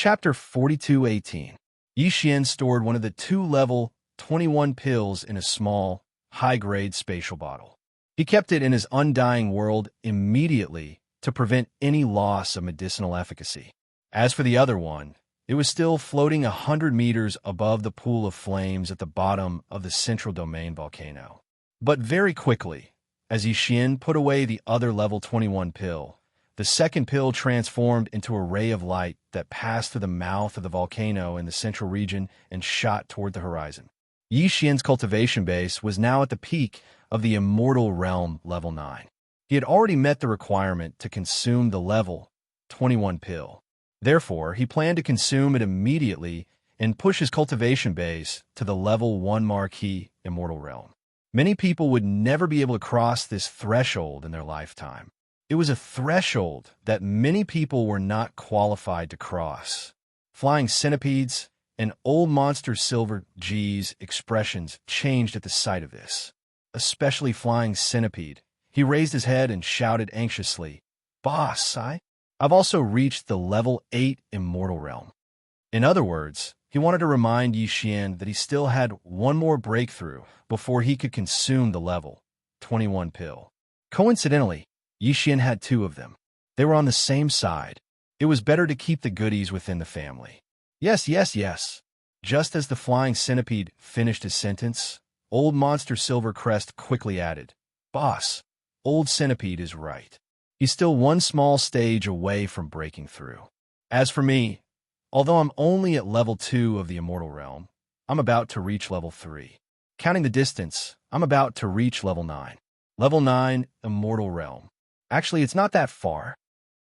Chapter 4218. Yi Xian stored one of the two-level 21 pills in a small, high-grade spatial bottle. He kept it in his undying world immediately to prevent any loss of medicinal efficacy. As for the other one, it was still floating 100 meters above the pool of flames at the bottom of the central domain volcano. But very quickly, as Yi Xian put away the other level 21 pill, the second pill transformed into a ray of light that passed through the mouth of the volcano in the central region and shot toward the horizon. Yi Xian's cultivation base was now at the peak of the Immortal Realm level 9. He had already met the requirement to consume the level 21 pill. Therefore, he planned to consume it immediately and push his cultivation base to the level 1 marquee Immortal Realm. Many people would never be able to cross this threshold in their lifetime. It was a threshold that many people were not qualified to cross. Flying centipedes and old monster Silver G's expressions changed at the sight of this. Especially Flying Centipede. He raised his head and shouted anxiously, "Boss, I've also reached the level 8 Immortal Realm." In other words, he wanted to remind Yi Xian that he still had one more breakthrough before he could consume the level 21 pill. Coincidentally, Yi Xian had two of them. They were on the same side. It was better to keep the goodies within the family. Yes. Just as the Flying Centipede finished his sentence, old monster Silvercrest quickly added, "Boss, old Centipede is right. He's still one small stage away from breaking through. As for me, although I'm only at level 2 of the Immortal Realm, I'm about to reach level 3. Counting the distance, I'm about to reach level 9. Level 9, Immortal Realm. Actually, it's not that far.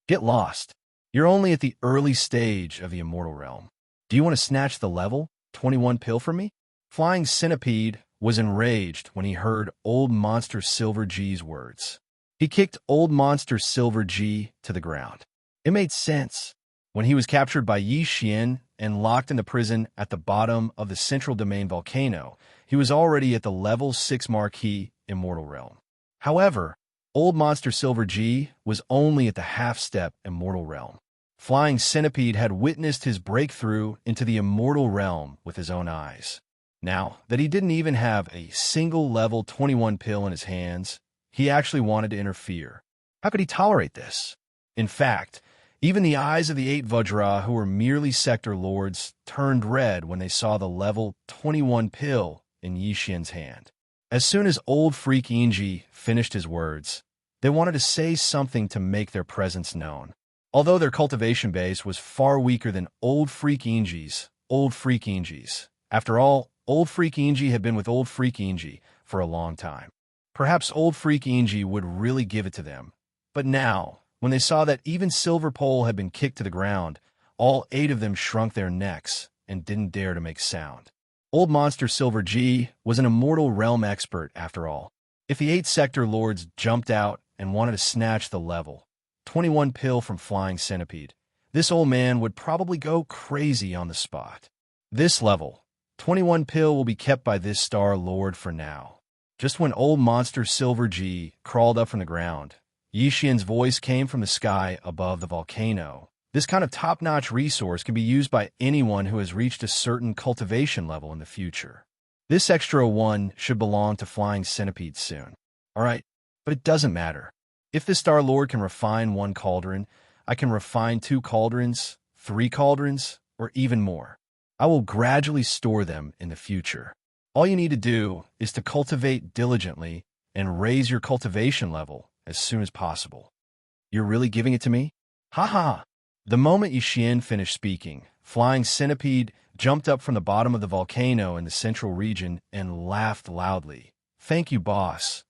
Get lost. You're only at the early stage of the Immortal Realm. Do you want to snatch the level 21 pill from me?" Flying Centipede was enraged when he heard old monster Silver G's words. He kicked old monster Silver G to the ground. It made sense. When he was captured by Yi Xian and locked in the prison at the bottom of the central domain volcano, he was already at the level 6 marquee Immortal Realm. However, old monster Silver G was only at the half-step Immortal Realm. Flying Centipede had witnessed his breakthrough into the Immortal Realm with his own eyes. Now that he didn't even have a single level 21 pill in his hands, he actually wanted to interfere. How could he tolerate this? In fact, even the eyes of the 8 Vajra, who were merely sector lords, turned red when they saw the level 21 pill in Yi Xian's hand. As soon as old Freak Inji finished his words, they wanted to say something to make their presence known. Although their cultivation base was far weaker than old Freak Inji's. After all, old Freak Inji had been with old Freak Inji for a long time. Perhaps old Freak Inji would really give it to them. But now, when they saw that even Silver Pole had been kicked to the ground, all 8 of them shrunk their necks and didn't dare to make sound. Old monster Silver G was an Immortal Realm expert, after all. If the 8 sector lords jumped out and wanted to snatch the level 21 pill from Flying Centipede, this old man would probably go crazy on the spot. This level 21 pill will be kept by this Star Lord for now. Just when old monster Silver G crawled up from the ground, Yi Xian's voice came from the sky above the volcano. This kind of top-notch resource can be used by anyone who has reached a certain cultivation level in the future. This extra one should belong to Flying Centipede soon. Alright, but it doesn't matter. If the Star Lord can refine 1 cauldron, I can refine 2 cauldrons, 3 cauldrons, or even more. I will gradually store them in the future. All you need to do is to cultivate diligently and raise your cultivation level as soon as possible. You're really giving it to me? Ha! The moment Yi Xian finished speaking, Flying Centipede jumped up from the bottom of the volcano in the central region and laughed loudly. Thank you, boss.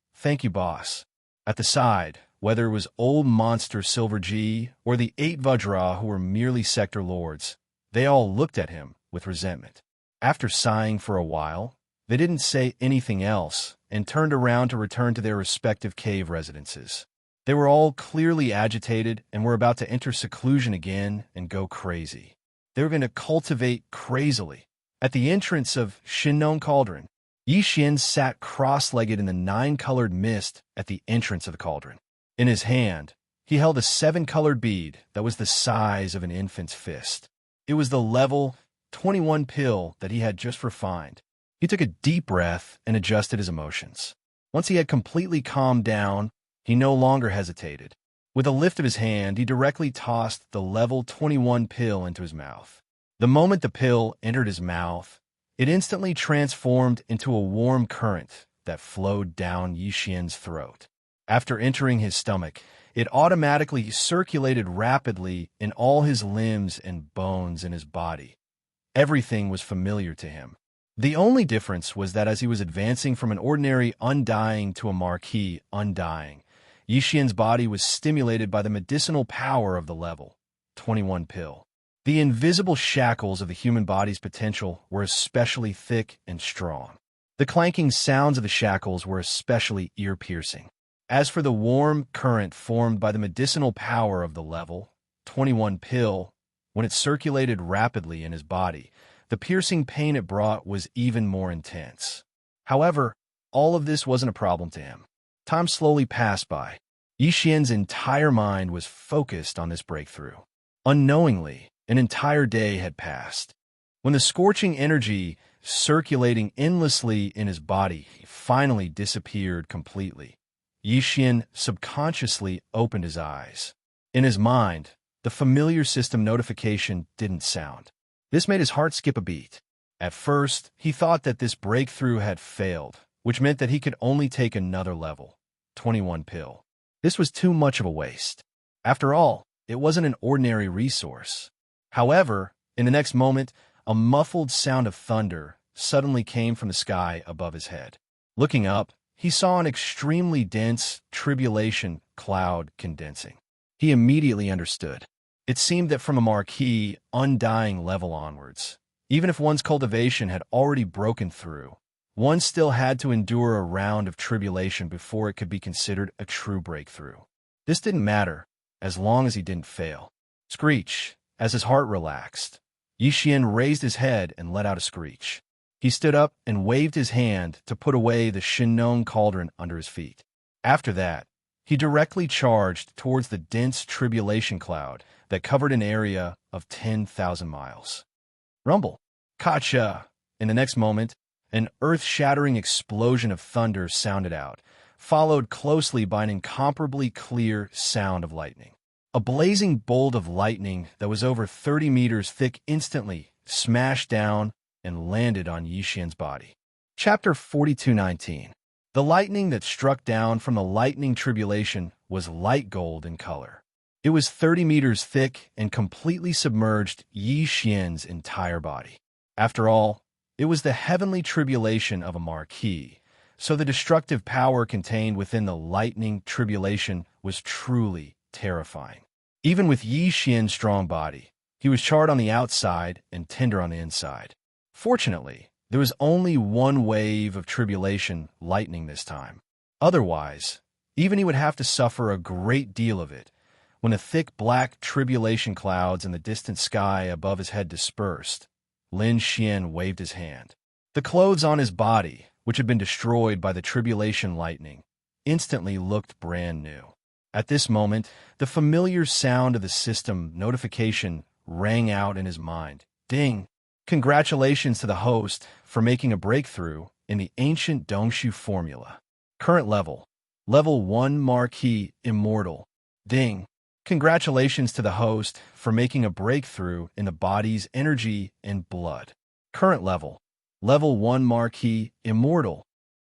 At the side, whether it was old monster Silver G or the 8 Vajra who were merely sector lords, they all looked at him with resentment. After sighing for a while, they didn't say anything else and turned around to return to their respective cave residences. They were all clearly agitated and were about to enter seclusion again and go crazy. They were going to cultivate crazily. At the entrance of Shinnon Cauldron, Yi Xian sat cross-legged in the 9-colored mist at the entrance of the cauldron. In his hand, he held a 7-colored bead that was the size of an infant's fist. It was the level 21 pill that he had just refined. He took a deep breath and adjusted his emotions. Once he had completely calmed down, he no longer hesitated. With a lift of his hand, he directly tossed the level 21 pill into his mouth. The moment the pill entered his mouth, it instantly transformed into a warm current that flowed down Yixian's throat. After entering his stomach, it automatically circulated rapidly in all his limbs and bones in his body. Everything was familiar to him. The only difference was that as he was advancing from an ordinary undying to a marquee undying, Yixian's body was stimulated by the medicinal power of the level 21 pill. The invisible shackles of the human body's potential were especially thick and strong. The clanking sounds of the shackles were especially ear-piercing. As for the warm current formed by the medicinal power of the level 21 pill, when it circulated rapidly in his body, the piercing pain it brought was even more intense. However, all of this wasn't a problem to him. Time slowly passed by. Yixian's entire mind was focused on this breakthrough. Unknowingly, an entire day had passed. When the scorching energy circulating endlessly in his body finally disappeared completely, Yixian subconsciously opened his eyes. In his mind, the familiar system notification didn't sound. This made his heart skip a beat. At first, he thought that this breakthrough had failed, which meant that he could only take another level 21 pill. This was too much of a waste. After all, it wasn't an ordinary resource. However, in the next moment, a muffled sound of thunder suddenly came from the sky above his head. Looking up, he saw an extremely dense tribulation cloud condensing. He immediately understood. It seemed that from a marquee, undying level onwards, even if one's cultivation had already broken through, one still had to endure a round of tribulation before it could be considered a true breakthrough. This didn't matter, as long as he didn't fail. Screech. As his heart relaxed, Yixian raised his head and let out a screech. He stood up and waved his hand to put away the Shinnong cauldron under his feet. After that, he directly charged towards the dense tribulation cloud that covered an area of 10,000 miles. Rumble. Kacha! In the next moment, an earth-shattering explosion of thunder sounded out, followed closely by an incomparably clear sound of lightning. A blazing bolt of lightning that was over 30 meters thick instantly smashed down and landed on Yixian's body. Chapter 42:19. The lightning that struck down from the lightning tribulation was light gold in color. It was 30 meters thick and completely submerged Yixian's entire body. After all, it was the heavenly tribulation of a marquee, so the destructive power contained within the lightning tribulation was truly terrifying. Even with Yixian's strong body, he was charred on the outside and tender on the inside. Fortunately, there was only one wave of tribulation lightning this time. Otherwise, even he would have to suffer a great deal of it. When the thick black tribulation clouds in the distant sky above his head dispersed, Lin Xian waved his hand. The clothes on his body, which had been destroyed by the tribulation lightning, instantly looked brand new. At this moment, the familiar sound of the system notification rang out in his mind. Ding! Congratulations to the host for making a breakthrough in the ancient Dongshu formula. Current level. Level 1 Marquee Immortal. Ding! Congratulations to the host for making a breakthrough in the body's energy and blood. Current level. Level 1 Marquee Immortal.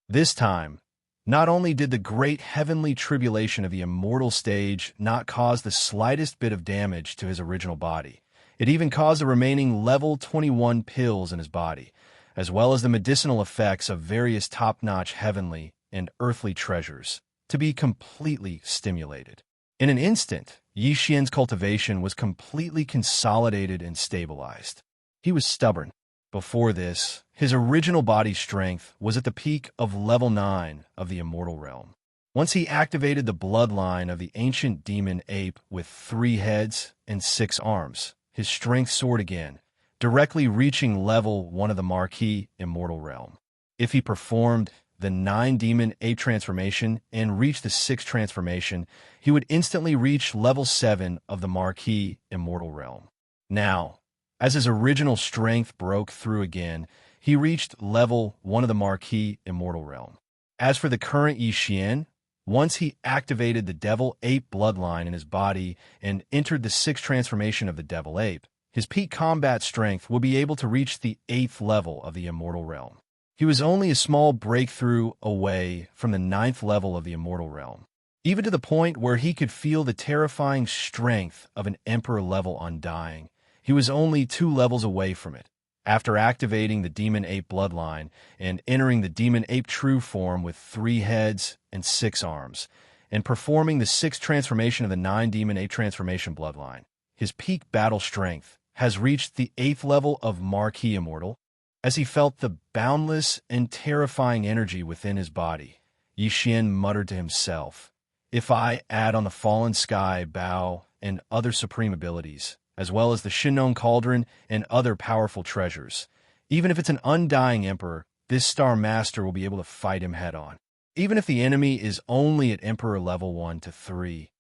This time, not only did the great heavenly tribulation of the immortal stage not cause the slightest bit of damage to his original body, it even caused the remaining level 21 pills in his body, as well as the medicinal effects of various top-notch heavenly and earthly treasures, to be completely stimulated. In an instant, Yixian's cultivation was completely consolidated and stabilized. He was stubborn. Before this, his original body strength was at the peak of level 9 of the immortal realm. Once he activated the bloodline of the ancient demon ape with 3 heads and 6 arms, his strength soared again, directly reaching level 1 of the marquee immortal realm. If he performed the 9 demon ape transformation and reached the 6th transformation, he would instantly reach level 7 of the marquee immortal realm. Now, As his original strength broke through again, he reached level 1 of the Marquis Immortal Realm. As for the current Yi Xian, once he activated the Devil Ape bloodline in his body and entered the 6th transformation of the Devil Ape, his peak combat strength will be able to reach the 8th level of the Immortal Realm. He was only a small breakthrough away from the 9th level of the Immortal Realm, even to the point where he could feel the terrifying strength of an Emperor-level Undying. He was only 2 levels away from it. After activating the Demon Ape bloodline and entering the Demon Ape true form with 3 heads and 6 arms, and performing the 6th transformation of the 9 Demon Ape transformation bloodline, his peak battle strength has reached the 8th level of Marquis Immortal. As he felt the boundless and terrifying energy within his body, Yi Xian muttered to himself, "If I add on the Fallen Sky, Bao, and other supreme abilities, as well as the Shinnong Cauldron and other powerful treasures, even if it's an undying emperor, this Star Master will be able to fight him head-on. Even if the enemy is only at Emperor level 1 to 3,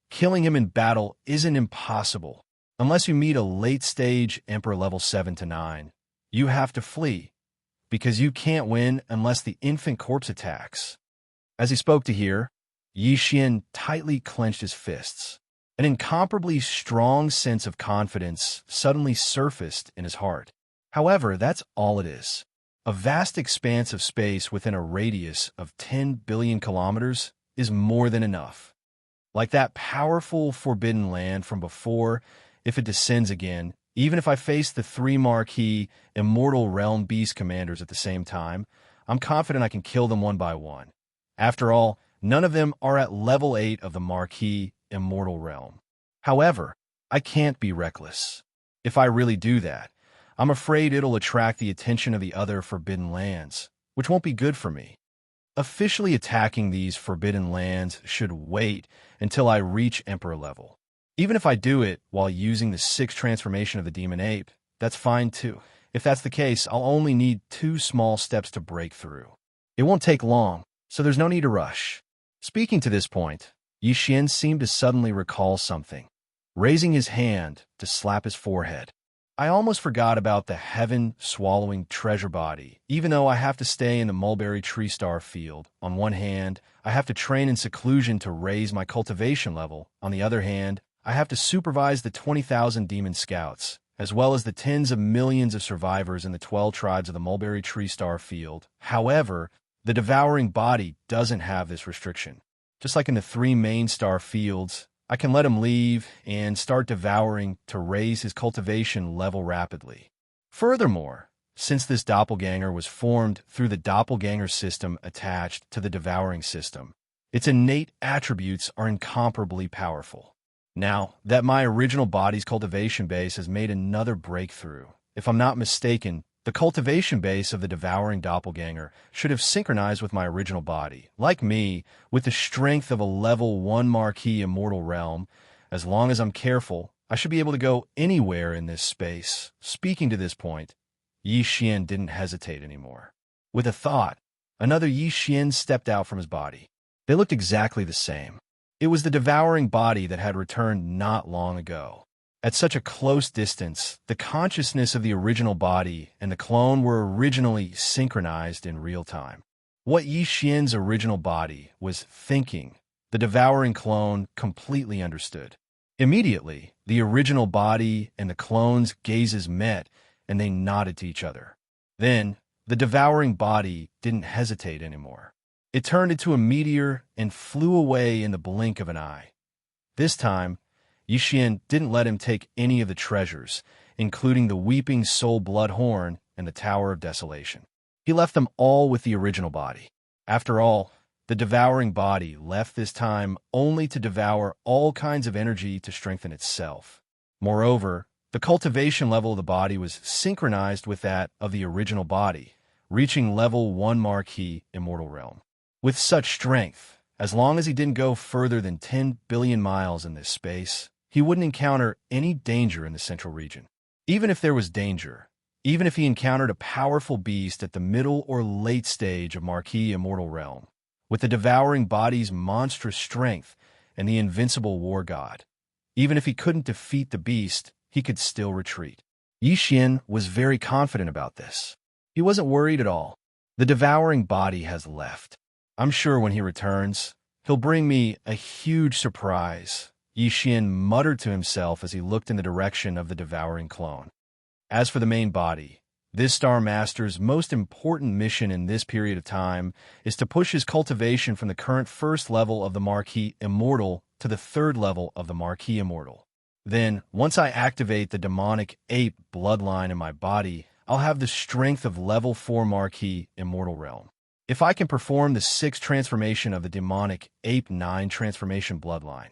killing him in battle isn't impossible. Unless you meet a late-stage Emperor level 7 to 9, you have to flee, because you can't win unless the infant corpse attacks." As he spoke to hear, Yi Xian tightly clenched his fists. An incomparably strong sense of confidence suddenly surfaced in his heart. However, that's all it is. A vast expanse of space within a radius of 10 billion kilometers is more than enough. Like that powerful forbidden land from before, if it descends again, even if I face the 3 Marquis Immortal Realm Beast Commanders at the same time, I'm confident I can kill them one by one. After all, none of them are at level 8 of the Marquis Immortal Realm. However, I can't be reckless. If I really do that, I'm afraid it'll attract the attention of the other Forbidden Lands, which won't be good for me. Officially attacking these Forbidden Lands should wait until I reach Emperor level. Even if I do it while using the 6th transformation of the Demon Ape, that's fine too. If that's the case, I'll only need 2 small steps to break through. It won't take long, so there's no need to rush. Speaking to this point, Yi Xian seemed to suddenly recall something, raising his hand to slap his forehead. I almost forgot about the heaven-swallowing treasure body. Even though I have to stay in the Mulberry Tree Star field, on one hand, I have to train in seclusion to raise my cultivation level. On the other hand, I have to supervise the 20,000 demon scouts, as well as the tens of millions of survivors in the 12 tribes of the Mulberry Tree Star field. However, the devouring body doesn't have this restriction. Just like in the 3 main star fields, I can let him leave and start devouring to raise his cultivation level rapidly. Furthermore, since this doppelganger was formed through the doppelganger system attached to the devouring system, its innate attributes are incomparably powerful. Now that my original body's cultivation base has made another breakthrough, if I'm not mistaken, the cultivation base of the devouring doppelganger should have synchronized with my original body. Like me, with the strength of a level 1 Marquis Immortal Realm, as long as I'm careful, I should be able to go anywhere in this space. Speaking to this point, Yi Xian didn't hesitate anymore. With a thought, another Yi Xian stepped out from his body. They looked exactly the same. It was the devouring body that had returned not long ago. At such a close distance, the consciousness of the original body and the clone were originally synchronized in real time. What Yi Xian's original body was thinking, the devouring clone completely understood. Immediately, the original body and the clone's gazes met, and they nodded to each other. Then, the devouring body didn't hesitate anymore. It turned into a meteor and flew away in the blink of an eye. This time, Yi Xian didn't let him take any of the treasures, including the Weeping Soul Blood Horn and the Tower of Desolation. He left them all with the original body. After all, the devouring body left this time only to devour all kinds of energy to strengthen itself. Moreover, the cultivation level of the body was synchronized with that of the original body, reaching level 1 Marquis Immortal Realm. With such strength, as long as he didn't go further than 10 billion miles in this space, he wouldn't encounter any danger in the central region. Even if there was danger, even if he encountered a powerful beast at the middle or late stage of Marquis Immortal Realm, with the devouring body's monstrous strength and the invincible war god, even if he couldn't defeat the beast, he could still retreat. Yi Xian was very confident about this. He wasn't worried at all. The devouring body has left. I'm sure when he returns, he'll bring me a huge surprise, Yi Xian muttered to himself as he looked in the direction of the devouring clone. As for the main body, this Star Master's most important mission in this period of time is to push his cultivation from the current first level of the Marquis Immortal to the third level of the Marquis Immortal. Then, once I activate the demonic ape bloodline in my body, I'll have the strength of level 4 Marquis Immortal Realm. If I can perform the 6th transformation of the demonic ape 9 transformation bloodline,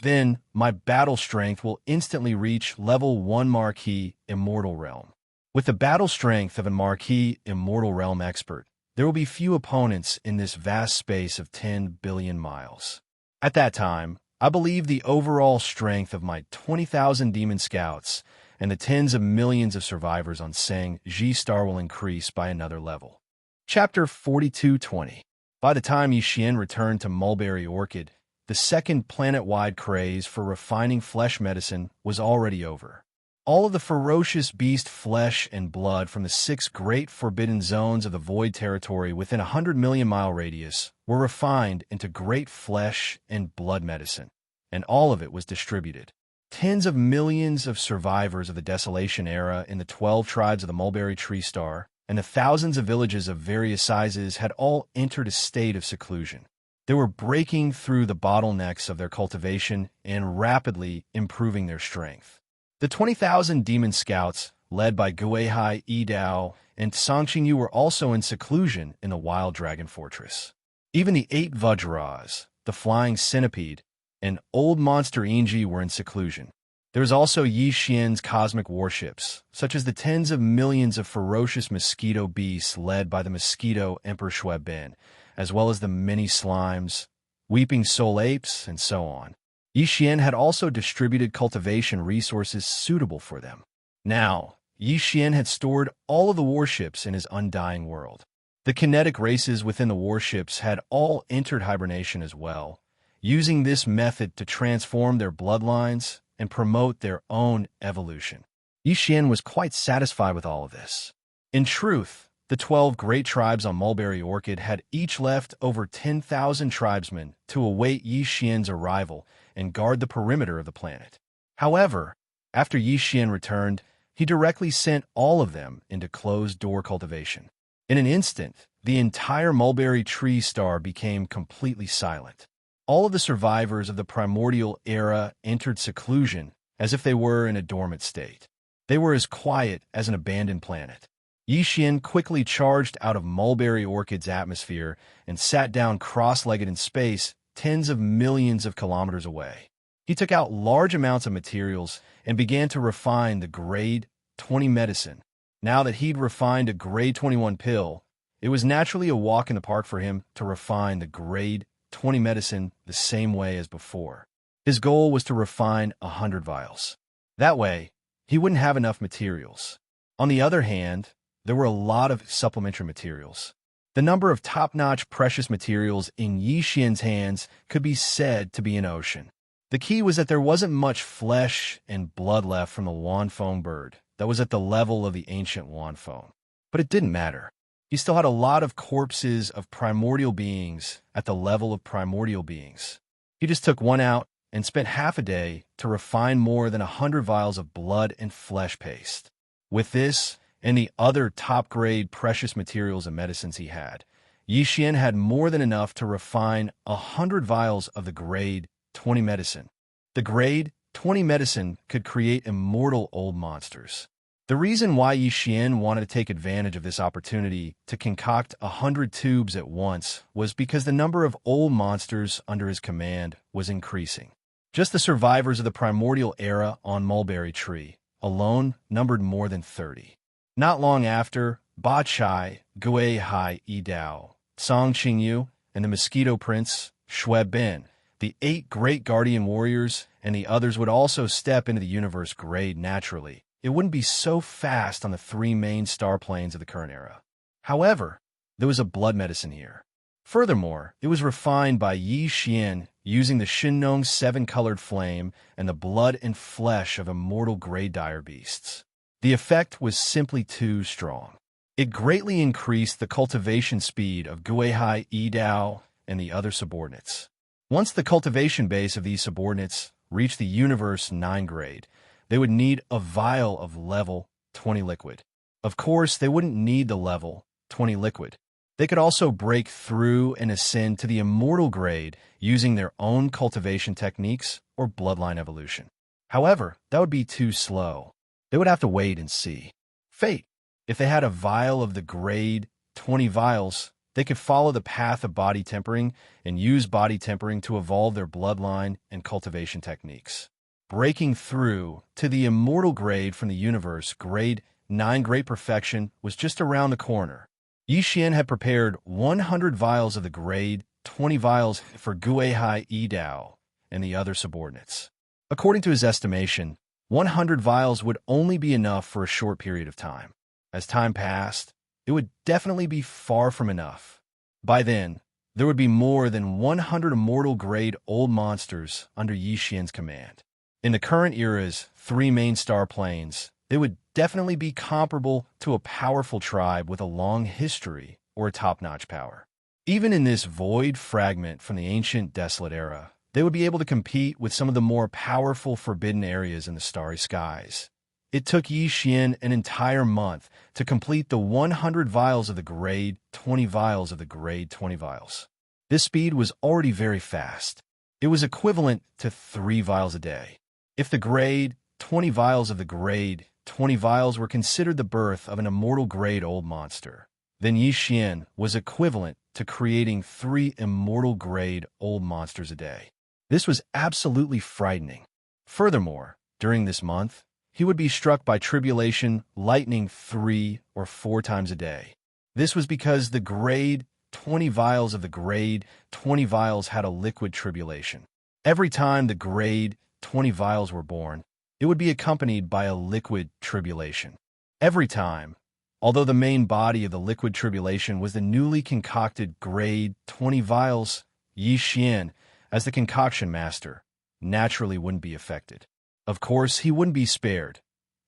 then my battle strength will instantly reach level 1 Marquis Immortal Realm. With the battle strength of a Marquis Immortal Realm expert, there will be few opponents in this vast space of 10 billion miles. At that time, I believe the overall strength of my 20,000 demon scouts and the tens of millions of survivors on Sang Ji Star will increase by another level. Chapter 4220. By the time Yi Xian returned to Mulberry Orchid, the second planet-wide craze for refining flesh medicine was already over. All of the ferocious beast flesh and blood from the 6 great forbidden zones of the Void Territory within a 100 million-mile radius were refined into great flesh and blood medicine, and all of it was distributed. Tens of millions of survivors of the Desolation Era in the 12 tribes of the Mulberry Tree Star and the thousands of villages of various sizes had all entered a state of seclusion. They were breaking through the bottlenecks of their cultivation and rapidly improving their strength. The 20,000 demon scouts, led by Guihai Yidao and Songqingyu, were also in seclusion in the Wild Dragon Fortress. Even the 8 Vajras, the flying centipede, and old monster Inji were in seclusion. There was also Yi Xian's cosmic warships, such as the tens of millions of ferocious mosquito beasts led by the mosquito Emperor Shueben, as well as the many slimes, weeping soul apes, and so on. Yi Xian had also distributed cultivation resources suitable for them. Now, Yi Xian had stored all of the warships in his undying world. The kinetic races within the warships had all entered hibernation as well, using this method to transform their bloodlines and promote their own evolution. Yi Xian was quite satisfied with all of this. In truth, the 12 great tribes on Mulberry Orchid had each left over 10,000 tribesmen to await Yi Xian's arrival and guard the perimeter of the planet. However, after Yi Xian returned, he directly sent all of them into closed-door cultivation. In an instant, the entire Mulberry Tree Star became completely silent. All of the survivors of the primordial era entered seclusion as if they were in a dormant state. They were as quiet as an abandoned planet. Yi Xian quickly charged out of Mulberry Orchid's atmosphere and sat down cross-legged in space tens of millions of kilometers away. He took out large amounts of materials and began to refine the grade 20 medicine. Now that he'd refined a grade 21 pill, it was naturally a walk in the park for him to refine the grade 20 medicine the same way as before. His goal was to refine 100 vials. That way, he wouldn't have enough materials. On the other hand, there were a lot of supplementary materials. The number of top-notch precious materials in Yi Xian's hands could be said to be an ocean. The key was that there wasn't much flesh and blood left from the Wanfeng bird that was at the level of the ancient Wanfeng. But it didn't matter. He still had a lot of corpses of primordial beings at the level of primordial beings. He just took one out and spent half a day to refine more than 100 vials of blood and flesh paste. With this, and the other top-grade precious materials and medicines he had, Yi Xian had more than enough to refine 100 vials of the grade 20 medicine. The grade 20 medicine could create immortal old monsters. The reason why Yi Xian wanted to take advantage of this opportunity to concoct 100 tubes at once was because the number of old monsters under his command was increasing. Just the survivors of the primordial era on Mulberry Tree alone numbered more than 30. Not long after, Ba Chai, Guihai Yidao, Songqingyu, and the Mosquito Prince, Shueben, the 8 great guardian warriors, and the others would also step into the universe grade naturally. It wouldn't be so fast on the 3 main star planes of the current era. However, there was a blood medicine here. Furthermore, it was refined by Yi Xian using the Shinnong's 7-colored flame and the blood and flesh of immortal grey dire beasts. The effect was simply too strong. It greatly increased the cultivation speed of Guihai Yidao and the other subordinates. Once the cultivation base of these subordinates reached the Universe 9 grade, they would need a vial of level 20 liquid. Of course, they wouldn't need the level 20 liquid. They could also break through and ascend to the immortal grade using their own cultivation techniques or bloodline evolution. However, that would be too slow. They would have to wait and see. Fate. If they had a vial of the grade 20 vials, they could follow the path of body tempering and use body tempering to evolve their bloodline and cultivation techniques. Breaking through to the immortal grade from the universe, grade 9 great perfection, was just around the corner. Yi Xian had prepared 100 vials of the grade 20 vials for Guihai Yidao and the other subordinates. According to his estimation, 100 vials would only be enough for a short period of time. As time passed, it would definitely be far from enough. By then, there would be more than 100 immortal-grade old monsters under Yi Xian's command. In the current era's 3 main star planes, they would definitely be comparable to a powerful tribe with a long history or a top-notch power. Even in this void fragment from the ancient desolate era, they would be able to compete with some of the more powerful forbidden areas in the starry skies. It took Yi Xian an entire month to complete the 100 vials of the grade 20 vials of the grade 20 vials. This speed was already very fast. It was equivalent to 3 vials a day. If the grade 20 vials of the grade 20 vials were considered the birth of an immortal grade old monster, then Yi Xian was equivalent to creating 3 immortal grade old monsters a day. This was absolutely frightening. Furthermore, during this month, he would be struck by tribulation lightning 3 or 4 times a day. This was because the grade 20 vials of the grade 20 vials had a liquid tribulation. Every time the grade 20 vials were born, it would be accompanied by a liquid tribulation. Every time, although the main body of the liquid tribulation was the newly concocted grade 20 vials, Yi Xian, as the concoction master, naturally wouldn't be affected. Of course, he wouldn't be spared.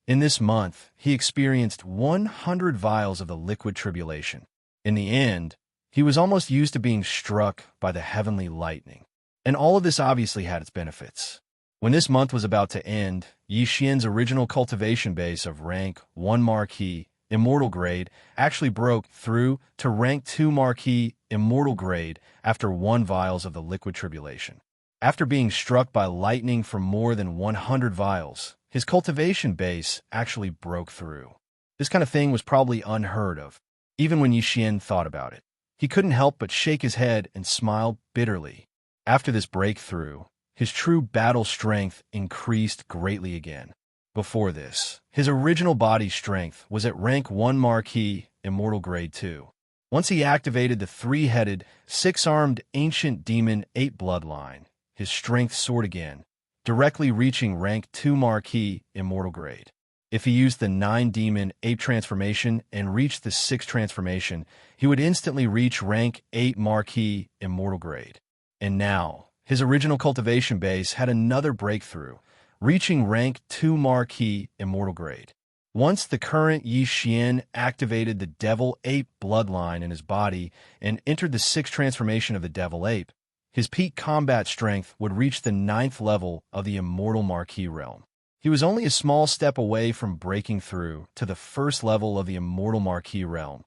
In this month, he experienced 100 vials of the liquid tribulation. In the end, he was almost used to being struck by the heavenly lightning. And all of this obviously had its benefits. When this month was about to end, Yi Xian's original cultivation base of rank 1 Marquis, Immortal Grade, actually broke through to rank 2 Marquis, Immortal Grade, after 1 vials of the liquid tribulation. After being struck by lightning for more than 100 vials, his cultivation base actually broke through. This kind of thing was probably unheard of, even when Yi Xian thought about it. He couldn't help but shake his head and smile bitterly. After this breakthrough, his true battle strength increased greatly again. Before this, his original body strength was at rank 1 Marquis, Immortal Grade 2. Once he activated the 3-headed, 6-armed ancient demon 8 bloodline, his strength soared again, directly reaching rank 2 Marquis, Immortal Grade. If he used the 9-demon 8 transformation and reached the 6th transformation, he would instantly reach rank 8 Marquis, Immortal Grade. And now, his original cultivation base had another breakthrough, reaching rank 2 Marquis, Immortal Grade. Once the current Yi Xian activated the Devil Ape bloodline in his body and entered the 6th transformation of the Devil Ape, his peak combat strength would reach the 9th level of the Immortal Marquis realm. He was only a small step away from breaking through to the 1st level of the Immortal Marquis realm.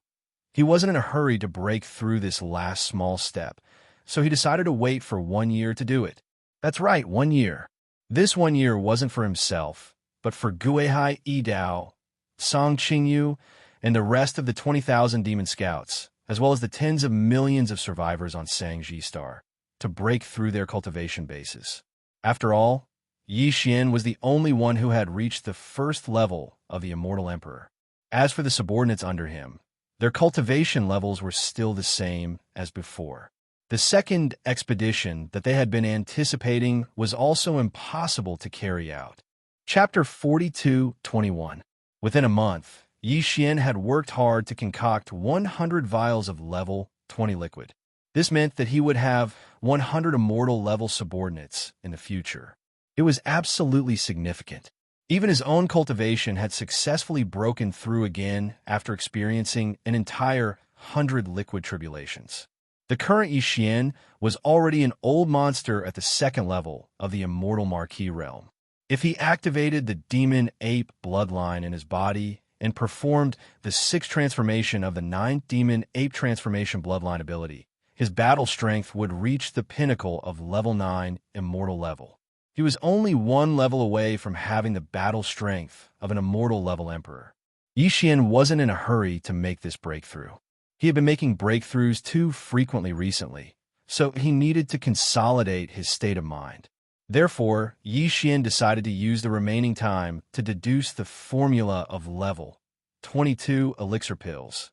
He wasn't in a hurry to break through this last small step, so he decided to wait for 1 year to do it. That's right, 1 year. This 1 year wasn't for himself, but for Guihai Yidao, Song Qingyu, and the rest of the 20,000 demon scouts, as well as the tens of millions of survivors on Sangji Star, to break through their cultivation bases. After all, Yi Xian was the only one who had reached the 1st level of the Immortal Emperor. As for the subordinates under him, their cultivation levels were still the same as before. The 2nd expedition that they had been anticipating was also impossible to carry out. Chapter 42:21. Within a month, Yi Xian had worked hard to concoct 100 vials of level 20 liquid. This meant that he would have 100 immortal level subordinates in the future. It was absolutely significant. Even his own cultivation had successfully broken through again after experiencing an entire 100 liquid tribulations. The current Yi was already an old monster at the second level of the immortal Marquis realm. If he activated the demon ape bloodline in his body and performed the 6th transformation of the 9th demon ape transformation bloodline ability, his battle strength would reach the pinnacle of level 9 immortal level. He was only one level away from having the battle strength of an immortal level emperor. Yi wasn't in a hurry to make this breakthrough. He had been making breakthroughs too frequently recently, so he needed to consolidate his state of mind. Therefore, Yi decided to use the remaining time to deduce the formula of level 22 elixir pills.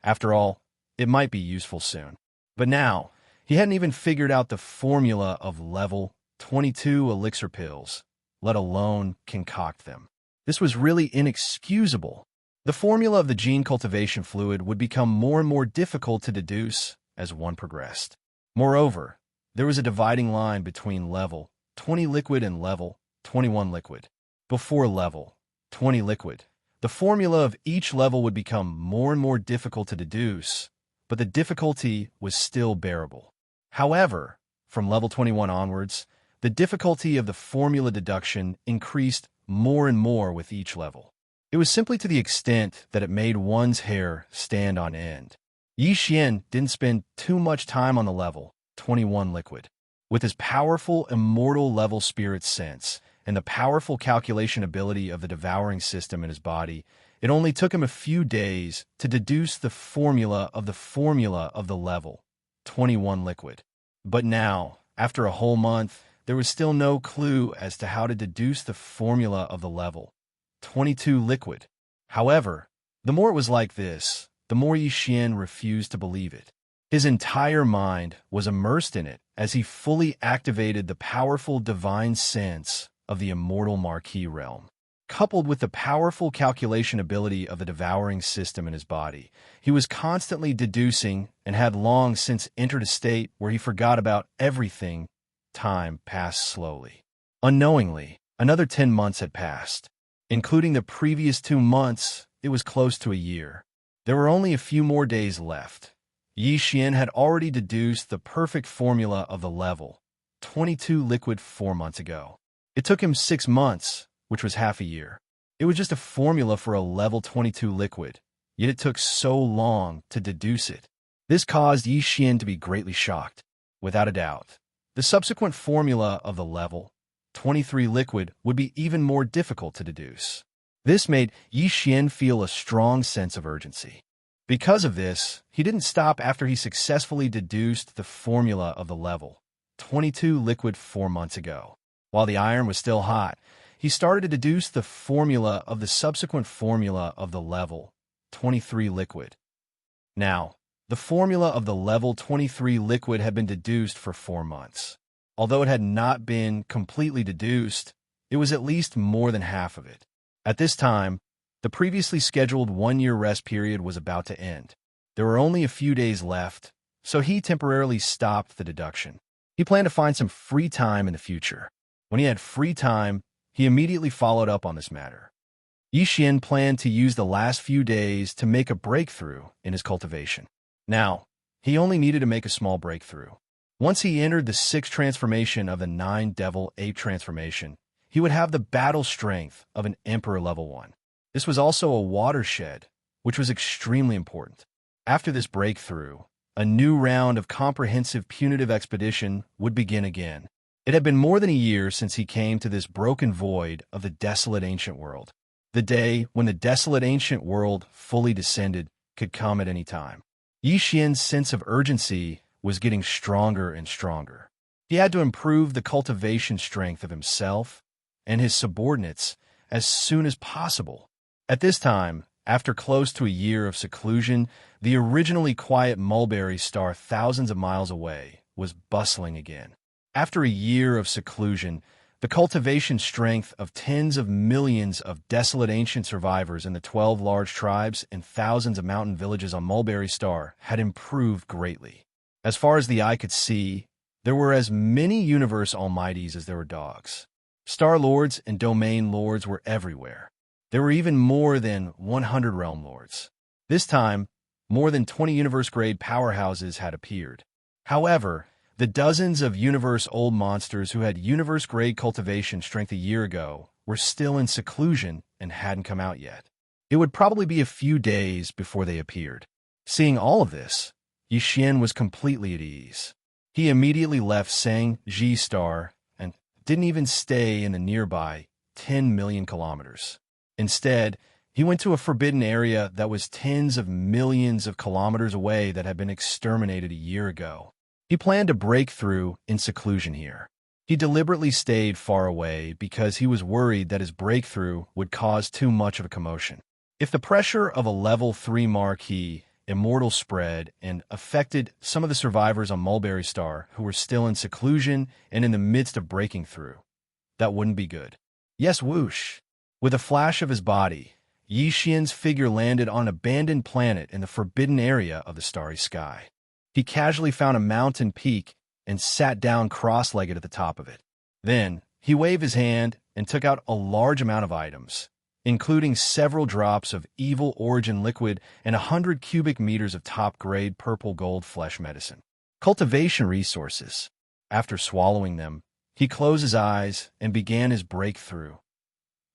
After all, it might be useful soon. But now, he hadn't even figured out the formula of level 22 elixir pills, let alone concoct them. This was really inexcusable. The formula of the gene cultivation fluid would become more and more difficult to deduce as one progressed. Moreover, there was a dividing line between level 20 liquid and level 21 liquid. Before level 20 liquid, the formula of each level would become more and more difficult to deduce, but the difficulty was still bearable. However, from level 21 onwards, the difficulty of the formula deduction increased more and more with each level. It was simply to the extent that it made one's hair stand on end. Yi didn't spend too much time on the level 21 liquid. With his powerful immortal level spirit sense and the powerful calculation ability of the devouring system in his body, it only took him a few days to deduce the formula of the level 21 liquid. But now, after a whole month, there was still no clue as to how to deduce the formula of the level 22 liquid. However, the more it was like this, the more Yi refused to believe it. His entire mind was immersed in it as he fully activated the powerful divine sense of the immortal Marquis realm. Coupled with the powerful calculation ability of the devouring system in his body, he was constantly deducing and had long since entered a state where he forgot about everything. Time passed slowly. Unknowingly, another 10 months had passed. Including the previous 2 months, it was close to a year. There were only a few more days left. Yi had already deduced the perfect formula of the level 22 liquid 4 months ago. It took him 6 months, which was half a year. It was just a formula for a level 22 liquid, yet it took so long to deduce it. This caused Yi to be greatly shocked. Without a doubt, the subsequent formula of the level 23 liquid would be even more difficult to deduce. This made Yi feel a strong sense of urgency. Because of this, he didn't stop after he successfully deduced the formula of the level 22 liquid 4 months ago. While the iron was still hot, he started to deduce the formula of the subsequent formula of the level 23 liquid. Now, the formula of the level 23 liquid had been deduced for 4 months. Although it had not been completely deduced, it was at least more than half of it. At this time, the previously scheduled 1-year rest period was about to end. There were only a few days left, so he temporarily stopped the deduction. He planned to find some free time in the future. When he had free time, he immediately followed up on this matter. Yi planned to use the last few days to make a breakthrough in his cultivation. Now, he only needed to make a small breakthrough. Once he entered the 6th transformation of the 9 Devil Ape transformation, he would have the battle strength of an Emperor level 1. This was also a watershed, which was extremely important. After this breakthrough, a new round of comprehensive punitive expedition would begin again. It had been more than a year since he came to this broken void of the desolate ancient world. The day when the desolate ancient world fully descended could come at any time. Yi sense of urgency was getting stronger and stronger. He had to improve the cultivation strength of himself and his subordinates as soon as possible. At this time, after close to a year of seclusion, the originally quiet mulberry star thousands of miles away was bustling again. After a year of seclusion, the cultivation strength of tens of millions of desolate ancient survivors in the 12 large tribes and thousands of mountain villages on Mulberry Star had improved greatly. As far as the eye could see, there were as many universe almighties as there were dogs. Star Lords and Domain Lords were everywhere. There were even more than 100 Realm Lords. This time, more than 20 universe-grade powerhouses had appeared. However, the dozens of universe-old monsters who had universe-grade cultivation strength a year ago were still in seclusion and hadn't come out yet. It would probably be a few days before they appeared. Seeing all of this, Yixian was completely at ease. He immediately left Sang Ji Star and didn't even stay in the nearby 10 million kilometers. Instead, he went to a forbidden area that was tens of millions of kilometers away that had been exterminated a year ago. He planned to break through in seclusion here. He deliberately stayed far away because he was worried that his breakthrough would cause too much of a commotion. If the pressure of a level 3 marquee immortal spread and affected some of the survivors on Mulberry Star who were still in seclusion and in the midst of breaking through, that wouldn't be good. Yes, whoosh. With a flash of his body, Yixian's figure landed on an abandoned planet in the forbidden area of the starry sky. He casually found a mountain peak and sat down cross-legged at the top of it. Then, he waved his hand and took out a large amount of items, including several drops of evil origin liquid and 100 cubic meters of top-grade purple gold flesh medicine. Cultivation resources. After swallowing them, he closed his eyes and began his breakthrough.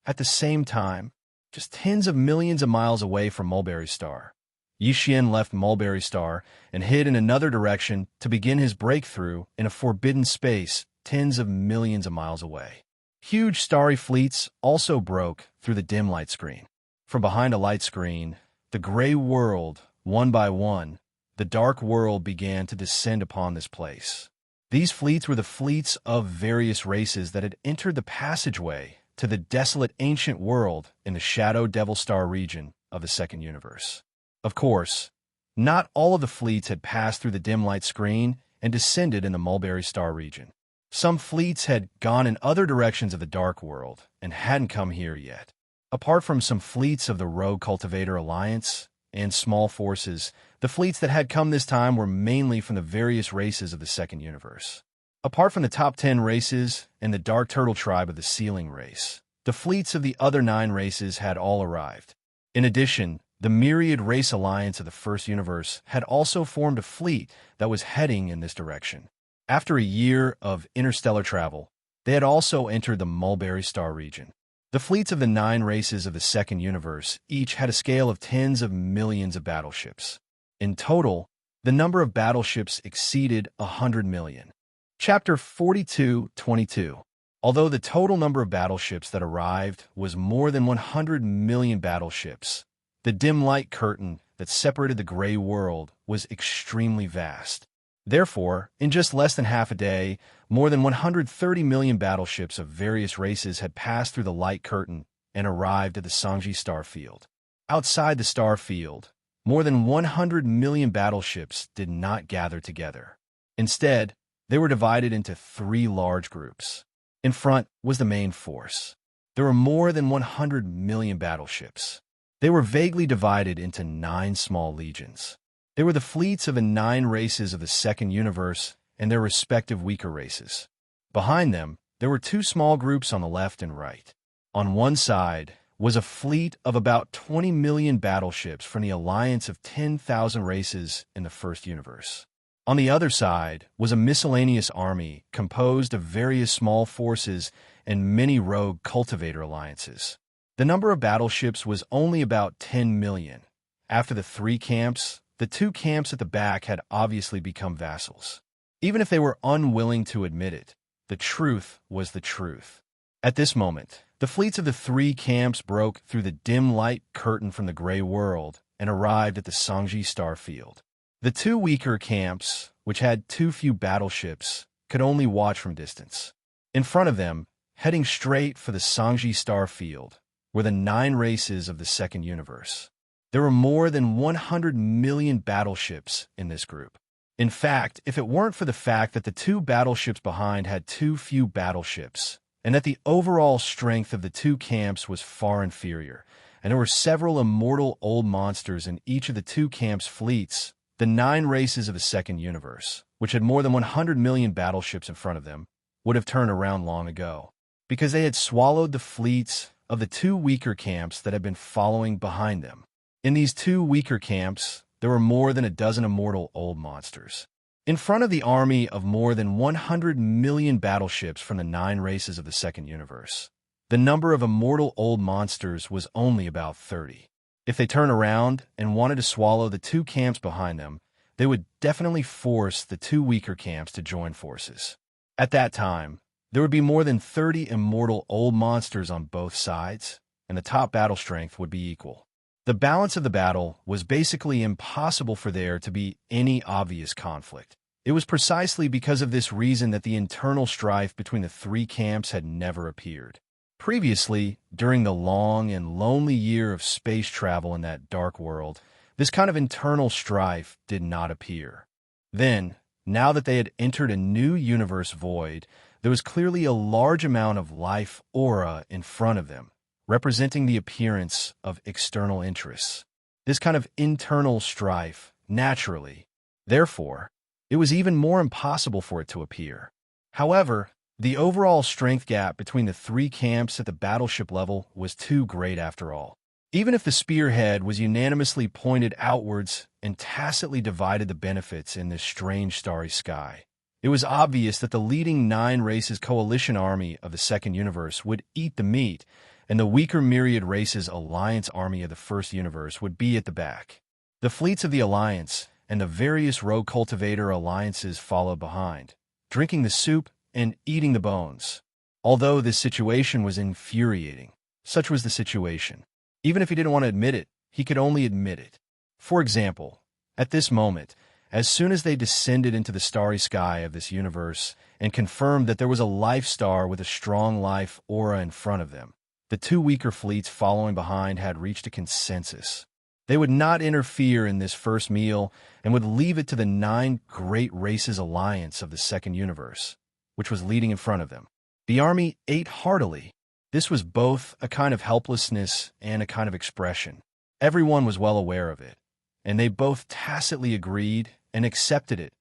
At the same time, just tens of millions of miles away from Mulberry Star, Yixian left Mulberry Star and hid in another direction to begin his breakthrough in a forbidden space tens of millions of miles away. Huge starry fleets also broke through the dim light screen. From behind a light screen, the gray world, one by one, the dark world began to descend upon this place. These fleets were the fleets of various races that had entered the passageway to the desolate ancient world in the Shadow Devil Star region of the second universe. Of course, not all of the fleets had passed through the dim light screen and descended in the Mulberry Star region. Some fleets had gone in other directions of the Dark World and hadn't come here yet. Apart from some fleets of the Rogue Cultivator Alliance and small forces, the fleets that had come this time were mainly from the various races of the second universe. Apart from the top 10 races and the Dark Turtle tribe of the Sealing race, the fleets of the other 9 races had all arrived. In addition, the Myriad Race Alliance of the First Universe had also formed a fleet that was heading in this direction. After a year of interstellar travel, they had also entered the Mulberry Star region. The fleets of the 9 races of the Second Universe each had a scale of tens of millions of battleships. In total, the number of battleships exceeded 100 million. Chapter 42-22. Although the total number of battleships that arrived was more than 100 million battleships, the dim light curtain that separated the gray world was extremely vast. Therefore, in just less than half a day, more than 130 million battleships of various races had passed through the light curtain and arrived at the Sangji star field. Outside the star field, more than 100 million battleships did not gather together. Instead, they were divided into 3 large groups. In front was the main force. There were more than 100 million battleships. They were vaguely divided into 9 small legions. They were the fleets of the 9 races of the Second Universe and their respective weaker races. Behind them, there were 2 small groups on the left and right. On one side was a fleet of about 20 million battleships from the alliance of 10,000 races in the First Universe. On the other side was a miscellaneous army composed of various small forces and many rogue cultivator alliances. The number of battleships was only about 10 million. After the 3 camps, the 2 camps at the back had obviously become vassals. Even if they were unwilling to admit it, the truth was the truth. At this moment, the fleets of the 3 camps broke through the dim light curtain from the gray world and arrived at the Sangji star field. The 2 weaker camps, which had too few battleships, could only watch from distance. In front of them, heading straight for the Sangji star field, were the 9 races of the Second Universe. There were more than 100 million battleships in this group. In fact, if it weren't for the fact that the 2 battleships behind had too few battleships, and that the overall strength of the 2 camps was far inferior, and there were several immortal old monsters in each of the 2 camps' fleets, the 9 races of the Second Universe, which had more than 100 million battleships in front of them, would have turned around long ago. because they had swallowed the fleets of the two weaker camps that had been following behind them. In these two weaker camps, there were more than a dozen immortal old monsters. In front of the army of more than 100 million battleships from the 9 races of the second universe, the number of immortal old monsters was only about 30. If they turned around and wanted to swallow the two camps behind them, they would definitely force the two weaker camps to join forces. At that time, there would be more than 30 immortal old monsters on both sides, and the top battle strength would be equal. The balance of the battle was basically impossible for there to be any obvious conflict. It was precisely because of this reason that the internal strife between the three camps had never appeared. Previously, during the long and lonely year of space travel in that dark world, this kind of internal strife did not appear. Then, now that they had entered a new universe void, there was clearly a large amount of life aura in front of them, representing the appearance of external interests. This kind of internal strife, naturally. Therefore, it was even more impossible for it to appear. However, the overall strength gap between the three camps at the battleship level was too great after all. Even if the spearhead was unanimously pointed outwards and tacitly divided the benefits in this strange starry sky, it was obvious that the leading 9 races coalition army of the second universe would eat the meat, and the weaker myriad races alliance army of the first universe would be at the back. The fleets of the alliance and the various rogue cultivator alliances followed behind, drinking the soup and eating the bones. Although this situation was infuriating, such was the situation. Even if he didn't want to admit it, he could only admit it. For example, at this moment, as soon as they descended into the starry sky of this universe and confirmed that there was a life star with a strong life aura in front of them, the two weaker fleets following behind had reached a consensus. They would not interfere in this first meal and would leave it to the 9 great races alliance of the second universe, which was leading in front of them. The army ate heartily. This was both a kind of helplessness and a kind of expression. Everyone was well aware of it, and they both tacitly agreed and accepted it.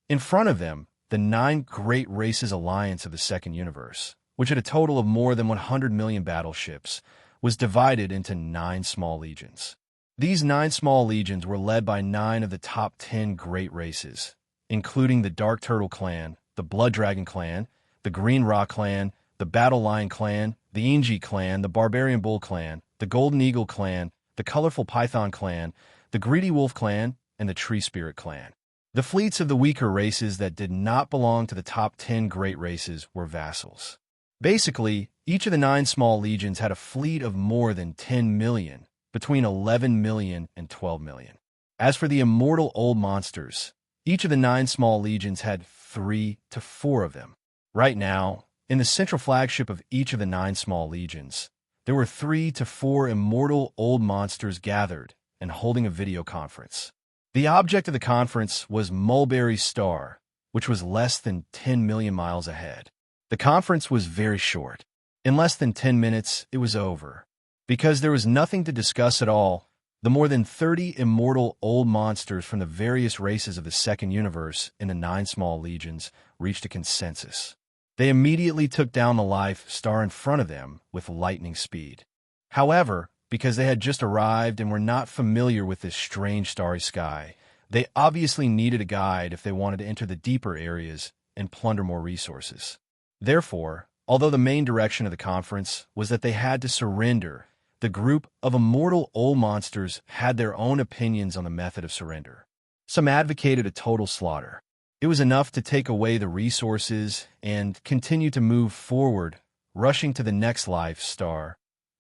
In front of them, the 9 great races alliance of the second universe, which had a total of more than 100 million battleships, was divided into 9 small legions. These 9 small legions were led by 9 of the top 10 great races, including the Dark Turtle Clan, the Blood Dragon Clan, the Green Rock Clan, the Battle Lion Clan, the Inji Clan, the Barbarian Bull Clan, the Golden Eagle Clan, the Colorful Python Clan, the Greedy Wolf Clan, and the Tree Spirit Clan. The fleets of the weaker races that did not belong to the top 10 great races were vassals. Basically, each of the 9 small legions had a fleet of more than 10 million, between 11 million and 12 million. As for the immortal old monsters, each of the 9 small legions had 3 to 4 of them. Right now, in the central flagship of each of the 9 small legions, there were 3 to 4 immortal old monsters gathered and holding a video conference. The object of the conference was Mulberry Star, which was less than 10 million miles ahead. The conference was very short. In less than 10 minutes, it was over. Because there was nothing to discuss at all, the more than 30 immortal old monsters from the various races of the second universe in the 9 small legions reached a consensus. They immediately took down the life star in front of them with lightning speed. However, because they had just arrived and were not familiar with this strange starry sky, they obviously needed a guide if they wanted to enter the deeper areas and plunder more resources. Therefore, although the main direction of the conference was that they had to surrender, the group of immortal old monsters had their own opinions on the method of surrender. Some advocated a total slaughter. It was enough to take away the resources and continue to move forward, rushing to the next life star.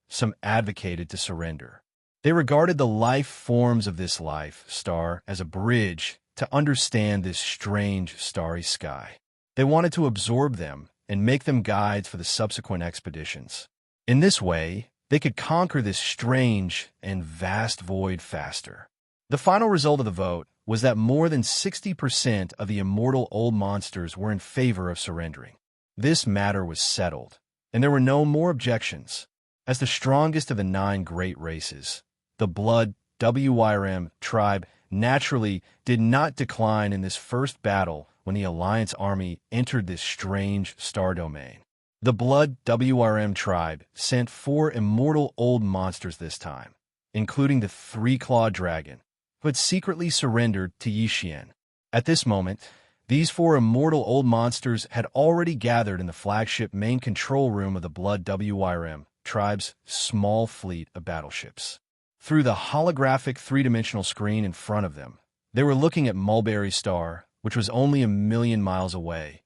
Some advocated to surrender. They regarded the life forms of this life star as a bridge to understand this strange starry sky. They wanted to absorb them and make them guides for the subsequent expeditions. In this way, they could conquer this strange and vast void faster. The final result of the vote was that more than 60% of the immortal old monsters were in favor of surrendering. This matter was settled, and there were no more objections. As the strongest of the 9 great races, the Blood WYRM tribe naturally did not decline in this first battle when the Alliance army entered this strange star domain. The Blood WRM tribe sent 4 immortal old monsters this time, including the 3-clawed dragon, who had secretly surrendered to Yixian. At this moment, these 4 immortal old monsters had already gathered in the flagship main control room of the Blood WRM tribe's small fleet of battleships. Through the holographic 3-dimensional screen in front of them, they were looking at Mulberry Star, which was only 1,000,000 miles away.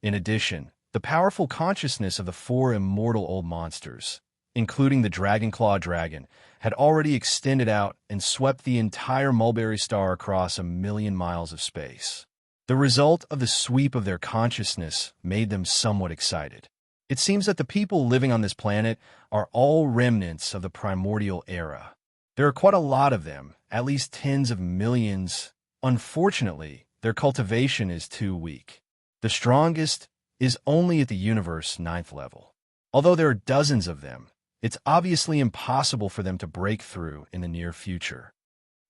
In addition, the powerful consciousness of the 4 immortal old monsters, including the Dragonclaw dragon, had already extended out and swept the entire Mulberry Star across 1,000,000 miles of space. The result of the sweep of their consciousness made them somewhat excited. It seems that the people living on this planet are all remnants of the primordial era. There are quite a lot of them, at least tens of millions. Unfortunately, their cultivation is too weak. The strongest is only at the universe 9th level. Although there are dozens of them, it's obviously impossible for them to break through in the near future.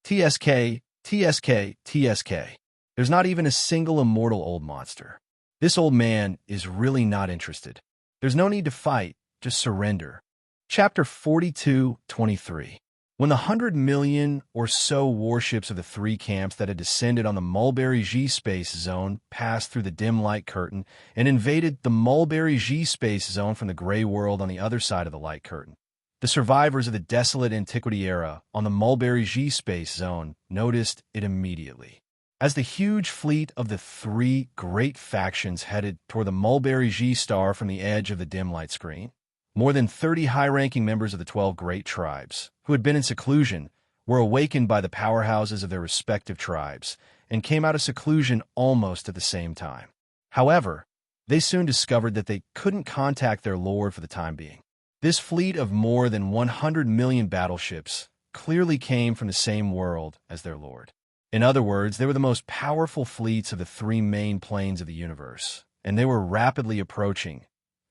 TSK, TSK, TSK. There's not even a single immortal old monster. This old man is really not interested. There's no need to fight, just surrender. Chapter 42-23. When the 100 million or so warships of the 3 camps that had descended on the Mulberry G space zone passed through the dim light curtain and invaded the Mulberry G space zone from the gray world on the other side of the light curtain, the survivors of the desolate antiquity era on the Mulberry G space zone noticed it immediately. As the huge fleet of the 3 great factions headed toward the Mulberry G star from the edge of the dim light screen, more than 30 high-ranking members of the 12 great tribes, who had been in seclusion, were awakened by the powerhouses of their respective tribes and came out of seclusion almost at the same time. However, they soon discovered that they couldn't contact their lord for the time being. This fleet of more than 100 million battleships clearly came from the same world as their lord. In other words, they were the most powerful fleets of the 3 main planes of the universe, and they were rapidly approaching.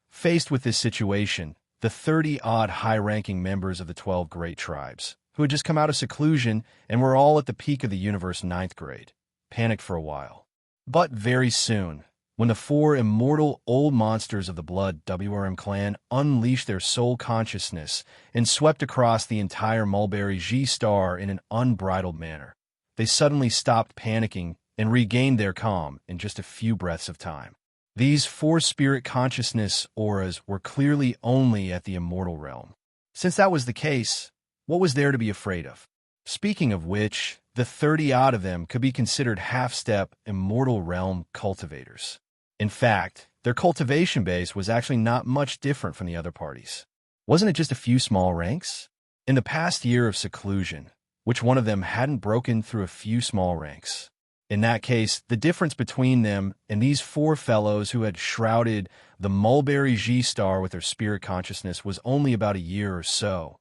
Faced with this situation, the 30-odd high-ranking members of the 12 great tribes, who had just come out of seclusion and were all at the peak of the universe 9th grade, panicked for a while. But very soon, when the 4 immortal old monsters of the Blood WRM clan unleashed their soul consciousness and swept across the entire Mulberry G star in an unbridled manner, they suddenly stopped panicking and regained their calm in just a few breaths of time. These 4 spirit consciousness auras were clearly only at the immortal realm. Since that was the case, what was there to be afraid of? Speaking of which, the 30-odd of them could be considered half-step immortal realm cultivators. In fact, their cultivation base was actually not much different from the other parties. Wasn't it just a few small ranks? In the past year of seclusion, which one of them hadn't broken through a few small ranks? In that case, the difference between them and these 4 fellows who had shrouded the Mulberry G star with their spirit consciousness was only about a year or so.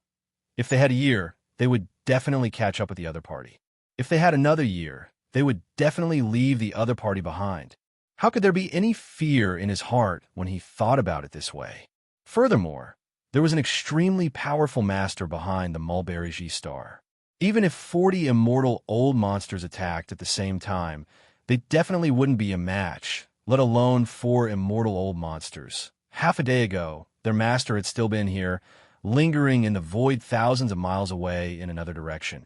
If they had a year, they would definitely catch up with the other party. If they had another year, they would definitely leave the other party behind. How could there be any fear in his heart when he thought about it this way? Furthermore, there was an extremely powerful master behind the Mulberry G star. Even if 40 immortal old monsters attacked at the same time, they definitely wouldn't be a match, let alone 4 immortal old monsters. Half a day ago, their master had still been here, lingering in the void thousands of miles away in another direction,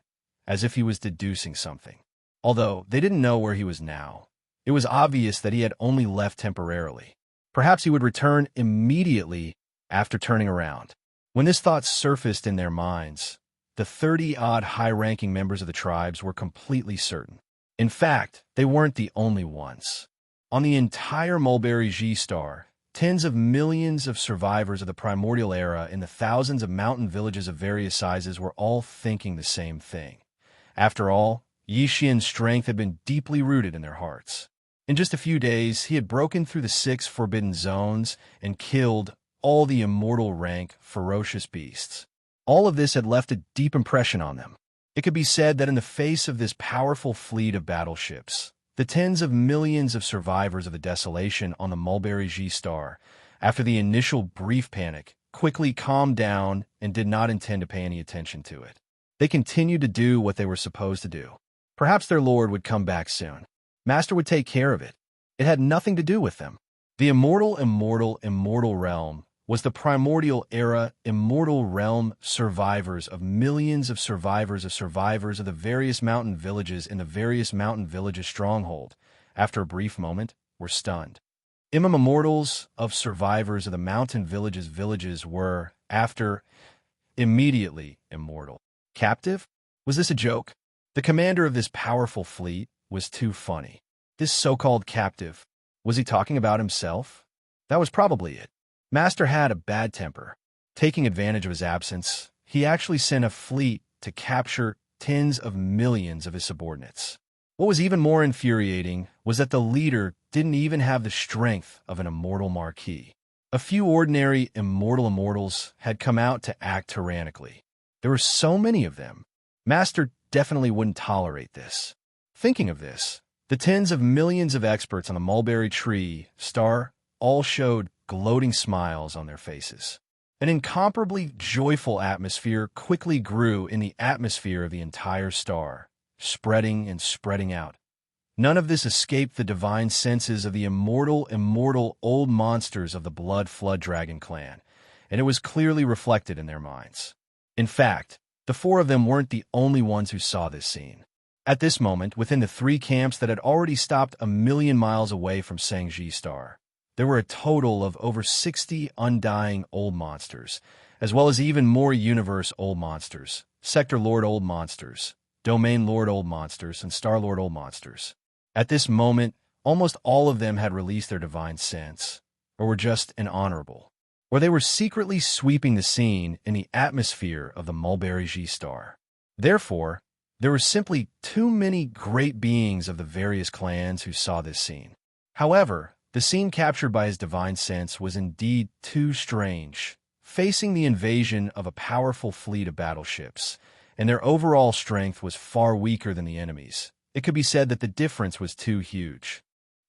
as if he was deducing something. Although they didn't know where he was now, it was obvious that he had only left temporarily. Perhaps he would return immediately after turning around. When this thought surfaced in their minds, the 30-odd high-ranking members of the tribes were completely certain. In fact, they weren't the only ones. On the entire Mulberry G star, tens of millions of survivors of the primordial era in the thousands of mountain villages of various sizes were all thinking the same thing. After all, Yixian's strength had been deeply rooted in their hearts. In just a few days, he had broken through the 6 forbidden zones and killed all the immortal rank ferocious beasts. All of this had left a deep impression on them. It could be said that in the face of this powerful fleet of battleships, the tens of millions of survivors of the desolation on the Mulberry G star, after the initial brief panic, quickly calmed down and did not intend to pay any attention to it. They continued to do what they were supposed to do. Perhaps their lord would come back soon. Master would take care of it. It had nothing to do with them. The immortal realm was the primordial era immortal realm survivors of millions of survivors of the various mountain villages in the various mountain villages stronghold, after a brief moment, were stunned. Immortals of survivors of the mountain villages were, after, immediately immortal. Captive? Was this a joke? The commander of this powerful fleet was too funny. This so-called captive, was he talking about himself? That was probably it. Master had a bad temper. Taking advantage of his absence, he actually sent a fleet to capture tens of millions of his subordinates. What was even more infuriating was that the leader didn't even have the strength of an immortal marquis. A few ordinary immortals had come out to act tyrannically. There were so many of them. Master definitely wouldn't tolerate this. Thinking of this, the tens of millions of experts on the mulberry tree star all showed gloating smiles on their faces. An incomparably joyful atmosphere quickly grew in the atmosphere of the entire star, spreading and spreading out. None of this escaped the divine senses of the immortal old monsters of the Blood Flood Dragon clan, and it was clearly reflected in their minds. In fact, the four of them weren't the only ones who saw this scene. At this moment, within the three camps that had already stopped 1,000,000 miles away from Sangji Star, there were a total of over 60 undying old monsters, as well as even more universe old monsters, Sector Lord old monsters, Domain Lord old monsters, and Star Lord old monsters. At this moment, almost all of them had released their divine sense, or were just honorable, or they were secretly sweeping the scene in the atmosphere of the Mulberry G Star. Therefore, there were simply too many great beings of the various clans who saw this scene. However, the scene captured by his divine sense was indeed too strange, facing the invasion of a powerful fleet of battleships, and their overall strength was far weaker than the enemy's. It could be said that the difference was too huge.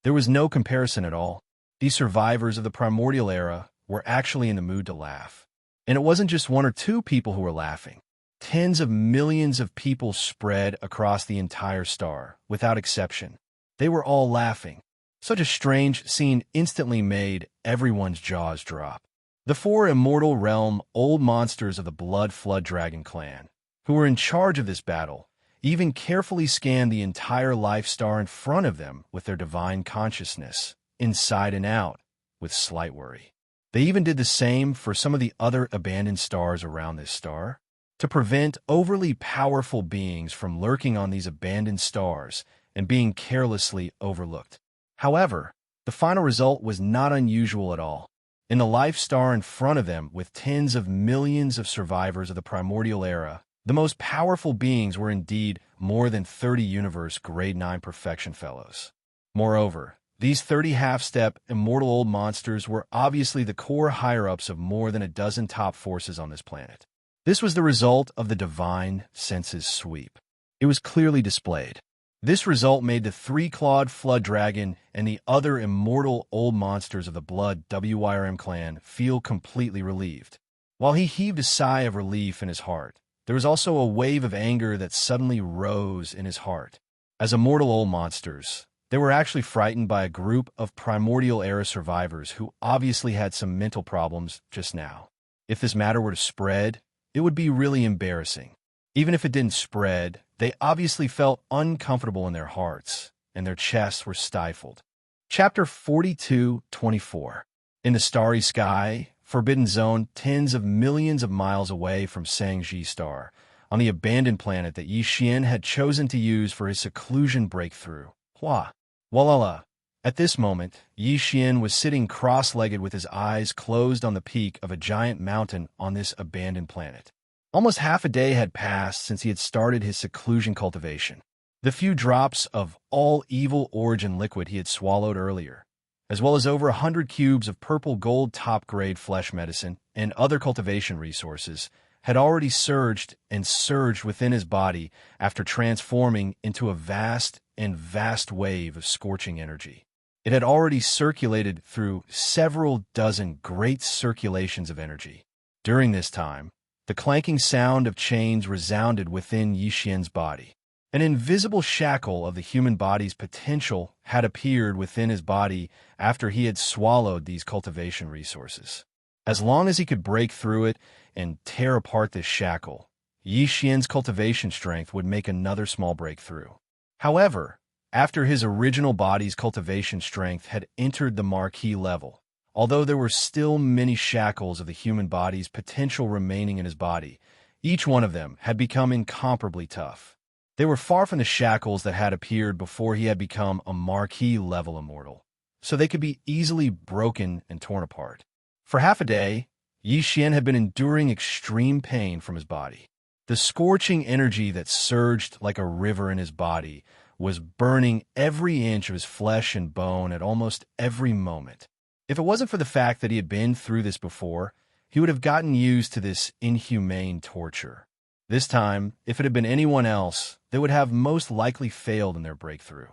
There was no comparison at all. These survivors of the primordial era were actually in the mood to laugh. And it wasn't just one or two people who were laughing. Tens of millions of people spread across the entire star, without exception. They were all laughing. Such a strange scene instantly made everyone's jaws drop. The four immortal realm old monsters of the Blood Flood Dragon clan, who were in charge of this battle, even carefully scanned the entire life star in front of them with their divine consciousness, inside and out, with slight worry. They even did the same for some of the other abandoned stars around this star, to prevent overly powerful beings from lurking on these abandoned stars and being carelessly overlooked. However, the final result was not unusual at all. In the life star in front of them, with tens of millions of survivors of the primordial era, the most powerful beings were indeed more than 30 universe grade 9 perfection fellows. Moreover, these 30 half-step immortal old monsters were obviously the core higher-ups of more than a dozen top forces on this planet. This was the result of the divine senses sweep. It was clearly displayed. This result made the three-clawed flood dragon and the other immortal old monsters of the Blood WYRM clan feel completely relieved. While he heaved a sigh of relief in his heart, there was also a wave of anger that suddenly rose in his heart. As immortal old monsters, they were actually frightened by a group of primordial era survivors who obviously had some mental problems just now. If this matter were to spread, it would be really embarrassing. Even if it didn't spread, they obviously felt uncomfortable in their hearts, and their chests were stifled. Chapter 42-24. In the starry sky, Forbidden Zone, tens of millions of miles away from Sangji Star, on the abandoned planet that Yi Xian had chosen to use for his seclusion breakthrough. Walala. At this moment, Yi Xian was sitting cross-legged with his eyes closed on the peak of a giant mountain on this abandoned planet. Almost half a day had passed since he had started his seclusion cultivation. The few drops of all evil origin liquid he had swallowed earlier, as well as over 100 cubes of purple gold top-grade flesh medicine and other cultivation resources, had already surged within his body after transforming into a vast wave of scorching energy. It had already circulated through several dozen great circulations of energy. During this time, the clanking sound of chains resounded within Yi Xian's body. An invisible shackle of the human body's potential had appeared within his body after he had swallowed these cultivation resources. As long as he could break through it and tear apart this shackle, Yi Xian's cultivation strength would make another small breakthrough. However, after his original body's cultivation strength had entered the marquee level, although there were still many shackles of the human body's potential remaining in his body, each one of them had become incomparably tough. They were far from the shackles that had appeared before he had become a marquee-level immortal, so they could be easily broken and torn apart. For half a day, Yi Xian had been enduring extreme pain from his body. The scorching energy that surged like a river in his body was burning every inch of his flesh and bone at almost every moment. If it wasn't for the fact that he had been through this before, he would have gotten used to this inhumane torture. This time, if it had been anyone else, they would have most likely failed in their breakthrough.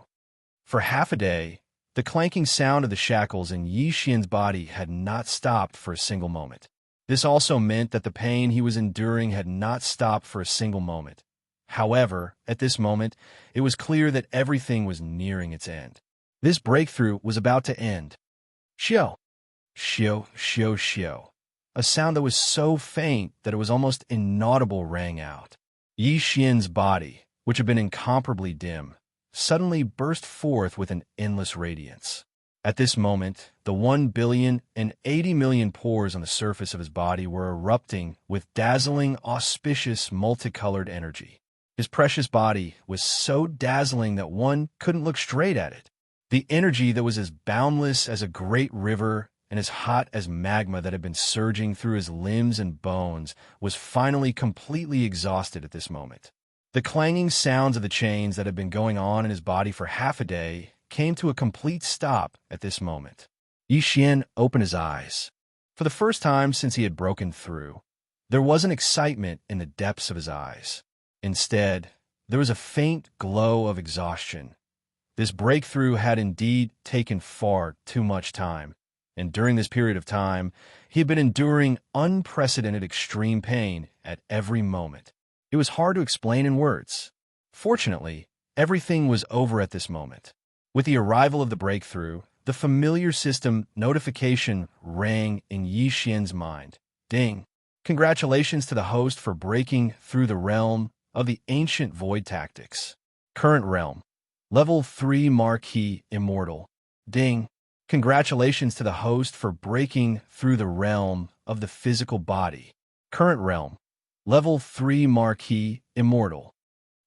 For half a day, the clanking sound of the shackles in Yi Xian's body had not stopped for a single moment. This also meant that the pain he was enduring had not stopped for a single moment. However, at this moment, it was clear that everything was nearing its end. This breakthrough was about to end. Xiao, xiao, xiao, xiao. A sound that was so faint that it was almost inaudible rang out. Yi Xian's body, which had been incomparably dim, suddenly burst forth with an endless radiance. At this moment, the 1,080,000,000 pores on the surface of his body were erupting with dazzling, auspicious, multicolored energy. His precious body was so dazzling that one couldn't look straight at it. The energy that was as boundless as a great river and as hot as magma that had been surging through his limbs and bones was finally completely exhausted at this moment. The clanging sounds of the chains that had been going on in his body for half a day came to a complete stop at this moment. Yi Xian opened his eyes. For the first time since he had broken through, there wasn't excitement in the depths of his eyes. Instead, there was a faint glow of exhaustion. This breakthrough had indeed taken far too much time, and during this period of time, he had been enduring unprecedented extreme pain at every moment. It was hard to explain in words. Fortunately, everything was over at this moment. With the arrival of the breakthrough, the familiar system notification rang in Yi Xian's mind. Ding! Congratulations to the host for breaking through the realm of the ancient void tactics. Current realm. Level 3 Marquee Immortal. Ding! Congratulations to the host for breaking through the realm of the physical body. Current realm. Level 3 Marquee Immortal.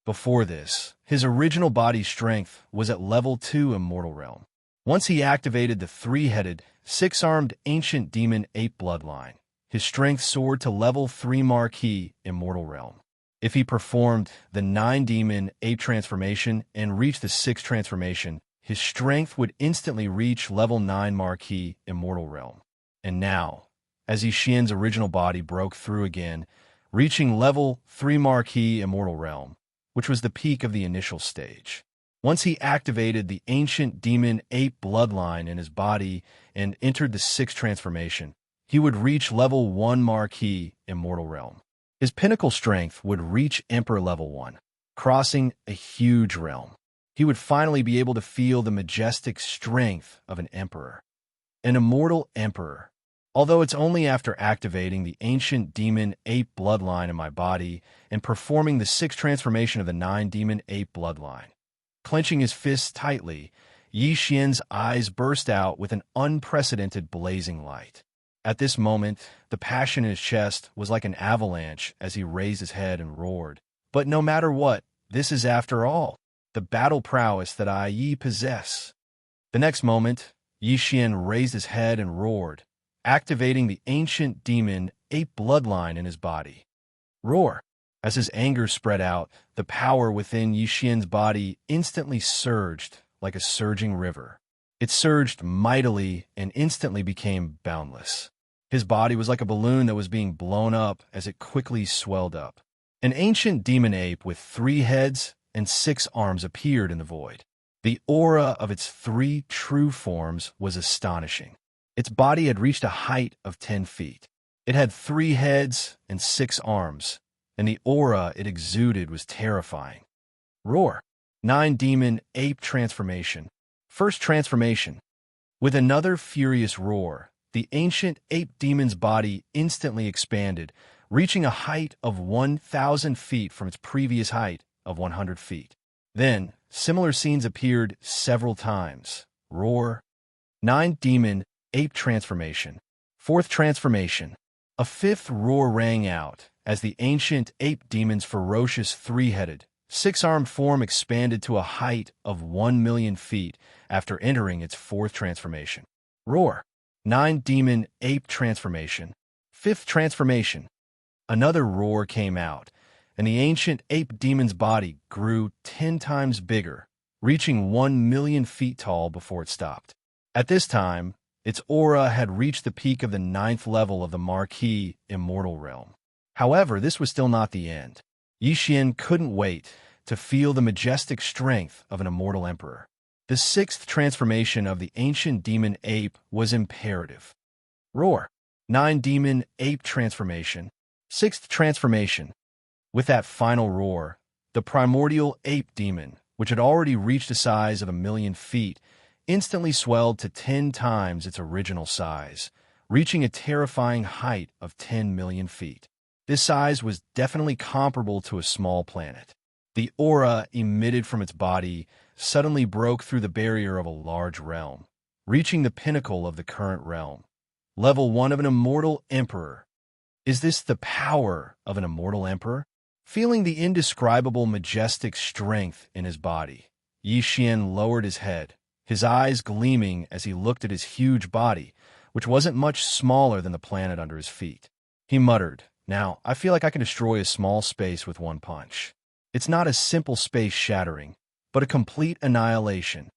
Before this, his original body strength was at level 2 Immortal Realm. Once he activated the three-headed, six-armed ancient demon ape bloodline, his strength soared to level 3 Marquee Immortal Realm. If he performed the 9-demon ape transformation and reached the 6th transformation, his strength would instantly reach level 9 Marquee Immortal Realm. And now, as Yi Xian's original body broke through again, reaching level 3 Marquee Immortal Realm, which was the peak of the initial stage. Once he activated the ancient demon ape bloodline in his body and entered the 6th transformation, he would reach level 1 Marquee Immortal Realm. His pinnacle strength would reach Emperor level 1, crossing a huge realm. He would finally be able to feel the majestic strength of an emperor. An immortal emperor. Although it's only after activating the ancient demon ape bloodline in my body and performing the 6th transformation of the 9-demon ape bloodline. Clenching his fists tightly, Yi Xian's eyes burst out with an unprecedented blazing light. At this moment, the passion in his chest was like an avalanche as he raised his head and roared. But no matter what, this is after all the battle prowess that I, Yi, possess. The next moment, Yi Xian raised his head and roared, activating the ancient demon ape bloodline in his body. Roar! As his anger spread out, the power within Yi Xian's body instantly surged like a surging river. It surged mightily and instantly became boundless. His body was like a balloon that was being blown up as it quickly swelled up. An ancient demon ape with 3 heads and 6 arms appeared in the void. The aura of its 3 true forms was astonishing. Its body had reached a height of 10 feet. It had 3 heads and 6 arms, and the aura it exuded was terrifying. Roar. 9 Demon Ape Transformation. First transformation. With another furious roar, the ancient ape demon's body instantly expanded, reaching a height of 1,000 feet from its previous height of 100 feet. Then, similar scenes appeared several times. Roar. 9 Demon Ape Transformation. Fourth transformation. A fifth roar rang out as the ancient ape demon's ferocious three-headed, six-armed form expanded to a height of 1,000,000 feet after entering its fourth transformation. Roar. 9 Demon Ape Transformation. Fifth transformation. Another roar came out, and the ancient ape demon's body grew 10 times bigger, reaching 1,000,000 feet tall before it stopped. At this time, its aura had reached the peak of the 9th level of the marquee immortal realm. However, this was still not the end. Yi Xian couldn't wait to feel the majestic strength of an immortal emperor. The 6th transformation of the ancient demon ape was imperative. Roar. 9 Demon Ape Transformation. 6th transformation. With that final roar, the primordial ape demon, which had already reached a size of 1,000,000 feet, instantly swelled to 10 times its original size, reaching a terrifying height of 10,000,000 feet. This size was definitely comparable to a small planet. The aura emitted from its body suddenly broke through the barrier of a large realm, reaching the pinnacle of the current realm. Level 1 of an immortal emperor. Is this the power of an immortal emperor? Feeling the indescribable majestic strength in his body, Yi Xian lowered his head, his eyes gleaming as he looked at his huge body, which wasn't much smaller than the planet under his feet. He muttered, "Now, I feel like I can destroy a small space with one punch. It's not a simple space shattering, but a complete annihilation."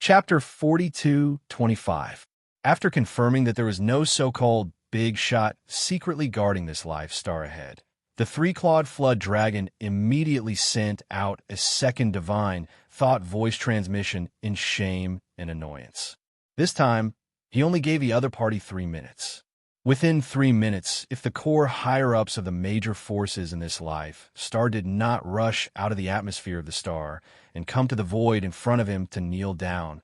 Chapter 42-25. After confirming that there was no so-called big shot secretly guarding this life star ahead, the three-clawed flood dragon immediately sent out a second divine thought voice transmission in shame and annoyance. This time, he only gave the other party 3 minutes. Within 3 minutes, if the core higher-ups of the major forces in this life star did not rush out of the atmosphere of the star and come to the void in front of him to kneel down,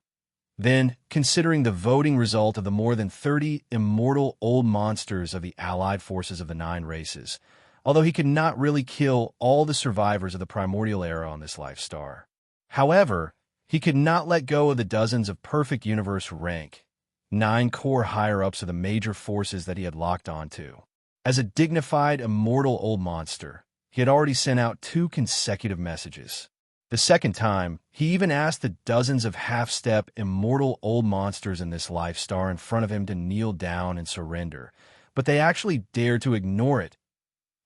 then, considering the voting result of the more than 30 immortal old monsters of the allied forces of the 9 races, although he could not really kill all the survivors of the primordial era on this life star. However, he could not let go of the dozens of perfect universe rank 9 core higher-ups of the major forces that he had locked onto. As a dignified immortal old monster, he had already sent out 2 consecutive messages. The second time, he even asked the dozens of half-step immortal old monsters in this life star in front of him to kneel down and surrender, but they actually dared to ignore it.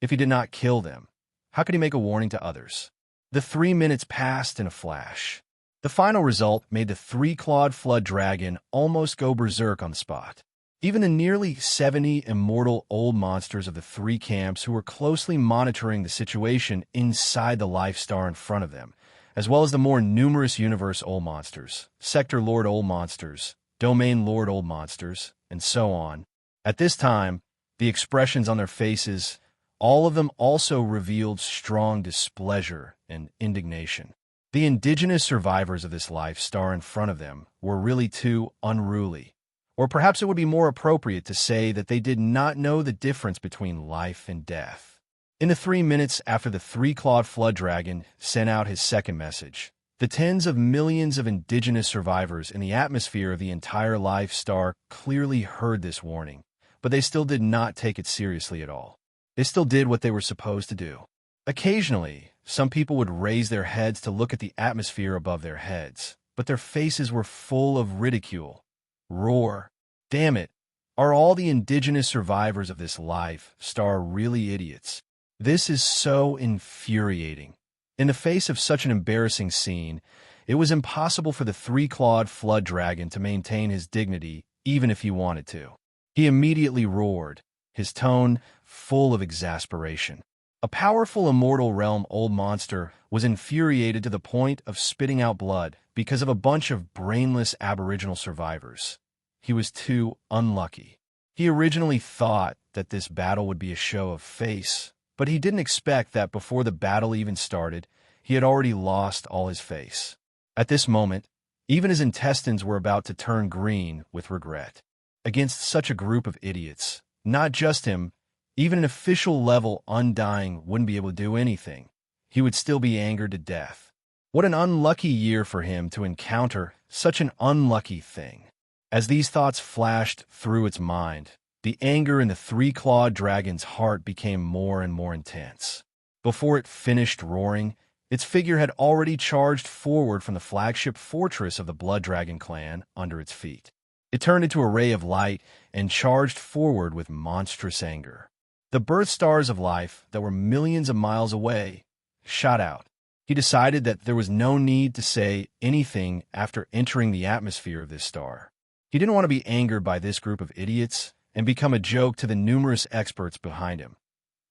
If he did not kill them, how could he make a warning to others? The 3 minutes passed in a flash. The final result made the three-clawed flood dragon almost go berserk on the spot. Even the nearly 70 immortal old monsters of the 3 camps who were closely monitoring the situation inside the life star in front of them, as well as the more numerous universe old monsters, sector lord old monsters, domain lord old monsters, and so on. At this time, the expressions on their faces, all of them also revealed strong displeasure and indignation. The indigenous survivors of this life star in front of them were really too unruly, or perhaps it would be more appropriate to say that they did not know the difference between life and death. In the 3 minutes after the three-clawed flood dragon sent out his second message, the tens of millions of indigenous survivors in the atmosphere of the entire life star clearly heard this warning, but they still did not take it seriously at all. They still did what they were supposed to do. Occasionally, some people would raise their heads to look at the atmosphere above their heads, but their faces were full of ridicule. Roar. Damn it. Are all the indigenous survivors of this life star really idiots? This is so infuriating. In the face of such an embarrassing scene, it was impossible for the three-clawed flood dragon to maintain his dignity even if he wanted to. He immediately roared, his tone full of exasperation. A powerful immortal realm old monster was infuriated to the point of spitting out blood because of a bunch of brainless aboriginal survivors. He was too unlucky. He originally thought that this battle would be a show of face, but he didn't expect that before the battle even started, he had already lost all his face. At this moment, even his intestines were about to turn green with regret. Against such a group of idiots, not just him, even an official-level Undying wouldn't be able to do anything. He would still be angered to death. What an unlucky year for him to encounter such an unlucky thing. As these thoughts flashed through its mind, the anger in the three-clawed dragon's heart became more and more intense. Before it finished roaring, its figure had already charged forward from the flagship fortress of the Blood Dragon clan under its feet. It turned into a ray of light and charged forward with monstrous anger. The birth stars of life that were millions of miles away shot out. He decided that there was no need to say anything after entering the atmosphere of this star. He didn't want to be angered by this group of idiots and become a joke to the numerous experts behind him.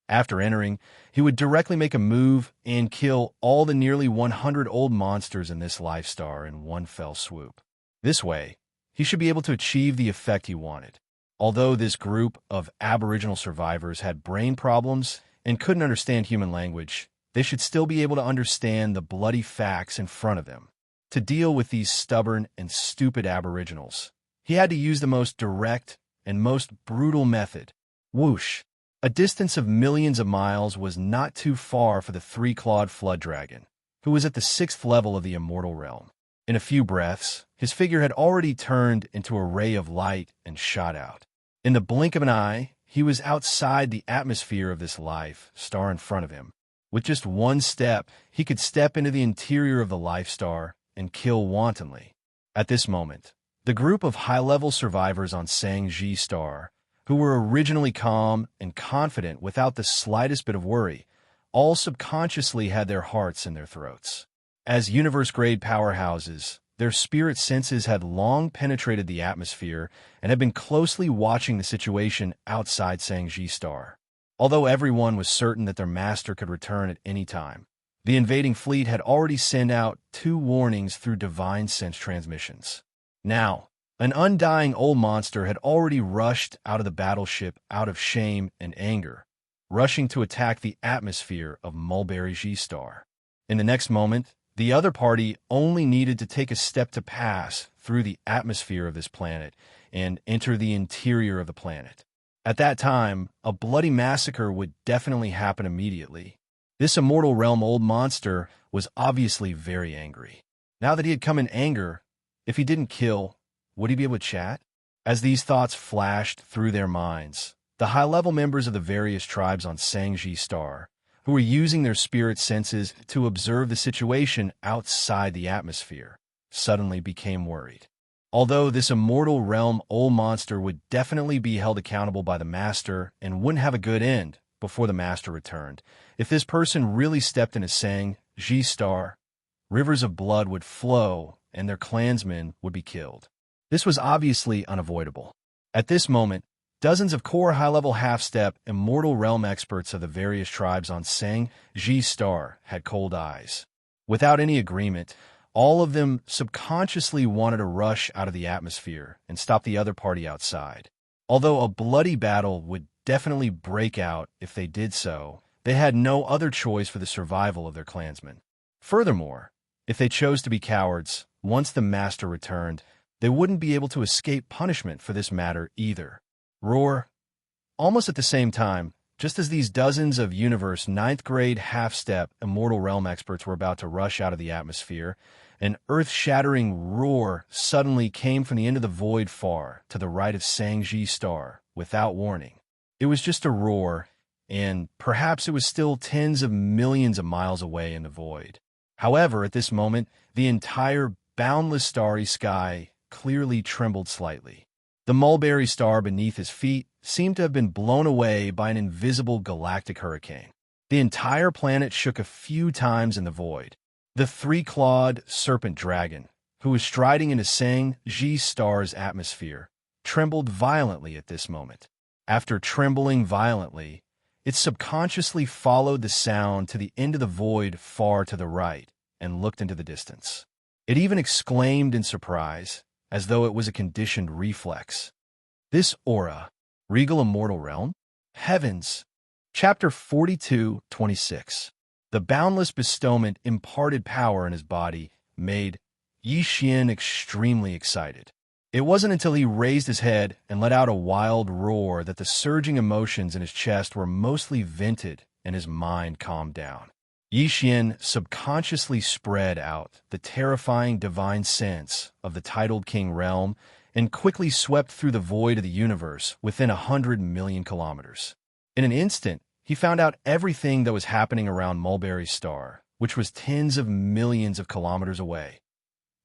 After entering, he would directly make a move and kill all the nearly 100 old monsters in this life star in one fell swoop. This way, he should be able to achieve the effect he wanted. Although this group of Aboriginal survivors had brain problems and couldn't understand human language, they should still be able to understand the bloody facts in front of them. To deal with these stubborn and stupid Aboriginals, he had to use the most direct and most brutal method. Whoosh! A distance of millions of miles was not too far for the three-clawed flood dragon, who was at the 6th level of the immortal realm. In a few breaths, his figure had already turned into a ray of light and shot out. In the blink of an eye, he was outside the atmosphere of this life star in front of him. With just one step, he could step into the interior of the life star and kill wantonly. At this moment, the group of high-level survivors on Sang-Ji star, who were originally calm and confident without the slightest bit of worry, all subconsciously had their hearts in their throats. As universe-grade powerhouses, their spirit senses had long penetrated the atmosphere and had been closely watching the situation outside Sang-Ji star. Although everyone was certain that their master could return at any time, the invading fleet had already sent out 2 warnings through divine sense transmissions. Now, an undying old monster had already rushed out of the battleship out of shame and anger, rushing to attack the atmosphere of Mulberry G-Star. In the next moment, the other party only needed to take a step to pass through the atmosphere of this planet and enter the interior of the planet. At that time, a bloody massacre would definitely happen immediately. This immortal realm old monster was obviously very angry. Now that he had come in anger, if he didn't kill, would he be able to chat? As these thoughts flashed through their minds, the high-level members of the various tribes on Sang-Ji star, who were using their spirit senses to observe the situation outside the atmosphere, suddenly became worried. Although this immortal realm old monster would definitely be held accountable by the master and wouldn't have a good end before the master returned, if this person really stepped into Sang-Ji star, rivers of blood would flow and their clansmen would be killed. This was obviously unavoidable. At this moment, dozens of core high-level half-step immortal realm experts of the various tribes on Sang-Ji star had cold eyes. Without any agreement, all of them subconsciously wanted to rush out of the atmosphere and stop the other party outside. Although a bloody battle would definitely break out if they did so, they had no other choice for the survival of their clansmen. Furthermore, if they chose to be cowards, once the master returned, they wouldn't be able to escape punishment for this matter either. Roar! Almost at the same time, just as these dozens of universe 9th grade half-step immortal realm experts were about to rush out of the atmosphere, an earth-shattering roar suddenly came from the end of the void far to the right of Sang-Ji star, without warning. It was just a roar, and perhaps it was still tens of millions of miles away in the void. However, at this moment, the entire boundless starry sky clearly trembled slightly. The mulberry star beneath his feet seemed to have been blown away by an invisible galactic hurricane. The entire planet shook a few times in the void. The 3-clawed serpent dragon, who was striding into Sang-Ji star's atmosphere, trembled violently at this moment. After trembling violently, it subconsciously followed the sound to the end of the void far to the right and looked into the distance. It even exclaimed in surprise, as though it was a conditioned reflex. This aura, regal immortal realm? Heavens! Chapter 42:26. The boundless bestowment imparted power in his body made Yi Xian extremely excited. It wasn't until he raised his head and let out a wild roar that the surging emotions in his chest were mostly vented and his mind calmed down. Yi Xian subconsciously spread out the terrifying divine sense of the titled king realm and quickly swept through the void of the universe within 100 million kilometers. In an instant, he found out everything that was happening around Mulberry's star, which was tens of millions of kilometers away.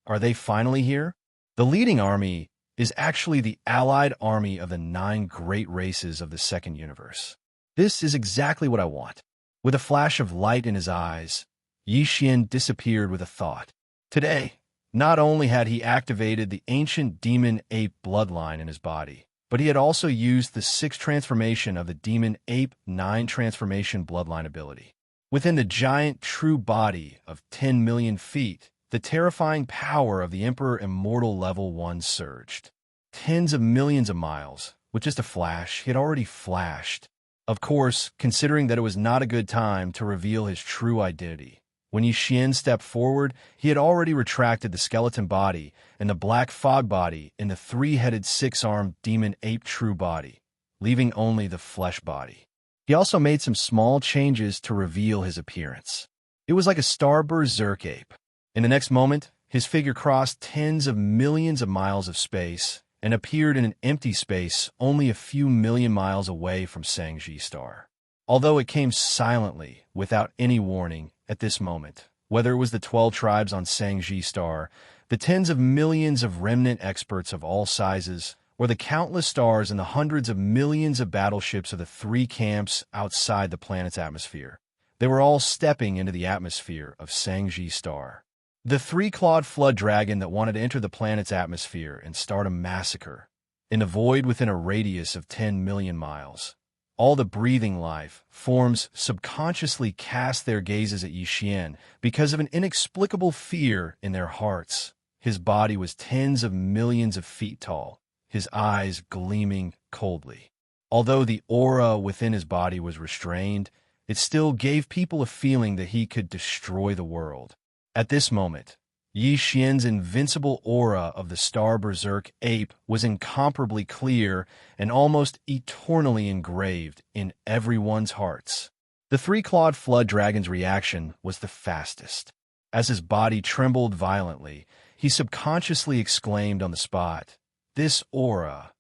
Are they finally here? The leading army is actually the allied army of the 9 great races of the second universe. This is exactly what I want. With a flash of light in his eyes, Yi Xian disappeared with a thought. Today, not only had he activated the ancient demon-ape bloodline in his body, but he had also used the 6th transformation of the demon-ape 9 transformation bloodline ability. Within the giant true body of 10 million feet, the terrifying power of the Emperor Immortal Level 1 surged. Tens of millions of miles. With just a flash, he had already flashed. Of course, considering that it was not a good time to reveal his true identity. When Yi Xian stepped forward, he had already retracted the skeleton body and the black fog body in the 3-headed 6-armed demon ape true body, leaving only the flesh body. He also made some small changes to reveal his appearance. It was like a star berserk ape. In the next moment, his figure crossed tens of millions of miles of space and appeared in an empty space only a few million miles away from Shangji Star. Although it came silently, without any warning, at this moment, whether it was the 12 tribes on Shangji Star, the tens of millions of remnant experts of all sizes, or the countless stars and the hundreds of millions of battleships of the 3 camps outside the planet's atmosphere, they were all stepping into the atmosphere of Shangji Star. The 3-clawed flood dragon that wanted to enter the planet's atmosphere and start a massacre. In a void within a radius of 10 million miles. All the breathing life forms subconsciously cast their gazes at Yi Xian because of an inexplicable fear in their hearts. His body was tens of millions of feet tall, his eyes gleaming coldly. Although the aura within his body was restrained, it still gave people a feeling that he could destroy the world. At this moment, Yi Xian's invincible aura of the Star Berserk ape was incomparably clear and almost eternally engraved in everyone's hearts. The 3-clawed flood dragon's reaction was the fastest. As his body trembled violently, he subconsciously exclaimed on the spot, "This aura,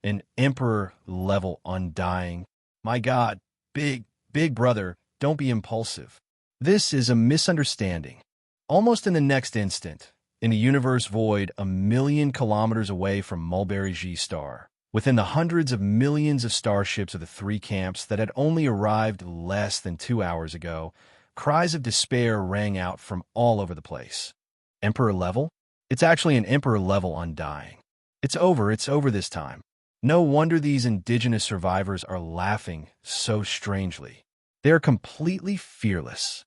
an emperor-level undying. My God, big brother, don't be impulsive. This is a misunderstanding." Almost in the next instant, in a universe void a million kilometers away from Mulberry G Star, within the hundreds of millions of starships of the 3 camps that had only arrived less than 2 hours ago, cries of despair rang out from all over the place. Emperor level? It's actually an Emperor level undying. It's over this time. No wonder these indigenous survivors are laughing so strangely. They are completely fearless.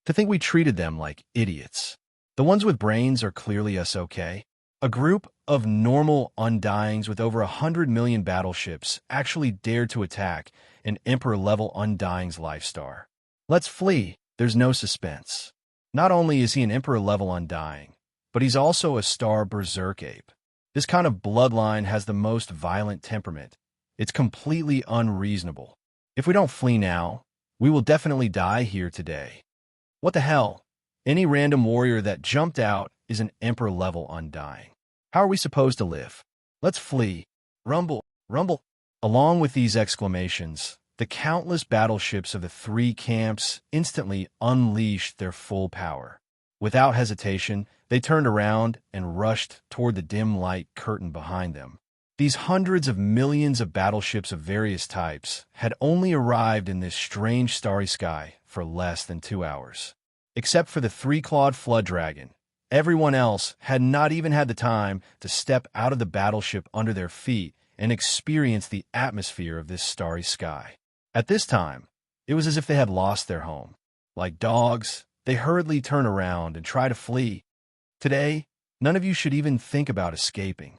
To think we treated them like idiots. The ones with brains are clearly S-OK. A group of normal undyings with over 100 million battleships actually dared to attack an Emperor-level undying's life star. Let's flee. There's no suspense. Not only is he an Emperor-level undying, but he's also a Star Berserk ape. This kind of bloodline has the most violent temperament. It's completely unreasonable. If we don't flee now, we will definitely die here today. What the hell? Any random warrior that jumped out is an Emperor-level undying. How are we supposed to live? Let's flee. Rumble, rumble. Along with these exclamations, the countless battleships of the 3 camps instantly unleashed their full power. Without hesitation, they turned around and rushed toward the dim light curtain behind them. These hundreds of millions of battleships of various types had only arrived in this strange starry sky for less than 2 hours. Except for the 3-clawed flood dragon, everyone else had not even had the time to step out of the battleship under their feet and experience the atmosphere of this starry sky. At this time, it was as if they had lost their home. Like dogs, they hurriedly turn around and try to flee. Today, none of you should even think about escaping.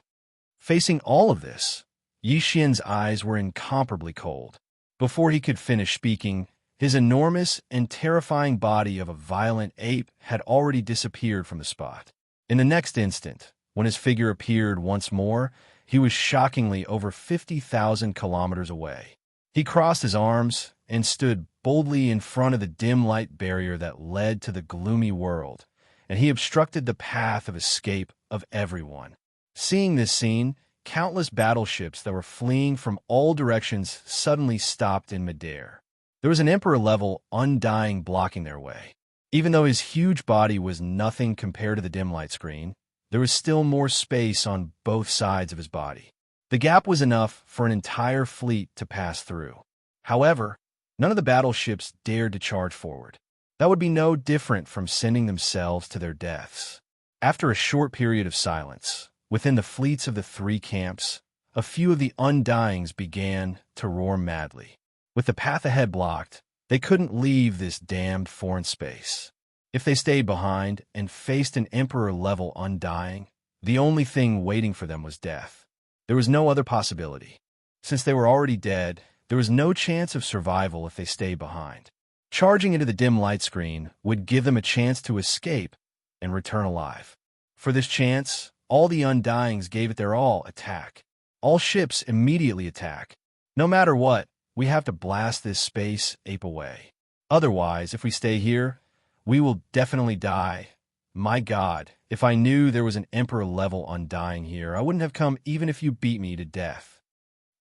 Facing all of this, Yi Xian's eyes were incomparably cold. Before he could finish speaking, His enormous and terrifying body of a violent ape had already disappeared from the spot. In the next instant, when his figure appeared once more, he was shockingly over 50,000 kilometers away. He crossed his arms and stood boldly in front of the dim light barrier that led to the gloomy world, and he obstructed the path of escape of everyone. Seeing this scene, countless battleships that were fleeing from all directions suddenly stopped in midair. There was an Emperor-level Undying blocking their way. Even though his huge body was nothing compared to the dim light screen, there was still more space on both sides of his body. The gap was enough for an entire fleet to pass through. However, none of the battleships dared to charge forward. That would be no different from sending themselves to their deaths. After a short period of silence, within the fleets of the three camps, a few of the Undyings began to roar madly. With the path ahead blocked, they couldn't leave this damned foreign space. If they stayed behind and faced an Emperor-level Undying, the only thing waiting for them was death. There was no other possibility. Since they were already dead, there was no chance of survival if they stayed behind. Charging into the dim light screen would give them a chance to escape and return alive. For this chance, all the Undyings gave it their all. Attack. All ships immediately attack. No matter what, we have to blast this space ape away. Otherwise, if we stay here, we will definitely die. My God, if I knew there was an Emperor-level Undying here, I wouldn't have come even if you beat me to death.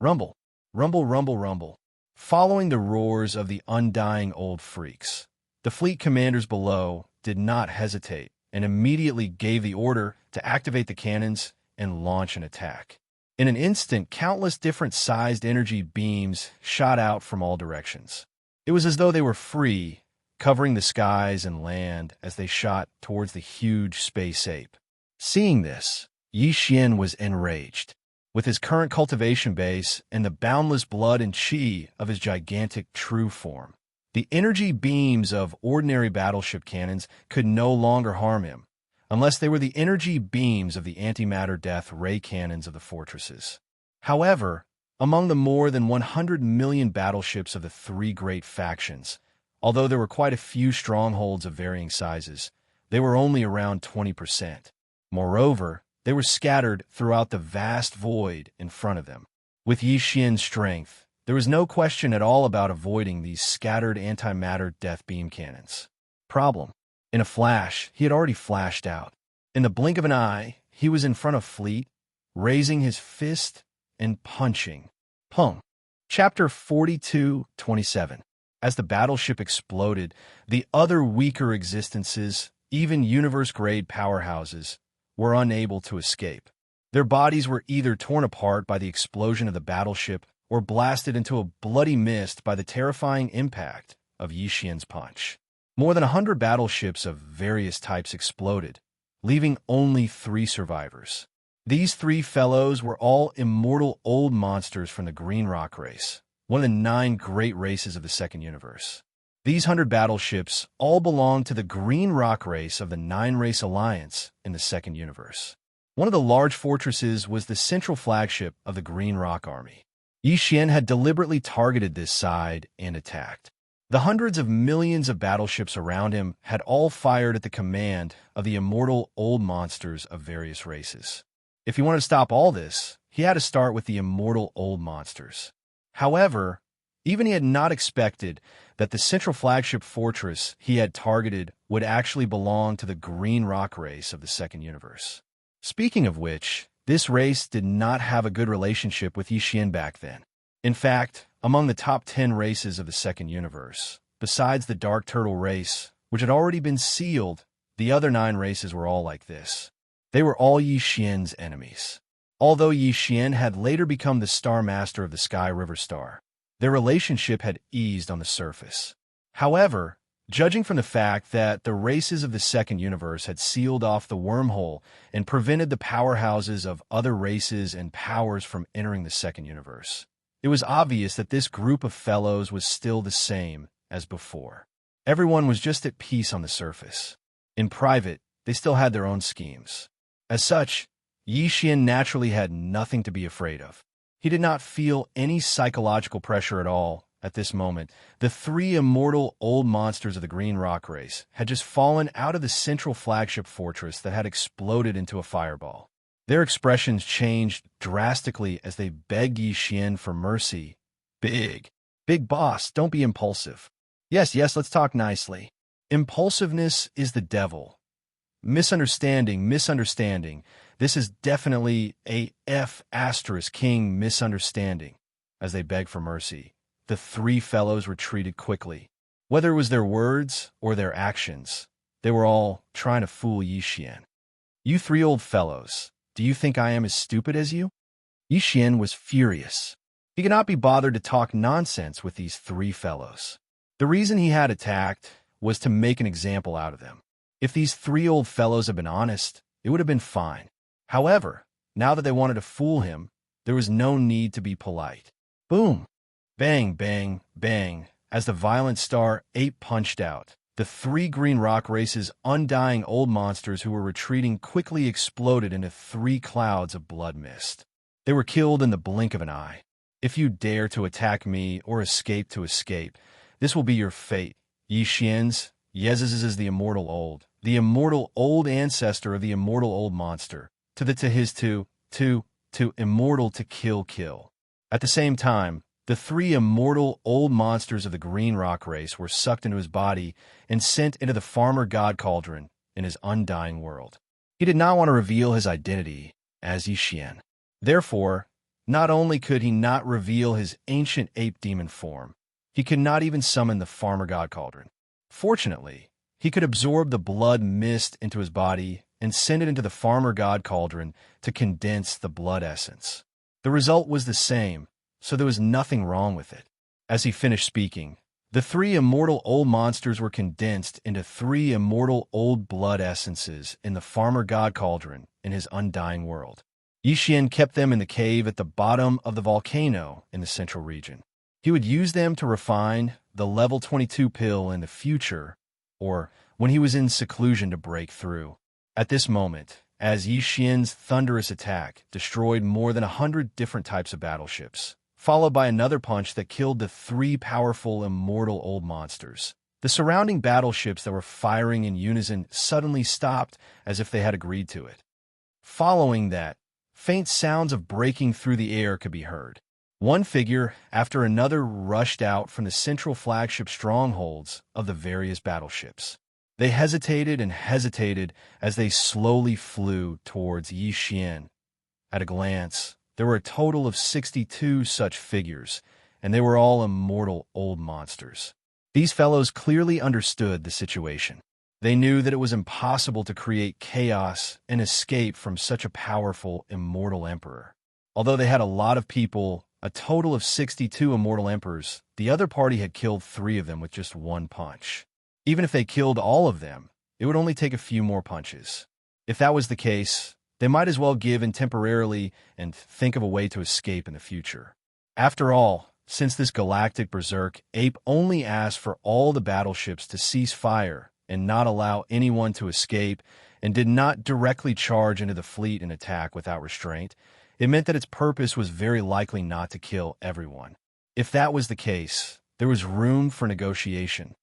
Rumble. Rumble, rumble, rumble. Following the roars of the Undying old freaks, the fleet commanders below did not hesitate and immediately gave the order to activate the cannons and launch an attack. In an instant, countless different-sized energy beams shot out from all directions. It was as though they were free, covering the skies and land as they shot towards the huge space ape. Seeing this, Yi Xian was enraged. With his current cultivation base and the boundless blood and chi of his gigantic true form, the energy beams of ordinary battleship cannons could no longer harm him, unless they were the energy beams of the antimatter death ray cannons of the fortresses. However, among the more than 100 million battleships of the three great factions, although there were quite a few strongholds of varying sizes, they were only around 20%. Moreover, they were scattered throughout the vast void in front of them. With Yi Xian's strength, there was no question at all about avoiding these scattered antimatter death beam cannons. Problem. In a flash, he had already flashed out. In the blink of an eye, he was in front of Fleet, raising his fist and punching. Pung. Chapter 42:27. As the battleship exploded, the other weaker existences, even universe-grade powerhouses, were unable to escape. Their bodies were either torn apart by the explosion of the battleship or blasted into a bloody mist by the terrifying impact of Yi Xian's punch. More than 100 battleships of various types exploded, leaving only 3 survivors. These 3 fellows were all immortal old monsters from the Green Rock race, one of the 9 great races of the Second Universe. These 100 battleships all belonged to the Green Rock race of the 9-race alliance in the Second Universe. One of the large fortresses was the central flagship of the Green Rock Army. Yi Xian had deliberately targeted this side and attacked. The hundreds of millions of battleships around him had all fired at the command of the immortal old monsters of various races. If he wanted to stop all this, he had to start with the immortal old monsters. However, even he had not expected that the central flagship fortress he had targeted would actually belong to the Green Rock race of the Second Universe. Speaking of which, this race did not have a good relationship with Yi Xian back then. In fact, among the top 10 races of the Second Universe, besides the Dark Turtle race, which had already been sealed, the other 9 races were all like this. They were all Yi Xian's enemies. Although Yi Xian had later become the Star Master of the Sky River Star, their relationship had eased on the surface. However, judging from the fact that the races of the Second Universe had sealed off the wormhole and prevented the powerhouses of other races and powers from entering the Second Universe, it was obvious that this group of fellows was still the same as before. Everyone was just at peace on the surface. In private, they still had their own schemes. As such, Yi Xian naturally had nothing to be afraid of. He did not feel any psychological pressure at all At this moment, the three immortal old monsters of the Green Rock race had just fallen out of the central flagship fortress that had exploded into a fireball. Their expressions changed drastically as they begged Yi Xian for mercy. Big boss, don't be impulsive. Yes, let's talk nicely. Impulsiveness is the devil. Misunderstanding. This is definitely a F***king misunderstanding. As they begged for mercy, the three fellows retreated quickly. Whether it was their words or their actions, they were all trying to fool Yi Xian. You three old fellows, do you think I am as stupid as you? Yi Xian was furious. He could not be bothered to talk nonsense with these three fellows. The reason he had attacked was to make an example out of them. If these three old fellows had been honest, it would have been fine. However, now that they wanted to fool him, there was no need to be polite. Boom! Bang, bang, bang. As the violent star ape punched out, the three Green Rock race's undying old monsters who were retreating quickly exploded into three clouds of blood mist. They were killed in the blink of an eye. If you dare to attack me or escape to escape, this will be your fate. Yi Xian's, Yez's is the immortal old ancestor of the immortal old monster, to immortal to kill. At the same time, the three immortal old monsters of the Green Rock race were sucked into his body and sent into the farmer god cauldron in his undying world. He did not want to reveal his identity as Yi Xian. Therefore, not only could he not reveal his ancient ape demon form, he could not even summon the farmer god cauldron. Fortunately, he could absorb the blood mist into his body and send it into the farmer god cauldron to condense the blood essence. The result was the same, so there was nothing wrong with it. As he finished speaking, the three immortal old monsters were condensed into three immortal old blood essences in the farmer god cauldron in his undying world. Yi Xian kept them in the cave at the bottom of the volcano in the central region. He would use them to refine the level 22 pill in the future, or when he was in seclusion to break through. At this moment, as Yi Xian's thunderous attack destroyed more than 100 different types of battleships, followed by another punch that killed the three powerful immortal old monsters, the surrounding battleships that were firing in unison suddenly stopped as if they had agreed to it. Following that, faint sounds of breaking through the air could be heard. One figure after another rushed out from the central flagship strongholds of the various battleships. They hesitated as they slowly flew towards Yi Xian. At a glance, there were a total of 62 such figures, and they were all immortal old monsters. These fellows clearly understood the situation. They knew that it was impossible to create chaos and escape from such a powerful immortal emperor. Although they had a lot of people, a total of 62 immortal emperors, the other party had killed 3 of them with just one punch. Even if they killed all of them, it would only take a few more punches. If that was the case, they might as well give in temporarily and think of a way to escape in the future. After all, since this galactic berserk ape only asked for all the battleships to cease fire and not allow anyone to escape, and did not directly charge into the fleet and attack without restraint, it meant that its purpose was very likely not to kill everyone. If that was the case, there was room for negotiation.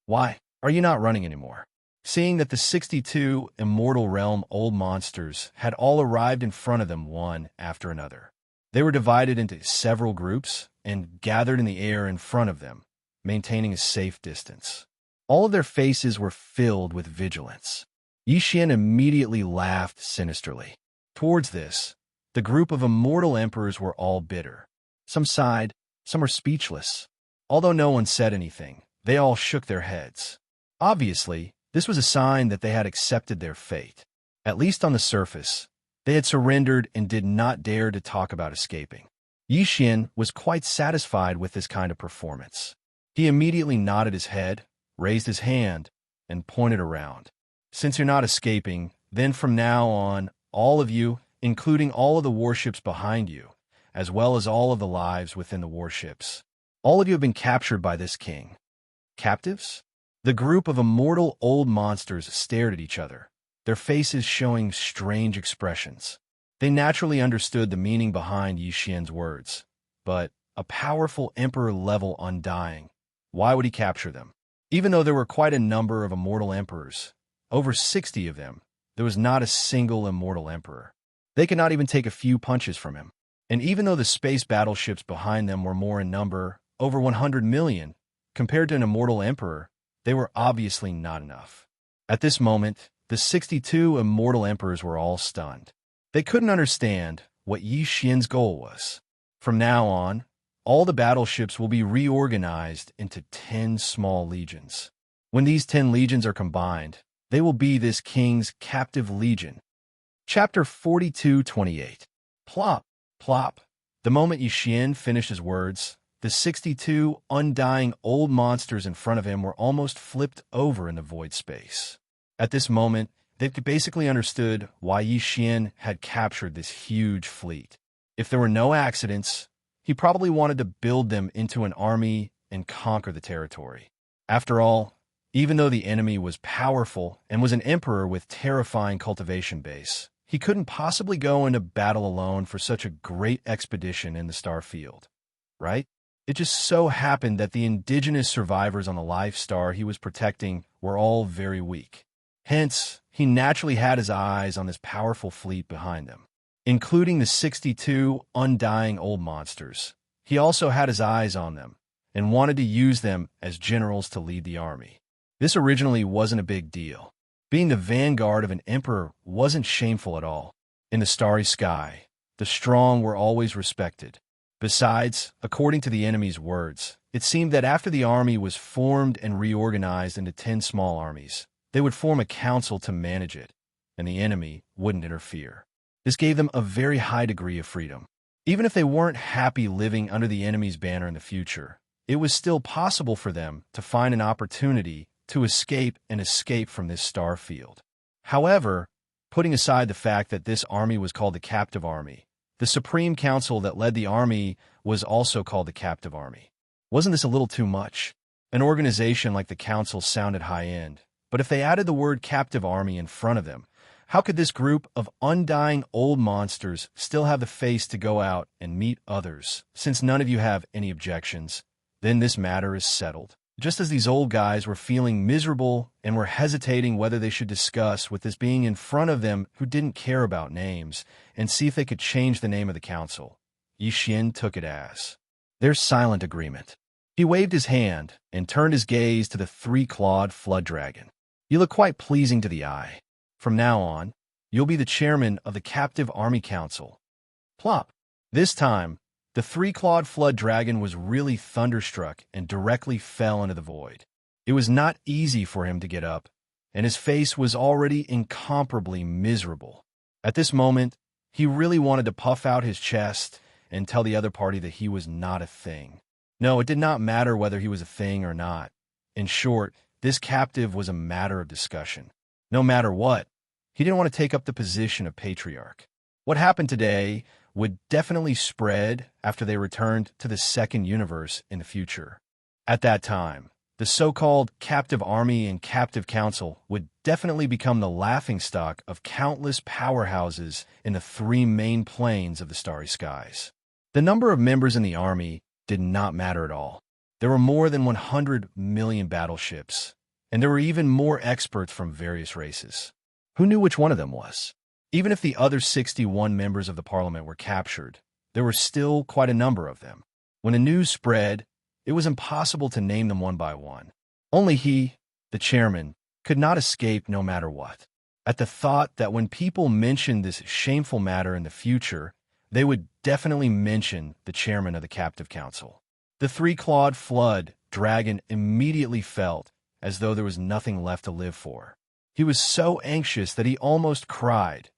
Why are you not running anymore? Seeing that the 62 immortal realm old monsters had all arrived in front of them one after another. They were divided into several groups and gathered in the air in front of them, maintaining a safe distance. All of their faces were filled with vigilance. Yi Xian immediately laughed sinisterly. Towards this, the group of immortal emperors were all bitter. Some sighed, some were speechless. Although no one said anything, they all shook their heads. Obviously, this was a sign that they had accepted their fate. At least on the surface, they had surrendered and did not dare to talk about escaping. Yi Xian was quite satisfied with this kind of performance. He immediately nodded his head, raised his hand, and pointed around. Since you're not escaping, then from now on, all of you, including all of the warships behind you, as well as all of the lives within the warships, all of you have been captured by this king. Captives? The group of immortal old monsters stared at each other, their faces showing strange expressions. They naturally understood the meaning behind Yi Xian's words, but a powerful emperor-level undying. Why would he capture them? Even though there were quite a number of immortal emperors, over 60 of them, there was not a single immortal emperor. They could not even take a few punches from him. And even though the space battleships behind them were more in number, over 100 million, compared to an immortal emperor, they were obviously not enough. At this moment, the 62 immortal emperors were all stunned. They couldn't understand what Yi Xian's goal was. From now on, all the battleships will be reorganized into 10 small legions. When these 10 legions are combined, they will be this king's captive legion. Chapter 42:28. Plop, plop. The moment Yi Xian finished his words, the 62 undying old monsters in front of him were almost flipped over in the void space. At this moment, they basically understood why Yi Xian had captured this huge fleet. If there were no accidents, he probably wanted to build them into an army and conquer the territory. After all, even though the enemy was powerful and was an emperor with terrifying cultivation base, he couldn't possibly go into battle alone for such a great expedition in the star field, right? It just so happened that the indigenous survivors on the life star he was protecting were all very weak. Hence, he naturally had his eyes on this powerful fleet behind them, including the 62 undying old monsters. He also had his eyes on them and wanted to use them as generals to lead the army. This originally wasn't a big deal. Being the vanguard of an emperor wasn't shameful at all. In the starry sky, the strong were always respected. Besides, according to the enemy's words, it seemed that after the army was formed and reorganized into 10 small armies, they would form a council to manage it, and the enemy wouldn't interfere. This gave them a very high degree of freedom. Even if they weren't happy living under the enemy's banner in the future, it was still possible for them to find an opportunity to escape from this star field. However, putting aside the fact that this army was called the Captive Army, the Supreme Council that led the army was also called the Captive Army. Wasn't this a little too much? An organization like the Council sounded high-end, but if they added the word Captive Army in front of them, how could this group of undying old monsters still have the face to go out and meet others? Since none of you have any objections, then this matter is settled. Just as these old guys were feeling miserable and were hesitating whether they should discuss with this being in front of them who didn't care about names and see if they could change the name of the council, Yi Xian took it as their silent agreement. He waved his hand and turned his gaze to the three-clawed flood dragon. You look quite pleasing to the eye. From now on, you'll be the chairman of the Captive Army Council. Plop. This time, the three-clawed flood dragon was really thunderstruck and directly fell into the void. It was not easy for him to get up, and his face was already incomparably miserable. At this moment, he really wanted to puff out his chest and tell the other party that he was not a thing. No, it did not matter whether he was a thing or not. In short, this captive was a matter of discussion. No matter what, he didn't want to take up the position of patriarch. What happened today would definitely spread after they returned to the second universe in the future. At that time, the so-called Captive Army and Captive Council would definitely become the laughingstock of countless powerhouses in the 3 main planes of the starry skies. The number of members in the army did not matter at all. There were more than 100 million battleships, and there were even more experts from various races. Who knew which one of them was? Even if the other 61 members of the parliament were captured, there were still quite a number of them. When the news spread, it was impossible to name them one by one. Only he, the chairman, could not escape no matter what. At the thought that when people mentioned this shameful matter in the future, they would definitely mention the chairman of the Captive Council. The three-clawed flood dragon immediately felt as though there was nothing left to live for. He was so anxious that he almost cried.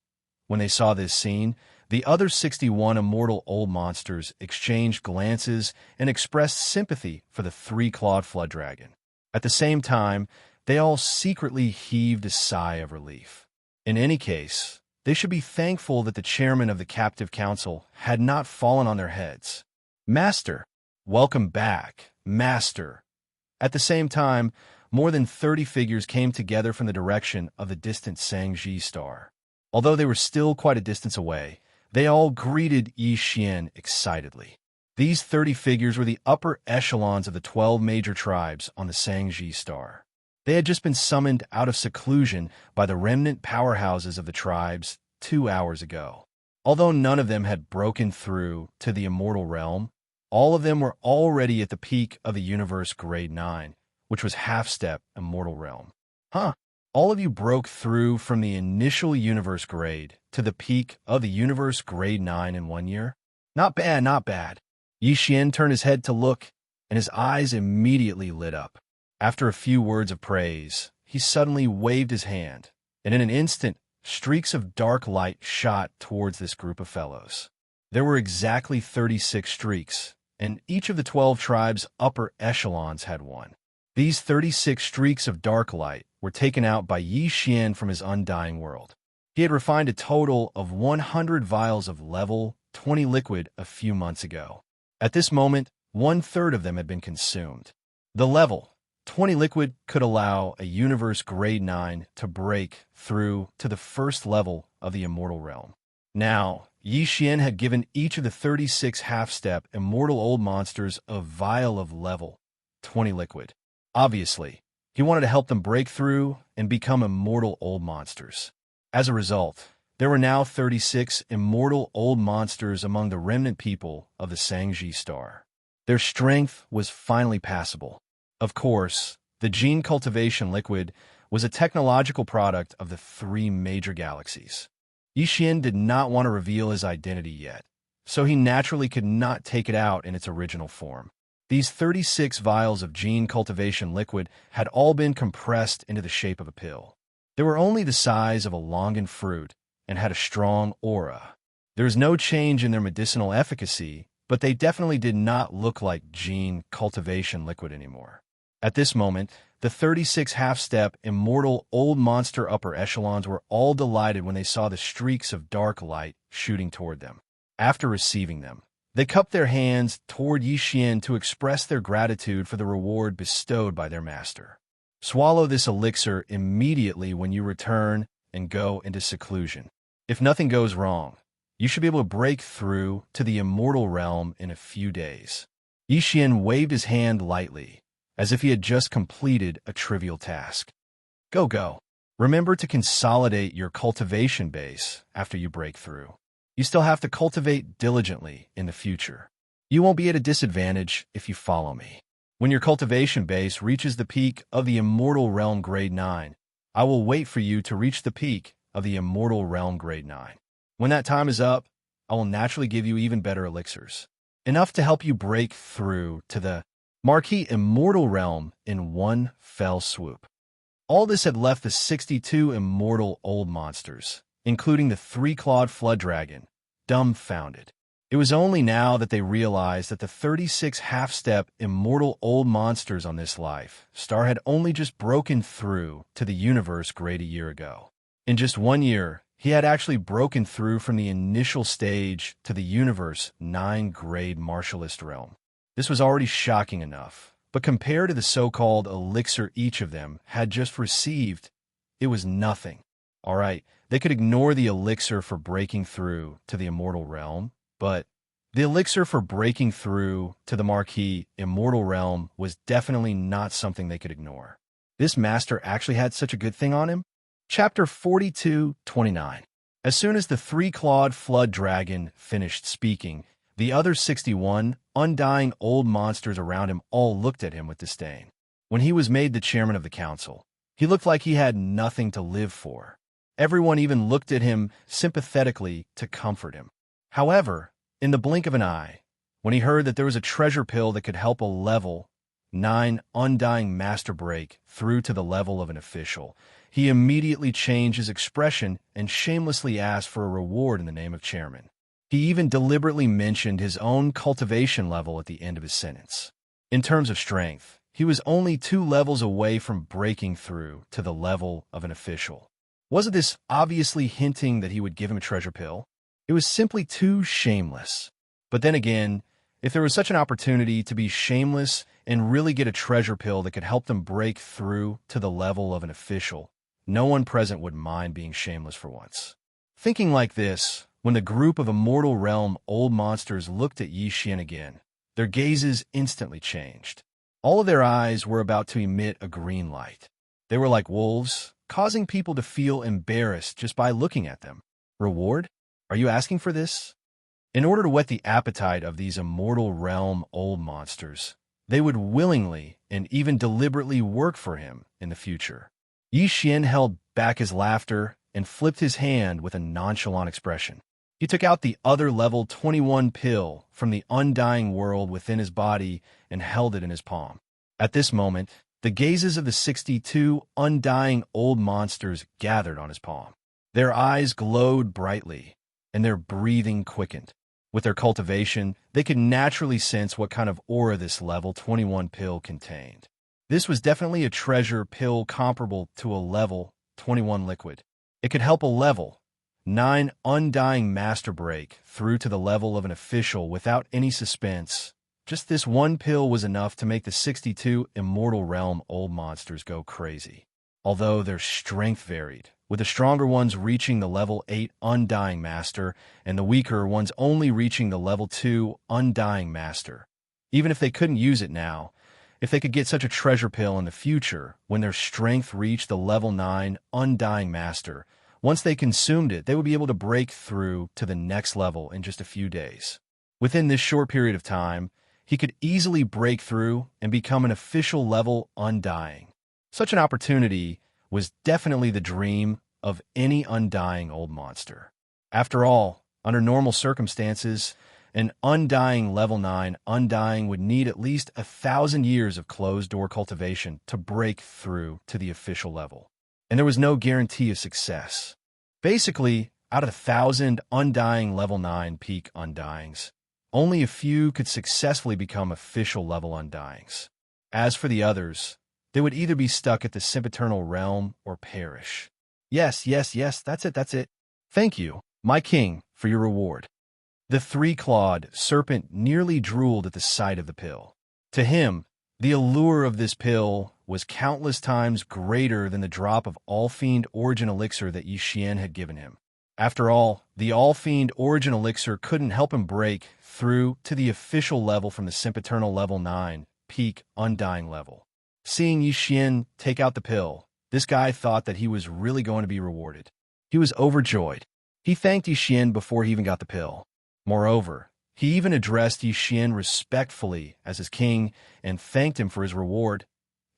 When they saw this scene, the other 61 immortal old monsters exchanged glances and expressed sympathy for the three-clawed flood dragon. At the same time, they all secretly heaved a sigh of relief. In any case, they should be thankful that the chairman of the Captive Council had not fallen on their heads. Master, welcome back, Master. At the same time, more than 30 figures came together from the direction of the distant Sangji star. Although they were still quite a distance away, they all greeted Yi Xian excitedly. These 30 figures were the upper echelons of the 12 major tribes on the Sangji star. They had just been summoned out of seclusion by the remnant powerhouses of the tribes 2 hours ago. Although none of them had broken through to the immortal realm, all of them were already at the peak of the universe grade 9, which was half-step immortal realm. Huh. All of you broke through from the initial universe grade to the peak of the universe grade 9 in 1 year? Not bad, not bad. Yi Xian turned his head to look, and his eyes immediately lit up. After a few words of praise, he suddenly waved his hand, and in an instant, streaks of dark light shot towards this group of fellows. There were exactly 36 streaks, and each of the 12 tribes' upper echelons had one. These 36 streaks of dark light were taken out by Yi Xian from his undying world. He had refined a total of 100 vials of level 20 liquid a few months ago. At this moment, 1/3 of them had been consumed. The level 20 liquid could allow a universe grade 9 to break through to the first level of the immortal realm. Now, Yi Xian had given each of the 36 half-step immortal old monsters a vial of level 20 liquid. Obviously, he wanted to help them break through and become immortal old monsters. As a result, there were now 36 immortal old monsters among the remnant people of the Sangji star. Their strength was finally passable. Of course, the gene cultivation liquid was a technological product of the 3 major galaxies. Yi Xian did not want to reveal his identity yet, so he naturally could not take it out in its original form. These 36 vials of gene cultivation liquid had all been compressed into the shape of a pill. They were only the size of a longan fruit and had a strong aura. There was no change in their medicinal efficacy, but they definitely did not look like gene cultivation liquid anymore. At this moment, the 36 half-step immortal old monster upper echelons were all delighted when they saw the streaks of dark light shooting toward them. After receiving them, they cupped their hands toward Yi Xian to express their gratitude for the reward bestowed by their master. Swallow this elixir immediately when you return and go into seclusion. If nothing goes wrong, you should be able to break through to the immortal realm in a few days. Yi Xian waved his hand lightly, as if he had just completed a trivial task. Go. Remember to consolidate your cultivation base after you break through. You still have to cultivate diligently in the future. You won't be at a disadvantage if you follow me. When your cultivation base reaches the peak of the immortal realm grade 9, I will wait for you to reach the peak of the immortal realm grade 9. When that time is up, I will naturally give you even better elixirs, enough to help you break through to the marquee immortal realm in one fell swoop. All this had left the 62 immortal old monsters, including the 3-clawed flood dragon, dumbfounded. It was only now that they realized that the 36 half-step immortal old monsters on this life star had only just broken through to the universe grade a year ago. In just 1 year, he had actually broken through from the initial stage to the universe 9 grade martialist realm. This was already shocking enough, but compared to the so-called elixir each of them had just received, it was nothing. All right, they could ignore the elixir for breaking through to the immortal realm, but the elixir for breaking through to the marquee immortal realm was definitely not something they could ignore. This master actually had such a good thing on him? Chapter 42:29. As soon as the 3-clawed flood dragon finished speaking, the other 61 undying old monsters around him all looked at him with disdain. When he was made the chairman of the council, he looked like he had nothing to live for. Everyone even looked at him sympathetically to comfort him. However, in the blink of an eye, when he heard that there was a treasure pill that could help a level 9 undying master break through to the level of an official, he immediately changed his expression and shamelessly asked for a reward in the name of chairman. He even deliberately mentioned his own cultivation level at the end of his sentence. In terms of strength, he was only 2 levels away from breaking through to the level of an official. Wasn't this obviously hinting that he would give him a treasure pill? It was simply too shameless. But then again, if there was such an opportunity to be shameless and really get a treasure pill that could help them break through to the level of an official, no one present would mind being shameless for once. Thinking like this, When the group of Immortal Realm old monsters looked at Yi Xian again, their gazes instantly changed. All of their eyes were about to emit a green light. They were like wolves, causing people to feel embarrassed just by looking at them. Reward? Are you asking for this? In order to whet the appetite of these Immortal Realm old monsters, they would willingly and even deliberately work for him in the future. Yi Xian held back his laughter and flipped his hand with a nonchalant expression. He took out the other level 21 pill from the undying world within his body and held it in his palm. At this moment, the gazes of the 62 undying old monsters gathered on his palm. Their eyes glowed brightly, and their breathing quickened. With their cultivation, they could naturally sense what kind of aura this level 21 pill contained. This was definitely a treasure pill comparable to a level 21 liquid. It could help a level 9 undying master break through to the level of an official without any suspense. Just this one pill was enough to make the 62 Immortal Realm old monsters go crazy. Although their strength varied, with the stronger ones reaching the level 8 Undying Master and the weaker ones only reaching the level 2 Undying Master. Even if they couldn't use it now, if they could get such a treasure pill in the future, when their strength reached the level 9 Undying Master, once they consumed it, they would be able to break through to the next level in just a few days. Within this short period of time, he could easily break through and become an official level Undying. Such an opportunity was definitely the dream of any undying old monster. After all, under normal circumstances, an undying level 9 undying would need at least 1,000 years of closed-door cultivation to break through to the official level. And there was no guarantee of success. Basically, out of 1,000 undying level 9 peak undyings, only a few could successfully become official level undyings. As for the others, they would either be stuck at the sempiternal realm or perish. Yes, that's it. Thank you, my king, for your reward. The three-clawed serpent nearly drooled at the sight of the pill. To him, the allure of this pill was countless times greater than the drop of All-Fiend Origin Elixir that Yi Xian had given him. After all, the All-Fiend Origin Elixir couldn't help him break through to the official level from the sempiternal level 9, peak undying level. Seeing Yi Xian take out the pill, this guy thought that he was really going to be rewarded. He was overjoyed. He thanked Yi Xian before he even got the pill. Moreover, he even addressed Yi Xian respectfully as his king and thanked him for his reward.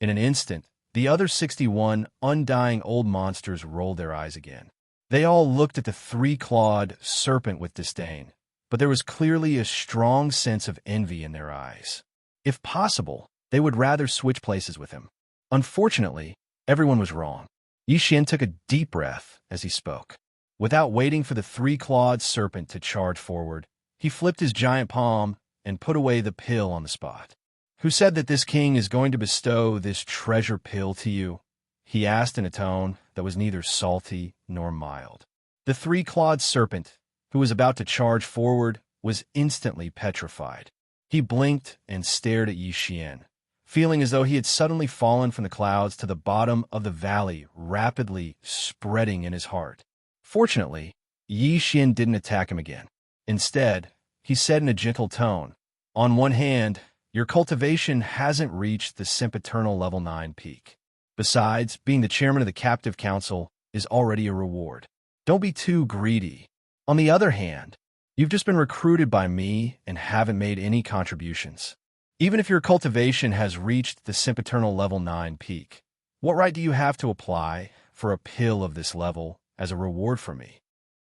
In an instant, the other 61 undying old monsters rolled their eyes again. They all looked at the three-clawed serpent with disdain, but there was clearly a strong sense of envy in their eyes. If possible, they would rather switch places with him. Unfortunately, everyone was wrong. Yi Xian took a deep breath as he spoke. Without waiting for the three-clawed serpent to charge forward, he flipped his giant palm and put away the pill on the spot. "Who said that this king is going to bestow this treasure pill to you?" he asked in a tone that was neither salty nor mild. The three-clawed serpent, who was about to charge forward, was instantly petrified. He blinked and stared at Yi Xian, feeling as though he had suddenly fallen from the clouds to the bottom of the valley, rapidly spreading in his heart. Fortunately, Yi Xian didn't attack him again. Instead, he said in a gentle tone, "On one hand, your cultivation hasn't reached the sempiternal level 9 peak. Besides, being the chairman of the captive council is already a reward. Don't be too greedy. On the other hand, you've just been recruited by me and haven't made any contributions. Even if your cultivation has reached the sempiternal level 9 peak, what right do you have to apply for a pill of this level as a reward for me?"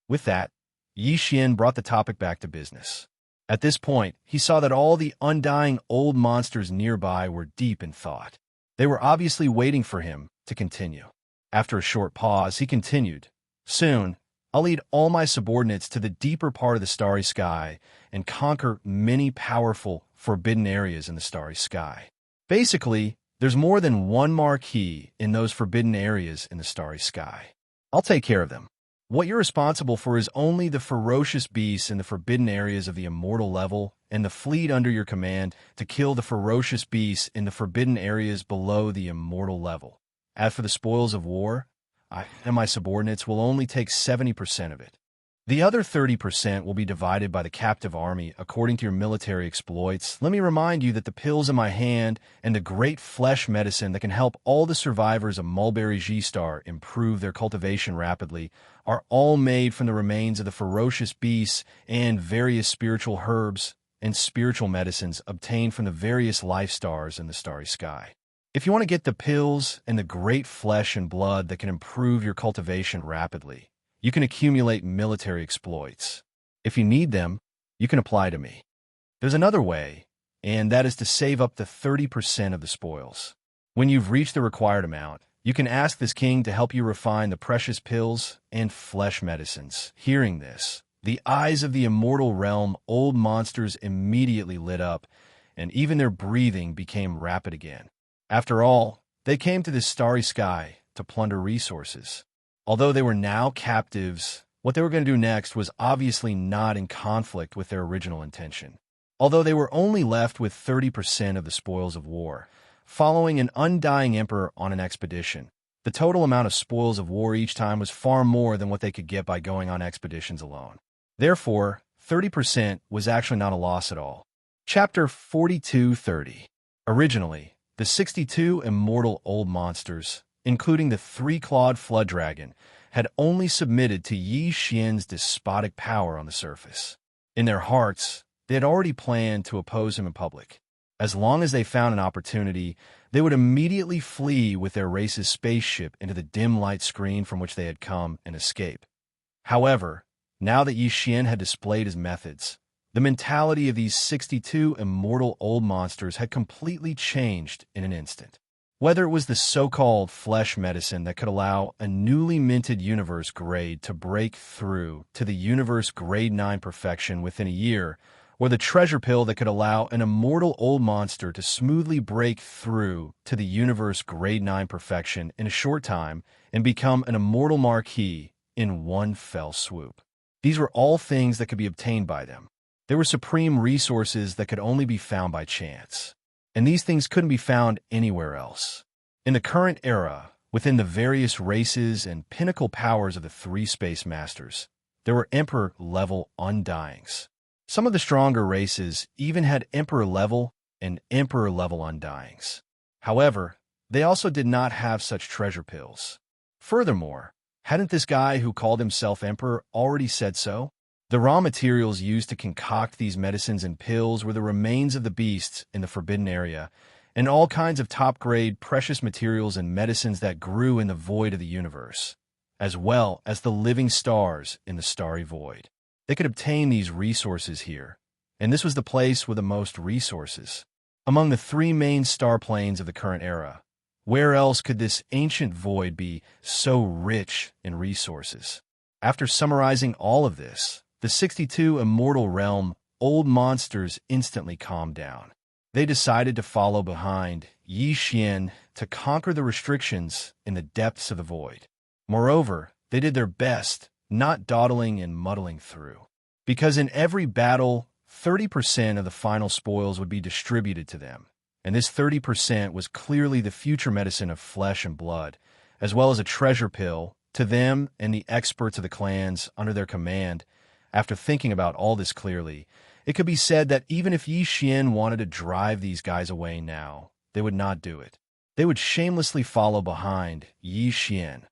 With that, Yi Xian brought the topic back to business. At this point, he saw that all the undying old monsters nearby were deep in thought. They were obviously waiting for him to continue. After a short pause, he continued, "Soon, I'll lead all my subordinates to the deeper part of the starry sky and conquer many powerful, forbidden areas in the starry sky. Basically, there's more than one marquee in those forbidden areas in the starry sky. I'll take care of them. What you're responsible for is only the ferocious beasts in the forbidden areas of the immortal level and the fleet under your command to kill the ferocious beasts in the forbidden areas below the immortal level. As for the spoils of war, I and my subordinates will only take 70% of it. The other 30% will be divided by the captive army according to your military exploits. Let me remind you that the pills in my hand and the great flesh medicine that can help all the survivors of Mulberry G-Star improve their cultivation rapidly are all made from the remains of the ferocious beasts and various spiritual herbs and spiritual medicines obtained from the various life stars in the starry sky. If you want to get the pills and the great flesh and blood that can improve your cultivation rapidly, you can accumulate military exploits. If you need them, you can apply to me. There's another way, and that is to save up to 30% of the spoils. When you've reached the required amount, you can ask this king to help you refine the precious pills and flesh medicines. Hearing this, the eyes of the immortal realm old monsters immediately lit up, and even their breathing became rapid again. After all, they came to this starry sky to plunder resources. Although they were now captives, what they were going to do next was obviously not in conflict with their original intention. Although they were only left with 30% of the spoils of war, following an undying emperor on an expedition, the total amount of spoils of war each time was far more than what they could get by going on expeditions alone. Therefore, 30% was actually not a loss at all. Chapter 42:30. Originally, the 62 immortal old monsters, including the three-clawed flood dragon, had only submitted to Yi Xian's despotic power on the surface. In their hearts, they had already planned to oppose him in public. As long as they found an opportunity, they would immediately flee with their race's spaceship into the dim light screen from which they had come and escape. However, now that Yi Xian had displayed his methods, the mentality of these 62 immortal old monsters had completely changed in an instant. Whether it was the so-called flesh medicine that could allow a newly minted universe grade to break through to the universe grade 9 perfection within a year, or the treasure pill that could allow an immortal old monster to smoothly break through to the universe grade 9 perfection in a short time and become an immortal marquis in one fell swoop. These were all things that could be obtained by them. They were supreme resources that could only be found by chance. And these things couldn't be found anywhere else. In the current era, within the various races and pinnacle powers of the three space masters, there were emperor-level undyings. Some of the stronger races even had emperor-level and emperor-level undyings. However, they also did not have such treasure pills. Furthermore, hadn't this guy who called himself emperor already said so? The raw materials used to concoct these medicines and pills were the remains of the beasts in the forbidden area, and all kinds of top-grade precious materials and medicines that grew in the void of the universe, as well as the living stars in the starry void. They could obtain these resources here, and this was the place with the most resources. Among the three main star planes of the current era, where else could this ancient void be so rich in resources? After summarizing all of this, the 62 immortal realm old monsters instantly calmed down. They decided to follow behind Yi Xian to conquer the restrictions in the depths of the void. Moreover, they did their best, not dawdling and muddling through. Because in every battle, 30% of the final spoils would be distributed to them, and this 30% was clearly the future medicine of flesh and blood, as well as a treasure pill to them and the experts of the clans under their command. After thinking about all this clearly, it could be said that even if Yi Xian wanted to drive these guys away now, they would not do it. They would shamelessly follow behind Yi Xian,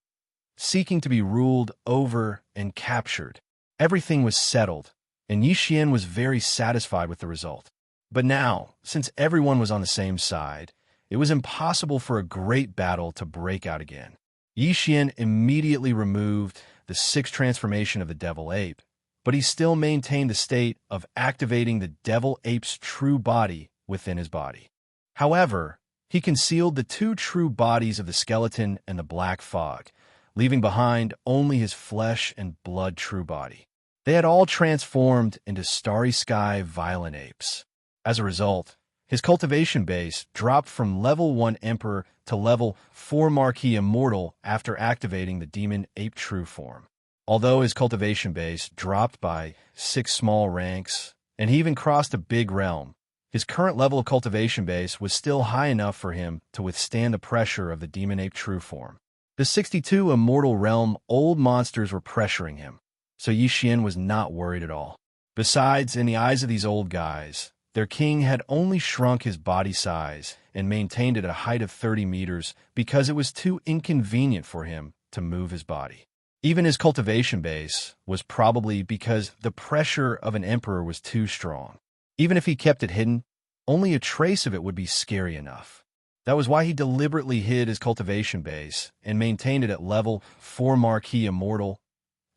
seeking to be ruled over and captured. Everything was settled, and Yi Xian was very satisfied with the result. But now, since everyone was on the same side, it was impossible for a great battle to break out again. Yi Xian immediately removed the sixth transformation of the devil ape, but he still maintained the state of activating the devil ape's true body within his body. However, he concealed the two true bodies of the skeleton and the black fog, leaving behind only his flesh and blood true body. They had all transformed into starry sky violent apes. As a result, his cultivation base dropped from level 1 Emperor to level 4 Marquis Immortal after activating the demon ape true form. Although his cultivation base dropped by 6 small ranks, and he even crossed a big realm, his current level of cultivation base was still high enough for him to withstand the pressure of the demon ape true form. The 62 immortal realm old monsters were pressuring him, so Yi Xian was not worried at all. Besides, in the eyes of these old guys, their king had only shrunk his body size and maintained it at a height of 30 meters because it was too inconvenient for him to move his body. Even his cultivation base was probably because the pressure of an emperor was too strong. Even if he kept it hidden, only a trace of it would be scary enough. That was why he deliberately hid his cultivation base and maintained it at level 4 Marquis Immortal.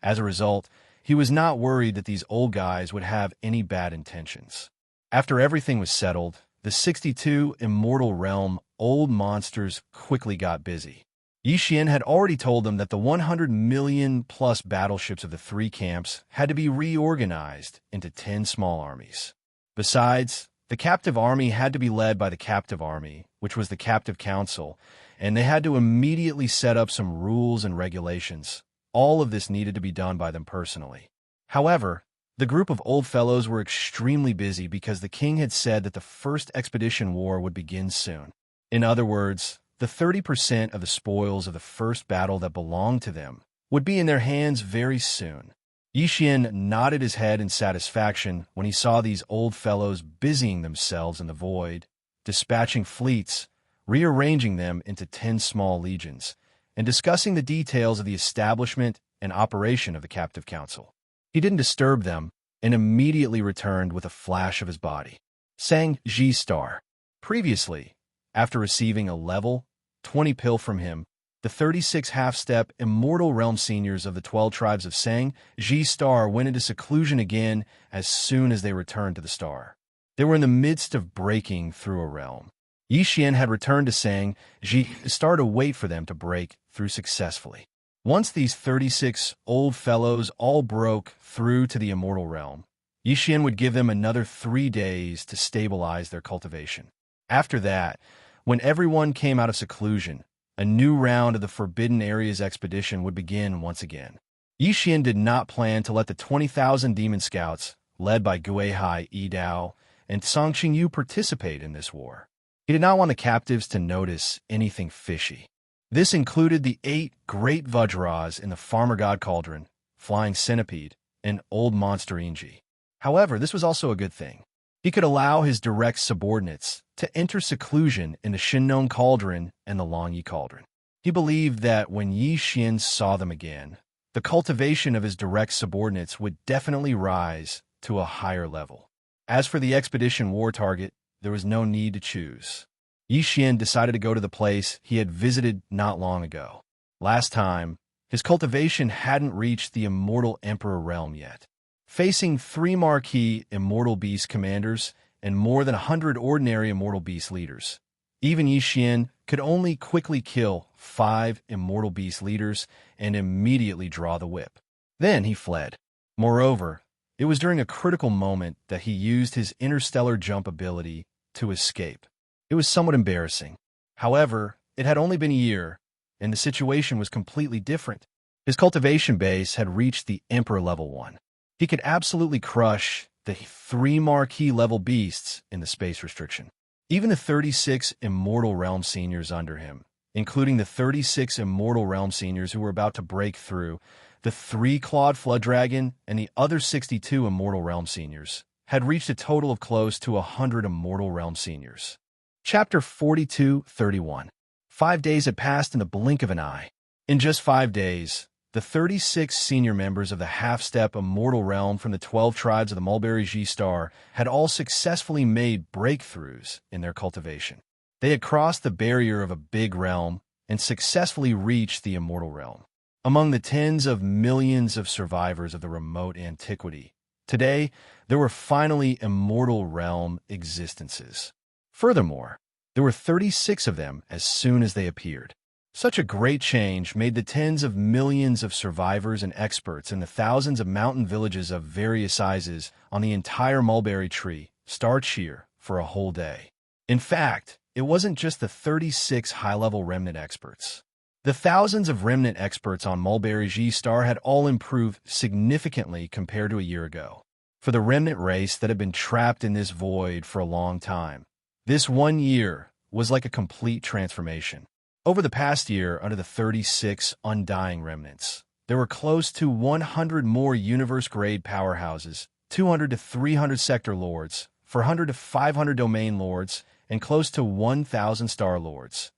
As a result, he was not worried that these old guys would have any bad intentions. After everything was settled, the 62 Immortal Realm old monsters quickly got busy. Yi Xian had already told them that the 100 million-plus battleships of the 3 camps had to be reorganized into 10 small armies. Besides, the captive army had to be led by the captive army, which was the captive council, and they had to immediately set up some rules and regulations. All of this needed to be done by them personally. However, the group of old fellows were extremely busy because the king had said that the first expedition war would begin soon. In other words, the 30% of the spoils of the first battle that belonged to them would be in their hands very soon. Yi Xian nodded his head in satisfaction when he saw these old fellows busying themselves in the void, dispatching fleets, rearranging them into 10 small legions, and discussing the details of the establishment and operation of the captive council. He didn't disturb them and immediately returned with a flash of his body. Sang Ji Star. Previously, after receiving a level 20 pill from him, the 36 half-step Immortal Realm seniors of the 12 tribes of Sang Ji Star went into seclusion again as soon as they returned to the star. They were in the midst of breaking through a realm. Yi Xian had returned to Sang Ji Star to wait for them to break through successfully. Once these 36 old fellows all broke through to the Immortal Realm, Yi Xian would give them another 3 days to stabilize their cultivation. After that, when everyone came out of seclusion, a new round of the Forbidden Areas expedition would begin once again. Yi Xian did not plan to let the 20,000 demon scouts, led by Guihai Yi Dao and Song Qingyu, participate in this war. He did not want the captives to notice anything fishy. This included the 8 great Vajras in the Farmer God Cauldron, Flying Centipede, and Old Monster Inji. However, this was also a good thing. He could allow his direct subordinates to enter seclusion in the Shinnon Cauldron and the Longyi Cauldron. He believed that when Yi Xian saw them again, the cultivation of his direct subordinates would definitely rise to a higher level. As for the expedition war target, there was no need to choose. Yi Xian decided to go to the place he had visited not long ago. Last time, his cultivation hadn't reached the Immortal Emperor realm yet. Facing 3 marquee Immortal Beast commanders and more than 100 ordinary Immortal Beast leaders, even Yi Xian could only quickly kill 5 Immortal Beast leaders and immediately draw the whip. Then he fled. Moreover, it was during a critical moment that he used his interstellar jump ability to escape. It was somewhat embarrassing. However, it had only been a year, and the situation was completely different. His cultivation base had reached the Emperor Level 1. He could absolutely crush the 3 marquee level beasts in the space restriction. Even the 36 Immortal Realm seniors under him, including the 36 Immortal Realm seniors who were about to break through, the 3-clawed Flood Dragon, and the other 62 Immortal Realm seniors, had reached a total of close to 100 Immortal Realm seniors. Chapter 42:31. 5 days had passed in the blink of an eye. In just 5 days, the 36 senior members of the half-step Immortal Realm from the 12 tribes of the Mulberry Ji Star had all successfully made breakthroughs in their cultivation. They had crossed the barrier of a big realm and successfully reached the Immortal Realm. Among the tens of millions of survivors of the remote antiquity, today there were finally Immortal Realm existences. Furthermore, there were 36 of them as soon as they appeared. Such a great change made the tens of millions of survivors and experts in the thousands of mountain villages of various sizes on the entire mulberry tree start cheer for a whole day. In fact, it wasn't just the 36 high-level remnant experts. The thousands of remnant experts on Mulberry Ji Star had all improved significantly compared to a year ago. For the remnant race that had been trapped in this void for a long time, this 1 year was like a complete transformation. Over the past year, under the 36 undying remnants, there were close to 100 more universe-grade powerhouses, 200 to 300 sector lords, 400 to 500 domain lords, and close to 1,000 star lords.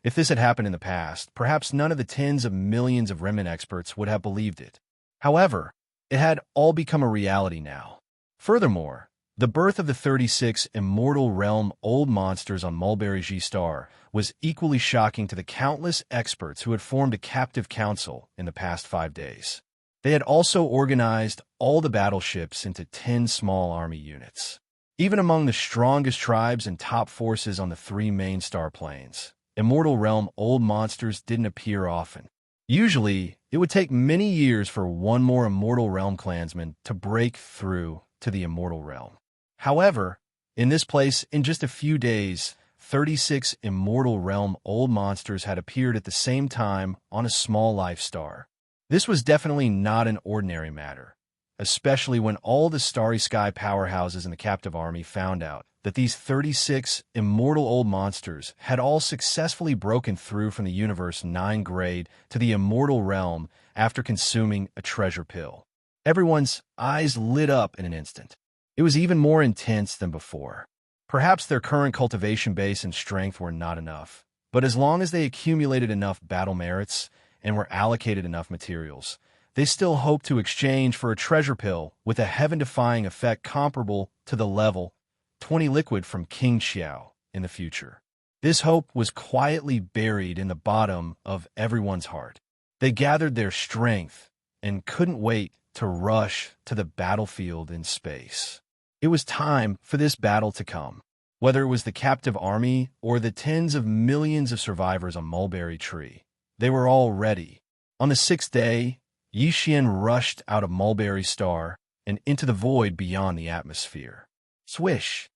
If this had happened in the past, perhaps none of the tens of millions of remnant experts would have believed it. However, it had all become a reality now. Furthermore, the birth of the 36 immortal realm old monsters on Mulberry G Star was equally shocking to the countless experts who had formed a captive council in the past 5 days. They had also organized all the battleships into 10 small army units. Even among the strongest tribes and top forces on the 3 main star planes, Immortal Realm old monsters didn't appear often. Usually, it would take many years for one more Immortal Realm clansman to break through to the Immortal Realm. However, in this place, in just a few days, 36 Immortal Realm old monsters had appeared at the same time on a small life star. This was definitely not an ordinary matter, especially when all the Starry Sky powerhouses in the captive army found out that these 36 immortal old monsters had all successfully broken through from the Universe 9 grade to the Immortal Realm after consuming a treasure pill. Everyone's eyes lit up in an instant. It was even more intense than before. Perhaps their current cultivation base and strength were not enough, but as long as they accumulated enough battle merits and were allocated enough materials, they still hoped to exchange for a treasure pill with a heaven-defying effect comparable to the level 20 liquid from King Xiao in the future. This hope was quietly buried in the bottom of everyone's heart. They gathered their strength and couldn't wait to rush to the battlefield in space. It was time for this battle to come. Whether it was the captive army or the tens of millions of survivors on Mulberry Tree, they were all ready. On the 6th day, Yi Xian rushed out of Mulberry Star and into the void beyond the atmosphere. Swish!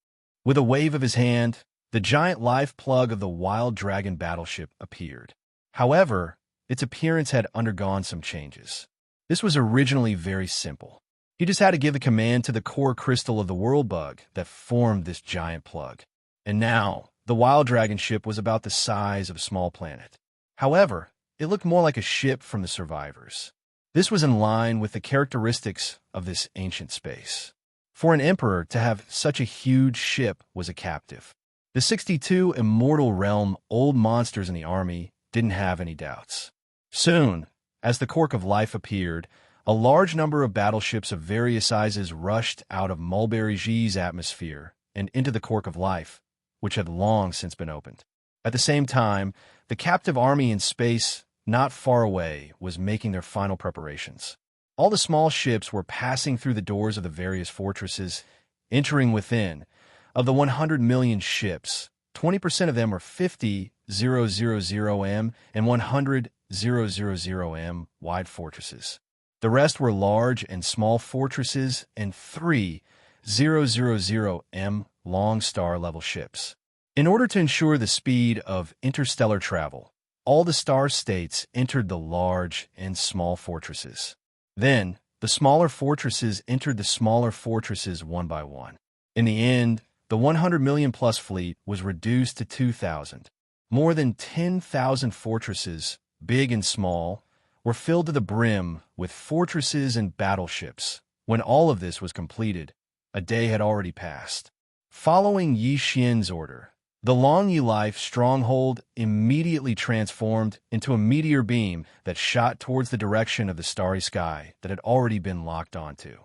With a wave of his hand, the giant life plug of the Wild Dragon battleship appeared. However, its appearance had undergone some changes. This was originally very simple. He just had to give a command to the core crystal of the world bug that formed this giant plug. And now, the Wild Dragon ship was about the size of a small planet. However, it looked more like a ship from the survivors. This was in line with the characteristics of this ancient space. For an emperor to have such a huge ship was a captive. The 62 Immortal Realm old monsters in the army didn't have any doubts. Soon, as the Cork of Life appeared, a large number of battleships of various sizes rushed out of Mulberry G's atmosphere and into the Cork of Life, which had long since been opened. At the same time, the captive army in space not far away was making their final preparations. All the small ships were passing through the doors of the various fortresses, entering within. Of the 100 million ships, 20% of them were 50,000M and 100,000M wide fortresses. The rest were large and small fortresses and 3,000M long star-level ships. In order to ensure the speed of interstellar travel, all the star states entered the large and small fortresses. Then, the smaller fortresses entered the smaller fortresses one by one. In the end, the 100 million-plus fleet was reduced to 2,000. More than 10,000 fortresses, big and small, were filled to the brim with fortresses and battleships. When all of this was completed, a day had already passed. Following Yi Xian's order, the Long Yi Life stronghold immediately transformed into a meteor beam that shot towards the direction of the starry sky that had already been locked onto.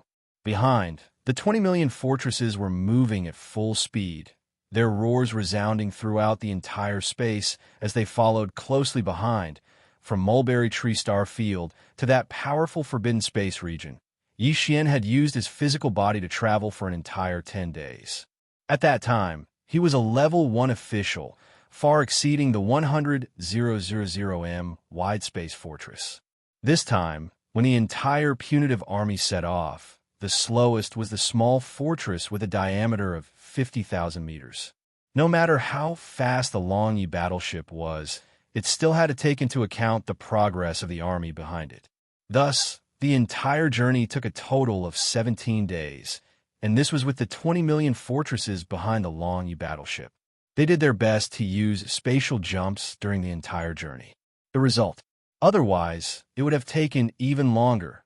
Behind, the 20 million fortresses were moving at full speed, their roars resounding throughout the entire space as they followed closely behind, from Mulberry Tree Star Field to that powerful forbidden space region. Yi Xian had used his physical body to travel for an entire 10 days. At that time, he was a level 1 official, far exceeding the 100,000M wide space fortress. This time, when the entire punitive army set off, the slowest was the small fortress with a diameter of 50,000 meters. No matter how fast the Long Yi battleship was, it still had to take into account the progress of the army behind it. Thus, the entire journey took a total of 17 days, and this was with the 20 million fortresses behind the Long Yi battleship. They did their best to use spatial jumps during the entire journey. The result: Otherwise, it would have taken even longer.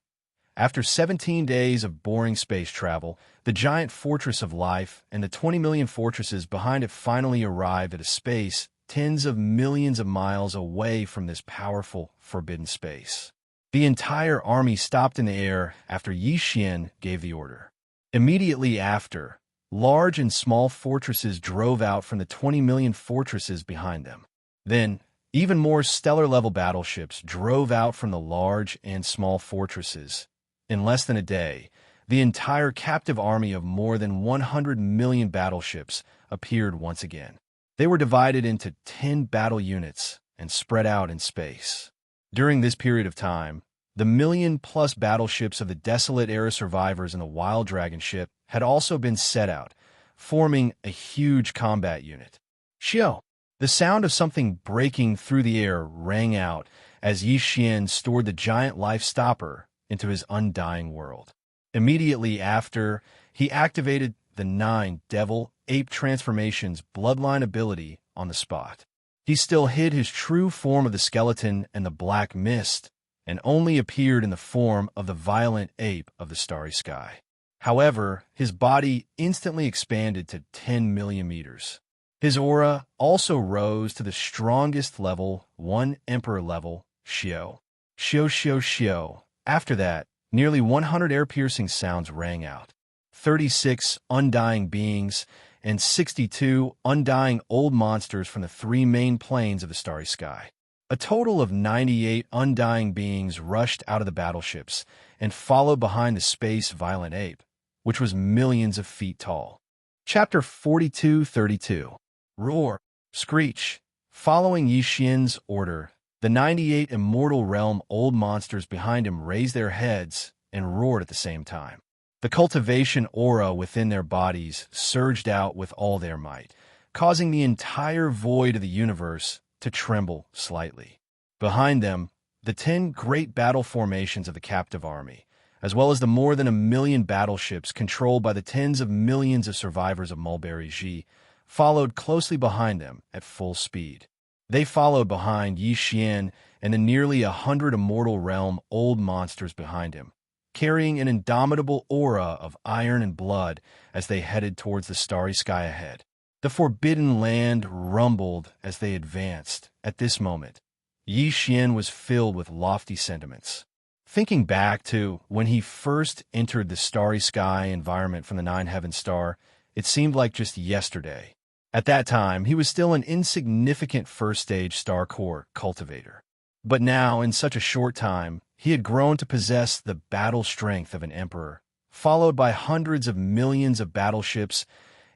After 17 days of boring space travel, the giant fortress of life and the 20 million fortresses behind it finally arrived at a space tens of millions of miles away from this powerful, forbidden space. The entire army stopped in the air after Yi Xian gave the order. Immediately after, large and small fortresses drove out from the 20 million fortresses behind them. Then, even more stellar-level battleships drove out from the large and small fortresses. In less than a day, the entire captive army of more than 100 million battleships appeared once again. They were divided into 10 battle units and spread out in space. During this period of time, the million-plus battleships of the Desolate-era survivors in the Wild Dragon ship had also been set out, forming a huge combat unit. Xiao! The sound of something breaking through the air rang out as Yi Xian stored the giant life stopper into his undying world. Immediately after, he activated the 9 devil-ape transformations bloodline ability on the spot. He still hid his true form of the skeleton and the black mist, and only appeared in the form of the violent ape of the starry sky. However, his body instantly expanded to 10 million meters. His aura also rose to the strongest level, 1 Emperor level, Xiao. Xiao, Xiao, Xiao. After that, nearly 100 air-piercing sounds rang out. 36 undying beings and 62 undying old monsters from the 3 main planes of the starry sky. A total of 98 undying beings rushed out of the battleships and followed behind the space violent ape, which was millions of feet tall. Chapter 42-32. Roar, screech. Following Yi Xian's order, the 98 immortal realm old monsters behind him raised their heads and roared at the same time. The cultivation aura within their bodies surged out with all their might, causing the entire void of the universe to tremble slightly. Behind them, the 10 great battle formations of the captive army, as well as the more than 1 million battleships controlled by the tens of millions of survivors of Mulberry Ji, followed closely behind them at full speed. They followed behind Yi Xian and the nearly 100 immortal realm old monsters behind him, carrying an indomitable aura of iron and blood as they headed towards the starry sky ahead. The forbidden land rumbled as they advanced. At this moment, Yi Xian was filled with lofty sentiments. Thinking back to when he first entered the starry sky environment from the 9 Heaven Star, it seemed like just yesterday. At that time, he was still an insignificant first-stage star core cultivator. But now, in such a short time, he had grown to possess the battle strength of an emperor, followed by hundreds of millions of battleships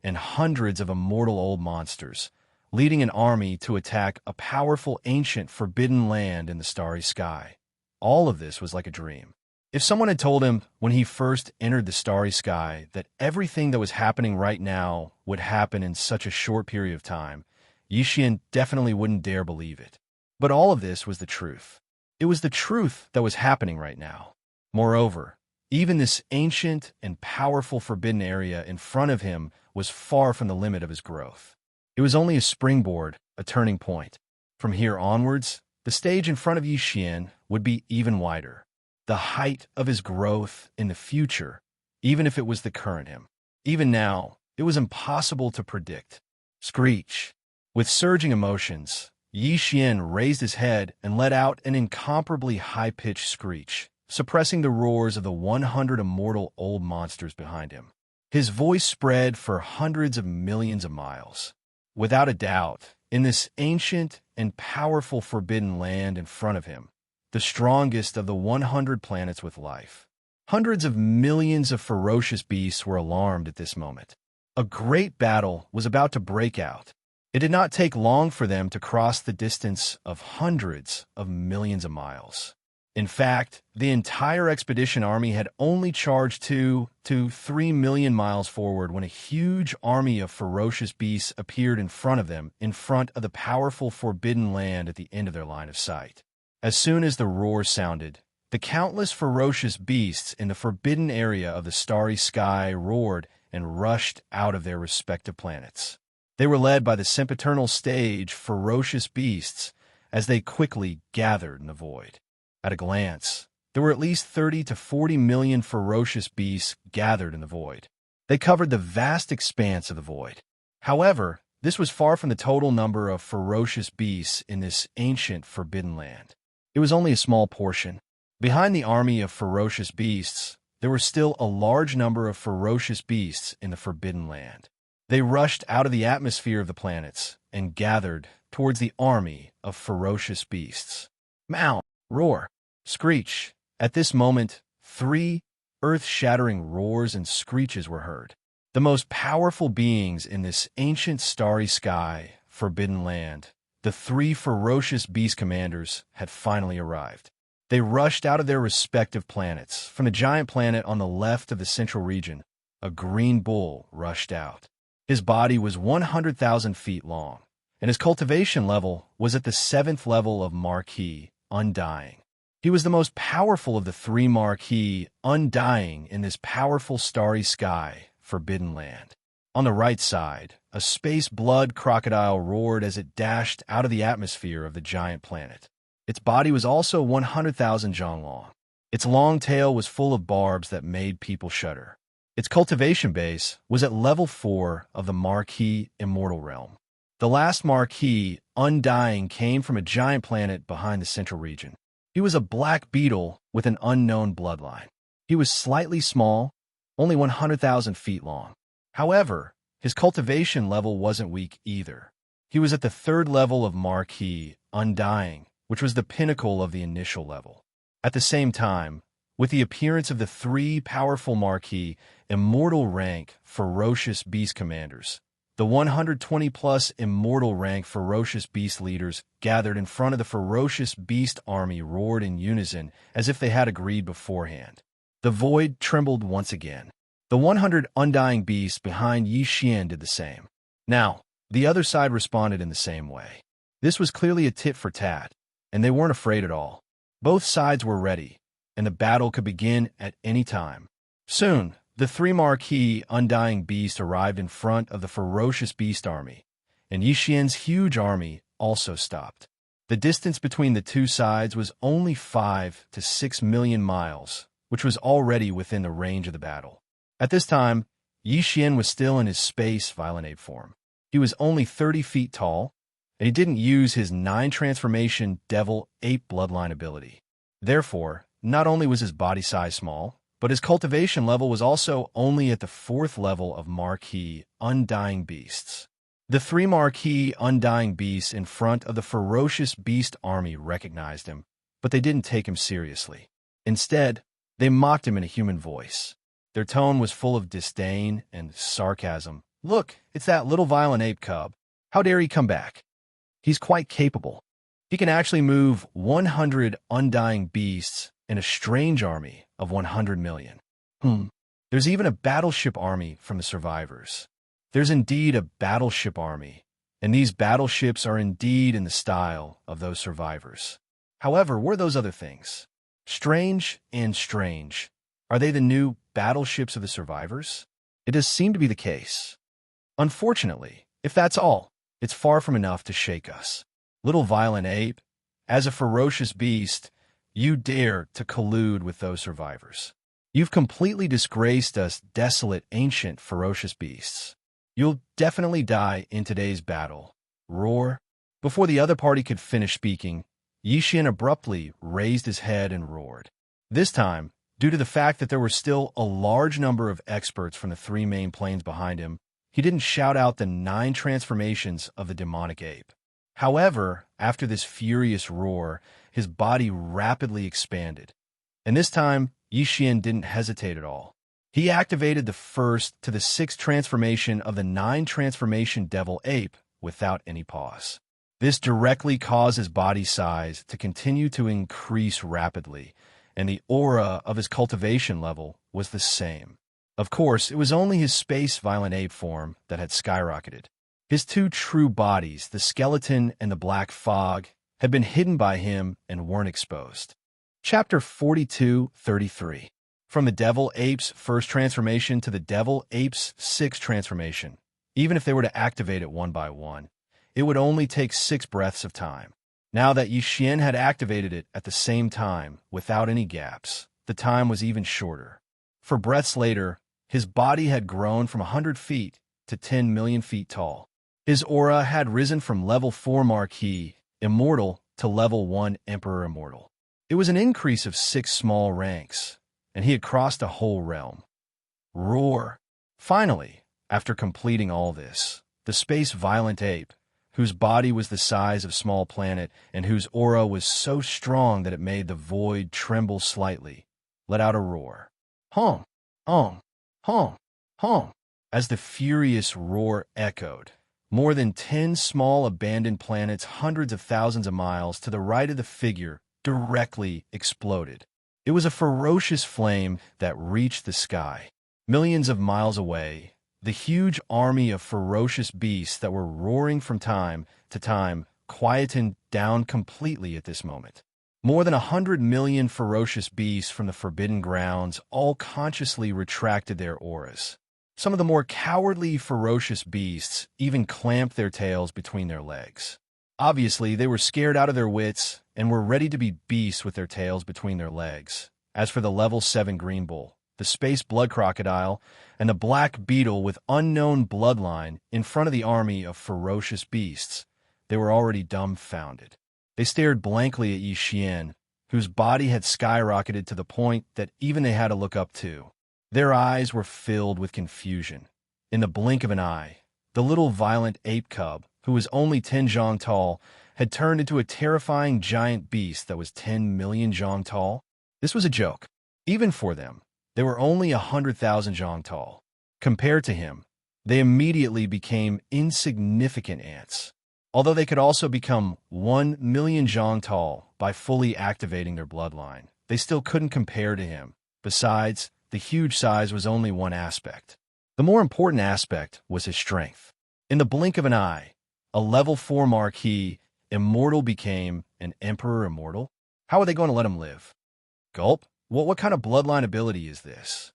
and hundreds of immortal old monsters, leading an army to attack a powerful ancient forbidden land in the starry sky. All of this was like a dream. If someone had told him when he first entered the starry sky that everything that was happening right now would happen in such a short period of time, Yi Xian definitely wouldn't dare believe it. But all of this was the truth. It was the truth that was happening right now. Moreover, even this ancient and powerful forbidden area in front of him was far from the limit of his growth. It was only a springboard, a turning point. From here onwards, the stage in front of Yi Xian would be even wider. The height of his growth in the future, even if it was the current him. Even now, it was impossible to predict. Screech. With surging emotions, Yi Xian raised his head and let out an incomparably high-pitched screech, suppressing the roars of the 100 immortal old monsters behind him. His voice spread for hundreds of millions of miles. Without a doubt, in this ancient and powerful forbidden land in front of him, the strongest of the 100 planets with life. Hundreds of millions of ferocious beasts were alarmed at this moment. A great battle was about to break out. It did not take long for them to cross the distance of hundreds of millions of miles. In fact, the entire expedition army had only charged 2 to 3 million miles forward when a huge army of ferocious beasts appeared in front of them, in front of the powerful forbidden land at the end of their line of sight. As soon as the roar sounded, the countless ferocious beasts in the forbidden area of the starry sky roared and rushed out of their respective planets. They were led by the sempiternal stage ferocious beasts, as they quickly gathered in the void. At a glance, there were at least 30 to 40 million ferocious beasts gathered in the void. They covered the vast expanse of the void. However, this was far from the total number of ferocious beasts in this ancient forbidden land. It was only a small portion. Behind the army of ferocious beasts, there were still a large number of ferocious beasts in the forbidden land. They rushed out of the atmosphere of the planets and gathered towards the army of ferocious beasts. Meow, roar, screech. At this moment, 3 earth-shattering roars and screeches were heard. The most powerful beings in this ancient starry sky, forbidden land, the 3 ferocious beast commanders, had finally arrived. They rushed out of their respective planets. From the giant planet on the left of the central region, a green bull rushed out. His body was 100,000 feet long, and his cultivation level was at the 7th level of Marquis, Undying. He was the most powerful of the 3 Marquis, Undying, in this powerful starry sky, forbidden land. On the right side, a space blood crocodile roared as it dashed out of the atmosphere of the giant planet. Its body was also 100,000 zhang long. Its long tail was full of barbs that made people shudder. Its cultivation base was at level 4 of the Marquis Immortal Realm. The last Marquis, Undying, came from a giant planet behind the central region. He was a black beetle with an unknown bloodline. He was slightly small, only 100,000 feet long. However, his cultivation level wasn't weak either. He was at the 3rd level of Marquis, Undying, which was the pinnacle of the initial level. At the same time, with the appearance of the 3 powerful Marquis, Immortal rank ferocious beast commanders, the 120-plus immortal rank ferocious beast leaders gathered in front of the ferocious beast army roared in unison as if they had agreed beforehand. The void trembled once again. The 100 undying beasts behind Yi Xian did the same. Now, the other side responded in the same way. This was clearly a tit for tat, and they weren't afraid at all. Both sides were ready, and the battle could begin at any time. Soon, the 3 Marquis Undying Beasts arrived in front of the ferocious beast army, and Yi Xian's huge army also stopped. The distance between the two sides was only 5 to 6 million miles, which was already within the range of the battle. At this time, Yi Xian was still in his space violent ape form. He was only 30 feet tall, and he didn't use his 9 transformation devil ape bloodline ability. Therefore, not only was his body size small, but his cultivation level was also only at the 4th level of Marquis Undying Beasts. The 3 Marquis Undying Beasts in front of the ferocious beast army recognized him, but they didn't take him seriously. Instead, they mocked him in a human voice. Their tone was full of disdain and sarcasm. "Look, it's that little violent ape cub. How dare he come back? He's quite capable. He can actually move 100 undying beasts in a strange army of 100 million. There's even a battleship army from the survivors. There's indeed a battleship army, and these battleships are indeed in the style of those survivors. However, what are those other things? Strange and strange. Are they the new battleships of the survivors? It does seem to be the case. Unfortunately, if that's all, it's far from enough to shake us. Little violent ape, as a ferocious beast, you dare to collude with those survivors. You've completely disgraced us desolate, ancient, ferocious beasts. You'll definitely die in today's battle. Roar." Before the other party could finish speaking, Yi Xian abruptly raised his head and roared. This time, due to the fact that there were still a large number of experts from the 3 main planes behind him, he didn't shout out the 9 transformations of the demonic ape. However, after this furious roar, his body rapidly expanded. And this time, Yi Xian didn't hesitate at all. He activated the 1st to the 6th transformation of the 9 transformation devil ape without any pause. This directly caused his body size to continue to increase rapidly, and the aura of his cultivation level was the same. Of course, it was only his space violent ape form that had skyrocketed. His 2 true bodies, the skeleton and the black fog, had been hidden by him and weren't exposed. Chapter 42-33. From the Devil Ape's 1st transformation to the Devil Ape's 6th transformation, even if they were to activate it one by one, it would only take 6 breaths of time. Now that Yi Xian had activated it at the same time, without any gaps, the time was even shorter. For breaths later, his body had grown from 100 feet to 10 million feet tall. His aura had risen from level 4 Marquis, Immortal, to level 1 Emperor Immortal. It was an increase of 6 small ranks, and he had crossed a whole realm. Roar! Finally, after completing all this, the space-violent ape, whose body was the size of small planet and whose aura was so strong that it made the void tremble slightly, let out a roar. Honk! Honk! Honk! Honk! As the furious roar echoed, more than 10 small abandoned planets hundreds of thousands of miles to the right of the figure directly exploded. It was a ferocious flame that reached the sky. Millions of miles away, the huge army of ferocious beasts that were roaring from time to time quietened down completely at this moment. More than 100 million ferocious beasts from the Forbidden Grounds all consciously retracted their auras. Some of the more cowardly, ferocious beasts even clamped their tails between their legs. Obviously, they were scared out of their wits and were ready to be beasts with their tails between their legs. As for the level 7 green bull, the space blood crocodile, and the black beetle with unknown bloodline in front of the army of ferocious beasts, they were already dumbfounded. They stared blankly at Yi Xian, whose body had skyrocketed to the point that even they had to look up too. Their eyes were filled with confusion. In the blink of an eye, the little violent ape cub, who was only 10 zhang tall, had turned into a terrifying giant beast that was 10 million zhang tall. This was a joke. Even for them, they were only 100,000 zhang tall. Compared to him, they immediately became insignificant ants. Although they could also become 1 million zhang tall by fully activating their bloodline, they still couldn't compare to him. Besides, the huge size was only one aspect. The more important aspect was his strength. In the blink of an eye, a level 4 Marquis Immortal became an Emperor Immortal? How are they going to let him live? Gulp? What kind of bloodline ability is this?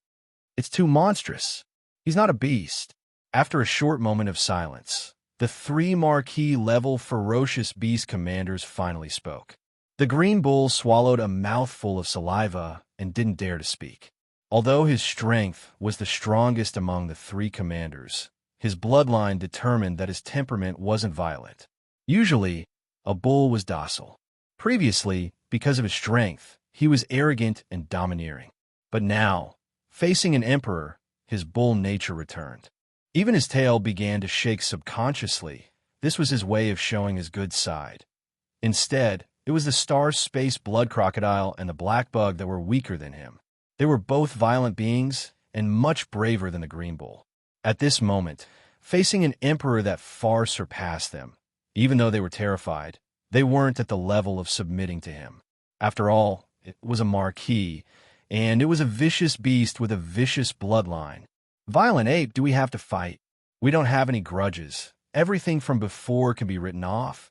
It's too monstrous. He's not a beast. After a short moment of silence, the 3 Marquis level ferocious beast commanders finally spoke. The green bull swallowed a mouthful of saliva and didn't dare to speak. Although his strength was the strongest among the 3 commanders, his bloodline determined that his temperament wasn't violent. Usually, a bull was docile. Previously, because of his strength, he was arrogant and domineering. But now, facing an emperor, his bull nature returned. Even his tail began to shake subconsciously. This was his way of showing his good side. Instead, it was the star space blood crocodile and the black bug that were weaker than him. They were both violent beings and much braver than the green bull. At this moment, facing an emperor that far surpassed them, even though they were terrified, they weren't at the level of submitting to him. After all, it was a marquis, and it was a vicious beast with a vicious bloodline. Violent ape, do we have to fight? We don't have any grudges. Everything from before can be written off.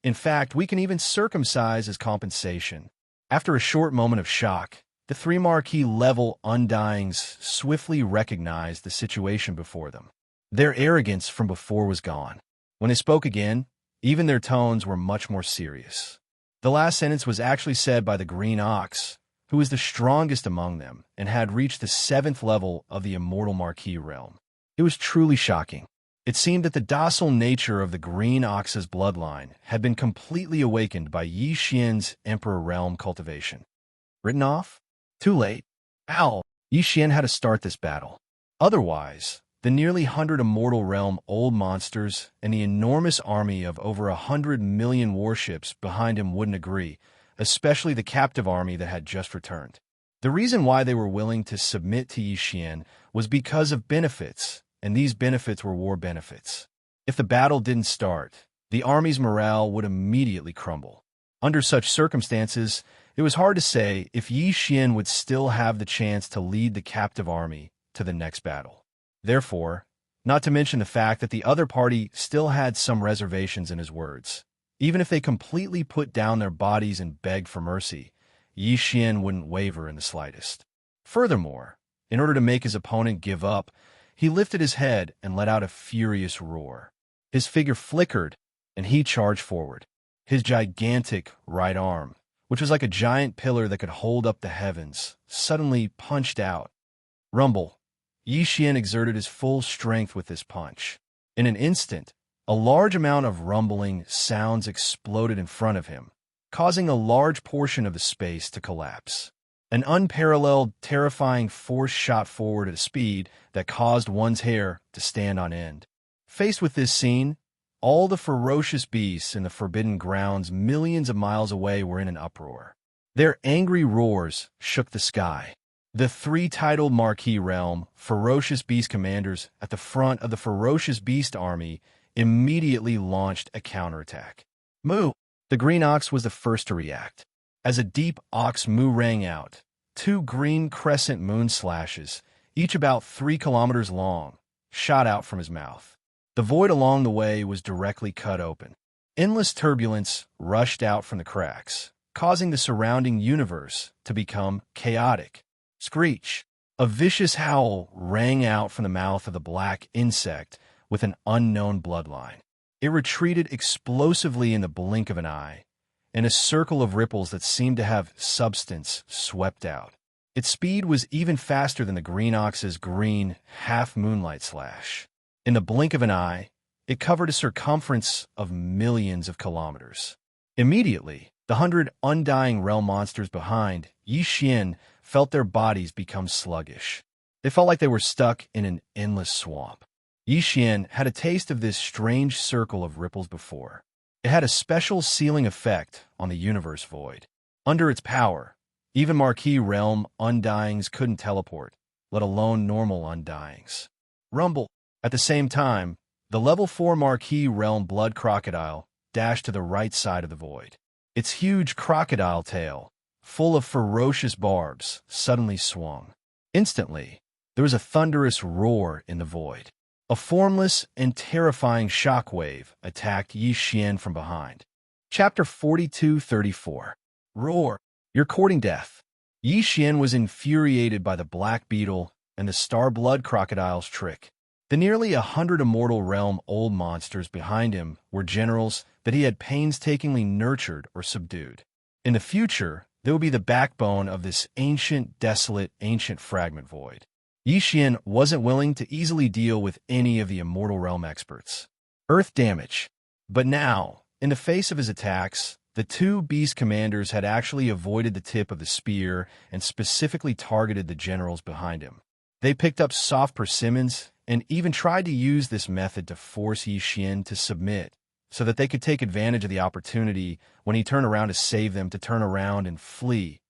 In fact, we can even circumcise as compensation. After a short moment of shock, the 3 Marquis level Undyings swiftly recognized the situation before them. Their arrogance from before was gone. When they spoke again, even their tones were much more serious. The last sentence was actually said by the green ox, who was the strongest among them and had reached the 7th level of the Immortal Marquis realm. It was truly shocking. It seemed that the docile nature of the green ox's bloodline had been completely awakened by Yi Xian's Emperor realm cultivation. Written off? Too late. Ow! Yi Xian had to start this battle. Otherwise, the nearly 100 Immortal Realm old monsters and the enormous army of over 100 million warships behind him wouldn't agree, especially the captive army that had just returned. The reason why they were willing to submit to Yi Xian was because of benefits, and these benefits were war benefits. If the battle didn't start, the army's morale would immediately crumble. Under such circumstances, it was hard to say if Yi Xian would still have the chance to lead the captive army to the next battle. Therefore, not to mention the fact that the other party still had some reservations in his words. Even if they completely put down their bodies and begged for mercy, Yi Xian wouldn't waver in the slightest. Furthermore, in order to make his opponent give up, he lifted his head and let out a furious roar. His figure flickered, and he charged forward. His gigantic right arm, which was like a giant pillar that could hold up the heavens, suddenly punched out. Rumble. Yi Xian exerted his full strength with this punch. In an instant, a large amount of rumbling sounds exploded in front of him, causing a large portion of the space to collapse. An unparalleled, terrifying force shot forward at a speed that caused one's hair to stand on end. Faced with this scene, all the ferocious beasts in the Forbidden Grounds millions of miles away were in an uproar. Their angry roars shook the sky. The three-titled Marquis Realm, Ferocious Beast Commanders at the front of the Ferocious Beast Army immediately launched a counterattack. Moo! The green ox was the first to react. As a deep ox moo rang out, two green crescent moon slashes, each about 3 kilometers long, shot out from his mouth. The void along the way was directly cut open. Endless turbulence rushed out from the cracks, causing the surrounding universe to become chaotic. Screech! A vicious howl rang out from the mouth of the black insect with an unknown bloodline. It retreated explosively in the blink of an eye, and a circle of ripples that seemed to have substance swept out. Its speed was even faster than the green ox's green half-moonlight slash. In the blink of an eye, it covered a circumference of millions of kilometers. Immediately, the 100 undying realm monsters behind Yi Xian felt their bodies become sluggish. They felt like they were stuck in an endless swamp. Yi Xian had a taste of this strange circle of ripples before. It had a special sealing effect on the universe void. Under its power, even Marquis Realm undyings couldn't teleport, let alone normal undyings. Rumble. At the same time, the level 4 Marquis Realm blood crocodile dashed to the right side of the void. Its huge crocodile tail, full of ferocious barbs, suddenly swung. Instantly, there was a thunderous roar in the void. A formless and terrifying shockwave attacked Yi Xian from behind. Chapter 42:34. Roar! You're courting death. Yi Xian was infuriated by the black beetle and the star blood crocodile's trick. The nearly 100 immortal realm old monsters behind him were generals that he had painstakingly nurtured or subdued. In the future, they would be the backbone of this ancient, desolate, ancient fragment void. Yi Xian wasn't willing to easily deal with any of the immortal realm experts. Earth damage. But now, in the face of his attacks, the two beast commanders had actually avoided the tip of the spear and specifically targeted the generals behind him. They picked up soft persimmons and even tried to use this method to force Yi Xian to submit, so that they could take advantage of the opportunity when he turned around to save them to turn around and flee.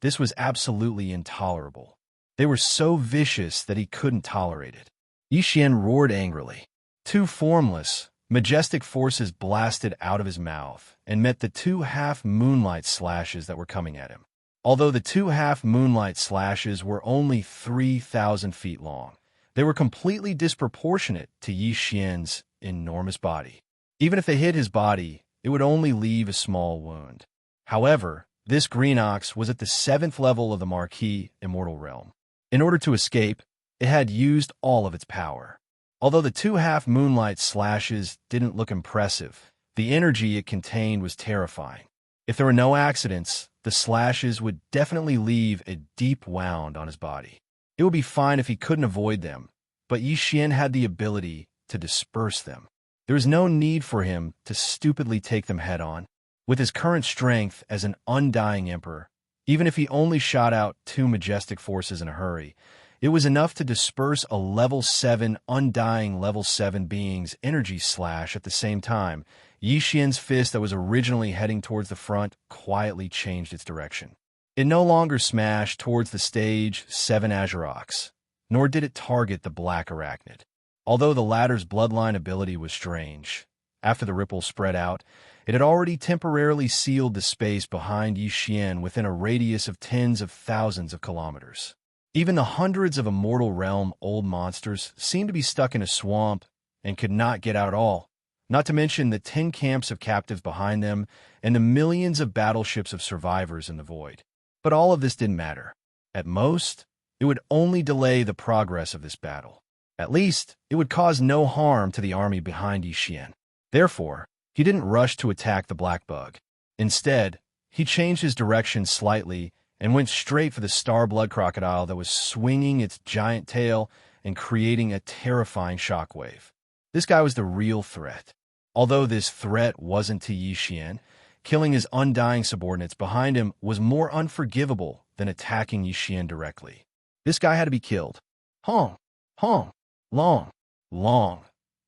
This was absolutely intolerable. They were so vicious that he couldn't tolerate it. Yi Xian roared angrily. Two formless, majestic forces blasted out of his mouth and met the two half-moonlight slashes that were coming at him. Although the two half-moonlight slashes were only 3,000 feet long, they were completely disproportionate to Yi Xian's enormous body. Even if they hit his body, it would only leave a small wound. However, this green ox was at the 7th level of the Marquis Immortal Realm. In order to escape, it had used all of its power. Although the two half-moonlight slashes didn't look impressive, the energy it contained was terrifying. If there were no accidents, the slashes would definitely leave a deep wound on his body. It would be fine if he couldn't avoid them, but Yi Xian had the ability to disperse them. There was no need for him to stupidly take them head-on. With his current strength as an undying emperor, even if he only shot out two majestic forces in a hurry, it was enough to disperse a level 7 undying level 7 being's energy slash at the same time. Yi Xian's fist that was originally heading towards the front quietly changed its direction. It no longer smashed towards the stage 7 Azure Ox, nor did it target the black arachnid. Although the latter's bloodline ability was strange, after the ripple spread out, it had already temporarily sealed the space behind Yi Xian within a radius of tens of thousands of kilometers. Even the hundreds of immortal realm old monsters seemed to be stuck in a swamp and could not get out at all, not to mention the 10 camps of captives behind them and the millions of battleships of survivors in the void. But all of this didn't matter. At most, it would only delay the progress of this battle. At least, it would cause no harm to the army behind Yi Xian. Therefore, He didn't rush to attack the black bug. Instead, he changed his direction slightly and went straight for the star blood crocodile that was swinging its giant tail and creating a terrifying shockwave. This guy was the real threat. Although this threat wasn't to Yi Xian, killing his undying subordinates behind him was more unforgivable than attacking Yi Xian directly. This guy had to be killed. Hong, Hong, long, long.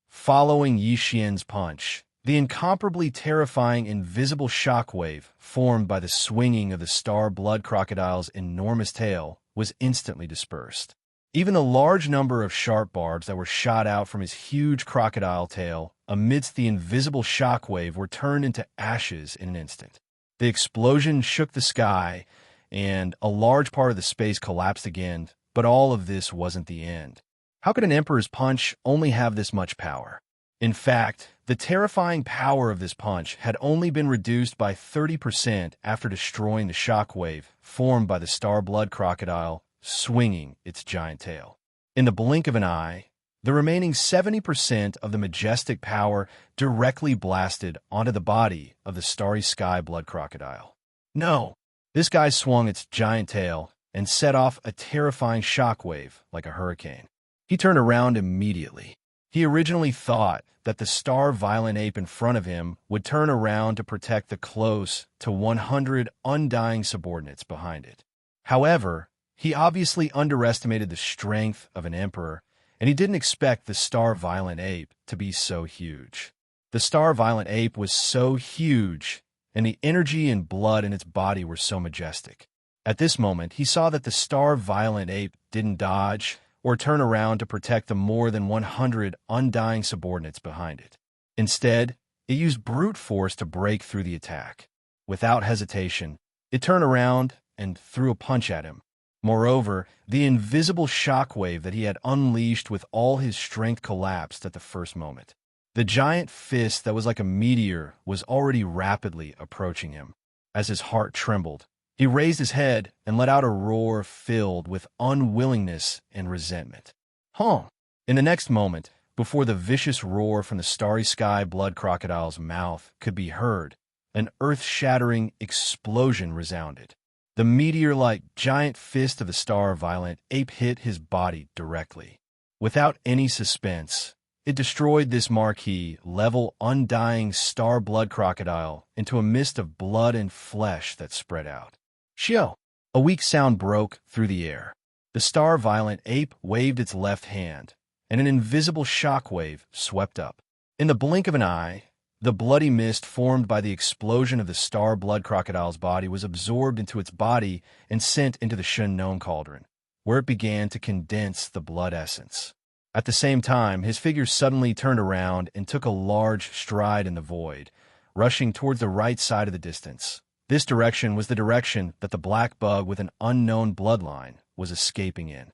Following Yi Xian's punch, the incomparably terrifying invisible shockwave formed by the swinging of the star blood crocodile's enormous tail was instantly dispersed. Even the large number of sharp barbs that were shot out from his huge crocodile tail amidst the invisible shockwave were turned into ashes in an instant. The explosion shook the sky, and a large part of the space collapsed again, but all of this wasn't the end. How could an emperor's punch only have this much power? In fact, the terrifying power of this punch had only been reduced by 30% after destroying the shockwave formed by the star blood crocodile swinging its giant tail. In the blink of an eye, the remaining 70% of the majestic power directly blasted onto the body of the starry sky blood crocodile. No! This guy swung its giant tail and set off a terrifying shockwave like a hurricane. He turned around immediately. He originally thought that the star-violent ape in front of him would turn around to protect the close to 100 undying subordinates behind it. However, he obviously underestimated the strength of an emperor, and he didn't expect the star-violent ape to be so huge. The star-violent ape was so huge, and the energy and blood in its body were so majestic. At this moment, he saw that the star-violent ape didn't dodge or turn around to protect the more than 100 undying subordinates behind it. Instead, it used brute force to break through the attack. Without hesitation, it turned around and threw a punch at him. Moreover, the invisible shockwave that he had unleashed with all his strength collapsed at the first moment. The giant fist that was like a meteor was already rapidly approaching him. As his heart trembled, he raised his head and let out a roar filled with unwillingness and resentment. Hong! In the next moment, before the vicious roar from the starry sky blood crocodile's mouth could be heard, an earth-shattering explosion resounded. The meteor-like giant fist of the star-violent ape hit his body directly. Without any suspense, it destroyed this marquee-level, undying star blood crocodile into a mist of blood and flesh that spread out. Shio! A weak sound broke through the air. The star-violent ape waved its left hand, and an invisible shockwave swept up. In the blink of an eye, the bloody mist formed by the explosion of the star blood crocodile's body was absorbed into its body and sent into the Shen cauldron, where it began to condense the blood essence. At the same time, his figure suddenly turned around and took a large stride in the void, rushing towards the right side of the distance. This direction was the direction that the black bug with an unknown bloodline was escaping in.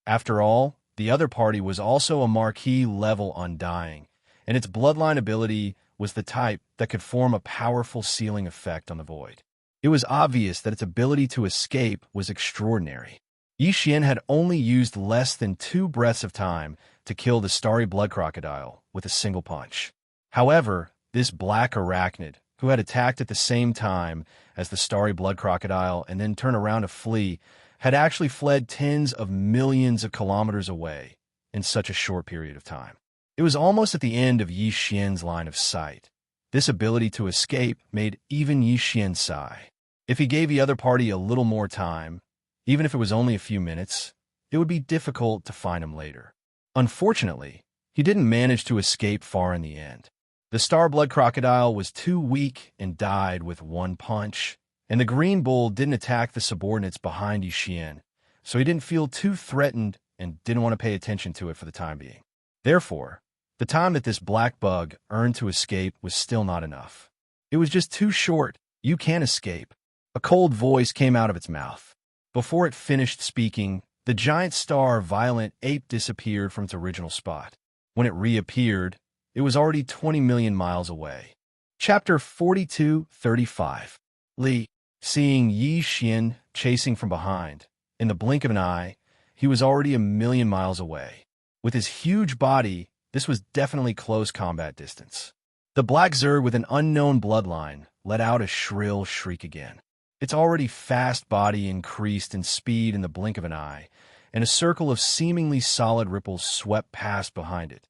After all, the other party was also a marquee-level undying, and its bloodline ability was the type that could form a powerful sealing effect on the void. It was obvious that its ability to escape was extraordinary. Yi Xian had only used less than 2 breaths of time to kill the starry blood crocodile with a single punch. However, this black arachnid, who had attacked at the same time as the starry blood crocodile and then turned around to flee, had actually fled tens of millions of kilometers away in such a short period of time. It was almost at the end of Yi Xian's line of sight. This ability to escape made even Yi Xian sigh. If he gave the other party a little more time, even if it was only a few minutes, it would be difficult to find him later. Unfortunately, he didn't manage to escape far in the end. The star blood crocodile was too weak and died with 1 punch, and the green bull didn't attack the subordinates behind Yi Xian, so he didn't feel too threatened and didn't want to pay attention to it for the time being. Therefore, the time that this black bug earned to escape was still not enough. It was just too short. You can't escape. A cold voice came out of its mouth. Before it finished speaking, the giant star-violent ape disappeared from its original spot. When it reappeared, it was already 20 million miles away. Chapter 42:35. Li, seeing Yi Xian chasing from behind, in the blink of an eye, he was already 1,000,000 miles away. With his huge body, this was definitely close combat distance. The black Zerg with an unknown bloodline let out a shrill shriek again. Its already fast body increased in speed in the blink of an eye, and a circle of seemingly solid ripples swept past behind it.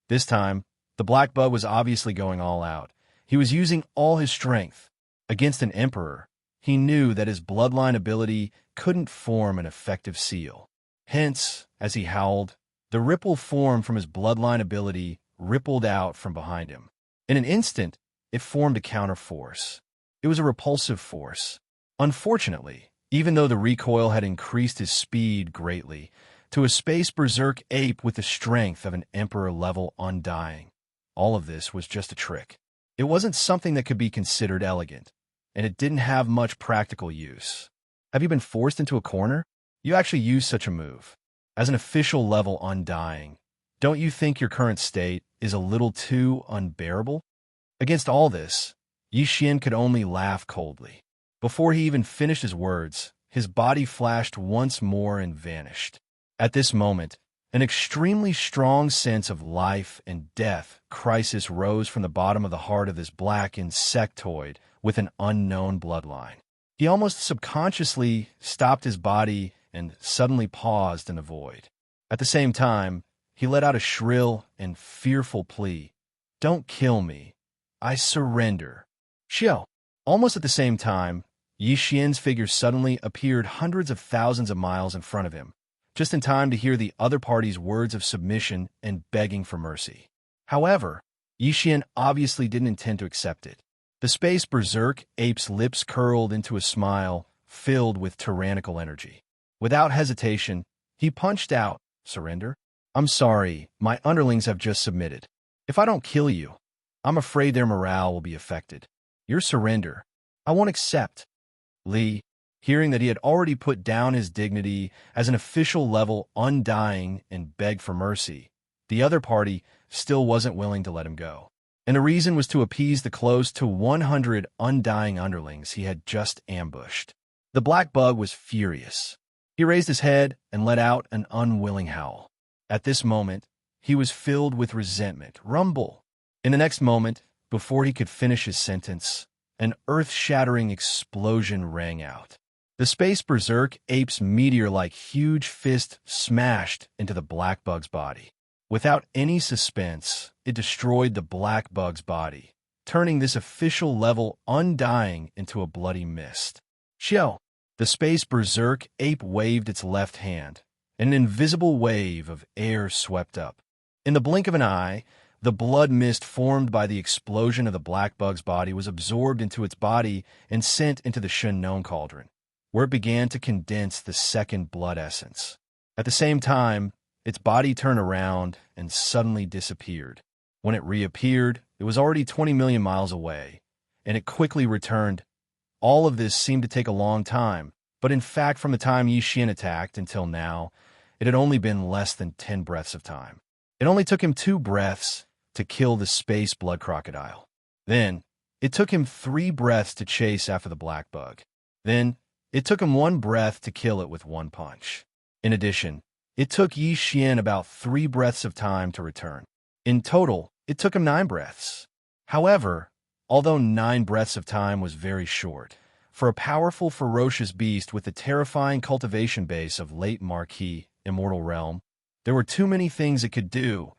This time, the black bug was obviously going all out. He was using all his strength. Against an emperor, he knew that his bloodline ability couldn't form an effective seal. Hence, as he howled, the ripple formed from his bloodline ability rippled out from behind him. In an instant, it formed a counterforce. It was a repulsive force. Unfortunately, even though the recoil had increased his speed greatly, to a space berserk ape with the strength of an emperor-level undying, all of this was just a trick. It wasn't something that could be considered elegant, and it didn't have much practical use. Have you been forced into a corner? You actually use such a move. As an official level undying, don't you think your current state is a little too unbearable? Against all this, Yi Xian could only laugh coldly. Before he even finished his words, his body flashed once more and vanished. At this moment, an extremely strong sense of life and death crisis rose from the bottom of the heart of this black insectoid with an unknown bloodline. He almost subconsciously stopped his body and suddenly paused in the void. At the same time, he let out a shrill and fearful plea. "Don't kill me. I surrender." Xiao. Almost at the same time, Yi Xian's figure suddenly appeared hundreds of thousands of miles in front of him, just in time to hear the other party's words of submission and begging for mercy. However, Yi Xian obviously didn't intend to accept it. The space berserk ape's lips curled into a smile filled with tyrannical energy. Without hesitation, he punched out, "Surrender? I'm sorry, my underlings have just submitted. If I don't kill you, I'm afraid their morale will be affected. Your surrender, I won't accept." Li, hearing that he had already put down his dignity as an official level undying and begged for mercy, the other party still wasn't willing to let him go. And the reason was to appease the close to 100 undying underlings he had just ambushed. The black bug was furious. He raised his head and let out an unwilling howl. At this moment, he was filled with resentment. Rumble! In the next moment, before he could finish his sentence, an earth-shattering explosion rang out. The space berserk ape's meteor-like huge fist smashed into the black bug's body. Without any suspense, it destroyed the black bug's body, turning this official level undying into a bloody mist. Xiao, the space berserk ape waved its left hand, and an invisible wave of air swept up. In the blink of an eye, the blood mist formed by the explosion of the black bug's body was absorbed into its body and sent into the Shennon cauldron, where it began to condense the second blood essence. At the same time, its body turned around and suddenly disappeared. When it reappeared, it was already 20 million miles away, and it quickly returned. All of this seemed to take a long time, but in fact from the time Yi Xian attacked until now, it had only been less than 10 breaths of time. It only took him 2 breaths to kill the space blood crocodile. Then, it took him 3 breaths to chase after the black bug. Then, it took him 1 breath to kill it with 1 punch. In addition, it took Yi Xian about 3 breaths of time to return. In total, it took him 9 breaths. However, although 9 breaths of time was very short, for a powerful, ferocious beast with the terrifying cultivation base of late Marquis, Immortal Realm, there were too many things it could do.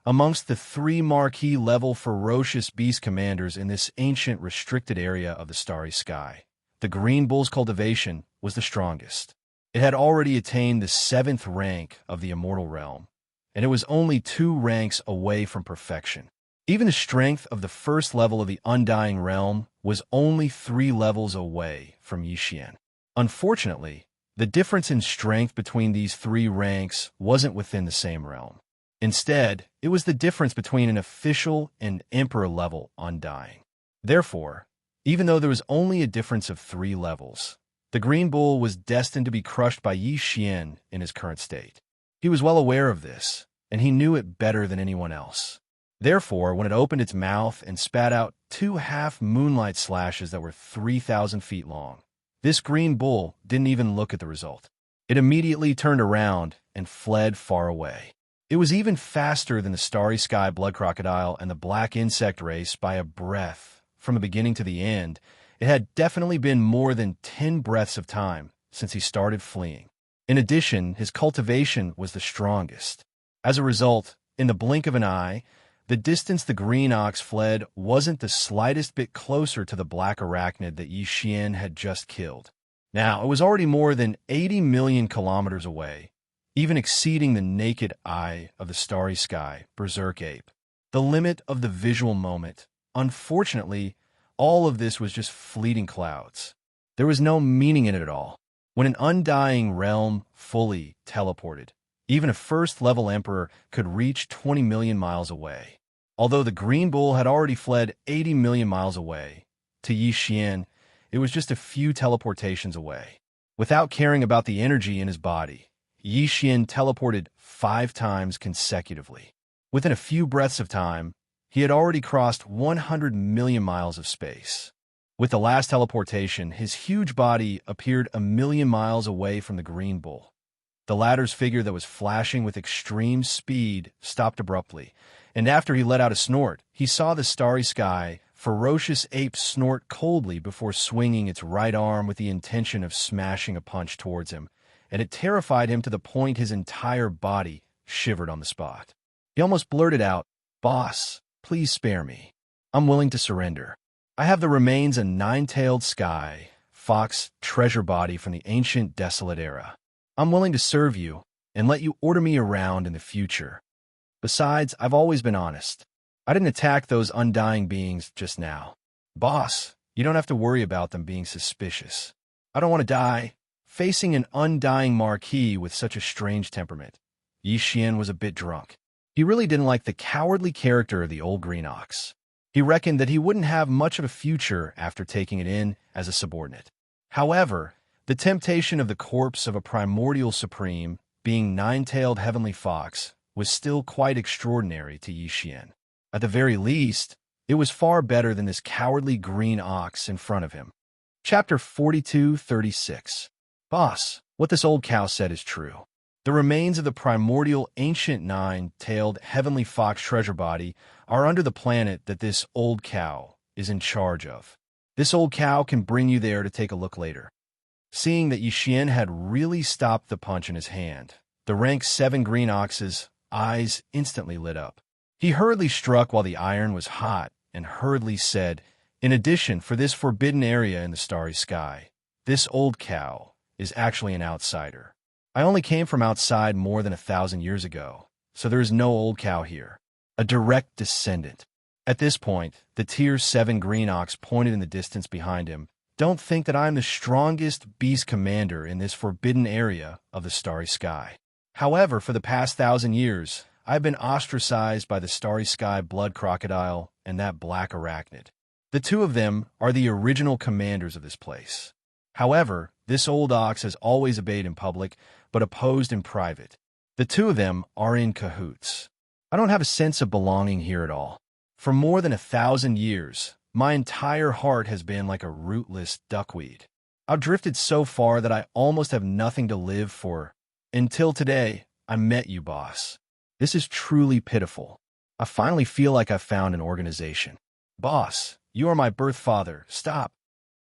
Amongst the 3 Marquis-level ferocious beast commanders in this ancient restricted area of the starry sky, the Green Bull's cultivation was the strongest. It had already attained the 7th rank of the Immortal Realm, and it was only 2 ranks away from perfection. Even the strength of the first level of the Undying Realm was only 3 levels away from Yi Xian. Unfortunately, the difference in strength between these 3 ranks wasn't within the same realm. Instead, it was the difference between an official and emperor-level Undying. Therefore, even though there was only a difference of 3 levels, the Green Bull was destined to be crushed by Yi Xian in his current state. He was well aware of this, and he knew it better than anyone else. Therefore, when it opened its mouth and spat out 2 half-moonlight slashes that were 3,000 feet long, this Green Bull didn't even look at the result. It immediately turned around and fled far away. It was even faster than the starry sky blood crocodile and the black insect race by a breath. From the beginning to the end, it had definitely been more than 10 breaths of time since he started fleeing. In addition, his cultivation was the strongest. As a result, in the blink of an eye, the distance the green ox fled wasn't the slightest bit closer to the black arachnid that Yi Xian had just killed. Now, it was already more than 80 million kilometers away, even exceeding the naked eye of the starry sky berserk ape. The limit of the visual moment. Unfortunately, all of this was just fleeting clouds. There was no meaning in it at all. When an undying realm fully teleported, even a first-level emperor could reach 20 million miles away. Although the green bull had already fled 80 million miles away, to Yi Xian, it was just a few teleportations away. Without caring about the energy in his body, Yi Xian teleported 5 times consecutively. Within a few breaths of time, he had already crossed 100 million miles of space. With the last teleportation, his huge body appeared a million miles away from the green bull. The latter's figure that was flashing with extreme speed stopped abruptly, and after he let out a snort, he saw the starry sky ferocious ape snort coldly before swinging its right arm with the intention of smashing a punch towards him, and it terrified him to the point his entire body shivered on the spot. He almost blurted out, "Boss, please spare me. I'm willing to surrender. I have the remains of nine-tailed sky, fox, treasure body from the ancient desolate era. I'm willing to serve you and let you order me around in the future. Besides, I've always been honest. I didn't attack those undying beings just now. Boss, you don't have to worry about them being suspicious. I don't want to die." Facing an undying marquis with such a strange temperament, Yi Xian was a bit drunk. He really didn't like the cowardly character of the old green ox. He reckoned that he wouldn't have much of a future after taking it in as a subordinate. However, the temptation of the corpse of a primordial supreme, being nine-tailed heavenly fox, was still quite extraordinary to Yi Xian. At the very least, it was far better than this cowardly green ox in front of him. Chapter 42:36. Boss, what this old cow said is true. The remains of the primordial ancient nine-tailed heavenly fox treasure body are under the planet that this old cow is in charge of. This old cow can bring you there to take a look later. Seeing that Yi Xian had really stopped the punch in his hand, the rank 7 green ox's eyes instantly lit up. He hurriedly struck while the iron was hot and hurriedly said, "In addition, for this forbidden area in the starry sky, this old cow is actually an outsider. I only came from outside more than 1,000 years ago, so there is no old cow here. A direct descendant." At this point, the Tier 7 green ox pointed in the distance behind him. "Don't think that I am the strongest beast commander in this forbidden area of the starry sky. However, for the past 1,000 years, I've been ostracized by the starry sky blood crocodile and that black arachnid. The two of them are the original commanders of this place. However, this old ox has always obeyed in public, but opposed in private. The two of them are in cahoots. I don't have a sense of belonging here at all. For more than 1,000 years, my entire heart has been like a rootless duckweed. I've drifted so far that I almost have nothing to live for. Until today, I met you, boss. This is truly pitiful. I finally feel like I've found an organization. Boss, you are my birth father. Stop."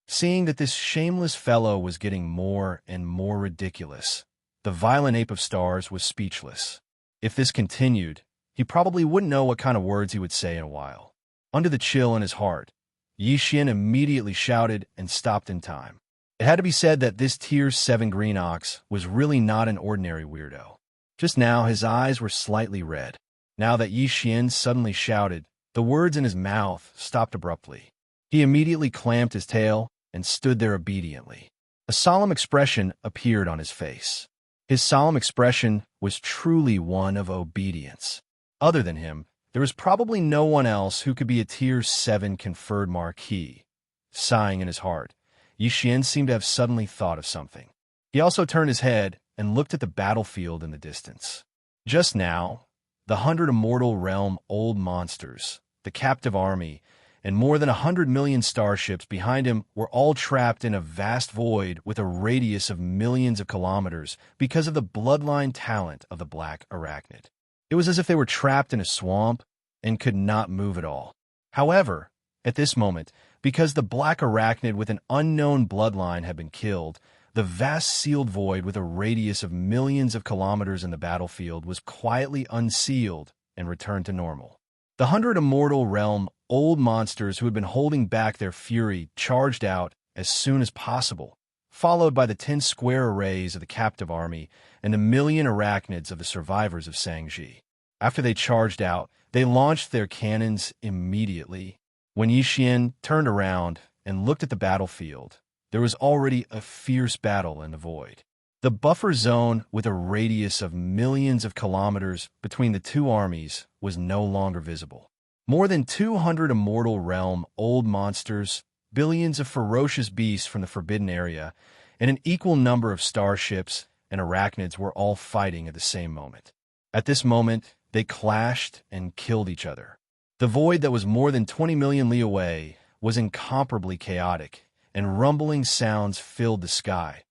Seeing that this shameless fellow was getting more and more ridiculous, the violent ape of stars was speechless. If this continued, he probably wouldn't know what kind of words he would say in a while. Under the chill in his heart, Yi Xian immediately shouted and stopped in time. It had to be said that this Tier 7 green ox was really not an ordinary weirdo. Just now, his eyes were slightly red. Now that Yi Xian suddenly shouted, the words in his mouth stopped abruptly. He immediately clamped his tail and stood there obediently. A solemn expression appeared on his face. His solemn expression was truly one of obedience. Other than him, there was probably no one else who could be a Tier 7 conferred marquis. Sighing in his heart, Yi Xian seemed to have suddenly thought of something. He also turned his head and looked at the battlefield in the distance. Just now, the 100 immortal realm old monsters, the captive army, and more than 100 million starships behind him were all trapped in a vast void with a radius of millions of kilometers because of the bloodline talent of the black arachnid. It was as if they were trapped in a swamp and could not move at all. However, at this moment, because the black arachnid with an unknown bloodline had been killed, the vast sealed void with a radius of millions of kilometers in the battlefield was quietly unsealed and returned to normal. The 100 Immortal Realm old monsters who had been holding back their fury charged out as soon as possible, followed by the 10 square arrays of the captive army and the million arachnids of the survivors of Sangji. After they charged out, they launched their cannons immediately. When Yixin turned around and looked at the battlefield, there was already a fierce battle in the void. The buffer zone with a radius of millions of kilometers between the two armies was no longer visible. More than 200 Immortal Realm old monsters, billions of ferocious beasts from the Forbidden Area, and an equal number of starships and arachnids were all fighting at the same moment. At this moment, they clashed and killed each other. The void that was more than 20 million li away was incomparably chaotic, and rumbling sounds filled the sky.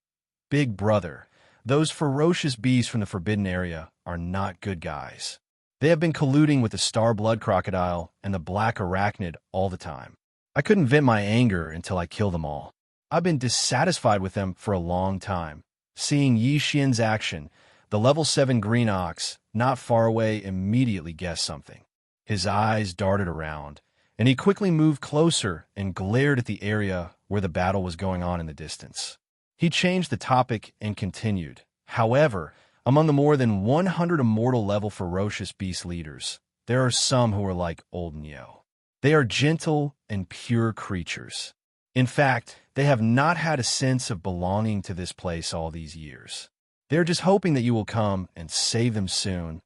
Big Brother, those ferocious beasts from the Forbidden Area are not good guys. They have been colluding with the Star Blood Crocodile and the Black Arachnid all the time. I couldn't vent my anger until I killed them all. I've been dissatisfied with them for a long time. Seeing Yi Xian's action, the level 7 green ox, not far away, immediately guessed something. His eyes darted around, and he quickly moved closer and glared at the area where the battle was going on in the distance. He changed the topic and continued. However, among the more than 100 immortal-level ferocious beast leaders, there are some who are like Old Neo. They are gentle and pure creatures. In fact, they have not had a sense of belonging to this place all these years. They're just hoping that you will come and save them soon.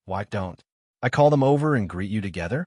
Why don't I call them over and greet you together?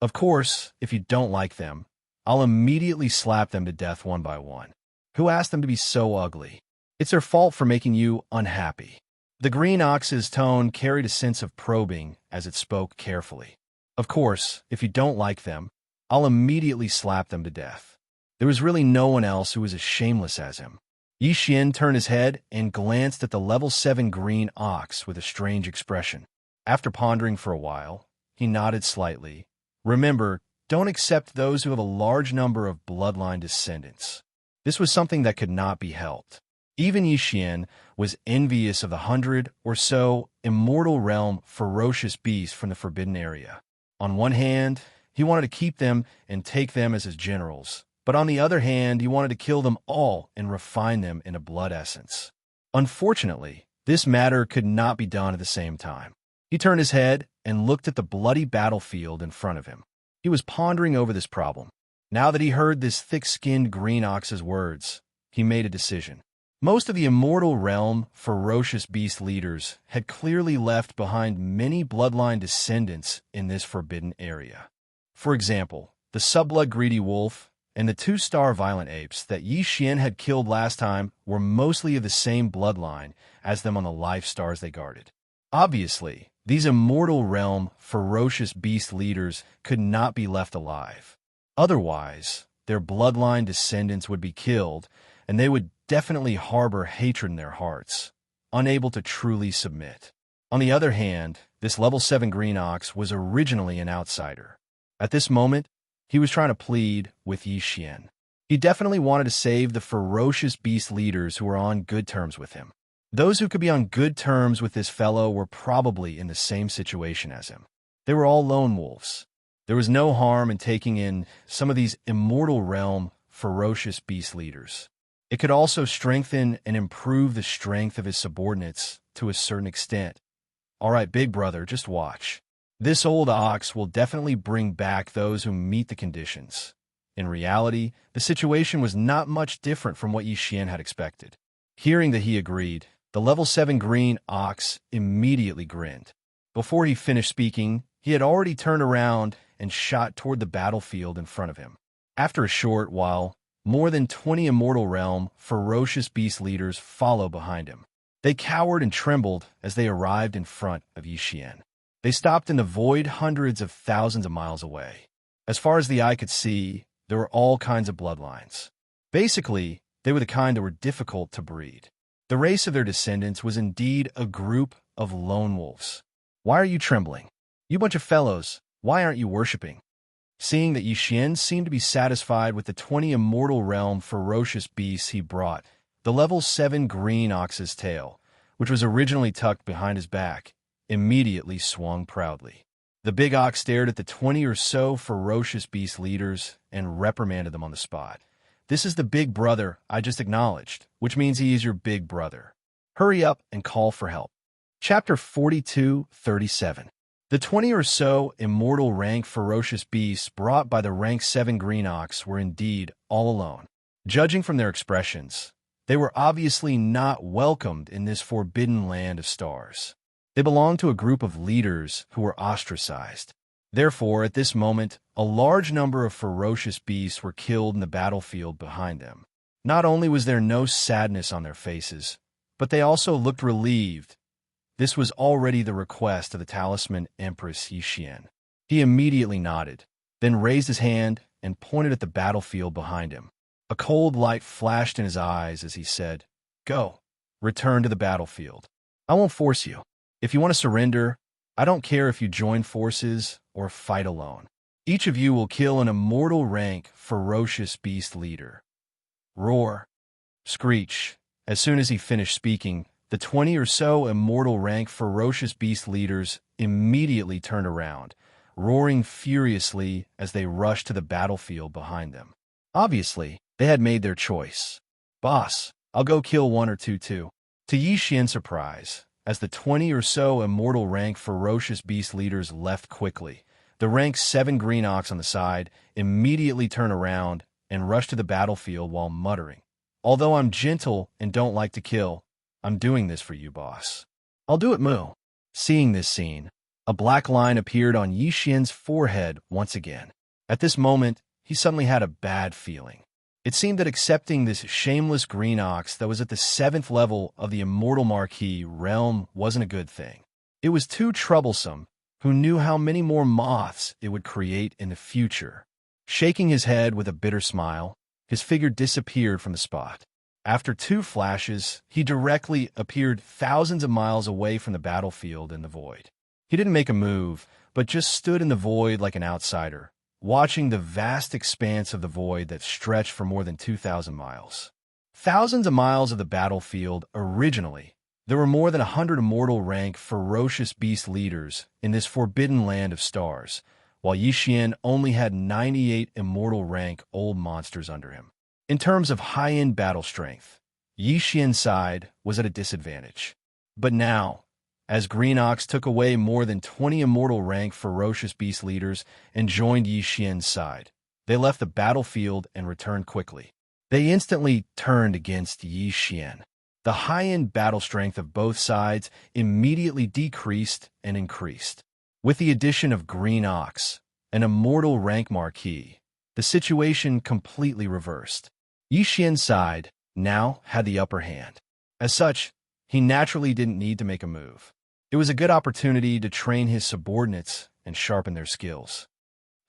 Of course, if you don't like them, I'll immediately slap them to death one by one. Who asked them to be so ugly? It's their fault for making you unhappy. The green ox's tone carried a sense of probing as it spoke carefully. Of course, if you don't like them, I'll immediately slap them to death. There was really no one else who was as shameless as him. Yi Xian turned his head and glanced at the level 7 green ox with a strange expression. After pondering for a while, he nodded slightly. Remember, don't accept those who have a large number of bloodline descendants. This was something that could not be helped. Even Yi Xian was envious of the 100 or so Immortal Realm ferocious beasts from the Forbidden Area. On one hand, he wanted to keep them and take them as his generals, but on the other hand, he wanted to kill them all and refine them in a blood essence. Unfortunately, this matter could not be done at the same time. He turned his head and looked at the bloody battlefield in front of him. He was pondering over this problem. Now that he heard this thick-skinned green ox's words, he made a decision. Most of the Immortal Realm ferocious beast leaders had clearly left behind many bloodline descendants in this forbidden area. For example, the Subblood Greedy Wolf and the 2-star Violent Apes that Yi Xian had killed last time were mostly of the same bloodline as them on the life stars they guarded. Obviously, these Immortal Realm ferocious beast leaders could not be left alive. Otherwise, their bloodline descendants would be killed, and they would definitely harbor hatred in their hearts, unable to truly submit. On the other hand, this level 7 green ox was originally an outsider. At this moment, he was trying to plead with Yi Xian. He definitely wanted to save the ferocious beast leaders who were on good terms with him. Those who could be on good terms with this fellow were probably in the same situation as him. They were all lone wolves. There was no harm in taking in some of these Immortal Realm ferocious beast leaders. It could also strengthen and improve the strength of his subordinates to a certain extent. All right, big brother, just watch. This old ox will definitely bring back those who meet the conditions. In reality, the situation was not much different from what Yi Xian had expected. Hearing that he agreed, the level 7 green ox immediately grinned. Before he finished speaking, he had already turned around and shot toward the battlefield in front of him. After a short while, more than 20 Immortal Realm ferocious beast leaders followed behind him. They cowered and trembled as they arrived in front of Yi Xian. They stopped in the void hundreds of thousands of miles away. As far as the eye could see, there were all kinds of bloodlines. Basically, they were the kind that were difficult to breed. The race of their descendants was indeed a group of lone wolves. Why are you trembling? You bunch of fellows, why aren't you worshipping? Seeing that Yi seemed to be satisfied with the 20 immortal realm ferocious beasts he brought, the level 7 green ox's tail, which was originally tucked behind his back, immediately swung proudly. The big ox stared at the 20 or so ferocious beast leaders and reprimanded them on the spot. This is the big brother I just acknowledged, which means he is your big brother. Hurry up and call for help. Chapter 42:37. The 20 or so immortal rank ferocious beasts brought by the rank 7 green ox were indeed all alone. Judging from their expressions, they were obviously not welcomed in this forbidden land of stars. They belonged to a group of leaders who were ostracized. Therefore, at this moment, a large number of ferocious beasts were killed in the battlefield behind them. Not only was there no sadness on their faces, but they also looked relieved. This was already the request of the talisman Empress Yi. He immediately nodded, then raised his hand and pointed at the battlefield behind him. A cold light flashed in his eyes as he said, "Go, return to the battlefield. I won't force you. If you want to surrender, I don't care if you join forces or fight alone. Each of you will kill an immortal rank ferocious beast leader." Roar. Screech. As soon as he finished speaking, the 20 or so immortal rank ferocious beast leaders immediately turned around, roaring furiously as they rushed to the battlefield behind them. Obviously, they had made their choice. "Boss, I'll go kill one or two too." To Yi Xian's surprise, as the 20 or so immortal rank ferocious beast leaders left quickly, the rank 7 green ox on the side immediately turned around and rushed to the battlefield while muttering, "Although I'm gentle and don't like to kill, I'm doing this for you, boss. I'll do it, Moo." Seeing this scene, a black line appeared on Yi Xian's forehead once again. At this moment, he suddenly had a bad feeling. It seemed that accepting this shameless green ox that was at the 7th level of the Immortal Marquis realm wasn't a good thing. It was too troublesome. Who knew how many more moths it would create in the future? Shaking his head with a bitter smile, his figure disappeared from the spot. After 2 flashes, he directly appeared thousands of miles away from the battlefield in the void. He didn't make a move, but just stood in the void like an outsider, watching the vast expanse of the void that stretched for more than 2,000 miles. Thousands of miles of the battlefield originally. There were more than 100 immortal rank ferocious beast leaders in this forbidden land of stars, while Yi Xian only had 98 immortal rank old monsters under him. In terms of high-end battle strength, Yi Xian's side was at a disadvantage. But now, as Green Ox took away more than 20 immortal rank ferocious beast leaders and joined Yi Xian's side, they left the battlefield and returned quickly. They instantly turned against Yi Xian. The high-end battle strength of both sides immediately decreased and increased. With the addition of Green Ox, an immortal rank marquis, the situation completely reversed. Yi Xian's side now had the upper hand. As such, he naturally didn't need to make a move. It was a good opportunity to train his subordinates and sharpen their skills.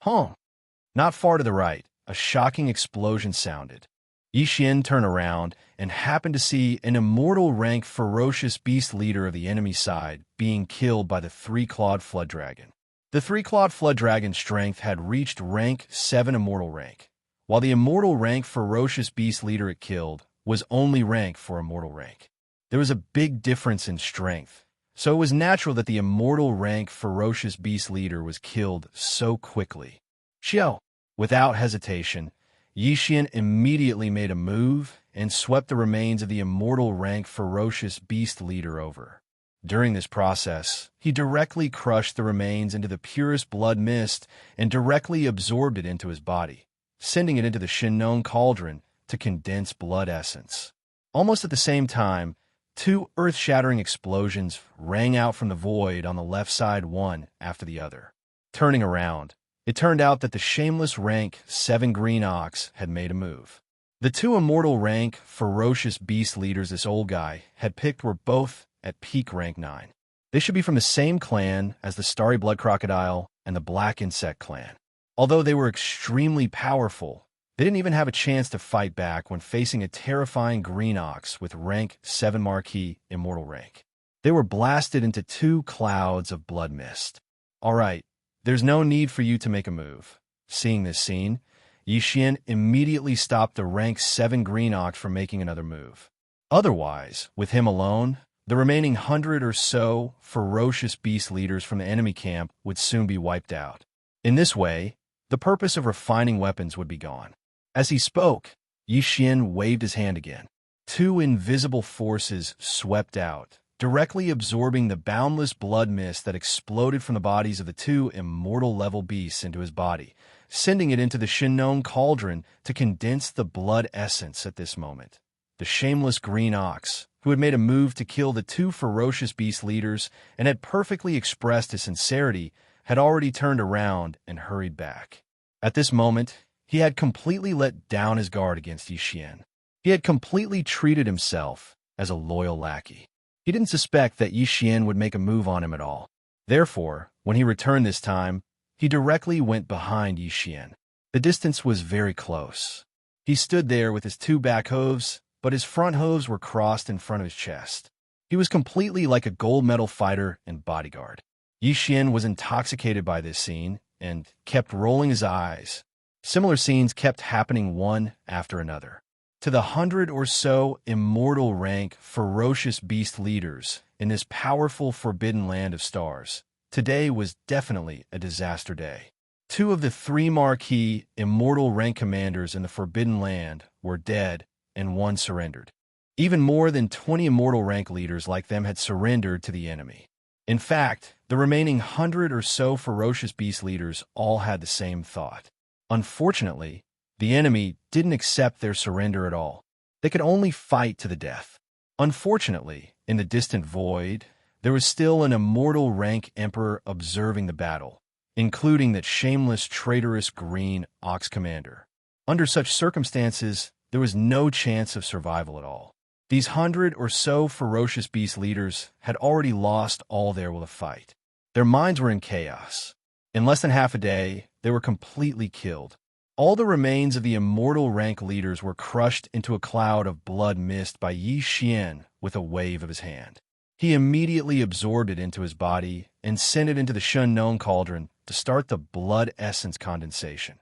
Not far to the right, a shocking explosion sounded. Yi Xian turned around and happened to see an immortal rank ferocious beast leader of the enemy side being killed by the 3-clawed flood dragon. The 3-clawed flood dragon's strength had reached rank 7 immortal rank, while the immortal rank ferocious beast leader it killed was only rank 4 immortal rank. There was a big difference in strength, so it was natural that the immortal rank ferocious beast leader was killed so quickly. Xiao. Without hesitation, Yi Xian immediately made a move and swept the remains of the immortal rank ferocious beast leader over. During this process, he directly crushed the remains into the purest blood mist and directly absorbed it into his body, sending it into the Shinnon cauldron to condense blood essence. Almost at the same time, 2 earth-shattering explosions rang out from the void on the left side, one after the other. Turning around, it turned out that the shameless rank 7 Green Ox had made a move. The 2 immortal rank ferocious beast leaders this old guy had picked were both at peak rank 9. They should be from the same clan as the Starry Blood Crocodile and the Black Insect clan. Although they were extremely powerful, they didn't even have a chance to fight back when facing a terrifying Green Ox with rank 7 Marquis immortal rank. They were blasted into 2 clouds of blood mist. All right, there's no need for you to make a move. Seeing this scene, Yi Xian immediately stopped the rank 7 Green Ox from making another move. Otherwise, with him alone, the remaining 100 or so ferocious beast leaders from the enemy camp would soon be wiped out. In this way, the purpose of refining weapons would be gone. As he spoke, Yi Xian waved his hand again. 2 invisible forces swept out, directly absorbing the boundless blood mist that exploded from the bodies of the 2 immortal-level beasts into his body, sending it into the Shinnon cauldron to condense the blood essence at this moment. The shameless Green Ox, who had made a move to kill the 2 ferocious beast leaders and had perfectly expressed his sincerity, had already turned around and hurried back. At this moment, he had completely let down his guard against Yi Xian. He had completely treated himself as a loyal lackey. He didn't suspect that Yi Xian would make a move on him at all. Therefore, when he returned this time, he directly went behind Yi Xian. The distance was very close. He stood there with his 2 back hooves, but his front hooves were crossed in front of his chest. He was completely like a gold medal fighter and bodyguard. Yi Xian was intoxicated by this scene and kept rolling his eyes. Similar scenes kept happening one after another. To the 100 or so immortal rank ferocious beast leaders in this powerful forbidden land of stars, today was definitely a disaster day. 2 of the 3 marquee immortal rank commanders in the forbidden land were dead, and 1 surrendered. Even more than 20 immortal rank leaders like them had surrendered to the enemy. In fact, the remaining 100 or so ferocious beast leaders all had the same thought. Unfortunately, the enemy didn't accept their surrender at all. They could only fight to the death. Unfortunately, in the distant void, there was still an immortal rank emperor observing the battle, including that shameless, traitorous Green Ox commander. Under such circumstances, there was no chance of survival at all. These 100 or so ferocious beast leaders had already lost all their will to fight. Their minds were in chaos. In less than half a day, they were completely killed. All the remains of the immortal rank leaders were crushed into a cloud of blood mist by Yi Xian with a wave of his hand. He immediately absorbed it into his body and sent it into the Shinnon cauldron to start the blood essence condensation.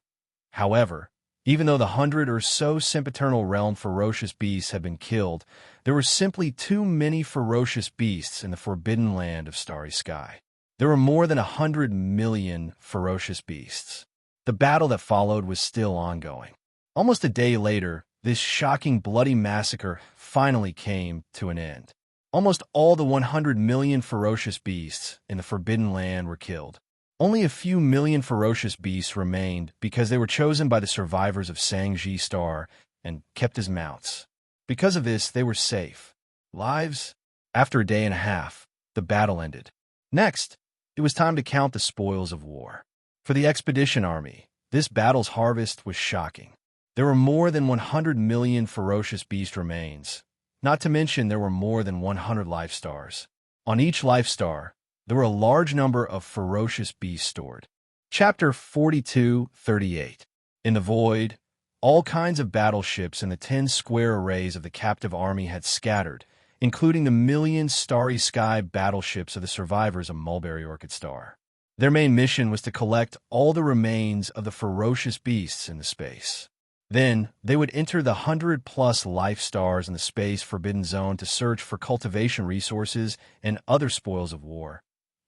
However, even though the 100 or so sempiternal realm ferocious beasts had been killed, there were simply too many ferocious beasts in the forbidden land of starry sky. There were more than 100 million ferocious beasts. The battle that followed was still ongoing. Almost a day later, this shocking bloody massacre finally came to an end. Almost all the 100 million ferocious beasts in the forbidden land were killed. Only a few million ferocious beasts remained because they were chosen by the survivors of Sangji Star and kept as mounts. Because of this, they were safe. Lives? After a day and a half, the battle ended. Next, it was time to count the spoils of war. For the expedition army, this battle's harvest was shocking. There were more than 100 million ferocious beast remains. Not to mention there were more than 100 life stars. On each life star, there were a large number of ferocious beasts stored. Chapter 42-38. In the void, all kinds of battleships in the 10 square arrays of the captive army had scattered, including the million starry sky battleships of the survivors of Mulberry Orchid Star. Their main mission was to collect all the remains of the ferocious beasts in the space. Then, they would enter the 100-plus life stars in the space forbidden zone to search for cultivation resources and other spoils of war.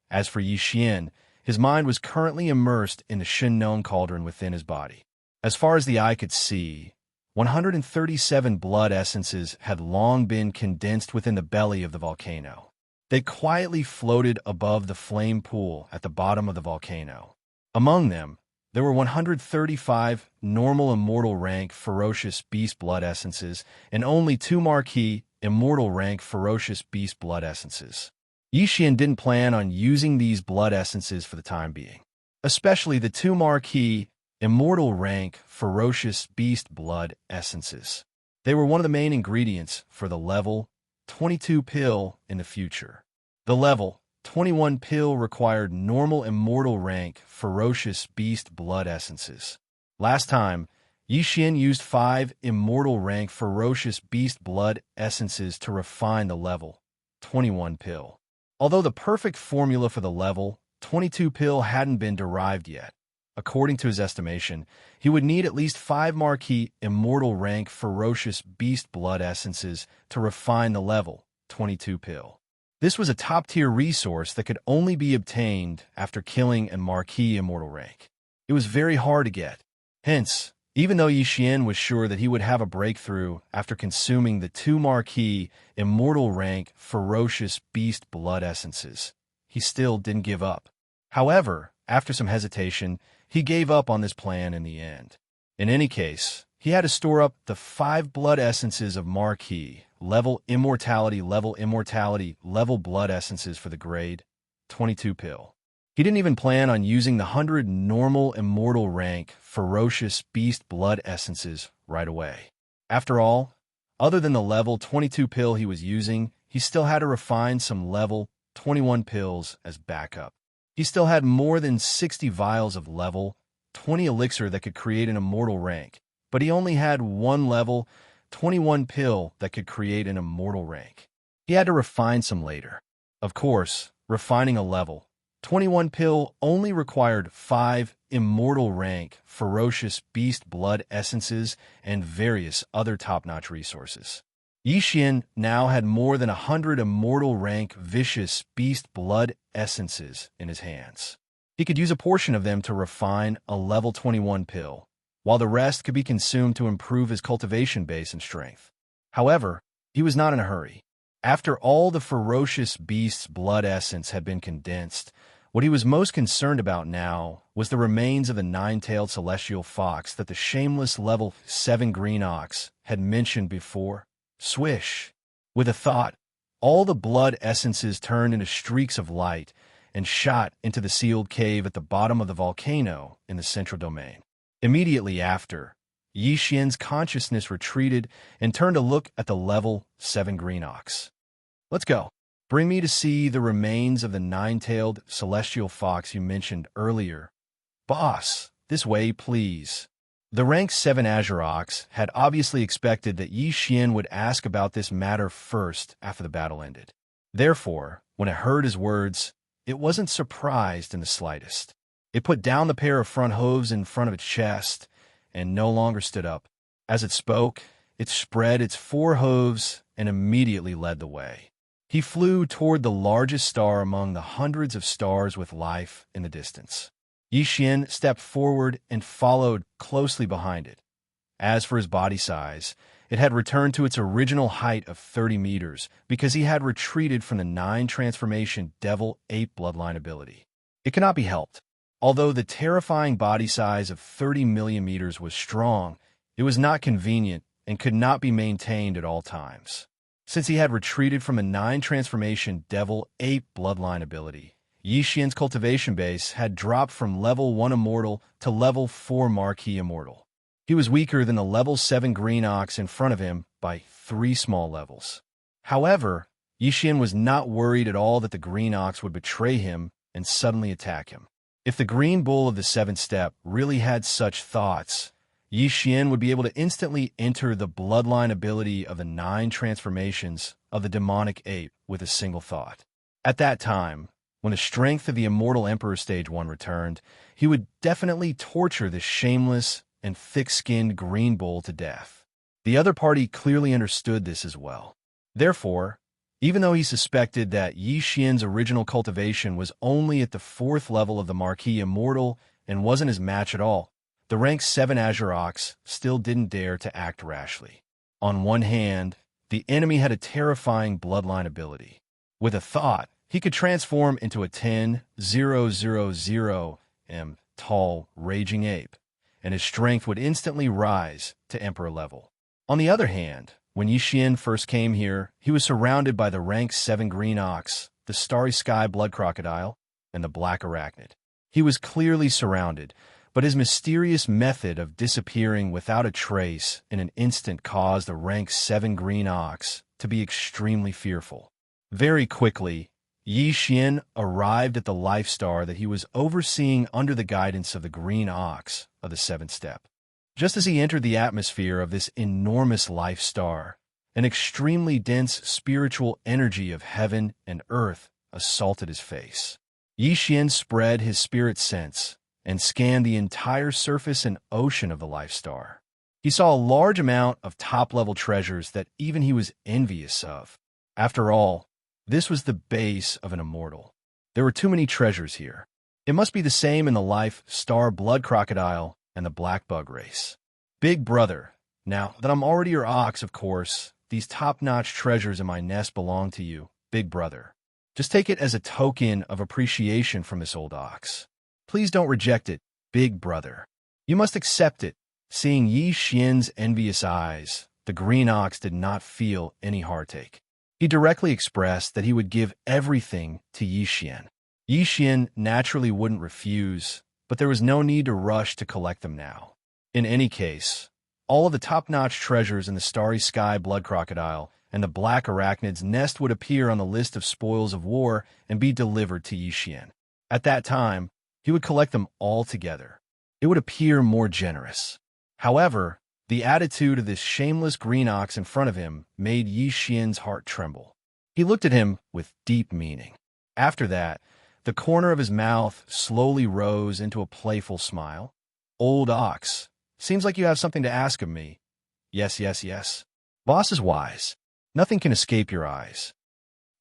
As for Yi Xian, his mind was currently immersed in the Shinnon cauldron within his body. As far as the eye could see, 137 blood essences had long been condensed within the belly of the volcano. They quietly floated above the flame pool at the bottom of the volcano. Among them, there were 135 normal immortal rank ferocious beast blood essences and only 2 marquee immortal rank ferocious beast blood essences. Yi Xian didn't plan on using these blood essences for the time being, especially the 2 marquee immortal rank ferocious beast blood essences. They were one of the main ingredients for the level 22 pill in the future. The level 21 pill required normal immortal rank ferocious beast blood essences. Last time, Yi Xian used 5 immortal rank ferocious beast blood essences to refine the level 21 pill. Although the perfect formula for the level 22 pill hadn't been derived yet, according to his estimation, he would need at least 5 marquee immortal rank ferocious beast blood essences to refine the level 22 pill. This was a top-tier resource that could only be obtained after killing a marquee immortal rank. It was very hard to get. Hence, even though Yi Xian was sure that he would have a breakthrough after consuming the 2 marquee immortal rank ferocious beast blood essences, he still didn't give up. However, after some hesitation, he gave up on this plan in the end. In any case, he had to store up the 5 blood essences of marquee level immortality, level blood essences for the grade 22 pill. He didn't even plan on using the 100 normal immortal rank ferocious beast blood essences right away. After all, other than the level 22 pill he was using, he still had to refine some level 21 pills as backup. He still had more than 60 vials of level 20 elixir that could create an immortal rank, but he only had 1 level 21 pill that could create an immortal rank. He had to refine some later. Of course, refining a level 21 pill only required 5 immortal rank ferocious beast blood essences and various other top-notch resources. Yi Xian now had more than 100 immortal rank vicious beast blood essences in his hands. He could use a portion of them to refine a level 21 pill, while the rest could be consumed to improve his cultivation base and strength. However, he was not in a hurry. After all the ferocious beast's blood essence had been condensed, what he was most concerned about now was the remains of the 9-tailed celestial fox that the shameless level 7 green ox had mentioned before. Swish! With a thought, all the blood essences turned into streaks of light and shot into the sealed cave at the bottom of the volcano in the central domain. Immediately after, Yi Xian's consciousness retreated and turned to look at the level 7 green ox. Let's go. Bring me to see the remains of the 9-tailed celestial fox you mentioned earlier. Boss, this way, please. The rank 7 Azure Ox had obviously expected that Yi Xian would ask about this matter first after the battle ended. Therefore, when it heard his words, it wasn't surprised in the slightest. It put down the pair of front hooves in front of its chest and no longer stood up. As it spoke, it spread its 4 hooves and immediately led the way. He flew toward the largest star among the hundreds of stars with life in the distance. Yi Xian stepped forward and followed closely behind it. As for his body size, it had returned to its original height of 30 meters because he had retreated from the 9 transformation devil ape bloodline ability. It cannot be helped. Although the terrifying body size of 30 million meters was strong, it was not convenient and could not be maintained at all times. Since he had retreated from a 9 transformation devil ape bloodline ability, Yi Xian's cultivation base had dropped from level 1 immortal to level 4 marquee immortal. He was weaker than the level 7 green ox in front of him by 3 small levels. However, Yi Xian was not worried at all that the green ox would betray him and suddenly attack him. If the green bull of the 7th step really had such thoughts, Yi Xian would be able to instantly enter the bloodline ability of the 9 transformations of the demonic ape with a single thought. At that time, when the strength of the immortal Emperor Stage 1 returned, he would definitely torture this shameless and thick-skinned green bull to death. The other party clearly understood this as well. Therefore, even though he suspected that Yi Xian's original cultivation was only at the 4th level of the Marquee Immortal and wasn't his match at all, the rank 7 Azure Ox still didn't dare to act rashly. On one hand, the enemy had a terrifying bloodline ability. With a thought, he could transform into a 10,000 tall, raging ape, and his strength would instantly rise to Emperor level. On the other hand, when Yi Xian first came here, he was surrounded by the rank 7 Green Ox, the Starry Sky Blood Crocodile, and the Black Arachnid. He was clearly surrounded, but his mysterious method of disappearing without a trace in an instant caused the rank 7 Green Ox to be extremely fearful. Very quickly, Yi Xian arrived at the life star that he was overseeing under the guidance of the Green Ox of the 7th step. Just as he entered the atmosphere of this enormous life star, an extremely dense spiritual energy of heaven and earth assaulted his face. Yi Xian spread his spirit sense and scanned the entire surface and ocean of the Life Star. He saw a large amount of top-level treasures that even he was envious of. After all, this was the base of an immortal. There were too many treasures here. It must be the same in the Life Star Blood Crocodile and the Black Bug race. Big brother, now that I'm already your ox, of course, these top-notch treasures in my nest belong to you, big brother. Just take it as a token of appreciation from this old ox. Please don't reject it, big brother. You must accept it. Seeing Yi Xian's envious eyes, the green ox did not feel any heartache. He directly expressed that he would give everything to Yi Xian. Yi Xian naturally wouldn't refuse, but there was no need to rush to collect them now. In any case, all of the top-notch treasures in the Starry Sky Blood Crocodile and the Black Arachnid's nest would appear on the list of spoils of war and be delivered to Yi Xian. At that time, he would collect them all together. It would appear more generous. However, the attitude of this shameless green ox in front of him made Yi Xian's heart tremble. He looked at him with deep meaning. After that, the corner of his mouth slowly rose into a playful smile. Old ox, seems like you have something to ask of me. Yes, yes, yes. Boss is wise. Nothing can escape your eyes.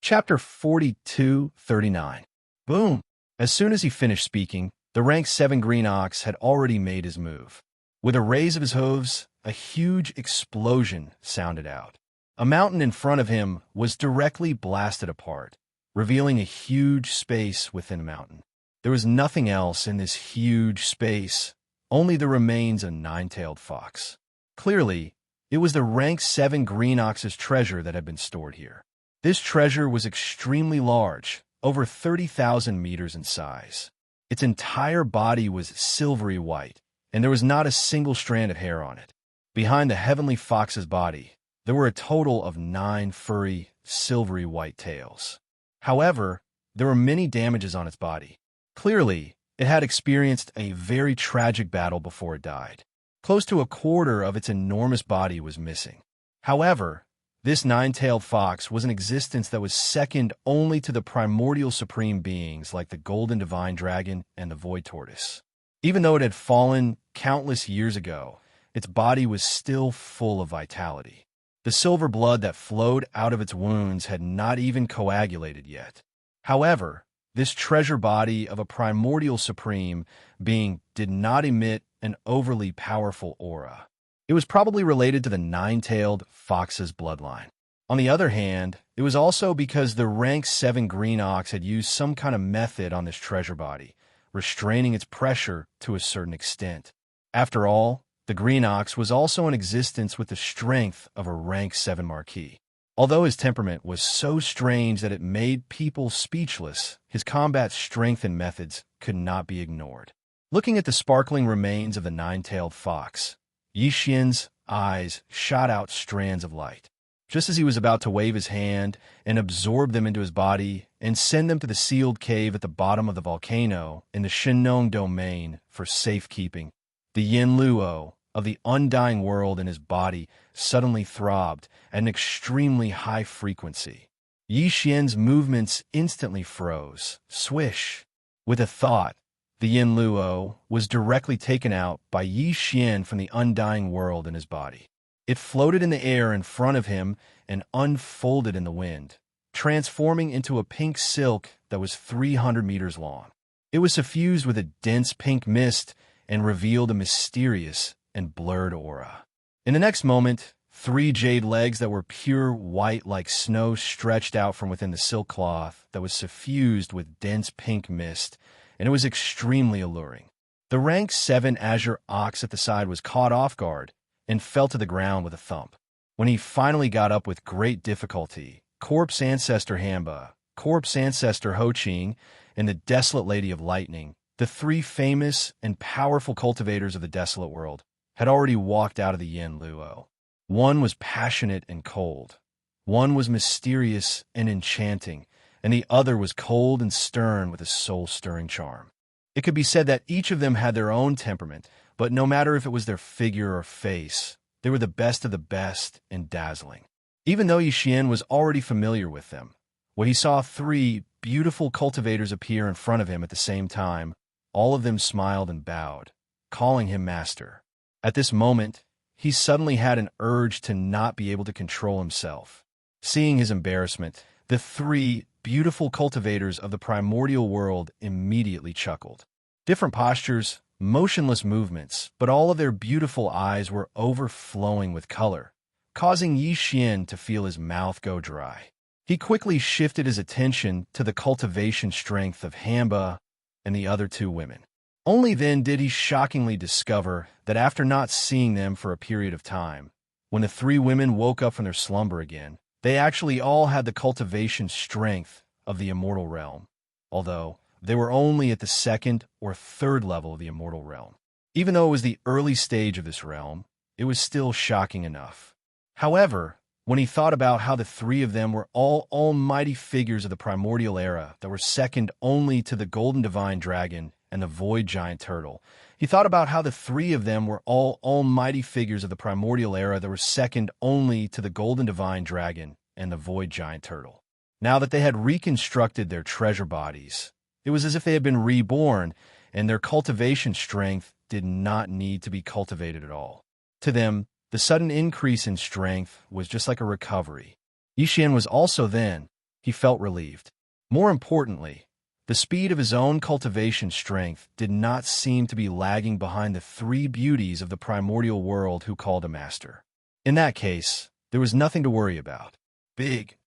Chapter 42:39. Boom! As soon as he finished speaking, the rank 7 green ox had already made his move. With a raise of his hooves, a huge explosion sounded out. A mountain in front of him was directly blasted apart, revealing a huge space within a mountain. There was nothing else in this huge space, only the remains of a 9-tailed fox. Clearly, it was the rank 7 green ox's treasure that had been stored here. This treasure was extremely large, over 30,000 meters in size. Its entire body was silvery white, and there was not a single strand of hair on it. Behind the heavenly fox's body, there were a total of 9 furry, silvery white tails. However, there were many damages on its body. Clearly, it had experienced a very tragic battle before it died. Close to a quarter of its enormous body was missing. However, this 9-tailed fox was an existence that was second only to the primordial supreme beings like the golden divine dragon and the void tortoise. Even though it had fallen countless years ago, its body was still full of vitality. The silver blood that flowed out of its wounds had not even coagulated yet. However, this treasure body of a primordial supreme being did not emit an overly powerful aura. It was probably related to the 9-tailed fox's bloodline. On the other hand, it was also because the rank 7 green ox had used some kind of method on this treasure body, restraining its pressure to a certain extent. After all, the green ox was also in existence with the strength of a rank 7 marquis. Although his temperament was so strange that it made people speechless, his combat strength and methods could not be ignored. Looking at the sparkling remains of the 9-tailed fox, Yi Xian's eyes shot out strands of light. Just as he was about to wave his hand and absorb them into his body and send them to the sealed cave at the bottom of the volcano in the Shinnong domain for safekeeping, the Yin Luo of the undying world in his body suddenly throbbed at an extremely high frequency. Yi Xian's movements instantly froze. Swish! With a thought, the Yin Luo was directly taken out by Yi Xian from the undying world in his body. It floated in the air in front of him and unfolded in the wind, transforming into a pink silk that was 300 meters long. It was suffused with a dense pink mist and revealed a mysterious and blurred aura. In the next moment, 3 jade legs that were pure white like snow stretched out from within the silk cloth that was suffused with dense pink mist, and it was extremely alluring. The rank 7 azure ox at the side was caught off guard and fell to the ground with a thump. When he finally got up with great difficulty, Corpse Ancestor Hamba, Corpse Ancestor Ho Ching, and the Desolate Lady of Lightning, the 3 famous and powerful cultivators of the desolate world, had already walked out of the Yin Luo. One was passionate and cold. One was mysterious and enchanting, and the other was cold and stern with a soul-stirring charm. It could be said that each of them had their own temperament, but no matter if it was their figure or face, they were the best of the best and dazzling. Even though Yi Xian was already familiar with them, when he saw 3 beautiful cultivators appear in front of him at the same time. All of them smiled and bowed, calling him master. At this moment, he suddenly had an urge to not be able to control himself. Seeing his embarrassment, the three beautiful cultivators of the primordial world immediately chuckled. Different postures, motionless movements, but all of their beautiful eyes were overflowing with color, causing Yi Xian to feel his mouth go dry. He quickly shifted his attention to the cultivation strength of Hamba and the other two women. Only then did he shockingly discover that after not seeing them for a period of time, when the three women woke up from their slumber again, they actually all had the cultivation strength of the immortal realm, although they were only at the second or third level of the immortal realm. Even though it was the early stage of this realm, it was still shocking enough. However, when he thought about how the three of them were all almighty figures of the primordial era that were second only to the golden divine dragon and the void giant turtle, he thought about how the three of them were all almighty figures of the primordial era that were second only to the golden divine dragon and the void giant turtle. Now that they had reconstructed their treasure bodies, it was as if they had been reborn, and their cultivation strength did not need to be cultivated at all. To them, the sudden increase in strength was just like a recovery. Yi Xian was also then, he felt relieved. More importantly, the speed of his own cultivation strength did not seem to be lagging behind the three beauties of the primordial world who called a master. In that case, there was nothing to worry about. Big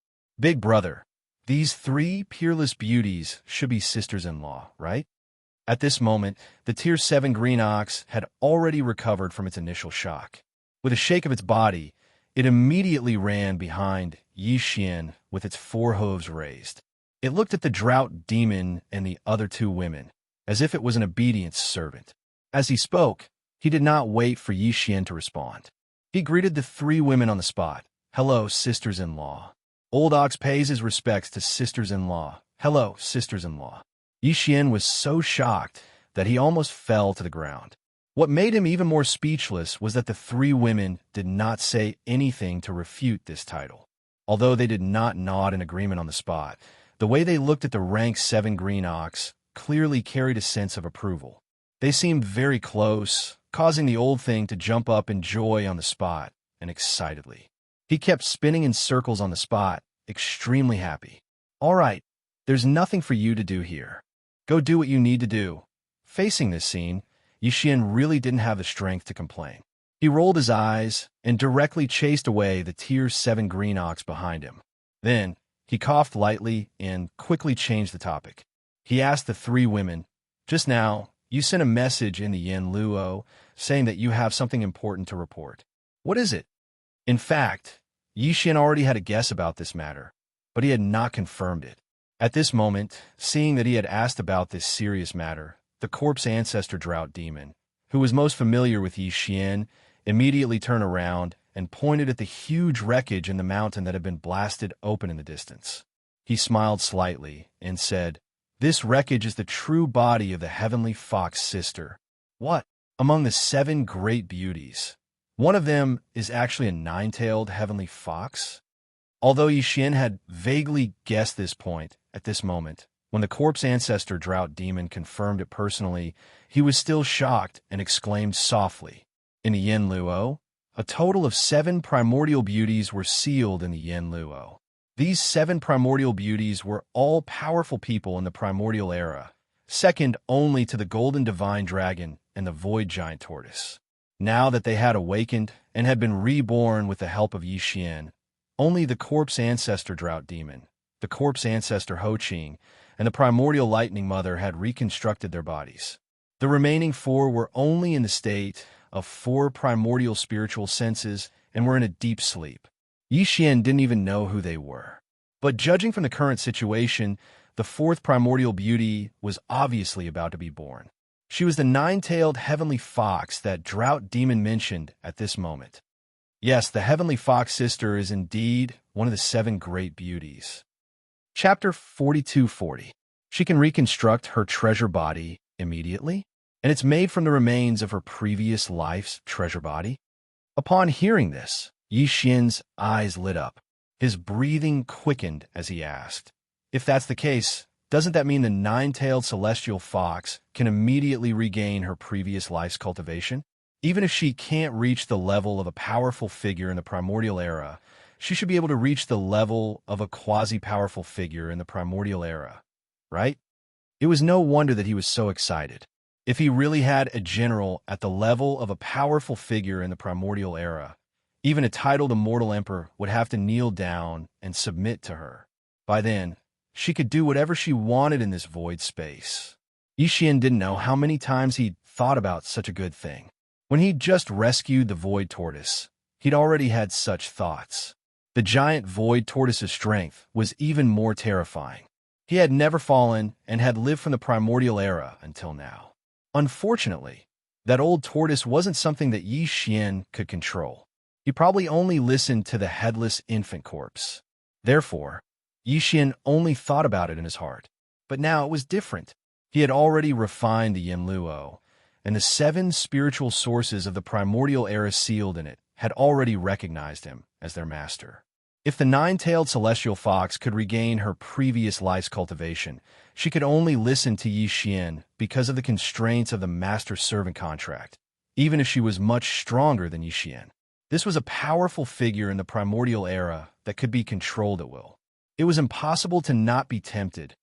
brother, these three peerless beauties should be sisters-in-law, right? At this moment, the Tier 7 green ox had already recovered from its initial shock. With a shake of its body, it immediately ran behind Yi Xian with its four hooves raised. It looked at the drought demon and the other two women, as if it was an obedience servant. As he spoke, he did not wait for Yi Xian to respond. He greeted the three women on the spot. "Hello, sisters-in-law." Old Ox pays his respects to sisters-in-law. "Hello, sisters-in-law." Yi Xian was so shocked that he almost fell to the ground. What made him even more speechless was that the three women did not say anything to refute this title. Although they did not nod in agreement on the spot, the way they looked at the rank 7 green ox clearly carried a sense of approval. They seemed very close, causing the old thing to jump up in joy on the spot and excitedly. He kept spinning in circles on the spot, extremely happy. "All right, there's nothing for you to do here. Go do what you need to do." Facing this scene, Yi Xian really didn't have the strength to complain. He rolled his eyes and directly chased away the Tier 7 green ox behind him. Then, he coughed lightly and quickly changed the topic. He asked the three women, "Just now, you sent a message in the Yin Luo saying that you have something important to report. What is it?" In fact, Yi Xian already had a guess about this matter, but he had not confirmed it. At this moment, seeing that he had asked about this serious matter, the corpse ancestor drought demon, who was most familiar with Yi Xian, immediately turned around and pointed at the huge wreckage in the mountain that had been blasted open in the distance. He smiled slightly and said, "This wreckage is the true body of the heavenly fox sister." "What? Among the 7 great beauties, one of them is actually a 9-tailed heavenly fox?" Although Yi Xian had vaguely guessed this point at this moment, when the corpse ancestor drought demon confirmed it personally, he was still shocked and exclaimed softly, "In the Yin Luo, a total of 7 primordial beauties were sealed in the Yin Luo. These 7 primordial beauties were all powerful people in the primordial era, second only to the golden divine dragon and the void giant tortoise. Now that they had awakened and had been reborn with the help of Yi Xian, only the corpse ancestor drought demon, the corpse ancestor Ho Qing, and the primordial lightning mother had reconstructed their bodies. The remaining 4 were only in the state of 4 primordial spiritual senses and were in a deep sleep. Yi Xian didn't even know who they were. But judging from the current situation, the 4th primordial beauty was obviously about to be born. She was the 9-tailed heavenly fox that drought demon mentioned at this moment. Yes, the heavenly fox sister is indeed one of the 7 great beauties. Chapter 4240. She can reconstruct her treasure body immediately, and it's made from the remains of her previous life's treasure body. Upon hearing this, Yi Xian's eyes lit up. His breathing quickened as he asked, "If that's the case, doesn't that mean the nine-tailed celestial fox can immediately regain her previous life's cultivation? Even if she can't reach the level of a powerful figure in the primordial era, she should be able to reach the level of a quasi-powerful figure in the primordial era, right? It was no wonder that he was so excited. If he really had a general at the level of a powerful figure in the primordial era, even a titled immortal emperor would have to kneel down and submit to her. By then, she could do whatever she wanted in this void space. Yi Xian didn't know how many times he'd thought about such a good thing. When he'd just rescued the void tortoise, he'd already had such thoughts. The giant void tortoise's strength was even more terrifying. He had never fallen and had lived from the primordial era until now. Unfortunately, that old tortoise wasn't something that Yi Xian could control. He probably only listened to the headless infant corpse. Therefore, Yi Xian only thought about it in his heart. But now it was different. He had already refined the Yanluo, and the 7 spiritual sources of the primordial era sealed in it had already recognized him as their master. If the nine-tailed celestial fox could regain her previous life's cultivation, she could only listen to Yi Xian because of the constraints of the master-servant contract, even if she was much stronger than Yi Xian. This was a powerful figure in the primordial era that could be controlled at will. It was impossible to not be tempted.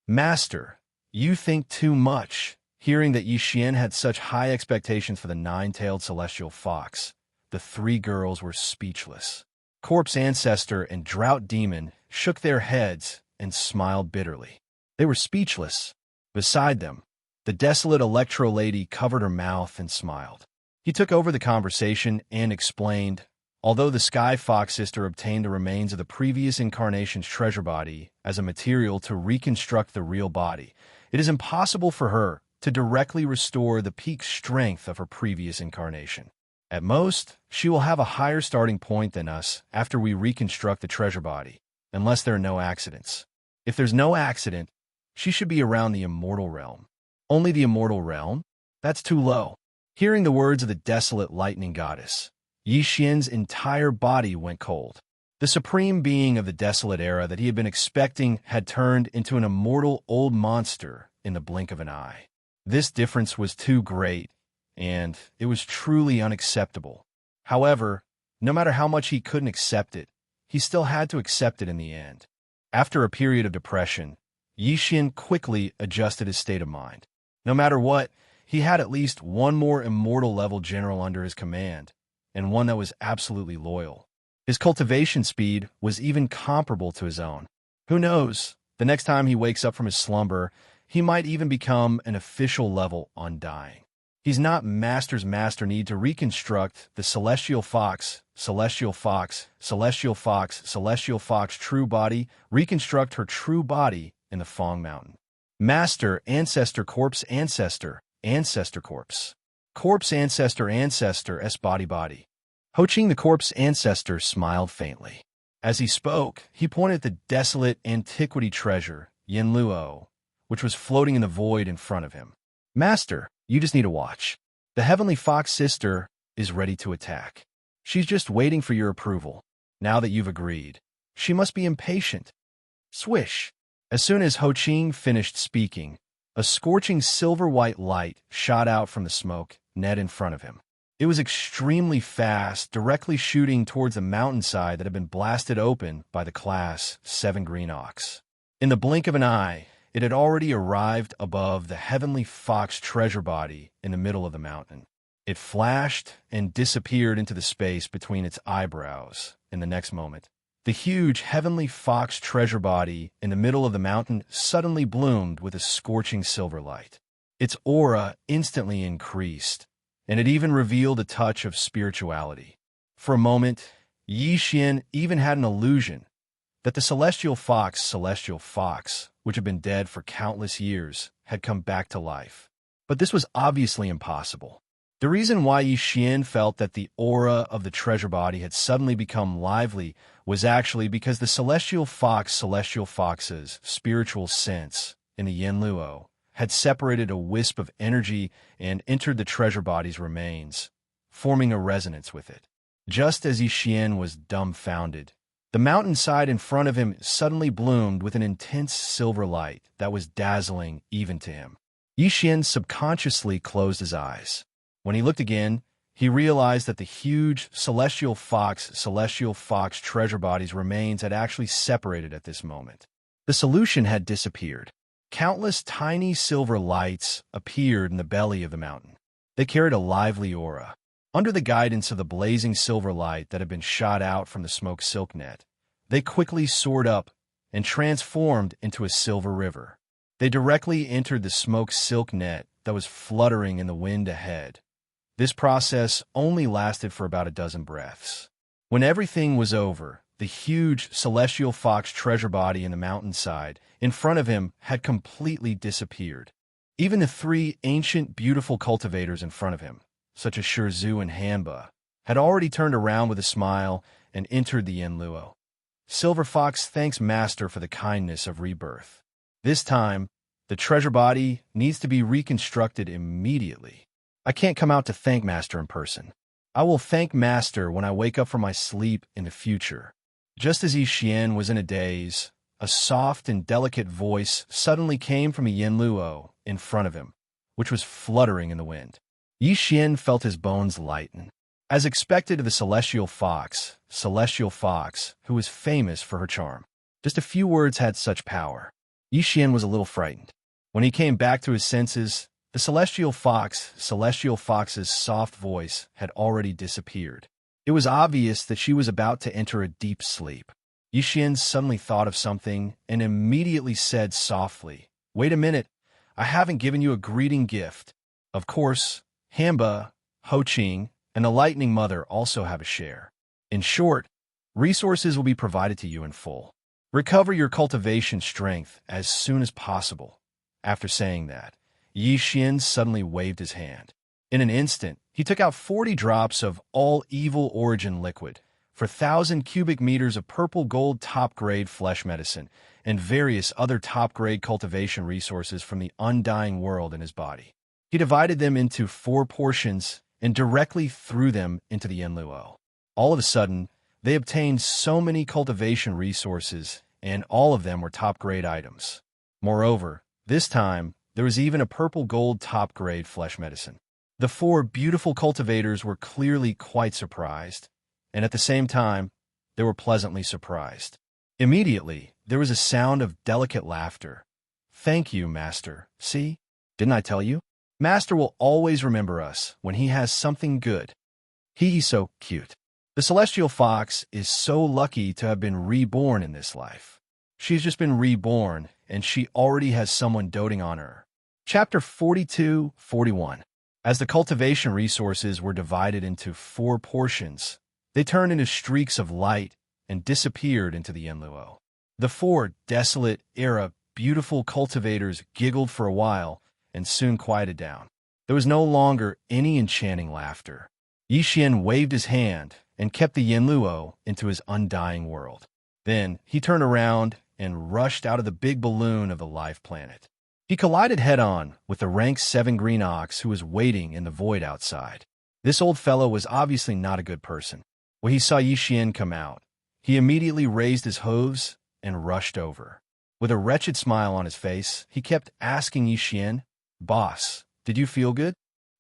Master, you think too much. Hearing that Yi Xian had such high expectations for the nine-tailed celestial fox, the 3 girls were speechless. Corpse Ancestor and Drought Demon shook their heads and smiled bitterly. They were speechless. Beside them, the desolate Electro Lady covered her mouth and smiled. He took over the conversation and explained, although the Sky Fox sister obtained the remains of the previous incarnation's treasure body as a material to reconstruct the real body, it is impossible for her to directly restore the peak strength of her previous incarnation. At most, she will have a higher starting point than us after we reconstruct the treasure body, unless there are no accidents. If there's no accident, she should be around the immortal realm. Only the immortal realm? That's too low. Hearing the words of the desolate lightning goddess, Yi Xian's entire body went cold. The supreme being of the desolate era that he had been expecting had turned into an immortal old monster in the blink of an eye. This difference was too great, and it was truly unacceptable. However, no matter how much he couldn't accept it, he still had to accept it in the end. After a period of depression, Yi Xian quickly adjusted his state of mind. No matter what, he had at least one more immortal-level general under his command, and one that was absolutely loyal. His cultivation speed was even comparable to his own. Who knows, the next time he wakes up from his slumber, he might even become an official level Undying. He's not Master's master need to reconstruct the Celestial Fox, Celestial Fox, Celestial Fox, Celestial Fox true body, reconstruct her true body in the Fong Mountain. Master, Ancestor, Corpse, Ancestor, Ancestor, Corpse. Corpse, Ancestor, Ancestor, body. Ho Ching the Corpse Ancestor smiled faintly. As he spoke, he pointed at the desolate antiquity treasure, Yanluo, which was floating in the void in front of him. Master, you just need to watch. The Heavenly Fox sister is ready to attack. She's just waiting for your approval. Now that you've agreed, she must be impatient. Swish! As soon as Ho Ching finished speaking, a scorching silver-white light shot out from the smoke net in front of him. It was extremely fast, directly shooting towards the mountainside that had been blasted open by the Class 7 Green Ox. In the blink of an eye, it had already arrived above the Heavenly Fox treasure body in the middle of the mountain. It flashed and disappeared into the space between its eyebrows in the next moment. The huge Heavenly Fox treasure body in the middle of the mountain suddenly bloomed with a scorching silver light. Its aura instantly increased, and it even revealed a touch of spirituality. For a moment, Yi Xian even had an illusion that the Celestial Fox, which had been dead for countless years, had come back to life. But this was obviously impossible. The reason why Yi Xian felt that the aura of the treasure body had suddenly become lively was actually because the Celestial Fox's spiritual sense in the Yanluo had separated a wisp of energy and entered the treasure body's remains, forming a resonance with it. Just as Yi Xian was dumbfounded, The mountainside in front of him suddenly bloomed with an intense silver light that was dazzling even to him. Yi Xian subconsciously closed his eyes. When he looked again, he realized that the huge celestial fox treasure body's remains had actually separated at this moment. The solution had disappeared. Countless tiny silver lights appeared in the belly of the mountain. They carried a lively aura. Under the guidance of the blazing silver light that had been shot out from the smoke silk net, they quickly soared up and transformed into a silver river. They directly entered the smoke silk net that was fluttering in the wind ahead. This process only lasted for about a dozen breaths. When everything was over, the huge celestial fox treasure body in the mountainside in front of him had completely disappeared. Even the three ancient, beautiful cultivators in front of him, such as Shizhu and Hanba, had already turned around with a smile and entered the Enluo. Silver Fox thanks Master for the kindness of rebirth. This time, the treasure body needs to be reconstructed immediately. I can't come out to thank Master in person. I will thank Master when I wake up from my sleep in the future. Just as Yi Xian was in a daze, a soft and delicate voice suddenly came from a Yenluo in front of him, which was fluttering in the wind. Yi Xian felt his bones lighten. As expected of the celestial fox, who was famous for her charm. Just a few words had such power. Yi Xian was a little frightened. When he came back to his senses, the celestial fox's soft voice had already disappeared. It was obvious that she was about to enter a deep sleep. Yi Xian suddenly thought of something and immediately said softly, "Wait a minute, I haven't given you a greeting gift." Of course, Hanba, Ho Qing, and the Lightning Mother also have a share. In short, resources will be provided to you in full. Recover your cultivation strength as soon as possible. After saying that, Yi Xian suddenly waved his hand. In an instant, he took out 40 drops of all evil origin liquid, for 1,000 cubic meters of purple gold top-grade flesh medicine, and various other top-grade cultivation resources from the undying world in his body. He divided them into 4 portions and directly threw them into the Enluo. All of a sudden, they obtained so many cultivation resources, and all of them were top-grade items. Moreover, this time, there was even a purple gold top-grade flesh medicine. The 4 beautiful cultivators were clearly quite surprised, and at the same time, they were pleasantly surprised. Immediately, there was a sound of delicate laughter. "Thank you, Master. See? Didn't I tell you? Master will always remember us when he has something good. He's so cute." The celestial fox is so lucky to have been reborn in this life. She's just been reborn, and she already has someone doting on her. Chapter 42-41. As the cultivation resources were divided into 4 portions, they turned into streaks of light and disappeared into the Enluo. The 4 desolate, beautiful cultivators giggled for a while and soon quieted down. There was no longer any enchanting laughter. Yi Xian waved his hand and kept the Yenluo into his undying world. Then he turned around and rushed out of the big balloon of the life planet. He collided head-on with the rank 7 green ox who was waiting in the void outside. This old fellow was obviously not a good person. When he saw Yi Xian come out, he immediately raised his hooves and rushed over. With a wretched smile on his face, he kept asking Yi Xian, "Boss, did you feel good?"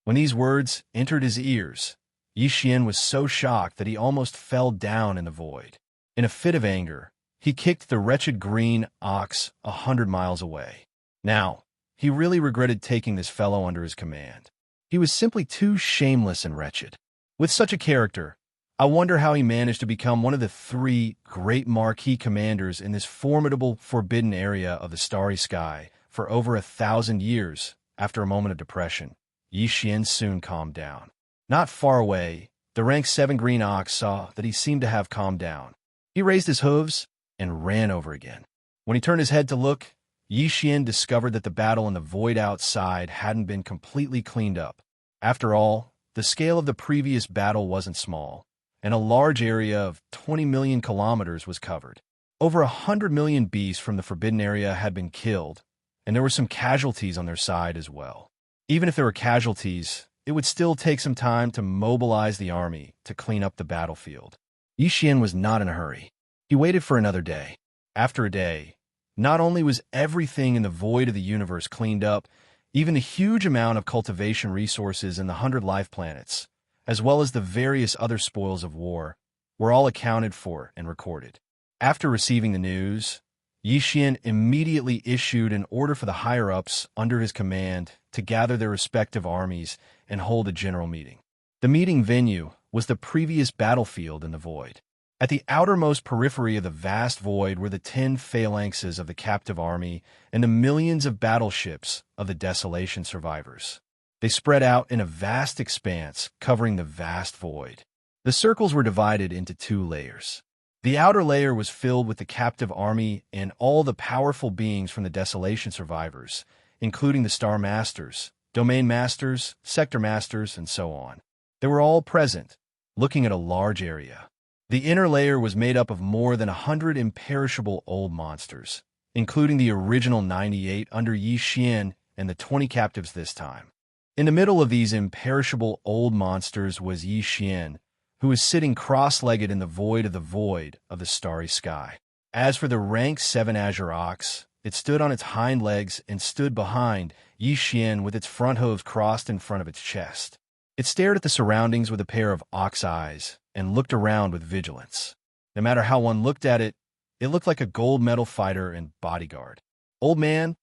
When these words entered his ears, Yi Xian was so shocked that he almost fell down in the void. In a fit of anger, he kicked the wretched green ox 100 miles away. Now, he really regretted taking this fellow under his command. He was simply too shameless and wretched. With such a character, I wonder how he managed to become one of the 3 great marquee commanders in this formidable, forbidden area of the starry sky for over 1,000 years. After a moment of depression, Yi Xian soon calmed down. Not far away, the rank 7 green ox saw that he seemed to have calmed down. He raised his hooves and ran over again. When he turned his head to look, Yi Xian discovered that the battle in the void outside hadn't been completely cleaned up. After all, the scale of the previous battle wasn't small, and a large area of 20 million kilometers was covered. Over 100 million beasts from the forbidden area had been killed, and there were some casualties on their side as well. Even if there were casualties, it would still take some time to mobilize the army to clean up the battlefield. Yi Xian was not in a hurry. He waited for another day. After a day, not only was everything in the void of the universe cleaned up, even the huge amount of cultivation resources in the 100 life planets, as well as the various other spoils of war, were all accounted for and recorded. After receiving the news, Yi Xian immediately issued an order for the higher-ups under his command to gather their respective armies and hold a general meeting. The meeting venue was the previous battlefield in the void. At the outermost periphery of the vast void were the 10 phalanxes of the captive army and the millions of battleships of the desolation survivors. They spread out in a vast expanse covering the vast void. The circles were divided into 2 layers. The outer layer was filled with the captive army and all the powerful beings from the desolation survivors, including the Star Masters, Domain Masters, Sector Masters, and so on. They were all present, looking at a large area. The inner layer was made up of more than 100 imperishable old monsters, including the original 98 under Yi Xian and the 20 captives this time. In the middle of these imperishable old monsters was Yi Xian, who was sitting cross-legged in the void of the starry sky. As for the rank 7 azure ox, it stood on its hind legs and stood behind Yi Xian with its front hooves crossed in front of its chest. It stared at the surroundings with a pair of ox eyes and looked around with vigilance. No matter how one looked at it, it looked like a gold medal fighter and bodyguard. Old man,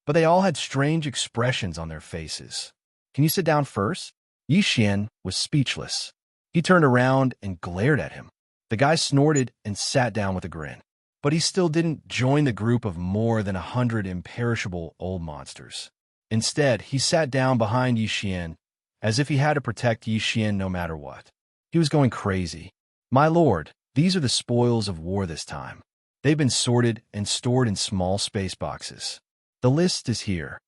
but they all had strange expressions on their faces. Can you sit down first? Yi Xian was speechless. He turned around and glared at him. The guy snorted and sat down with a grin. But he still didn't join the group of more than 100 imperishable old monsters. Instead, he sat down behind Yi Xian, as if he had to protect Yi Xian no matter what. He was going crazy. My lord, these are the spoils of war this time. They've been sorted and stored in small space boxes. The list is here.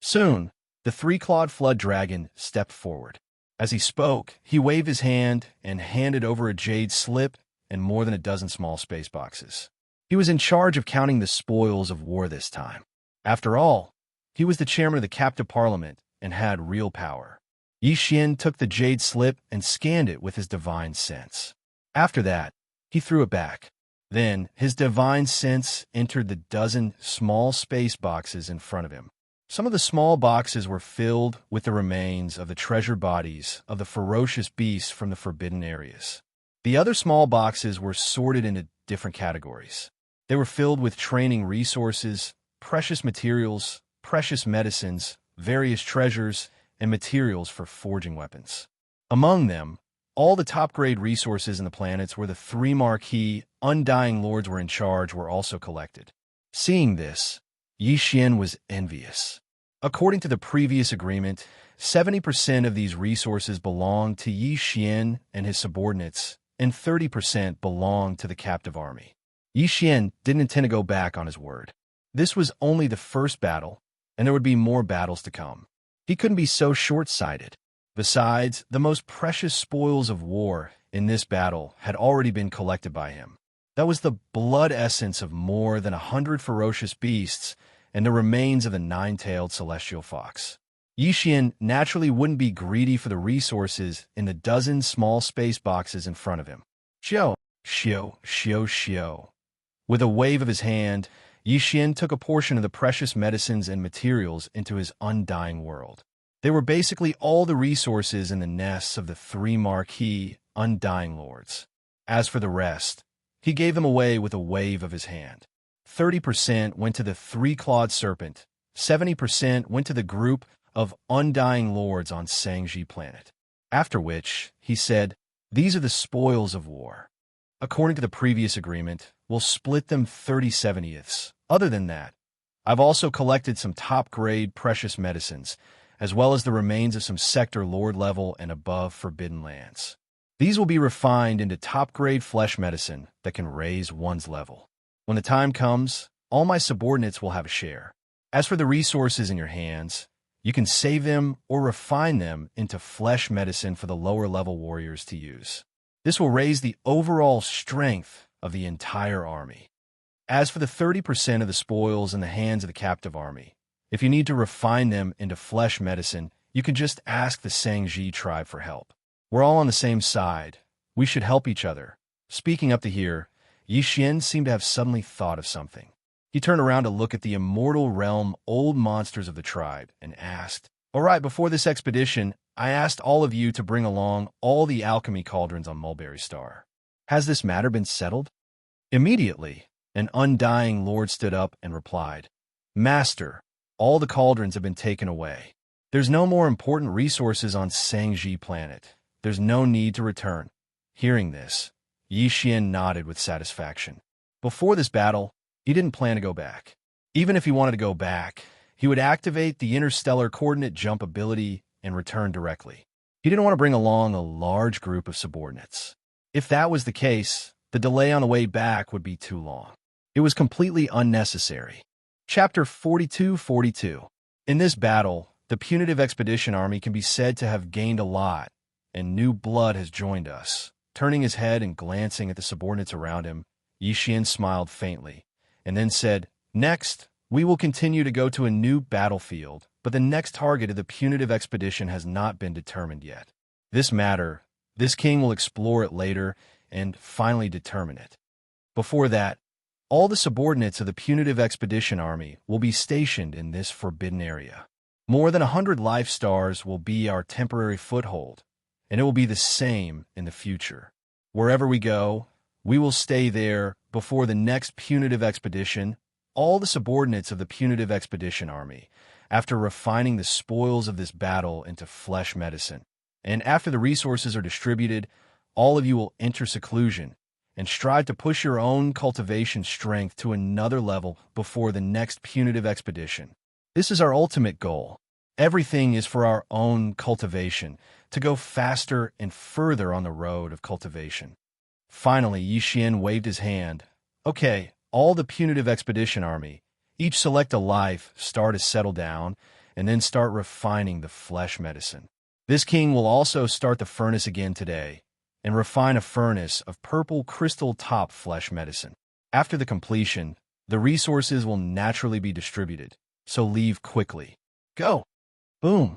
Soon, the 3-clawed flood dragon stepped forward. As he spoke, he waved his hand and handed over a jade slip and more than a dozen small space boxes. He was in charge of counting the spoils of war this time. After all, he was the chairman of the captive parliament and had real power. Yi Xian took the jade slip and scanned it with his divine sense. After that, he threw it back. Then, his divine sense entered the dozen small space boxes in front of him. Some of the small boxes were filled with the remains of the treasured bodies of the ferocious beasts from the forbidden areas. The other small boxes were sorted into different categories. They were filled with training resources, precious materials, precious medicines, various treasures, and materials for forging weapons. Among them, all the top-grade resources in the planets where the 3 marquee, undying lords were in charge were also collected. Seeing this, Yi Xian was envious. According to the previous agreement, 70% of these resources belonged to Yi Xian and his subordinates, and 30% belonged to the captive army. Yi Xian didn't intend to go back on his word. This was only the first battle, and there would be more battles to come. He couldn't be so short-sighted. Besides, the most precious spoils of war in this battle had already been collected by him. That was the blood essence of more than 100 ferocious beasts and the remains of the 9-tailed celestial fox. Yi Xian naturally wouldn't be greedy for the resources in the dozen small space boxes in front of him. Xiao, xiao, xiao, xiao. With a wave of his hand, Yi Xian took a portion of the precious medicines and materials into his undying world. They were basically all the resources in the nests of the 3 marquee, undying lords. As for the rest, he gave them away with a wave of his hand. 30% went to the 3-clawed serpent, 70% went to the group of undying lords on Sangji planet. After which, he said, "These are the spoils of war. According to the previous agreement, we'll split them 30/70ths. Other than that, I've also collected some top-grade precious medicines, as well as the remains of some sector lord level and above forbidden lands. These will be refined into top-grade flesh medicine that can raise one's level. When the time comes, all my subordinates will have a share. As for the resources in your hands, you can save them or refine them into flesh medicine for the lower-level warriors to use. This will raise the overall strength of the entire army. As for the 30% of the spoils in the hands of the captive army, if you need to refine them into flesh medicine, you can just ask the Sangji tribe for help. We're all on the same side. We should help each other." Speaking up to here, Yi Xian seemed to have suddenly thought of something. He turned around to look at the immortal realm old monsters of the tribe and asked, "All right, before this expedition, I asked all of you to bring along all the alchemy cauldrons on Mulberry Star. Has this matter been settled?" Immediately, an undying lord stood up and replied, "Master, all the cauldrons have been taken away. There's no more important resources on Sangji planet. There's no need to return." Hearing this, Yi Xian nodded with satisfaction. Before this battle, he didn't plan to go back. Even if he wanted to go back, he would activate the interstellar coordinate jump ability and return directly. He didn't want to bring along a large group of subordinates. If that was the case, the delay on the way back would be too long. It was completely unnecessary. Chapter 42-42. In this battle, the punitive expedition army can be said to have gained a lot, and new blood has joined us. Turning his head and glancing at the subordinates around him, Yi Xian smiled faintly, and then said, "Next, we will continue to go to a new battlefield, but the next target of the punitive expedition has not been determined yet. This king will explore it later and finally determine it. Before that, all the subordinates of the punitive expedition army will be stationed in this forbidden area. More than 100 life stars will be our temporary foothold, and it will be the same in the future. Wherever we go, we will stay there before the next punitive expedition. All the subordinates of the punitive expedition army, after refining the spoils of this battle into flesh medicine, and after the resources are distributed, all of you will enter seclusion and strive to push your own cultivation strength to another level before the next punitive expedition. This is our ultimate goal. Everything is for our own cultivation, to go faster and further on the road of cultivation." Finally, Yi Xian waved his hand. "Okay, all the punitive expedition army, each select a life, start to settle down, and then start refining the flesh medicine. This king will also start the furnace again today, and refine a furnace of purple crystal top flesh medicine. After the completion, the resources will naturally be distributed, so leave quickly. Go!" Boom!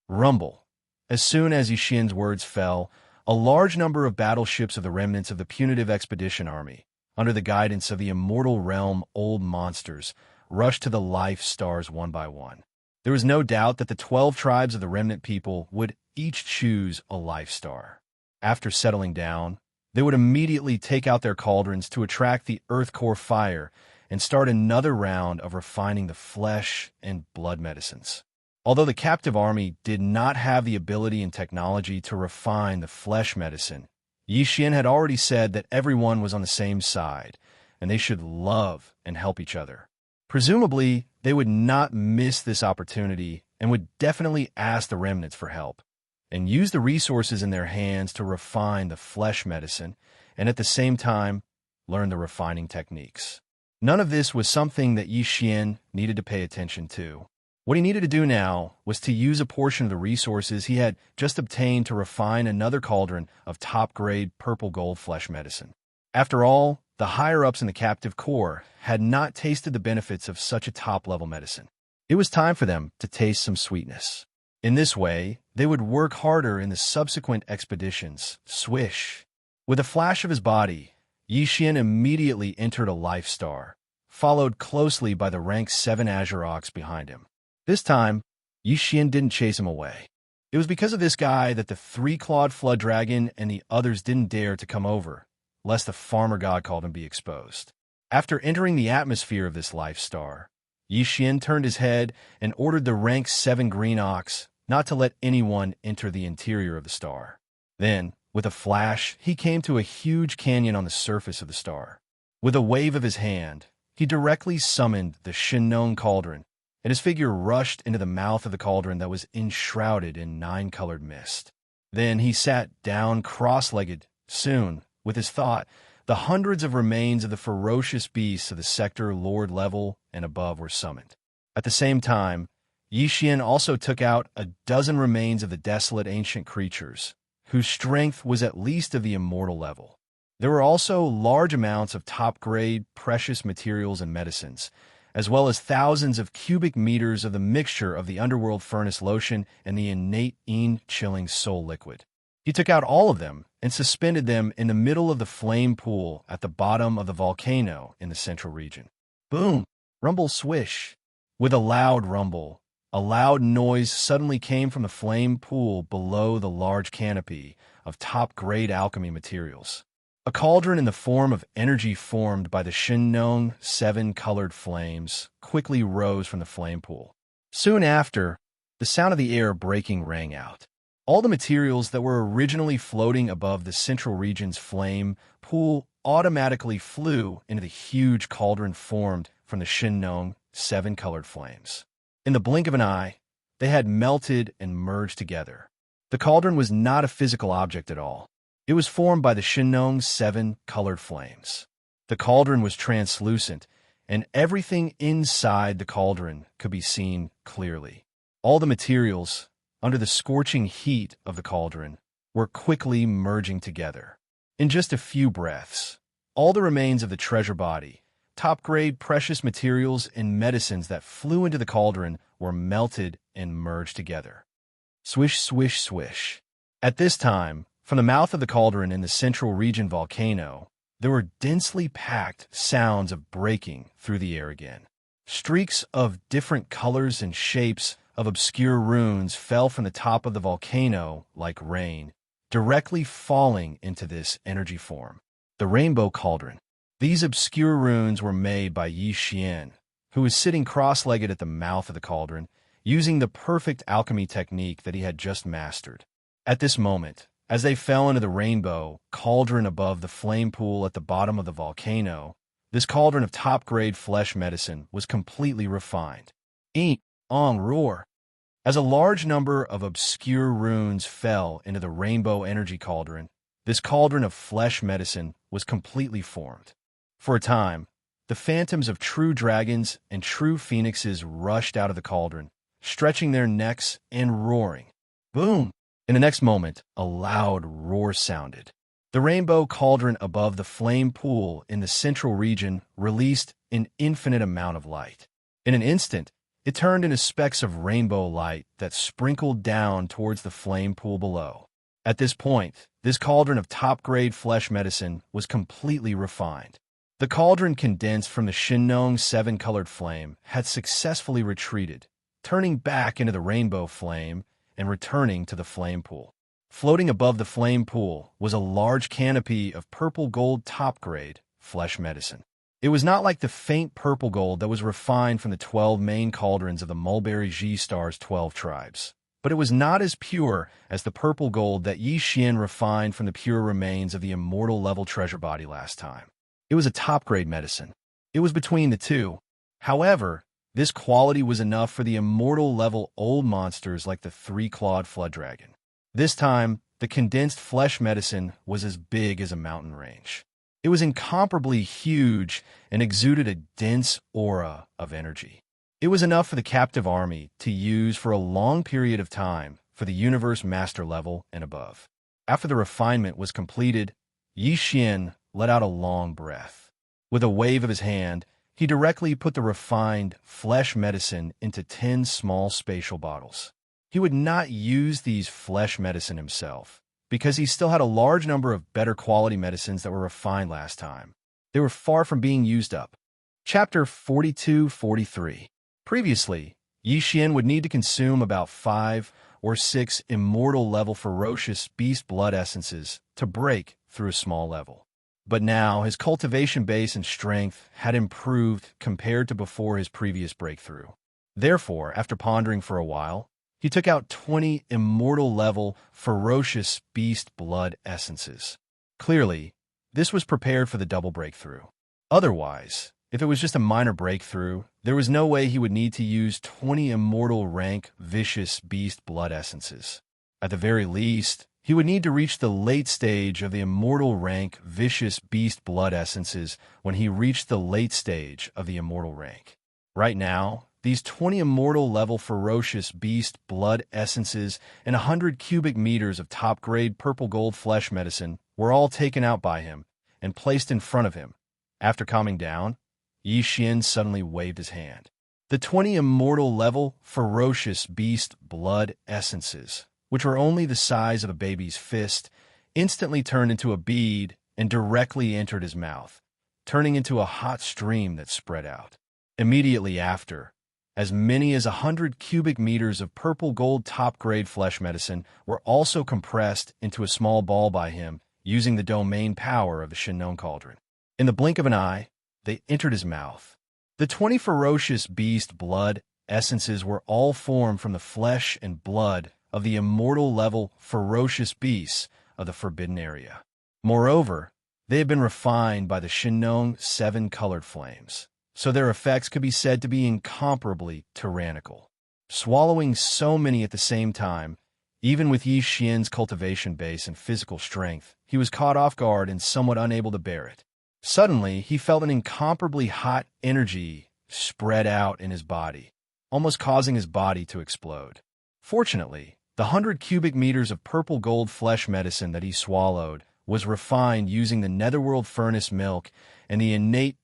Rumble. As soon as Yi Xian's words fell, a large number of battleships of the remnants of the punitive expedition army, under the guidance of the immortal realm old monsters, rushed to the life stars one by one. There was no doubt that the 12 tribes of the remnant people would each choose a life star. After settling down, they would immediately take out their cauldrons to attract the earth core fire and start another round of refining the flesh and blood medicines. Although the captive army did not have the ability and technology to refine the flesh medicine, Yi Xian had already said that everyone was on the same side, and they should love and help each other. Presumably, they would not miss this opportunity and would definitely ask the remnants for help, and use the resources in their hands to refine the flesh medicine, and at the same time, learn the refining techniques. None of this was something that Yi Xian needed to pay attention to. What he needed to do now was to use a portion of the resources he had just obtained to refine another cauldron of top-grade purple gold flesh medicine. After all, the higher-ups in the captive corps had not tasted the benefits of such a top-level medicine. It was time for them to taste some sweetness. In this way, they would work harder in the subsequent expeditions. Swish! With a flash of his body, Yi Xian immediately entered a life star, followed closely by the rank 7 Azure Ox behind him. This time, Yi Xian didn't chase him away. It was because of this guy that the 3-clawed flood dragon and the others didn't dare to come over, lest the farmer god called him be exposed. After entering the atmosphere of this life star, Yi Xian turned his head and ordered the rank 7 green ox not to let anyone enter the interior of the star. Then, with a flash, he came to a huge canyon on the surface of the star. With a wave of his hand, he directly summoned the Shinnon cauldron, and his figure rushed into the mouth of the cauldron that was enshrouded in 9-colored mist. Then he sat down cross-legged. Soon, with his thought, the hundreds of remains of the ferocious beasts of the sector Lord level and above were summoned. At the same time, Yi Xian also took out a dozen remains of the desolate ancient creatures, whose strength was at least of the immortal level. There were also large amounts of top-grade precious materials and medicines, as well as thousands of cubic meters of the mixture of the underworld furnace lotion and the innate chilling soul liquid. He took out all of them and suspended them in the middle of the flame pool at the bottom of the volcano in the central region. Boom! Rumble swish. With a loud rumble, a loud noise suddenly came from the flame pool below the large canopy of top-grade alchemy materials. A cauldron in the form of energy formed by the Shinnon 7 colored flames quickly rose from the flame pool. Soon after, the sound of the air breaking rang out. All the materials that were originally floating above the central region's flame pool automatically flew into the huge cauldron formed from the Shinnon 7 colored flames. In the blink of an eye, they had melted and merged together. The cauldron was not a physical object at all. It was formed by the Shinnon 7 colored flames. The cauldron was translucent, and everything inside the cauldron could be seen clearly. All the materials, under the scorching heat of the cauldron, were quickly merging together. In just a few breaths, all the remains of the treasure body, top-grade precious materials and medicines that flew into the cauldron were melted and merged together. Swish, swish, swish. At this time, from the mouth of the cauldron in the central region volcano, there were densely packed sounds of breaking through the air again. Streaks of different colors and shapes of obscure runes fell from the top of the volcano like rain, directly falling into this energy form, the rainbow cauldron. These obscure runes were made by Yi Xian, who was sitting cross-legged at the mouth of the cauldron, using the perfect alchemy technique that he had just mastered. At this moment, as they fell into the rainbow cauldron above the flame pool at the bottom of the volcano, this cauldron of top-grade flesh medicine was completely refined. Eat, ong, roar. As a large number of obscure runes fell into the rainbow energy cauldron, this cauldron of flesh medicine was completely formed. For a time, the phantoms of true dragons and true phoenixes rushed out of the cauldron, stretching their necks and roaring. Boom! In the next moment, a loud roar sounded. The rainbow cauldron above the flame pool in the central region released an infinite amount of light. In an instant, it turned into specks of rainbow light that sprinkled down towards the flame pool below. At this point, this cauldron of top-grade flesh medicine was completely refined. The cauldron condensed from the Shinnon 7 colored flame had successfully retreated, turning back into the rainbow flame and returning to the flame pool. Floating above the flame pool was a large canopy of purple gold top-grade flesh medicine. It was not like the faint purple gold that was refined from the 12 main cauldrons of the Mulberry G-Star's 12 tribes, but it was not as pure as the purple gold that Yi Xian refined from the pure remains of the immortal-level treasure body last time. It was a top-grade medicine. It was between the two. However, this quality was enough for the immortal-level old monsters like the three-clawed flood dragon. This time, the condensed flesh medicine was as big as a mountain range. It was incomparably huge and exuded a dense aura of energy. It was enough for the captive army to use for a long period of time for the universe master level and above. After the refinement was completed, Yi Xian let out a long breath. With a wave of his hand, he directly put the refined flesh medicine into 10 small spatial bottles. He would not use these flesh medicine himself, because he still had a large number of better quality medicines that were refined last time. They were far from being used up. Chapter 42-43. Previously, Yi Xian would need to consume about 5 or 6 immortal-level ferocious beast blood essences to break through a small level. But now his cultivation base and strength had improved compared to before his previous breakthrough. Therefore, after pondering for a while, he took out 20 immortal-level ferocious beast blood essences. Clearly, this was prepared for the double breakthrough. Otherwise, if it was just a minor breakthrough, there was no way he would need to use 20 immortal rank vicious beast blood essences. At the very least, he would need to reach the late stage of the immortal rank vicious beast blood essences when he reached the late stage of the immortal rank. Right now, these 20 immortal level ferocious beast blood essences and 100 cubic meters of top-grade purple gold flesh medicine were all taken out by him and placed in front of him. After calming down, Yi Xian suddenly waved his hand. The 20 immortal level ferocious beast blood essences which were only the size of a baby's fist, instantly turned into a bead and directly entered his mouth, turning into a hot stream that spread out. Immediately after, as many as 100 cubic meters of purple gold top-grade flesh medicine were also compressed into a small ball by him using the domain power of the Shinnon Cauldron. In the blink of an eye, they entered his mouth. The 20 ferocious beast blood essences were all formed from the flesh and blood of the immortal-level ferocious beasts of the Forbidden Area. Moreover, they had been refined by the Shinnon 7-colored flames, so their effects could be said to be incomparably tyrannical. Swallowing so many at the same time, even with Yi Xian's cultivation base and physical strength, he was caught off guard and somewhat unable to bear it. Suddenly, he felt an incomparably hot energy spread out in his body, almost causing his body to explode. Fortunately, the 100 cubic meters of purple gold flesh medicine that he swallowed was refined using the netherworld furnace milk and the innate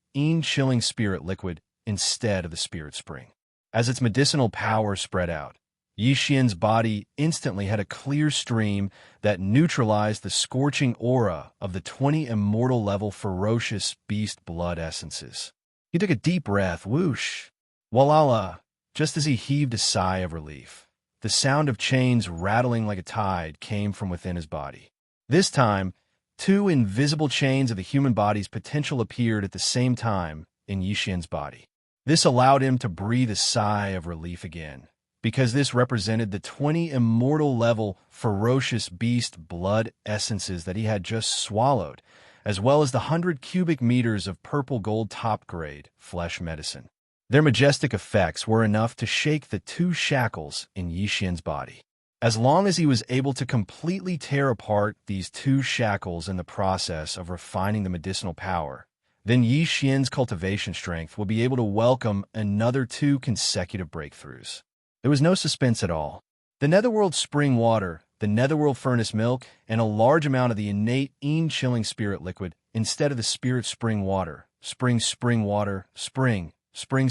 chilling spirit liquid instead of the spirit spring. As its medicinal power spread out, Yi Xian's body instantly had a clear stream that neutralized the scorching aura of the 20 immortal-level ferocious beast blood essences. He took a deep breath, whoosh, walala, just as he heaved a sigh of relief. The sound of chains rattling like a tide came from within his body. This time, 2 invisible chains of the human body's potential appeared at the same time in Yi Xian's body. This allowed him to breathe a sigh of relief again, because this represented the 20 immortal-level ferocious beast blood essences that he had just swallowed, as well as the 100 cubic meters of purple gold top-grade flesh medicine. Their majestic effects were enough to shake the 2 shackles in Yi Xian's body. As long as he was able to completely tear apart these 2 shackles in the process of refining the medicinal power, then Yi Xian's cultivation strength would be able to welcome another 2 consecutive breakthroughs. There was no suspense at all. The netherworld spring water, the netherworld furnace milk, and a large amount of the innate chilling spirit liquid instead of the spirit spring water. Spring water, spring. Spring.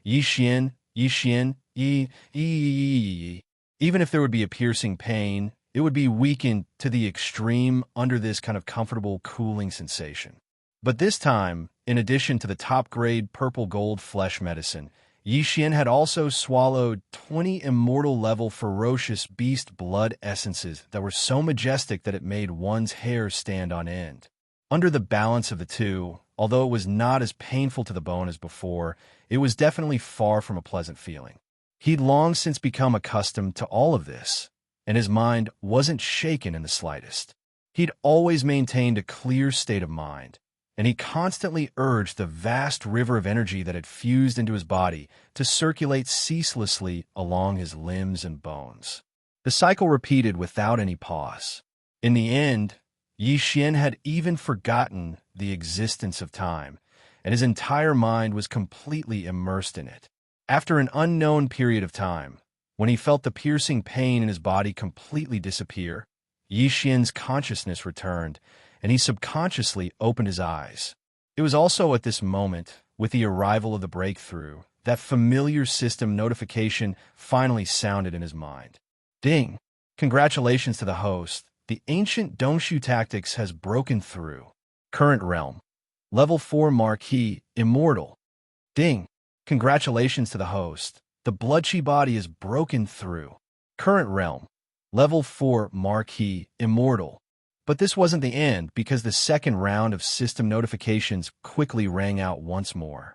Yi Xian, Even if there would be a piercing pain, it would be weakened to the extreme under this kind of comfortable, cooling sensation. But this time, in addition to the top-grade purple gold flesh medicine, Yi Xian had also swallowed 20 immortal-level ferocious beast blood essences that were so majestic that it made one's hair stand on end. Under the balance of the 2, although it was not as painful to the bone as before, it was definitely far from a pleasant feeling. He'd long since become accustomed to all of this, and his mind wasn't shaken in the slightest. He'd always maintained a clear state of mind, and he constantly urged the vast river of energy that had fused into his body to circulate ceaselessly along his limbs and bones. The cycle repeated without any pause. In the end, Yi Xian had even forgotten the existence of time, and his entire mind was completely immersed in it. After an unknown period of time, when he felt the piercing pain in his body completely disappear, Yi Xian's consciousness returned, and he subconsciously opened his eyes. It was also at this moment, with the arrival of the breakthrough, that familiar system notification finally sounded in his mind. Ding! Congratulations to the host. The ancient Dongshu tactics has broken through. Current realm. Level 4 Marquis, Immortal. Ding! Congratulations to the host. The blood-chi body is broken through. Current realm. Level 4 Marquis, Immortal. But this wasn't the end, because the second round of system notifications quickly rang out once more.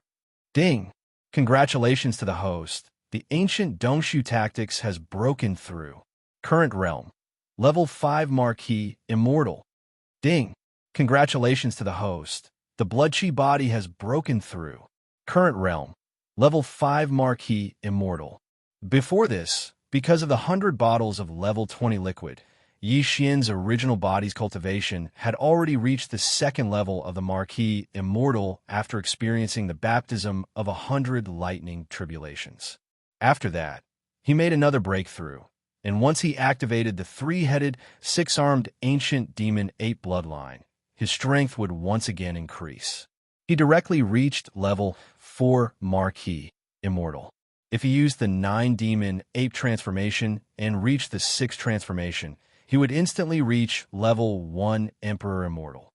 Ding! Congratulations to the host. The ancient Dongshu tactics has broken through. Current realm. Level 5 Marquis, Immortal. Ding! Congratulations to the host. The blood-chi body has broken through. Current realm. Level 5 Marquis, Immortal. Before this, because of the 100 bottles of level 20 liquid, Yi Xian's original body's cultivation had already reached the second level of the Marquis Immortal after experiencing the baptism of 100 lightning tribulations. After that, he made another breakthrough, and once he activated the 3-headed, 6-armed ancient demon 8 bloodline, his strength would once again increase. He directly reached level 4 Marquis Immortal. If he used the 9-demon ape transformation and reached the 6th transformation, he would instantly reach level 1 Emperor Immortal.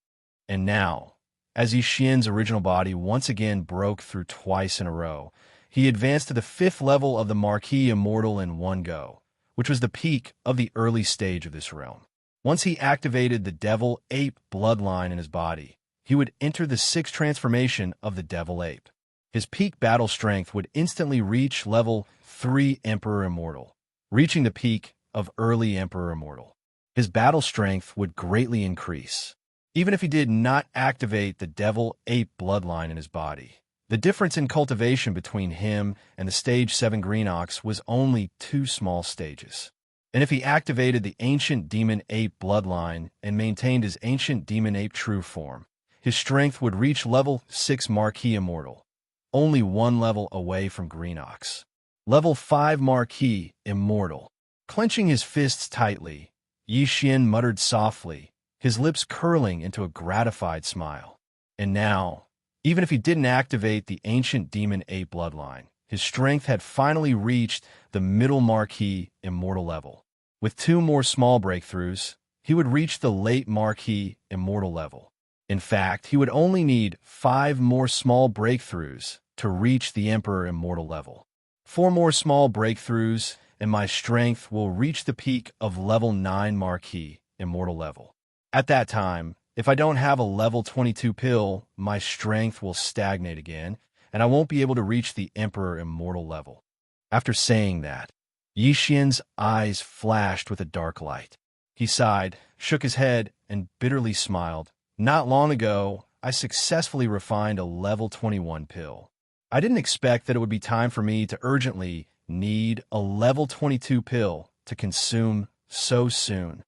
And now, as Yixian's original body once again broke through twice in a row, he advanced to the 5th level of the Marquis Immortal in one go, which was the peak of the early stage of this realm. Once he activated the Devil Ape bloodline in his body, he would enter the 6th transformation of the Devil Ape. His peak battle strength would instantly reach level 3 Emperor Immortal, reaching the peak of early Emperor Immortal. His battle strength would greatly increase, even if he did not activate the Devil Ape bloodline in his body. The difference in cultivation between him and the Stage 7 Green Ox was only 2 small stages. And if he activated the Ancient Demon Ape bloodline and maintained his Ancient Demon Ape true form, his strength would reach level 6 Marquis Immortal, only 1 level away from Green Ox. Level 5 Marquis Immortal. Clenching his fists tightly, Yixian muttered softly, his lips curling into a gratified smile. And now, even if he didn't activate the Ancient Demon Ape bloodline, his strength had finally reached the middle Marquis Immortal level. With 2 more small breakthroughs, he would reach the late Marquis Immortal level. In fact, he would only need 5 more small breakthroughs to reach the Emperor Immortal level. 4 more small breakthroughs, and my strength will reach the peak of level 9 Marquis Immortal level. At that time, if I don't have a level 22 pill, my strength will stagnate again, and I won't be able to reach the Emperor Immortal level. After saying that, Yixian's eyes flashed with a dark light. He sighed, shook his head, and bitterly smiled. Not long ago, I successfully refined a level 21 pill. I didn't expect that it would be time for me to urgently need a level 22 pill to consume so soon.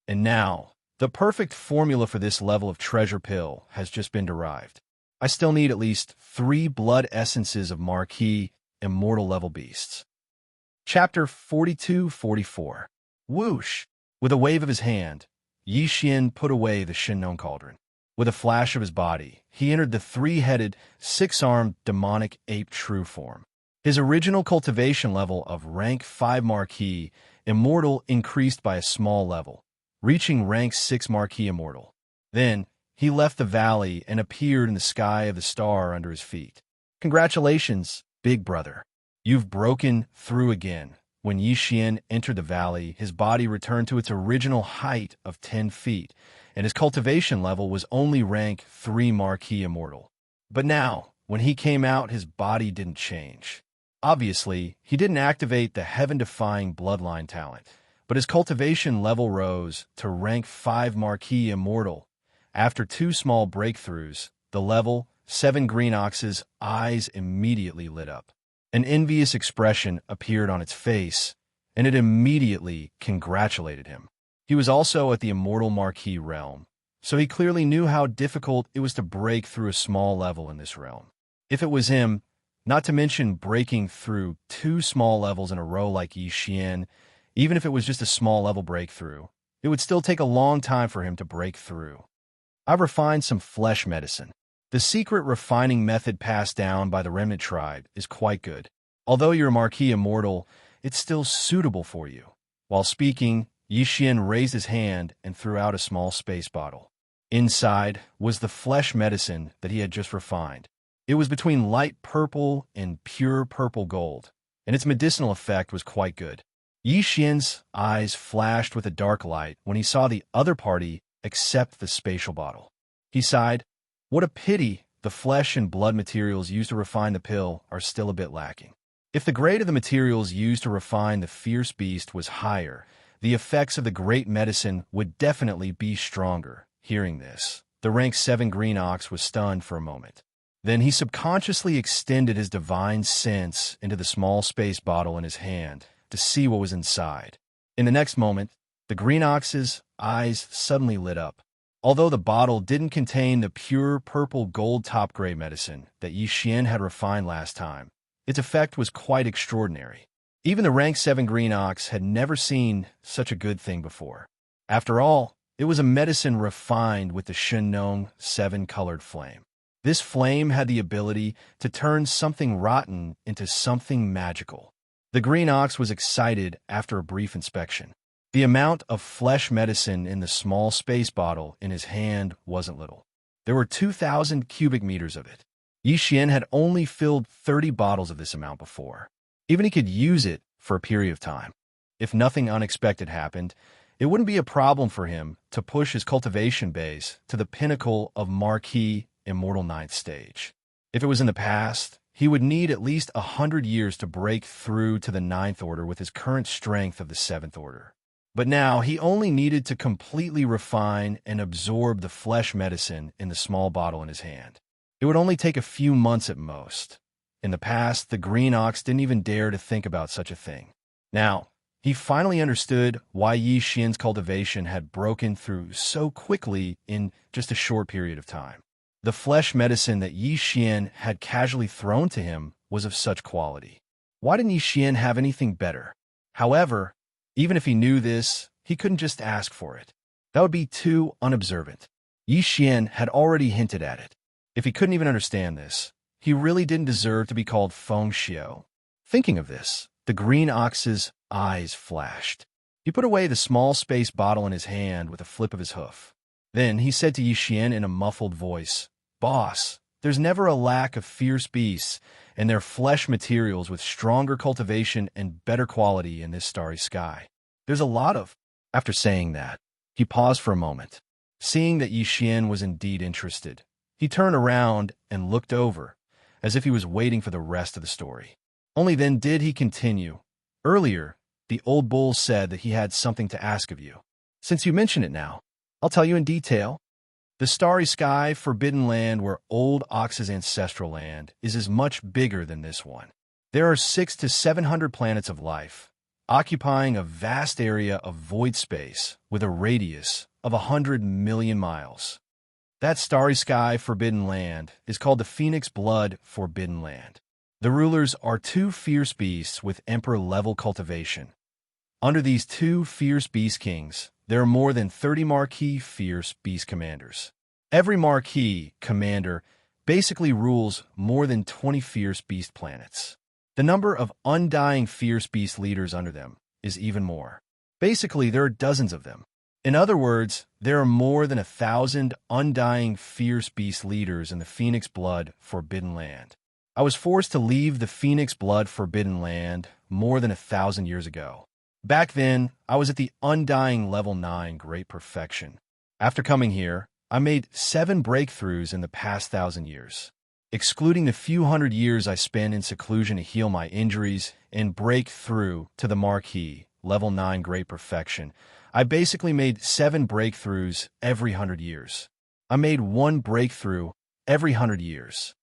And now, the perfect formula for this level of treasure pill has just been derived. I still need at least 3 blood essences of Marquis Immortal level beasts. Chapter 42-44. Whoosh! With a wave of his hand, Yixian put away the Shinnon cauldron. With a flash of his body, he entered the 3-headed, 6-armed demonic ape true form. His original cultivation level of rank 5 Marquis Immortal increased by a small level, reaching rank 6 Marquis Immortal. Then, he left the valley and appeared in the sky of the star under his feet. Congratulations, big brother. You've broken through again. When Yixian entered the valley, his body returned to its original height of 10 feet, and his cultivation level was only rank 3 Marquis Immortal. But now, when he came out, his body didn't change. Obviously, he didn't activate the heaven-defying bloodline talent, but his cultivation level rose to rank 5 Marquis Immortal. After 2 small breakthroughs, the level 7 Green Ox's eyes immediately lit up. An envious expression appeared on its face, and it immediately congratulated him. He was also at the Immortal Marquis realm, so he clearly knew how difficult it was to break through a small level in this realm. If it was him, not to mention breaking through 2 small levels in a row like Yixian, even if it was just a small level breakthrough, it would still take a long time for him to break through. I've refined some flesh medicine. The secret refining method passed down by the remnant tribe is quite good. Although you're a Marquis Immortal, it's still suitable for you. While speaking, Yixian raised his hand and threw out a small space bottle. Inside was the flesh medicine that he had just refined. It was between light purple and pure purple gold, and its medicinal effect was quite good. Yixian's eyes flashed with a dark light when he saw the other party accept the spatial bottle. He sighed, "What a pity the flesh and blood materials used to refine the pill are still a bit lacking. If the grade of the materials used to refine the fierce beast was higher, the effects of the great medicine would definitely be stronger." Hearing this, the rank 7 Green Ox was stunned for a moment. Then he subconsciously extended his divine sense into the small space bottle in his hand to see what was inside. In the next moment, the Green Ox's eyes suddenly lit up. Although the bottle didn't contain the pure purple gold top-grade medicine that Yixian had refined last time, its effect was quite extraordinary. Even the rank 7 Green Ox had never seen such a good thing before. After all, it was a medicine refined with the Shinnon 7 colored flame. This flame had the ability to turn something rotten into something magical. The green ox was excited after a brief inspection. The amount of flesh medicine in the small space bottle in his hand wasn't little. There were 2,000 cubic meters of it. Yi Xian had only filled 30 bottles of this amount before. Even he could use it for a period of time. If nothing unexpected happened, it wouldn't be a problem for him to push his cultivation base to the pinnacle of Marquis Immortal Ninth Stage. If it was in the past, he would need at least 100 years to break through to the Ninth Order with his current strength of the Seventh Order. But now he only needed to completely refine and absorb the flesh medicine in the small bottle in his hand. It would only take a few months at most. In the past, the green ox didn't even dare to think about such a thing. Now, he finally understood why Yi Xian's cultivation had broken through so quickly in just a short period of time. The flesh medicine that Yi Xian had casually thrown to him was of such quality. Why didn't Yi Xian have anything better? However, even if he knew this, he couldn't just ask for it. That would be too unobservant. Yi Xian had already hinted at it. If he couldn't even understand this, he really didn't deserve to be called Feng Xiao. Thinking of this, the green ox's eyes flashed. He put away the small space bottle in his hand with a flip of his hoof. Then he said to Yi Xian in a muffled voice, "Boss, there's never a lack of fierce beasts and their flesh materials with stronger cultivation and better quality in this starry sky. There's a lot of..." After saying that, he paused for a moment. Seeing that Yi Xian was indeed interested, he turned around and looked over, as if he was waiting for the rest of the story. Only then did he continue. "Earlier, the old bull said that he had something to ask of you. Since you mention it now, I'll tell you in detail. The starry sky, forbidden land where Old Ox's ancestral land is as much bigger than this one. There are 600 to 700 planets of life, occupying a vast area of void space with a radius of 100 million miles. That starry sky, forbidden land, is called the Phoenix Blood Forbidden Land. The rulers are 2 fierce beasts with emperor-level cultivation. Under these 2 fierce beast kings, there are more than 30 Marquis fierce beast commanders. Every Marquis commander basically rules more than 20 fierce beast planets. The number of undying fierce beast leaders under them is even more. Basically, there are dozens of them. In other words, there are more than 1,000 undying fierce beast leaders in the Phoenix Blood Forbidden Land. I was forced to leave the Phoenix Blood Forbidden Land more than 1,000 years ago. Back then, I was at the undying level 9 Great Perfection. After coming here, I made 7 breakthroughs in the past 1,000 years. Excluding the few hundred years I spent in seclusion to heal my injuries and break through to the Marquis, level 9 Great Perfection, I basically made 7 breakthroughs every 100 years. I made 1 breakthrough every 100 years.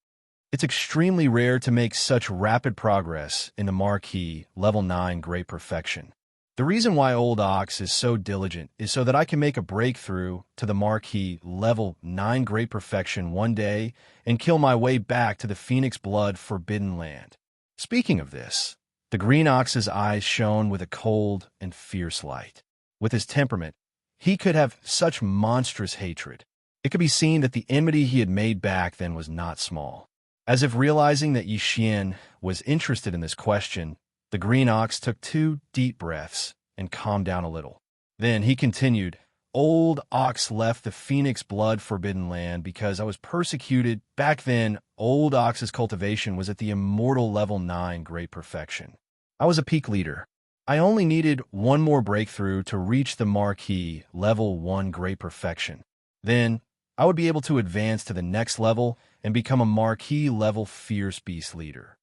It's extremely rare to make such rapid progress in the Marquis, level 9 Great Perfection. The reason why Old Ox is so diligent is so that I can make a breakthrough to the Marquis level 9 Great Perfection one day and kill my way back to the Phoenix Blood Forbidden Land. Speaking of this, the green ox's eyes shone with a cold and fierce light. With his temperament, he could have such monstrous hatred. It could be seen that the enmity he had made back then was not small. As if realizing that Yi Xian was interested in this question, the green ox took 2 deep breaths and calmed down a little. Then he continued, "Old Ox left the Phoenix Blood Forbidden Land because I was persecuted. Back then, Old Ox's cultivation was at the immortal level 9 Great Perfection. I was a peak leader. I only needed 1 more breakthrough to reach the Marquis level 1 Great Perfection. Then, I would be able to advance to the next level and become a Marquis level Fierce Beast leader.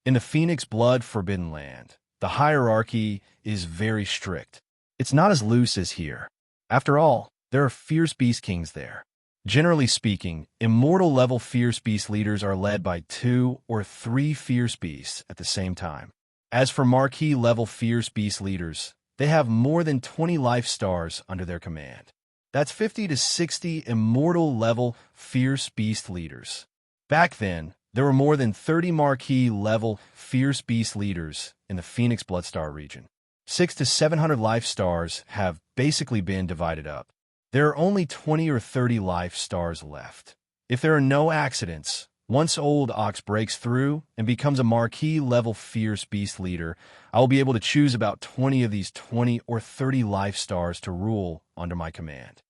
In the Phoenix Blood Forbidden Land, the hierarchy is very strict. It's not as loose as here. After all, there are Fierce Beast Kings there. Generally speaking, immortal level Fierce Beast leaders are led by 2 or 3 Fierce Beasts at the same time. As for Marquis level Fierce Beast leaders, they have more than 20 life stars under their command. That's 50 to 60 immortal level Fierce Beast leaders. Back then, there were more than 30 Marquis level Fierce Beast leaders in the Phoenix Bloodstar region. 600 to 700 life stars have basically been divided up. There are only 20 or 30 life stars left. If there are no accidents, once Old Ox breaks through and becomes a marquee-level fierce beast leader, I will be able to choose about 20 of these 20 or 30 life stars to rule under my command.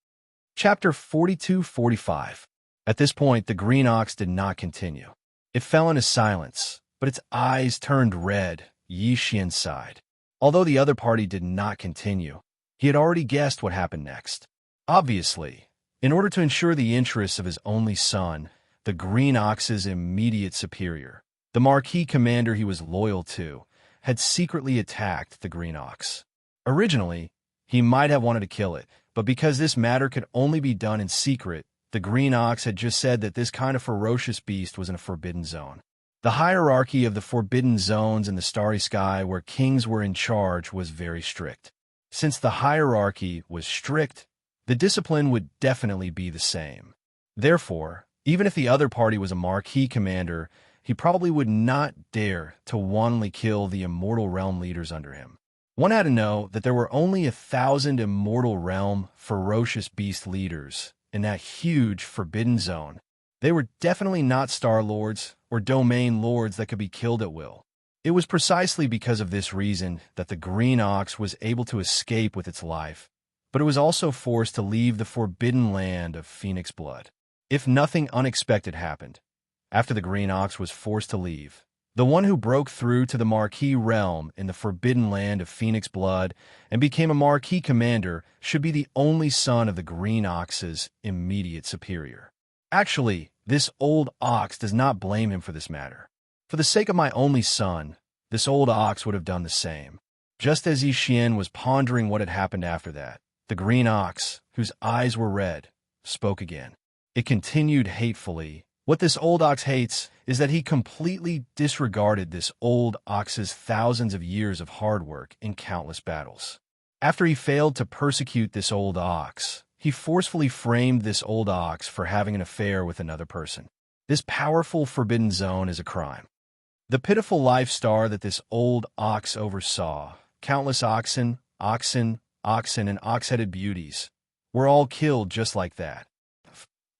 Chapter 42-45. At this point, the green ox did not continue. It fell into silence, but its eyes turned red. Yi Xian sighed. Although the other party did not continue, he had already guessed what happened next. Obviously, in order to ensure the interests of his only son, the green ox's immediate superior, the marquee commander he was loyal to, had secretly attacked the green ox. Originally, he might have wanted to kill it, but because this matter could only be done in secret, the green ox had just said that this kind of ferocious beast was in a forbidden zone. The hierarchy of the forbidden zones in the starry sky where kings were in charge was very strict. Since the hierarchy was strict, the discipline would definitely be the same. Therefore, even if the other party was a marquee commander, he probably would not dare to wantonly kill the immortal realm leaders under him. One had to know that there were only 1,000 immortal realm ferocious beast leaders in that huge forbidden zone. They were definitely not star lords or domain lords that could be killed at will. It was precisely because of this reason that the green ox was able to escape with its life, but it was also forced to leave the forbidden land of Phoenix blood. If nothing unexpected happened, after the green ox was forced to leave, the one who broke through to the marquee realm in the forbidden land of Phoenix blood and became a marquee commander should be the only son of the green ox's immediate superior. Actually, this old ox does not blame him for this matter. For the sake of my only son, this old ox would have done the same. Just as Yi Xian was pondering what had happened after that, the green ox, whose eyes were red, spoke again. It continued hatefully. What this old ox hates is that he completely disregarded this old ox's thousands of years of hard work in countless battles. After he failed to persecute this old ox, he forcefully framed this old ox for having an affair with another person. This powerful forbidden zone is a crime. The pitiful life star that this old ox oversaw, countless oxen, and ox-headed beauties, were all killed just like that.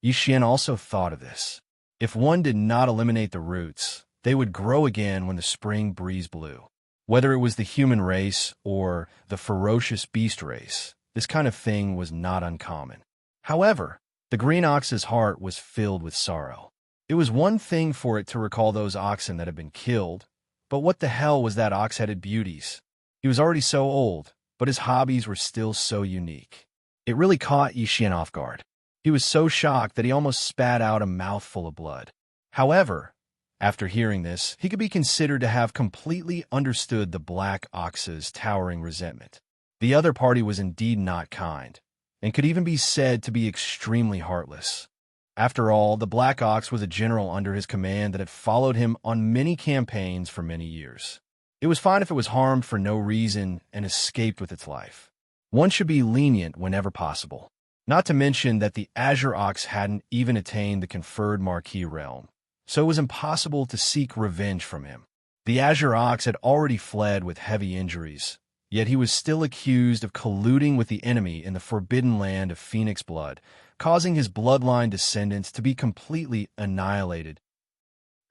Yi Xian also thought of this. If one did not eliminate the roots, they would grow again when the spring breeze blew. Whether it was the human race or the ferocious beast race, this kind of thing was not uncommon. However, the green ox's heart was filled with sorrow. It was one thing for it to recall those oxen that had been killed, but what the hell was that ox-headed beauties? He was already so old, but his hobbies were still so unique. It really caught Yi Xian off guard. He was so shocked that he almost spat out a mouthful of blood. However, after hearing this, he could be considered to have completely understood the black ox's towering resentment. The other party was indeed not kind, and could even be said to be extremely heartless. After all, the black ox was a general under his command that had followed him on many campaigns for many years. It was fine if it was harmed for no reason and escaped with its life. One should be lenient whenever possible. Not to mention that the Azure Ox hadn't even attained the conferred Marquee realm, so it was impossible to seek revenge from him. The Azure Ox had already fled with heavy injuries, yet he was still accused of colluding with the enemy in the forbidden land of Phoenix blood, causing his bloodline descendants to be completely annihilated.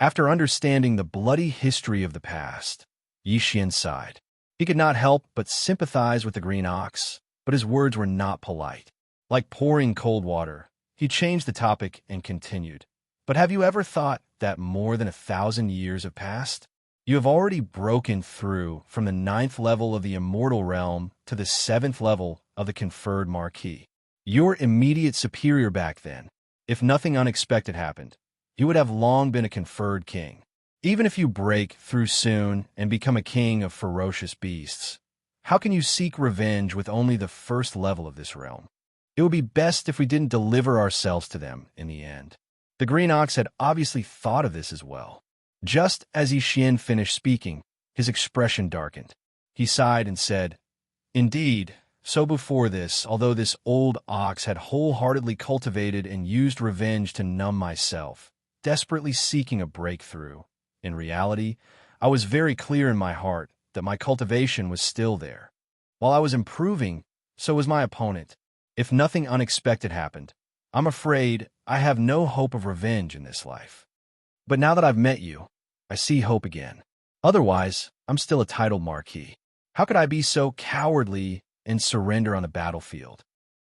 After understanding the bloody history of the past, Yi Xian sighed. He could not help but sympathize with the green ox, but his words were not polite. Like pouring cold water, he changed the topic and continued. But have you ever thought that more than 1,000 years have passed? You have already broken through from the 9th level of the immortal realm to the 7th level of the conferred marquee. Your immediate superior back then, if nothing unexpected happened, you would have long been a conferred king. Even if you break through soon and become a king of ferocious beasts, how can you seek revenge with only the 1st level of this realm? It would be best if we didn't deliver ourselves to them in the end. The green ox had obviously thought of this as well. Just as Yi Xian finished speaking, his expression darkened. He sighed and said, "Indeed, so before this, although this old ox had wholeheartedly cultivated and used revenge to numb myself, desperately seeking a breakthrough, in reality, I was very clear in my heart that my cultivation was still there. While I was improving, so was my opponent. If nothing unexpected happened, I'm afraid I have no hope of revenge in this life. But now that I've met you, I see hope again. Otherwise, I'm still a titled marquis. How could I be so cowardly and surrender on the battlefield?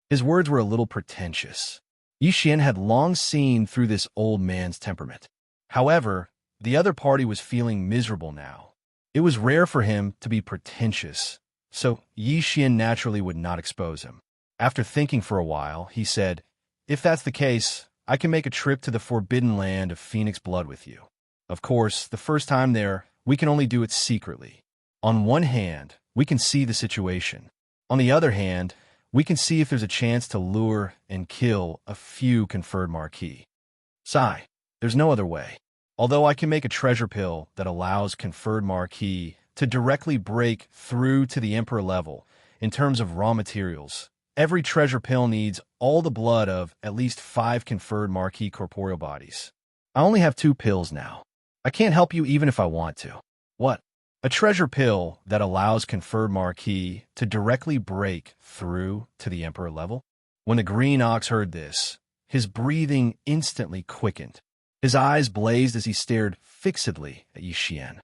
His words were a little pretentious. Yi Xian had long seen through this old man's temperament. However, the other party was feeling miserable now. It was rare for him to be pretentious, so Yi Xian naturally would not expose him. After thinking for a while, he said, "If that's the case, I can make a trip to the forbidden land of Phoenix Blood with you. Of course, the first time there, we can only do it secretly. On one hand, we can see the situation. On the other hand, we can see if there's a chance to lure and kill a few conferred marquis. Sigh, there's no other way. Although I can make a treasure pill that allows conferred marquis to directly break through to the emperor level in terms of raw materials, every treasure pill needs all the blood of at least 5 conferred marquis corporeal bodies. I only have 2 pills now. I can't help you even if I want to." "What? A treasure pill that allows conferred marquis to directly break through to the emperor level?" When the green ox heard this, his breathing instantly quickened. His eyes blazed as he stared fixedly at Yi Xian.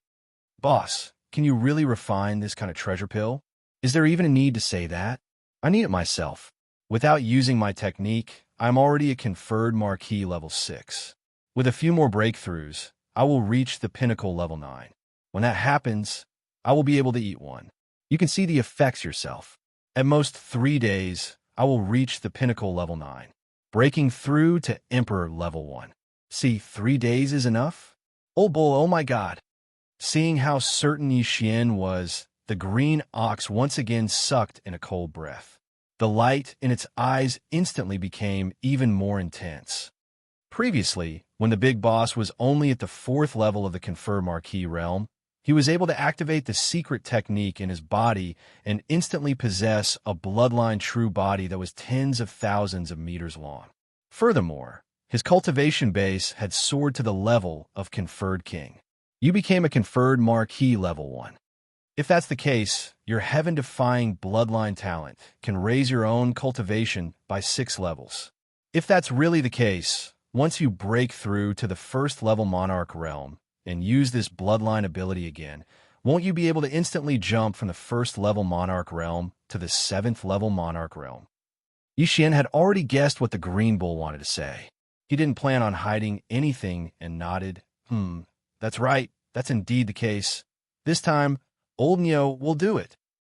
"Boss, can you really refine this kind of treasure pill? Is there even a need to say that? I need it myself. Without using my technique, I'm already a conferred marquis level 6. With a few more breakthroughs, I will reach the pinnacle level 9. When that happens, I will be able to eat one. You can see the effects yourself. At most 3 days, I will reach the pinnacle level 9, breaking through to Emperor level 1. See, 3 days is enough? Oh bull, oh my god." Seeing how certain Yi Xian was, the green ox once again sucked in a cold breath. The light in its eyes instantly became even more intense. Previously, when the big boss was only at the 4th level of the conferred marquis realm, he was able to activate the secret technique in his body and instantly possess a bloodline true body that was tens of thousands of meters long. Furthermore, his cultivation base had soared to the level of conferred king. You became a conferred marquis level 1. If that's the case, your heaven-defying bloodline talent can raise your own cultivation by 6 levels. If that's really the case, once you break through to the 1st level monarch realm and use this bloodline ability again, won't you be able to instantly jump from the 1st level monarch realm to the 7th level monarch realm? Yi Xian had already guessed what the green bull wanted to say. He didn't plan on hiding anything and nodded. That's right, that's indeed the case. This time, Old Neo will do it."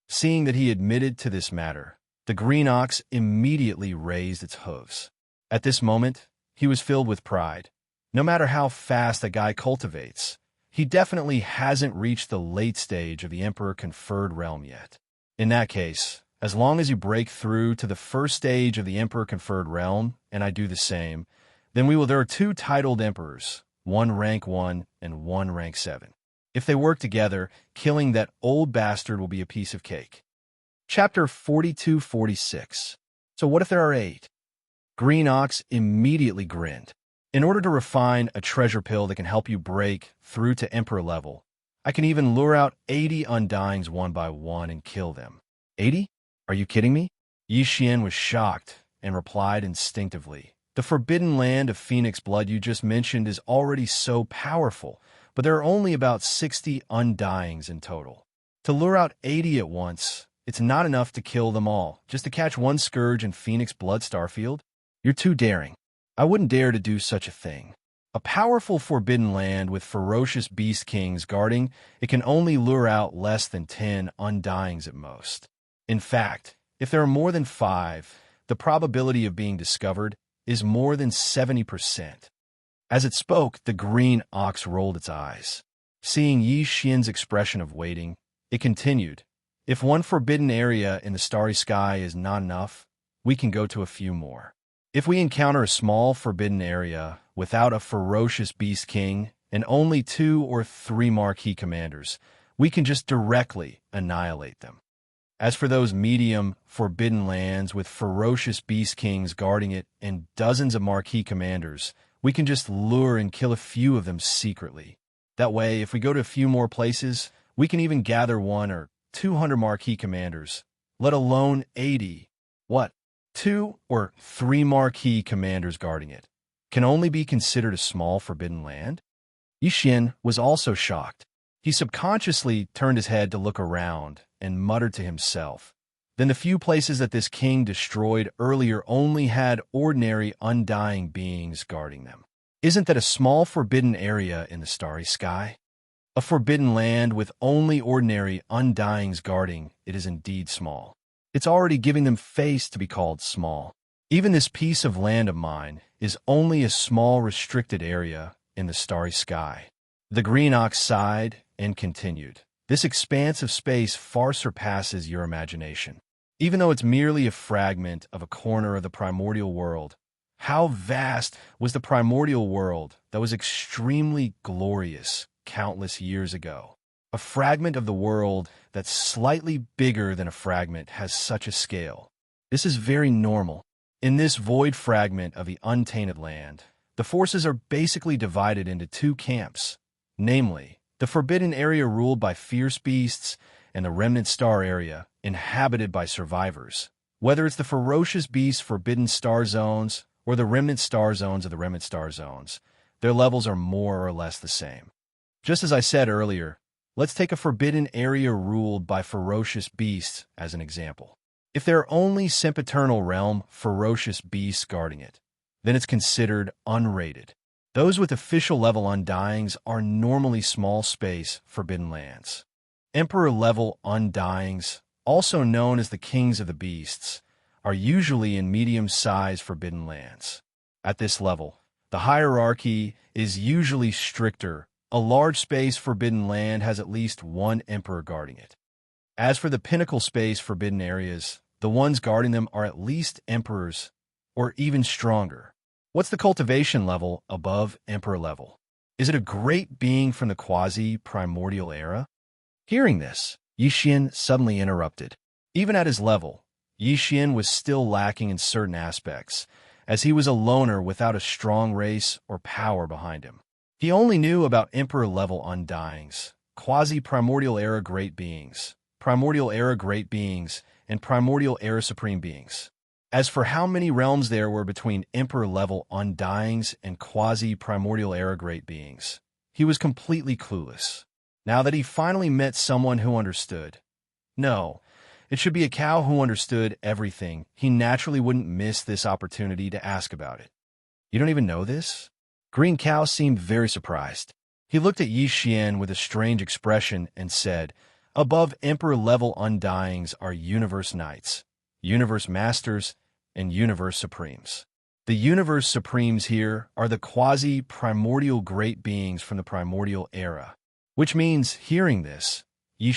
Seeing that he admitted to this matter, the green ox immediately raised its hooves. At this moment, he was filled with pride. No matter how fast a guy cultivates, he definitely hasn't reached the late stage of the Emperor Conferred realm yet. In that case, as long as you break through to the 1st stage of the Emperor Conferred realm, and I do the same, then there are 2 titled emperors, one rank 1 and one rank 7. If they work together, killing that old bastard will be a piece of cake. Chapter 42-46. So what if there are 8? Green Ox immediately grinned. In order to refine a treasure pill that can help you break through to Emperor level, I can even lure out 80 Undyings one by one and kill them. 80? Are you kidding me? Yi Xian was shocked and replied instinctively. The forbidden land of Phoenix Blood you just mentioned is already so powerful, but there are only about 60 Undyings in total. To lure out 80 at once, it's not enough to kill them all, just to catch one scourge in Phoenix Blood Starfield? You're too daring. I wouldn't dare to do such a thing. A powerful forbidden land with ferocious beast kings guarding, it can only lure out less than 10 Undyings at most. In fact, if there are more than 5, the probability of being discovered is more than 70%. As it spoke, the green ox rolled its eyes. Seeing Yi Xian's expression of waiting, it continued, "If one forbidden area in the starry sky is not enough, we can go to a few more. If we encounter a small forbidden area without a ferocious beast king and only 2 or 3 marquee commanders, we can just directly annihilate them. As for those medium forbidden lands with ferocious beast kings guarding it and dozens of marquee commanders, we can just lure and kill a few of them secretly. That way, if we go to a few more places, we can even gather 100 or 200 marquee commanders, let alone 80. What? 2 or 3 marquee commanders guarding it. can only be considered a small forbidden land? Yi was also shocked. He subconsciously turned his head to look around and muttered to himself. Then the few places that this king destroyed earlier only had ordinary, undying beings guarding them. Isn't that a small forbidden area in the starry sky? A forbidden land with only ordinary undyings guarding it is indeed small. It's already giving them face to be called small. Even this piece of land of mine is only a small restricted area in the starry sky. The green ox sighed and continued. This expanse of space far surpasses your imagination. Even though it's merely a fragment of a corner of the primordial world, how vast was the primordial world that was extremely glorious countless years ago? A fragment of the world that's slightly bigger than a fragment has such a scale. This is very normal. In this void fragment of the untainted land, the forces are basically divided into two camps, namely, the forbidden area ruled by fierce beasts and the remnant star area inhabited by survivors. Whether it's the ferocious beasts' forbidden star zones or the remnant star zones of the remnant star zones, their levels are more or less the same. Just as I said earlier, let's take a forbidden area ruled by ferocious beasts as an example. If there are only sempiternal realm ferocious beasts guarding it, then it's considered unrated. Those with official level undyings are normally small space forbidden lands. Emperor level undyings, also known as the kings of the beasts, are usually in medium-sized forbidden lands. At this level, the hierarchy is usually stricter. A large space forbidden land has at least one emperor guarding it. As for the pinnacle space forbidden areas, the ones guarding them are at least emperors, or even stronger. What's the cultivation level above emperor level? Is it a great being from the quasi-primordial era? Hearing this, Yi suddenly interrupted. Even at his level, Yi was still lacking in certain aspects, as he was a loner without a strong race or power behind him. He only knew about emperor-level undyings, quasi-primordial era great beings, primordial era great beings, and primordial era supreme beings. As for how many realms there were between emperor-level undyings and quasi-primordial era great beings, he was completely clueless. Now that he finally met someone who understood. No, it should be a cow who understood everything. He naturally wouldn't miss this opportunity to ask about it. You don't even know this? Green Cow seemed very surprised. He looked at Yi with a strange expression and said, above emperor-level undyings are universe knights, universe masters, and universe supremes. The universe supremes here are the quasi-primordial great beings from the primordial era. Which means, hearing this, Yi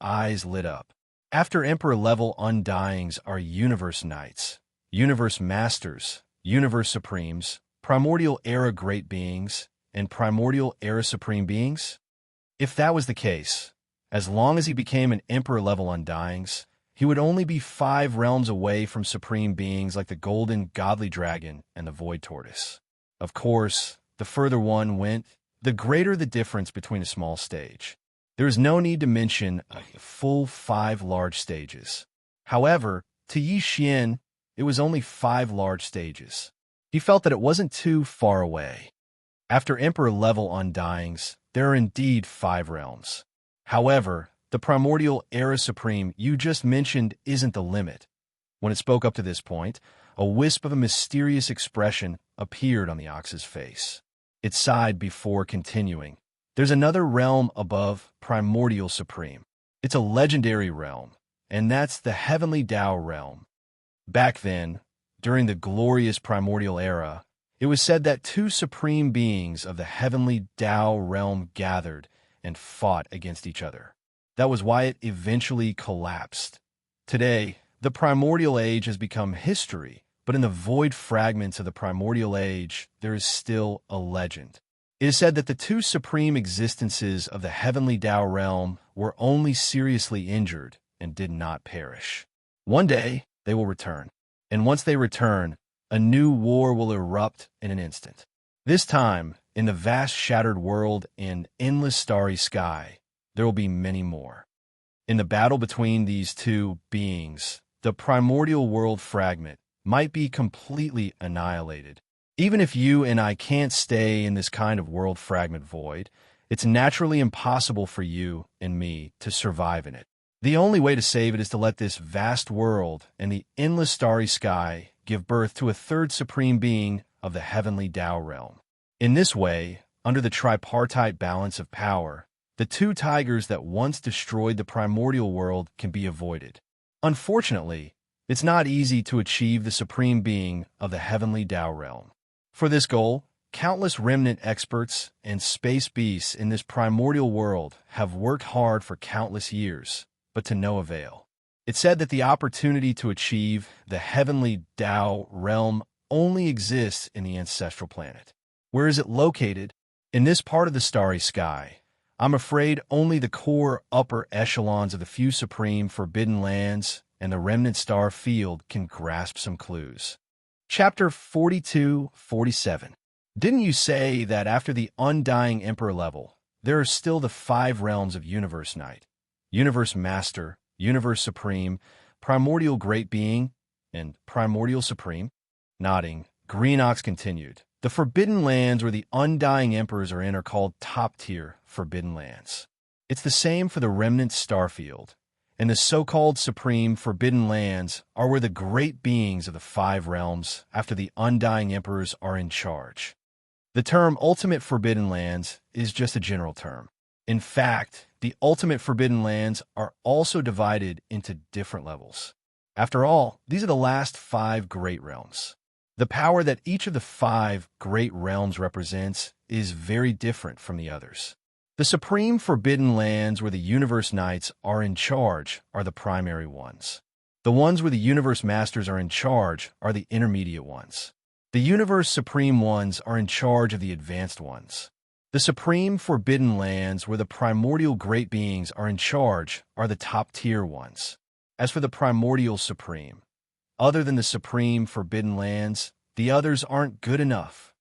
eyes lit up. After emperor-level undyings are universe knights, universe masters, universe supremes, primordial era great beings, and primordial era supreme beings? If that was the case, as long as he became an emperor-level undyings, he would only be 5 realms away from supreme beings like the golden godly dragon and the void tortoise. Of course, the further one went, the greater the difference between a small stage. There is no need to mention a full 5 large stages. However, to Yi it was only 5 large stages. He felt that it wasn't too far away. After emperor-level undyings, there are indeed 5 realms. However, the primordial era supreme you just mentioned isn't the limit. When it spoke up to this point, a wisp of a mysterious expression appeared on the ox's face. It sighed before continuing. There's another realm above primordial supreme. It's a legendary realm, and that's the heavenly Tao realm. Back then, during the glorious primordial era, it was said that 2 supreme beings of the heavenly Tao realm gathered and fought against each other. That was why it eventually collapsed. Today, the primordial age has become history, but in the void fragments of the primordial age, there is still a legend. It is said that the 2 supreme existences of the heavenly Tao realm were only seriously injured and did not perish. One day, they will return. And once they return, a new war will erupt in an instant. This time, in the vast shattered world and endless starry sky, there will be many more. In the battle between these 2 beings, the primordial world fragment might be completely annihilated, Even if you and I can't stay in this kind of world fragment void, it's naturally impossible for you and me to survive in it. The only way to save it is to let this vast world and the endless starry sky give birth to a third supreme being of the heavenly Tao realm. In this way, under the tripartite balance of power, the two tigers that once destroyed the primordial world can be avoided. Unfortunately, it's not easy to achieve the supreme being of the heavenly Tao realm. For this goal, countless remnant experts and space beasts in this primordial world have worked hard for countless years, but to no avail. It's said that the opportunity to achieve the heavenly Tao realm only exists in the ancestral planet. Where is it located? In this part of the starry sky. I'm afraid only the core upper echelons of the few supreme forbidden lands and the remnant star field can grasp some clues. Chapter 42-47. Didn't you say that after the undying emperor level, there are still the 5 realms of Universe Knight, Universe Master, Universe Supreme, Primordial Great Being, and Primordial Supreme? Nodding, Green Ox continued. The Forbidden Lands where the undying emperors are in are called top-tier Forbidden Lands. It's the same for the remnant starfield, and the so-called Supreme Forbidden Lands are where the great beings of the 5 realms after the undying emperors are in charge. The term Ultimate Forbidden Lands is just a general term. In fact, the Ultimate Forbidden Lands are also divided into different levels. After all, these are the last 5 great realms. The power that each of the 5 great realms represents is very different from the others. The Supreme Forbidden Lands where the Universe Knights are in charge are the primary ones. The ones where the Universe Masters are in charge are the intermediate ones. The Universe Supreme ones are in charge of the advanced ones. The Supreme Forbidden Lands where the Primordial Great Beings are in charge are the top-tier ones. As for the Primordial Supreme, other than the Supreme Forbidden Lands, the others aren't good enough.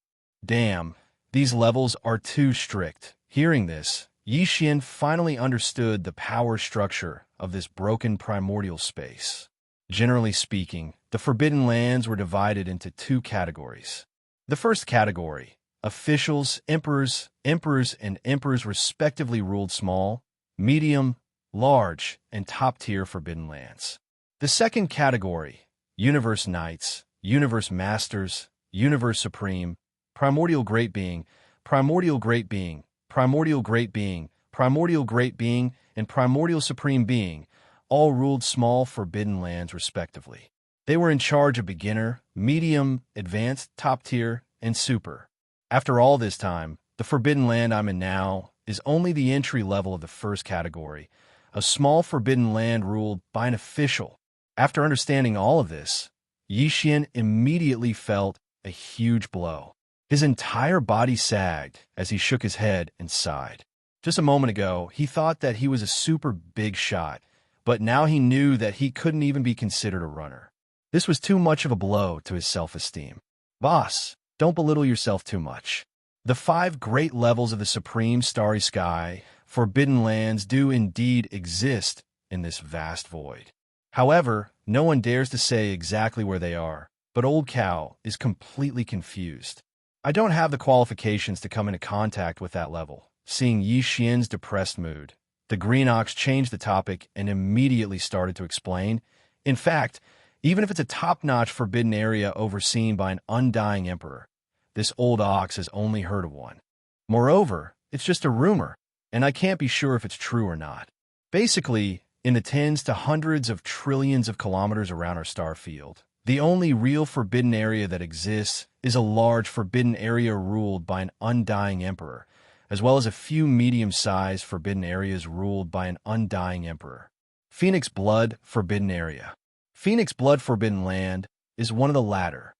Damn, these levels are too strict. Hearing this, Yi Xian finally understood the power structure of this broken primordial space. Generally speaking, the Forbidden Lands were divided into 2 categories. The first category, officials, emperors, and emperors respectively ruled small, medium, large, and top-tier Forbidden Lands. The second category, Universe Knights, Universe Masters, Universe Supreme, Primordial Great Being, Primordial Great Being, Primordial Great Being, Primordial Great Being, and Primordial Supreme Being, all ruled small Forbidden Lands respectively. They were in charge of beginner, medium, advanced, top-tier, and super. After all this time, the Forbidden Land I'm in now is only the entry level of the first category, a small Forbidden Land ruled by an official. After understanding all of this, Yi Xian immediately felt a huge blow. His entire body sagged as he shook his head and sighed. Just a moment ago, he thought that he was a super big shot, but now he knew that he couldn't even be considered a runner. This was too much of a blow to his self-esteem. Boss, don't belittle yourself too much. The 5 great levels of the Supreme Starry Sky, Forbidden Lands, do indeed exist in this vast void. However, no one dares to say exactly where they are, but Old Cow is completely confused. I don't have the qualifications to come into contact with that level. Seeing Yi Xian's depressed mood, the Green Ox changed the topic and immediately started to explain. In fact, even if it's a top-notch forbidden area overseen by an undying emperor, this old ox has only heard of one. Moreover, it's just a rumor, and I can't be sure if it's true or not. Basically, in the tens to hundreds of trillions of kilometers around our star field, the only real forbidden area that exists is a large forbidden area ruled by an undying emperor, as well as a few medium-sized forbidden areas ruled by an undying emperor. Phoenix Blood Forbidden Area. Phoenix Blood Forbidden Land is one of the latter.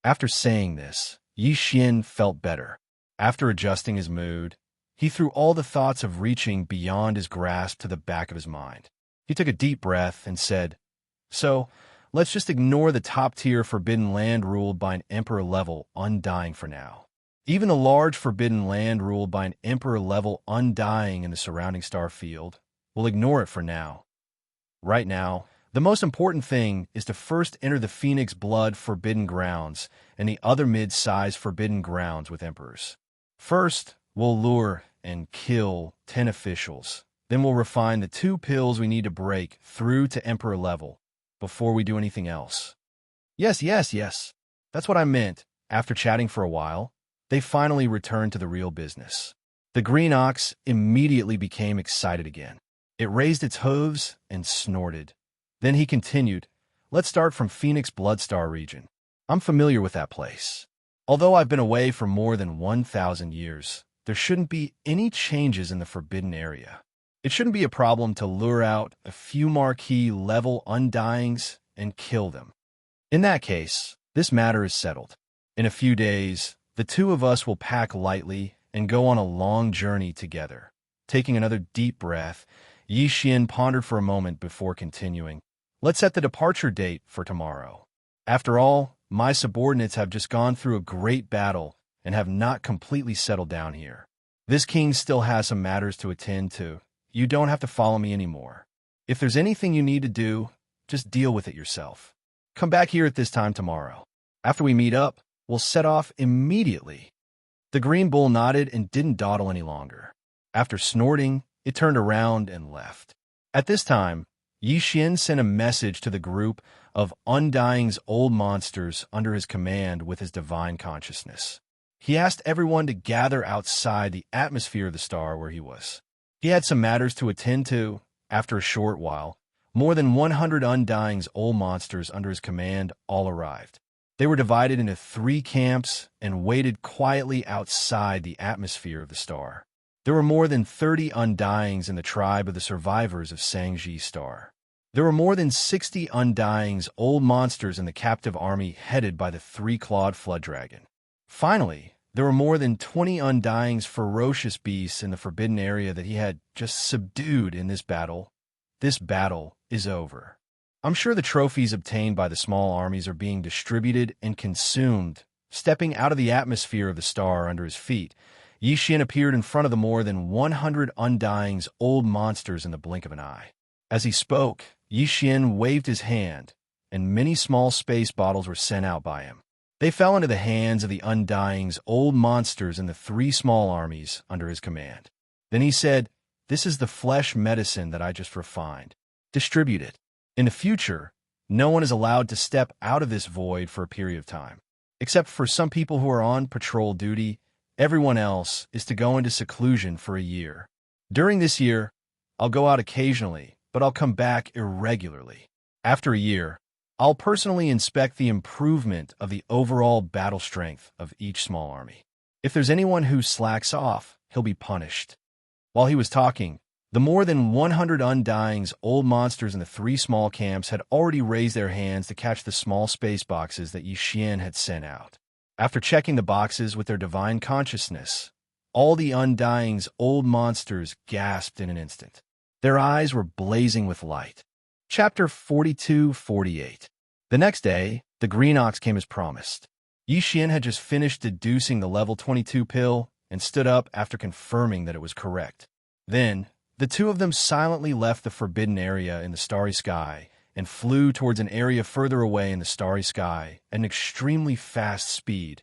After saying this, Yi Xian felt better. After adjusting his mood, he threw all the thoughts of reaching beyond his grasp to the back of his mind. He took a deep breath and said, "So, let's just ignore the top-tier Forbidden Land ruled by an Emperor-level Undying for now. Even the large Forbidden Land ruled by an Emperor-level Undying in the surrounding star field, we'll ignore it for now. Right now, The most important thing is to first enter the Phoenix Blood Forbidden Grounds and the other mid-size Forbidden Grounds with Emperors. First, we'll lure and kill 10 officials. Then we'll refine the 2 pills we need to break through to Emperor level before we do anything else. Yes. That's what I meant. After chatting for a while, they finally returned to the real business. The green ox immediately became excited again. It raised its hooves and snorted. Then he continued, "Let's start from Phoenix Bloodstar region. I'm familiar with that place. Although I've been away for more than 1,000 years, there shouldn't be any changes in the forbidden area. It shouldn't be a problem to lure out a few marquee level undyings and kill them. In that case, this matter is settled. In a few days, the 2 of us will pack lightly and go on a long journey together." Taking another deep breath, Yi Xian pondered for a moment before continuing, "Let's set the departure date for tomorrow. After all, my subordinates have just gone through a great battle and have not completely settled down here. This king still has some matters to attend to. You don't have to follow me anymore. If there's anything you need to do, just deal with it yourself. Come back here at this time tomorrow. After we meet up, we'll set off immediately." The green bull nodded and didn't dawdle any longer. After snorting, it turned around and left. At this time, Yi Xian sent a message to the group of Undying's old monsters under his command with his divine consciousness. He asked everyone to gather outside the atmosphere of the star where he was. He had some matters to attend to. After a short while, more than 100 Undying's old monsters under his command all arrived. They were divided into 3 camps and waited quietly outside the atmosphere of the star. There were more than 30 Undyings in the tribe of the survivors of Sangji's star. There were more than 60 Undying's old monsters in the captive army headed by the 3-clawed flood dragon. Finally, there were more than 20 Undying's ferocious beasts in the forbidden area that he had just subdued in this battle. This battle is over. I'm sure the trophies obtained by the small armies are being distributed and consumed. Stepping out of the atmosphere of the star under his feet, Yi Xian appeared in front of the more than 100 Undying's old monsters in the blink of an eye. As he spoke, Yi Xian waved his hand, and many small space bottles were sent out by him. They fell into the hands of the Undying's old monsters in the 3 small armies under his command. Then he said, "This is the flesh medicine that I just refined. Distribute it. In the future, no one is allowed to step out of this void for a period of time. Except for some people who are on patrol duty, everyone else is to go into seclusion for a year. During this year, I'll go out occasionally, but I'll come back irregularly. After a year, I'll personally inspect the improvement of the overall battle strength of each small army. If there's anyone who slacks off, he'll be punished." While he was talking, the more than 100 Undying's old monsters in the 3 small camps had already raised their hands to catch the small space boxes that Yi Xian had sent out. After checking the boxes with their divine consciousness, all the Undying's old monsters gasped in an instant. Their eyes were blazing with light. Chapter 42-48. The next day, the green ox came as promised. Yi Xian had just finished deducing the level 22 pill and stood up after confirming that it was correct. Then, the 2 of them silently left the forbidden area in the starry sky and flew towards an area further away in the starry sky at an extremely fast speed.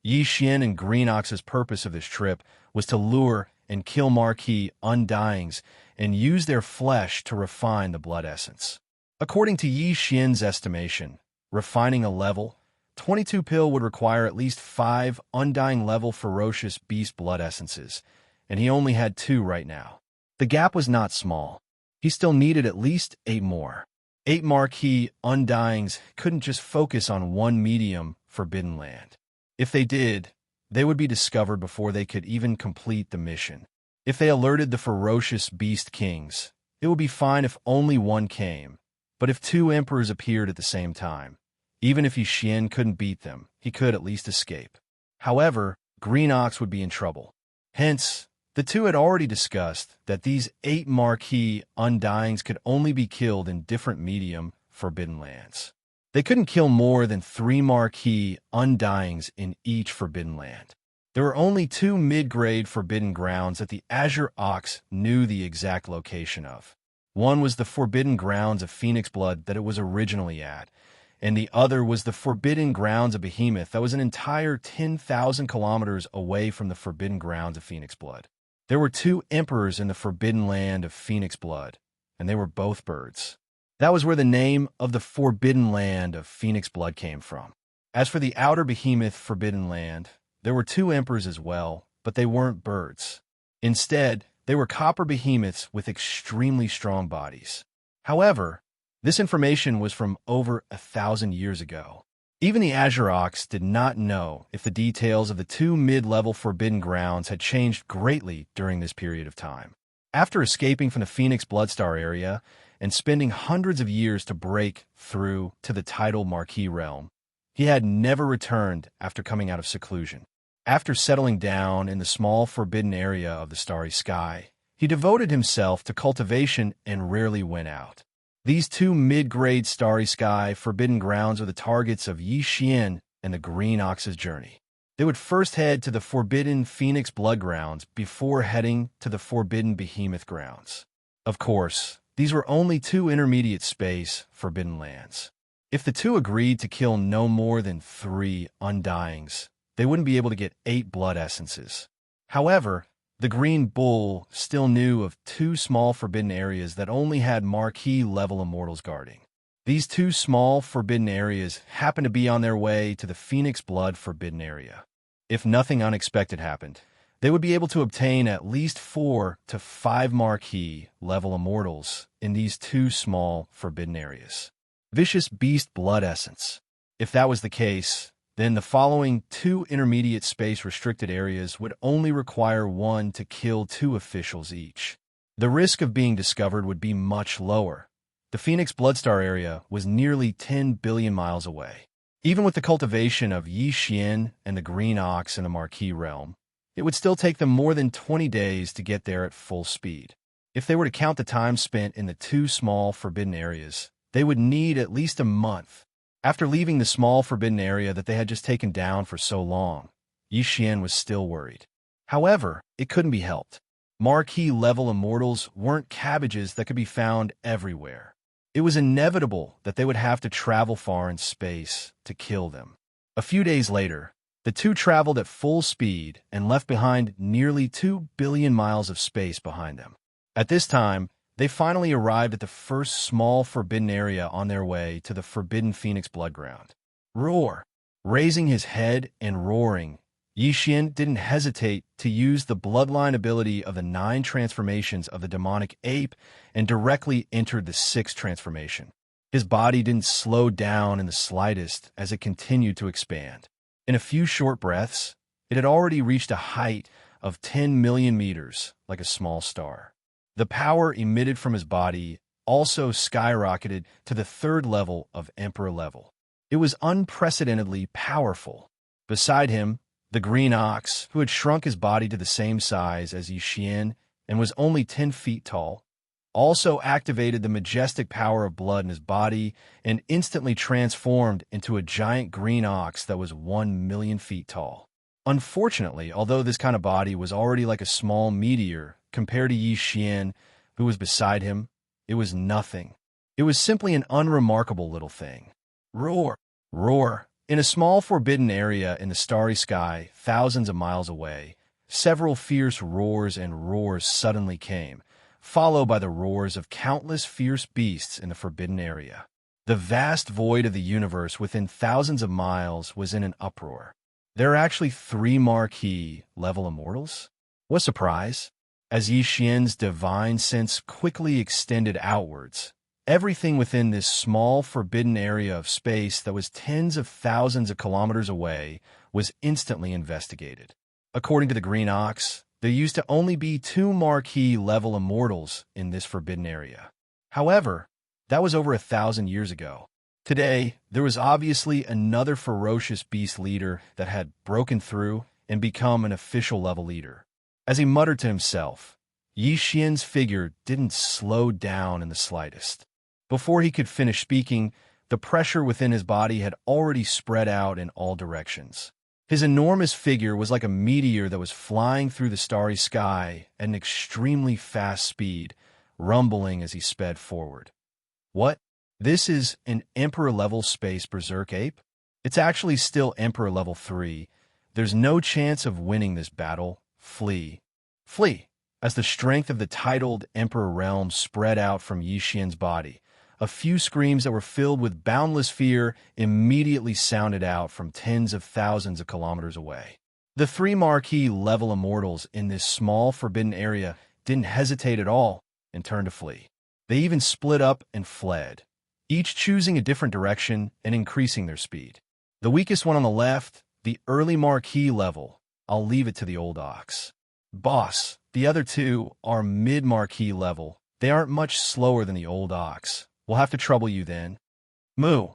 Yi Xian and Green Ox's purpose of this trip was to lure and kill marquee Undyings and use their flesh to refine the blood essence. According to Yi Xian's estimation, refining a level 22 pill would require at least 5 Undying level ferocious beast blood essences, and he only had 2 right now. The gap was not small. He still needed at least 8 more. 8 marquee Undyings couldn't just focus on one medium forbidden land. If they did, they would be discovered before they could even complete the mission. If they alerted the ferocious beast kings, it would be fine if only one came. But if 2 emperors appeared at the same time, even if Yi Xian couldn't beat them, he could at least escape. However, Green Ox would be in trouble. Hence, the 2 had already discussed that these 8 marquee Undyings could only be killed in different medium forbidden lands. They couldn't kill more than 3 marquee Undyings in each forbidden land. There were only 2 mid-grade forbidden grounds that the Azure Ox knew the exact location of. One was the forbidden grounds of Phoenix Blood that it was originally at, and the other was the forbidden grounds of Behemoth that was an entire 10,000 kilometers away from the forbidden grounds of Phoenix Blood. There were two emperors in the forbidden land of Phoenix Blood, and they were both birds. That was where the name of the forbidden land of Phoenix Blood came from. As for the outer Behemoth forbidden land, there were two emperors as well, but they weren't birds. Instead, they were copper behemoths with extremely strong bodies. However, this information was from over 1,000 years ago. Even the Azurox did not know if the details of the two mid-level forbidden grounds had changed greatly during this period of time. After escaping from the Phoenix Bloodstar area and spending hundreds of years to break through to the tidal Marquis realm, he had never returned after coming out of seclusion. After settling down in the small forbidden area of the starry sky, he devoted himself to cultivation and rarely went out. These two mid-grade starry sky forbidden grounds are the targets of Yi Xian and the Green Ox's journey. They would first head to the forbidden Phoenix Blood grounds before heading to the forbidden Behemoth grounds. Of course, these were only two intermediate space forbidden lands. If the two agreed to kill no more than 3 Undyings, they wouldn't be able to get 8 blood essences. However, the Green Bull still knew of 2 small forbidden areas that only had Marquis-level immortals guarding. These 2 small forbidden areas happened to be on their way to the Phoenix Blood forbidden area. If nothing unexpected happened, they would be able to obtain at least 4 to 5 Marquis-level immortals in these 2 small forbidden areas. Vicious Beast Blood Essence. If that was the case, then the following 2 intermediate space-restricted areas would only require 1 to kill 2 officials each. The risk of being discovered would be much lower. The Phoenix Bloodstar area was nearly 10 billion miles away. Even with the cultivation of Yi Xian and the Green Ox in the Marquis realm, it would still take them more than 20 days to get there at full speed. If they were to count the time spent in the 2 small forbidden areas, they would need at least a month. After leaving the small forbidden area that they had just taken down for so long, Yi Xian was still worried. However, it couldn't be helped. Marquis-level immortals weren't cabbages that could be found everywhere. It was inevitable that they would have to travel far in space to kill them. A few days later, the two traveled at full speed and left behind nearly 2 billion miles of space behind them. At this time, they finally arrived at the first small forbidden area on their way to the forbidden Phoenix Blood ground. Roar! Raising his head and roaring, Yi Xian didn't hesitate to use the bloodline ability of the 9 transformations of the demonic ape and directly entered the 6th transformation. His body didn't slow down in the slightest as it continued to expand. In a few short breaths, it had already reached a height of 10 million meters, like a small star. The power emitted from his body also skyrocketed to the 3rd level of Emperor level. It was unprecedentedly powerful. Beside him, the Green Ox, who had shrunk his body to the same size as Yi Xian and was only 10 feet tall, also activated the majestic power of blood in his body and instantly transformed into a giant green ox that was 1 million feet tall. Unfortunately, although this kind of body was already like a small meteor compared to Yi Xian, who was beside him, it was nothing. It was simply an unremarkable little thing. Roar! Roar! In a small forbidden area in the starry sky, thousands of miles away, several fierce roars and roars suddenly came, followed by the roars of countless fierce beasts in the forbidden area. The vast void of the universe within thousands of miles was in an uproar. There are actually 3 Marquis-level immortals? What surprise! As Yi Xian's divine sense quickly extended outwards, everything within this small forbidden area of space that was tens of thousands of kilometers away was instantly investigated. According to the Green Ox, there used to only be 2 Marquis-level immortals in this forbidden area. However, that was over 1,000 years ago. Today, there was obviously another ferocious beast leader that had broken through and become an official level leader. As he muttered to himself, Yi Xian's figure didn't slow down in the slightest. Before he could finish speaking, the pressure within his body had already spread out in all directions. His enormous figure was like a meteor that was flying through the starry sky at an extremely fast speed, rumbling as he sped forward. What? This is an Emperor-level Space Berserk ape? It's actually still Emperor level 3. There's no chance of winning this battle. Flee. Flee. As the strength of the titled Emperor realm spread out from Yi Xian's body, a few screams that were filled with boundless fear immediately sounded out from tens of thousands of kilometers away. The three marquee-level immortals in this small forbidden area didn't hesitate at all and turned to flee. They even split up and fled, each choosing a different direction and increasing their speed. The weakest one on the left, the early marquee level, I'll leave it to the old ox. Boss, the other two are mid-marquee level. They aren't much slower than the old ox. We'll have to trouble you then. Moo.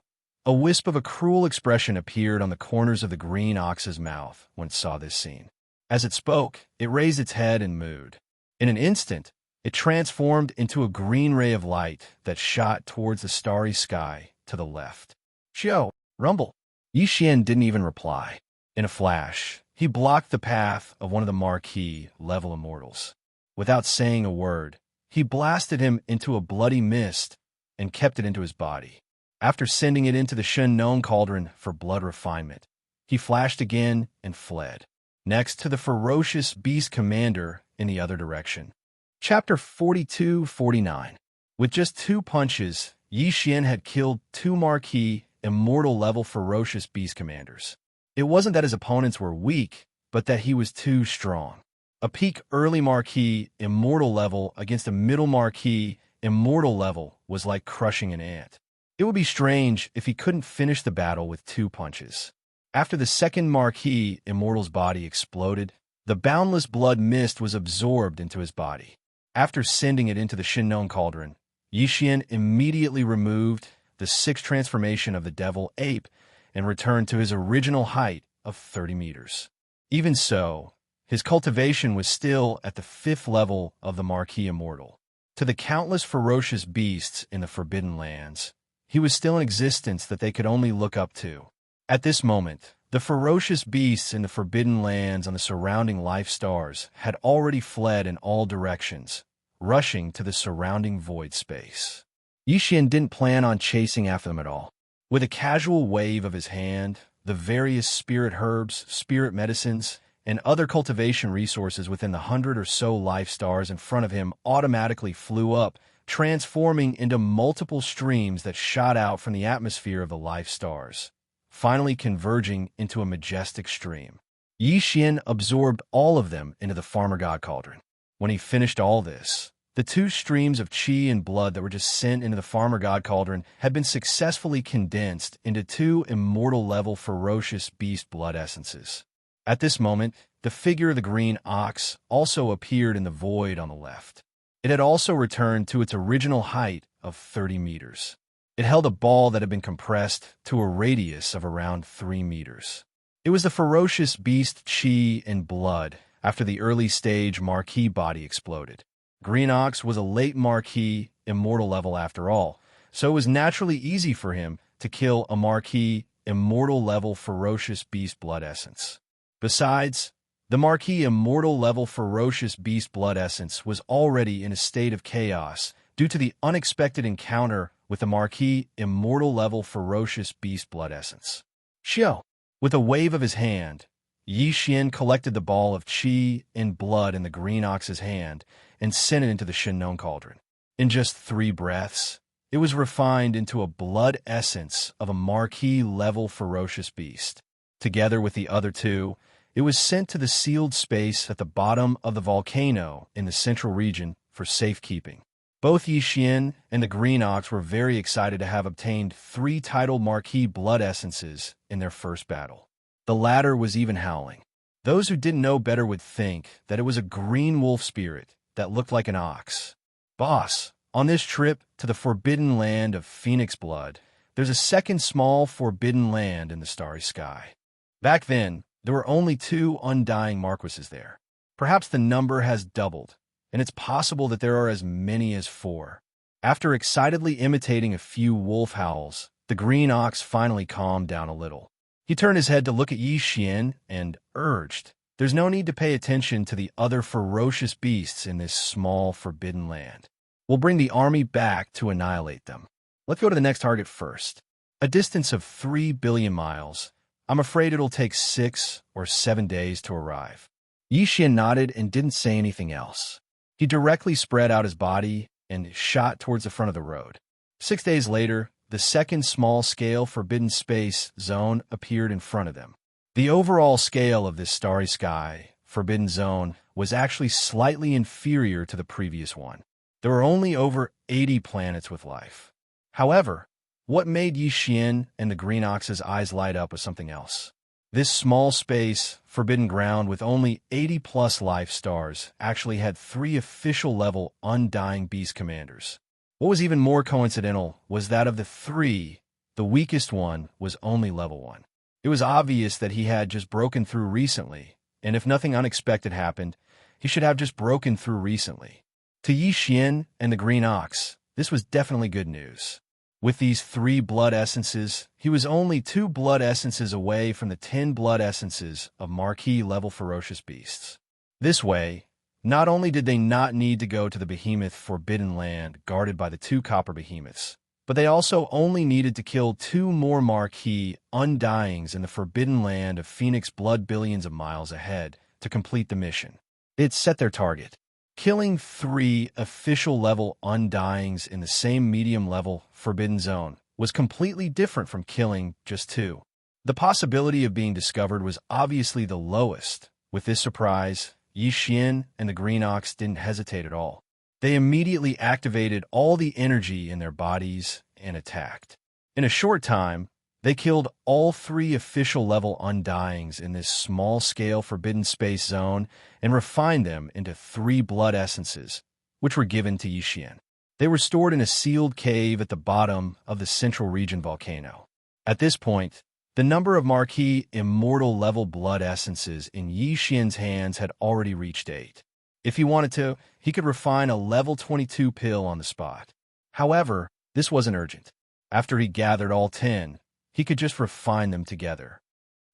A wisp of a cruel expression appeared on the corners of the green ox's mouth when it saw this scene. As it spoke, it raised its head and mooed. In an instant, it transformed into a green ray of light that shot towards the starry sky to the left. Xiao, rumble. Yi Xian didn't even reply. In a flash, he blocked the path of one of the marquee-level immortals. Without saying a word, he blasted him into a bloody mist and kept it into his body. After sending it into the Shen cauldron for blood refinement, he flashed again and fled, next to the ferocious beast commander in the other direction. Chapter 42-49. With just 2 punches, Yi Xian had killed 2 marquee, immortal-level ferocious beast commanders. It wasn't that his opponents were weak, but that he was too strong. A peak early marquee, immortal level against a middle marquee, immortal level was like crushing an ant. It would be strange if he couldn't finish the battle with 2 punches. After the second marquee immortal's body exploded, the boundless blood mist was absorbed into his body. After sending it into the Shen cauldron, Yi Xian immediately removed the 6th transformation of the devil ape and returned to his original height of 30 meters. Even so, his cultivation was still at the 5th level of the marquee immortal. To the countless ferocious beasts in the Forbidden Lands, he was still in existence that they could only look up to. At this moment, the ferocious beasts in the Forbidden Lands on the surrounding life stars had already fled in all directions, rushing to the surrounding void space. Yi Xian didn't plan on chasing after them at all. With a casual wave of his hand, the various spirit herbs, spirit medicines, and other cultivation resources within the 100 or so life stars in front of him automatically flew up, transforming into multiple streams that shot out from the atmosphere of the life stars, finally converging into a majestic stream. Yi Xian absorbed all of them into the Farmer God Cauldron. When he finished all this, the 2 streams of qi and blood that were just sent into the Farmer God Cauldron had been successfully condensed into 2 immortal-level ferocious beast blood essences. At this moment, the figure of the green ox also appeared in the void on the left. It had also returned to its original height of 30 meters. It held a ball that had been compressed to a radius of around 3 meters. It was the ferocious beast qi and blood after the early stage marquee body exploded. Green Ox was a late marquee, immortal level after all, so it was naturally easy for him to kill a marquee, immortal level ferocious beast blood essence. Besides, the marquee immortal level ferocious beast blood essence was already in a state of chaos due to the unexpected encounter with the marquee immortal level ferocious beast blood essence. Xiao. With a wave of his hand, Yi Xian collected the ball of qi and blood in the green ox's hand and sent it into the Shen cauldron. In just 3 breaths, it was refined into a blood essence of a marquee-level ferocious beast. Together with the other 2, it was sent to the sealed space at the bottom of the volcano in the central region for safekeeping. Both Yi Xian and the green ox were very excited to have obtained 3 titled marquee blood essences in their first battle. The latter was even howling. Those who didn't know better would think that it was a green wolf spirit that looked like an ox. Boss, on this trip to the forbidden land of Phoenix Blood, there's a second small forbidden land in the starry sky. Back then, there were only 2 undying marquises there. Perhaps the number has doubled, and it's possible that there are as many as 4. After excitedly imitating a few wolf howls, the green ox finally calmed down a little. He turned his head to look at Yi Xian and urged, "There's no need to pay attention to the other ferocious beasts in this small forbidden land. We'll bring the army back to annihilate them. Let's go to the next target first. A distance of 3 billion miles. I'm afraid it'll take 6 or 7 days to arrive. Yi Xian nodded and didn't say anything else. He directly spread out his body and shot towards the front of the road. 6 days later, the second small-scale forbidden space zone appeared in front of them. The overall scale of this starry sky forbidden zone was actually slightly inferior to the previous one. There were only over 80 planets with life. However, what made Yi Xian and the Green Ox's eyes light up was something else. This small space, forbidden ground with only 80-plus life stars actually had 3 official-level Undying Beast commanders. What was even more coincidental was that of the 3, the weakest one was only level 1. It was obvious that he had just broken through recently, and if nothing unexpected happened, he should have just broken through recently. To Yi Xian and the Green Ox, this was definitely good news. With these 3 blood essences, he was only 2 blood essences away from the 10 blood essences of marquee-level ferocious beasts. This way, not only did they not need to go to the behemoth Forbidden Land guarded by the 2 copper behemoths, but they also only needed to kill 2 more marquee Undyings in the Forbidden Land of Phoenix Blood billions of miles ahead to complete the mission. It set their target. Killing 3 official-level Undyings in the same medium-level Forbidden Zone was completely different from killing just 2. The possibility of being discovered was obviously the lowest. With this surprise, Yi Xian and the Green Ox didn't hesitate at all. They immediately activated all the energy in their bodies and attacked. In a short time, they killed all 3 official-level Undyings in this small-scale Forbidden Space Zone and refined them into 3 blood essences, which were given to Yi Xian. They were stored in a sealed cave at the bottom of the Central Region volcano. At this point, the number of marquee immortal-level blood essences in Yi Xian's hands had already reached 8. If he wanted to, he could refine a level 22 pill on the spot. However, this wasn't urgent. After he gathered all 10, he could just refine them together.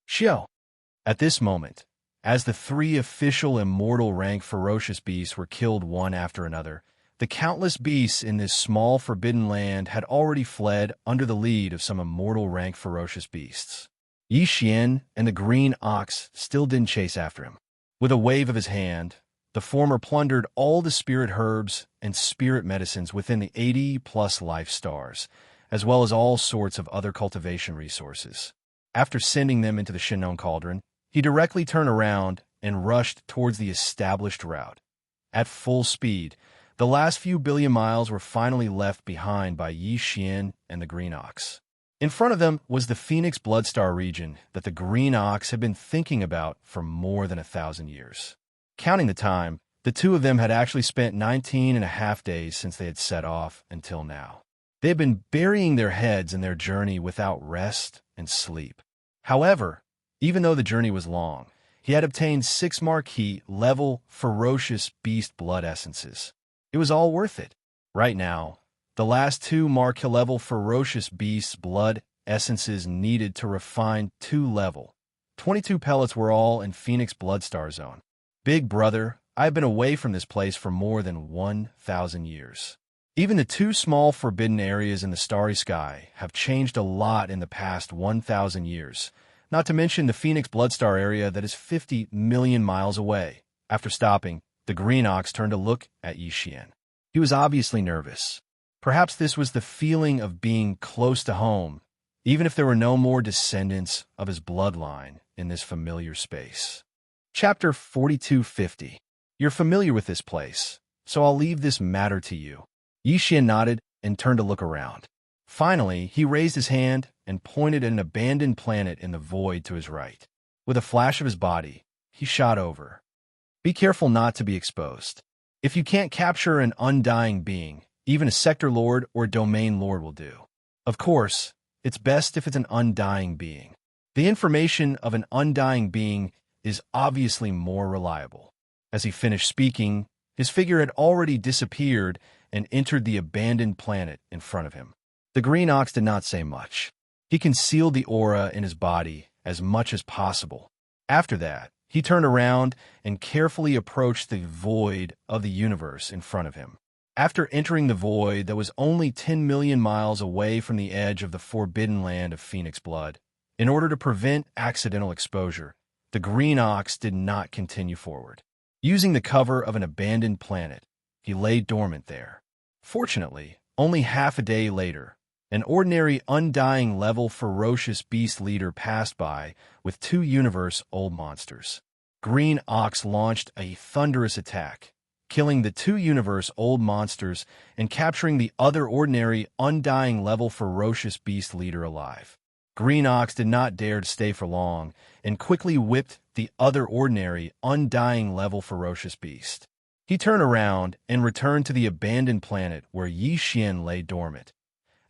Xiao. At this moment, as the 3 official immortal rank ferocious beasts were killed one after another, the countless beasts in this small forbidden land had already fled under the lead of some immortal rank ferocious beasts. Yi Xian and the Green Ox still didn't chase after him. With a wave of his hand, the former plundered all the spirit herbs and spirit medicines within the 80-plus life stars, as well as all sorts of other cultivation resources. After sending them into the Shinnon Cauldron, he directly turned around and rushed towards the established route. At full speed, the last few billion miles were finally left behind by Yi Xian and the Green Ox. In front of them was the Phoenix Bloodstar region that the Green Ox had been thinking about for more than 1,000 years. Counting the time, the 2 of them had actually spent 19 and a half days since they had set off until now. They had been burying their heads in their journey without rest and sleep. However, even though the journey was long, he had obtained 6 marquee-level ferocious beast blood essences. It was all worth it. Right now, the last 2 marquee-level ferocious beast blood essences needed to refine 2 level 22 pellets were all in Phoenix Bloodstar Zone. Big brother, I've been away from this place for more than 1,000 years. Even the 2 small forbidden areas in the starry sky have changed a lot in the past 1,000 years, not to mention the Phoenix Bloodstar area that is 50 million miles away. After stopping, the Green Ox turned to look at Yi Xian. He was obviously nervous. Perhaps this was the feeling of being close to home, even if there were no more descendants of his bloodline in this familiar space. Chapter 4250. You're familiar with this place, so I'll leave this matter to you. Yi Xian nodded and turned to look around. Finally, he raised his hand and pointed at an abandoned planet in the void to his right. With a flash of his body, he shot over. Be careful not to be exposed. If you can't capture an undying being, even a sector lord or domain lord will do. Of course, it's best if it's an undying being. The information of an undying being is obviously more reliable. As he finished speaking, his figure had already disappeared and entered the abandoned planet in front of him. The Green Ox did not say much. He concealed the aura in his body as much as possible. After that, he turned around and carefully approached the void of the universe in front of him. After entering the void that was only 10 million miles away from the edge of the forbidden land of Phoenix blood, in order to prevent accidental exposure, the green ox did not continue forward. Using the cover of an abandoned planet, he lay dormant there. Fortunately, only half a day later, an ordinary undying level ferocious beast leader passed by with 2 universe-old monsters. Green Ox launched a thunderous attack, killing the 2 universe-old monsters and capturing the other ordinary undying level ferocious beast leader alive. Green Ox did not dare to stay for long and quickly whipped the other ordinary undying level ferocious beast. He turned around and returned to the abandoned planet where Yi Xian lay dormant.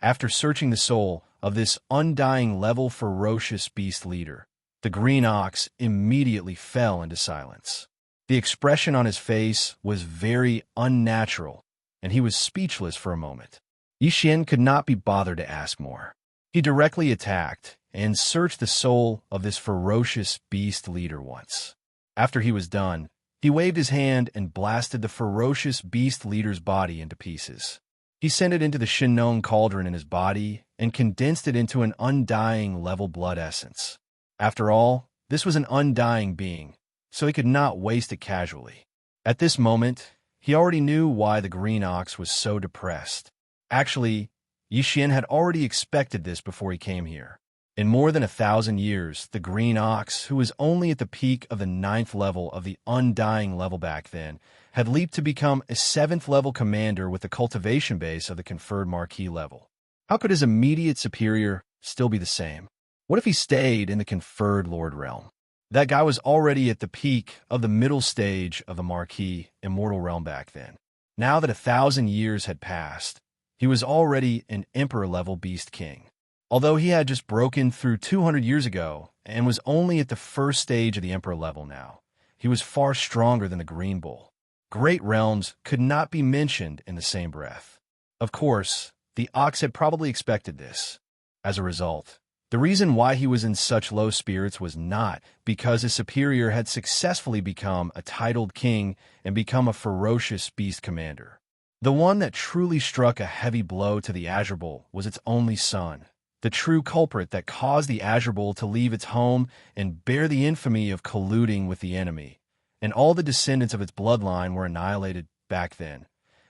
After searching the soul of this undying level ferocious beast leader, the green ox immediately fell into silence. The expression on his face was very unnatural, and he was speechless for a moment. Yi Xian could not be bothered to ask more. He directly attacked and searched the soul of this ferocious beast leader once. After he was done, he waved his hand and blasted the ferocious beast leader's body into pieces. He sent it into the Shinnong cauldron in his body and condensed it into an undying level blood essence. After all, this was an undying being, so he could not waste it casually. At this moment, he already knew why the green ox was so depressed. Actually, Yi Xian had already expected this before he came here. In more than 1,000 years, the green ox, who was only at the peak of the 9th level of the undying level back then, had leaped to become a 7th level commander with the cultivation base of the conferred marquee level. How could his immediate superior still be the same? What if he stayed in the conferred lord realm? That guy was already at the peak of the middle stage of the marquee immortal realm back then. Now that 1,000 years had passed, he was already an emperor-level beast king. Although he had just broken through 200 years ago and was only at the first stage of the emperor level now, he was far stronger than the green bull. Great realms could not be mentioned in the same breath. Of course, the ox had probably expected this. As a result, the reason why he was in such low spirits was not because his superior had successfully become a titled king and become a ferocious beast commander. The one that truly struck a heavy blow to the Azure Bull was its only son, the true culprit that caused the Azure Bull to leave its home and bear the infamy of colluding with the enemy, and all the descendants of its bloodline were annihilated back then.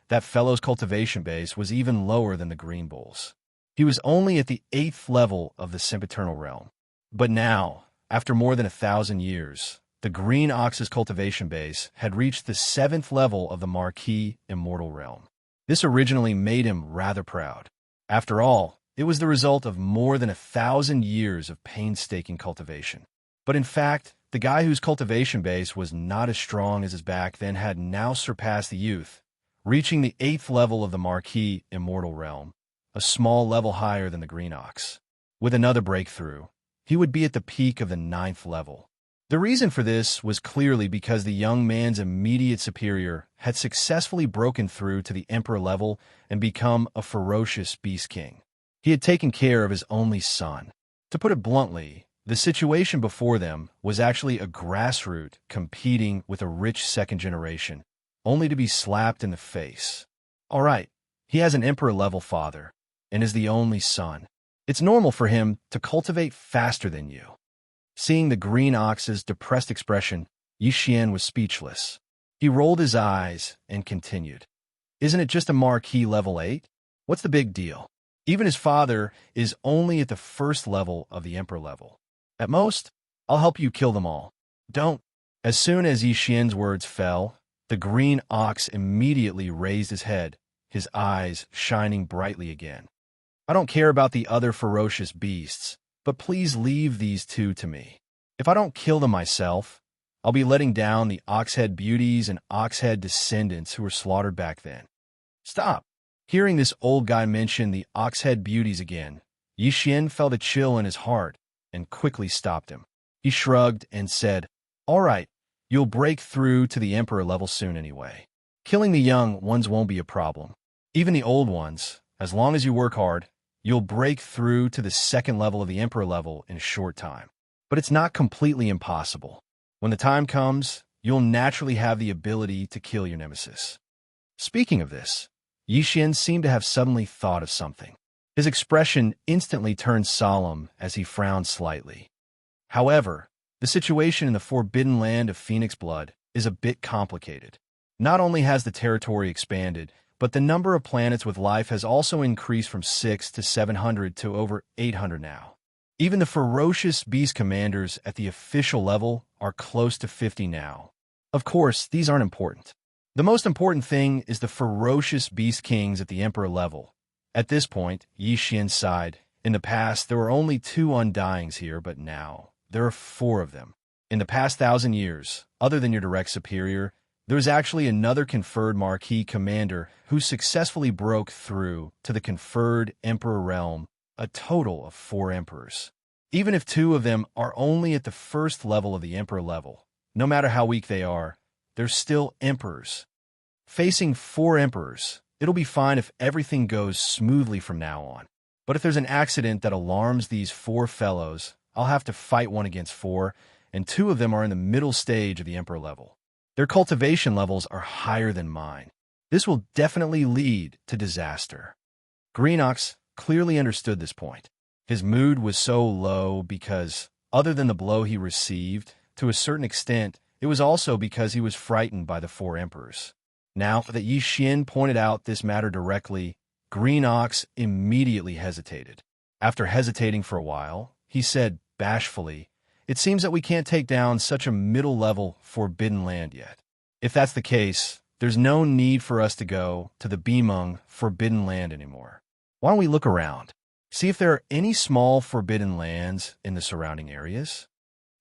That fellow's cultivation base was even lower than the Green Bull's. He was only at the 8th level of the sempiternal realm. But now, after more than 1,000 years, the green ox's cultivation base had reached the 7th level of the marquee immortal realm. This originally made him rather proud. After all, it was the result of more than 1,000 years of painstaking cultivation. But in fact, the guy whose cultivation base was not as strong as his back then had now surpassed the youth, reaching the 8th level of the marquee immortal realm, a small level higher than the green ox. With another breakthrough, he would be at the peak of the 9th level. The reason for this was clearly because the young man's immediate superior had successfully broken through to the emperor level and become a ferocious beast king. He had taken care of his only son. To put it bluntly, the situation before them was actually a grassroots competing with a rich second generation, only to be slapped in the face. All right, he has an emperor-level father and is the only son. It's normal for him to cultivate faster than you. Seeing the green ox's depressed expression, Yi Xian was speechless. He rolled his eyes and continued. Isn't it just a marquee level 8? What's the big deal? Even his father is only at the 1st level of the emperor level. At most, I'll help you kill them all. Don't. As soon as Yi Xian's words fell, the green ox immediately raised his head, his eyes shining brightly again. I don't care about the other ferocious beasts, but please leave these 2 to me. If I don't kill them myself, I'll be letting down the Oxhead beauties and Oxhead descendants who were slaughtered back then. Stop. Hearing this old guy mention the Oxhead beauties again, Yi Xian felt a chill in his heart and quickly stopped him. He shrugged and said, All right, you'll break through to the emperor level soon anyway. Killing the young ones won't be a problem. Even the old ones, as long as you work hard, you'll break through to the 2nd level of the emperor level in a short time. But it's not completely impossible. When the time comes, you'll naturally have the ability to kill your nemesis. Speaking of this, Yi Xian seemed to have suddenly thought of something. His expression instantly turned solemn as he frowned slightly. However, the situation in the forbidden land of Phoenix Blood is a bit complicated. Not only has the territory expanded, but the number of planets with life has also increased from 6 to 700 to over 800 now. Even the ferocious beast commanders at the official level are close to 50 now. Of course, these aren't important. The most important thing is the ferocious beast kings at the emperor level. At this point, Yi Xian sighed. In the past, there were only 2 undyings here, but now there are 4 of them. In the past 1,000 years, other than your direct superior, there was actually another conferred Marquis commander who successfully broke through to the conferred emperor realm, a total of 4 emperors. Even if 2 of them are only at the first level of the emperor level, no matter how weak they are, they're still emperors. Facing 4 emperors, it'll be fine if everything goes smoothly from now on. But if there's an accident that alarms these 4 fellows, I'll have to fight one against 4, and 2 of them are in the middle stage of the emperor level. Their cultivation levels are higher than mine. This will definitely lead to disaster. Green Ox clearly understood this point. His mood was so low because, other than the blow he received, to a certain extent, it was also because he was frightened by the 4 emperors. Now that Yi Xian pointed out this matter directly, Green Ox immediately hesitated. After hesitating for a while, he said bashfully, "It seems that we can't take down such a middle-level forbidden land yet. If that's the case, there's no need for us to go to the Bimeng forbidden land anymore. Why don't we look around? See if there are any small forbidden lands in the surrounding areas?"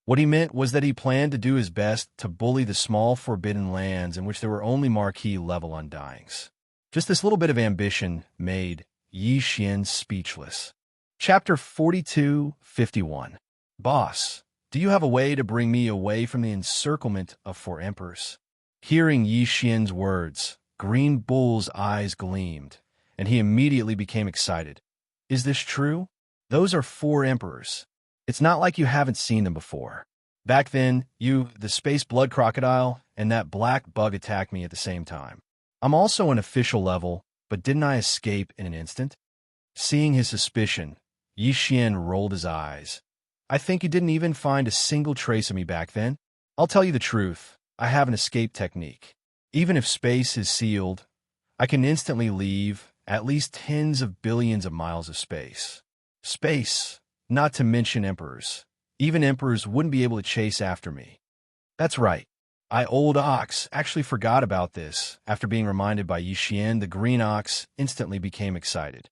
What he meant was that he planned to do his best to bully the small forbidden lands in which there were only Marquis-level undyings. Just this little bit of ambition made Yi Xian speechless. Chapter 42:51. Boss, do you have a way to bring me away from the encirclement of 4 emperors? Hearing Yi Xian's words, Green Bull's eyes gleamed, and he immediately became excited. Is this true? Those are 4 emperors. It's not like you haven't seen them before. Back then, you, the space blood crocodile, and that black bug attacked me at the same time. I'm also an official level, but didn't I escape in an instant? Seeing his suspicion, Yi Xian rolled his eyes. I think you didn't even find a single trace of me back then. I'll tell you the truth, I have an escape technique. Even if space is sealed, I can instantly leave at least tens of billions of miles of space. Space, not to mention emperors. Even emperors wouldn't be able to chase after me. That's right. Old Ox actually forgot about this. After being reminded by Yi Xian, the Green Ox instantly became excited.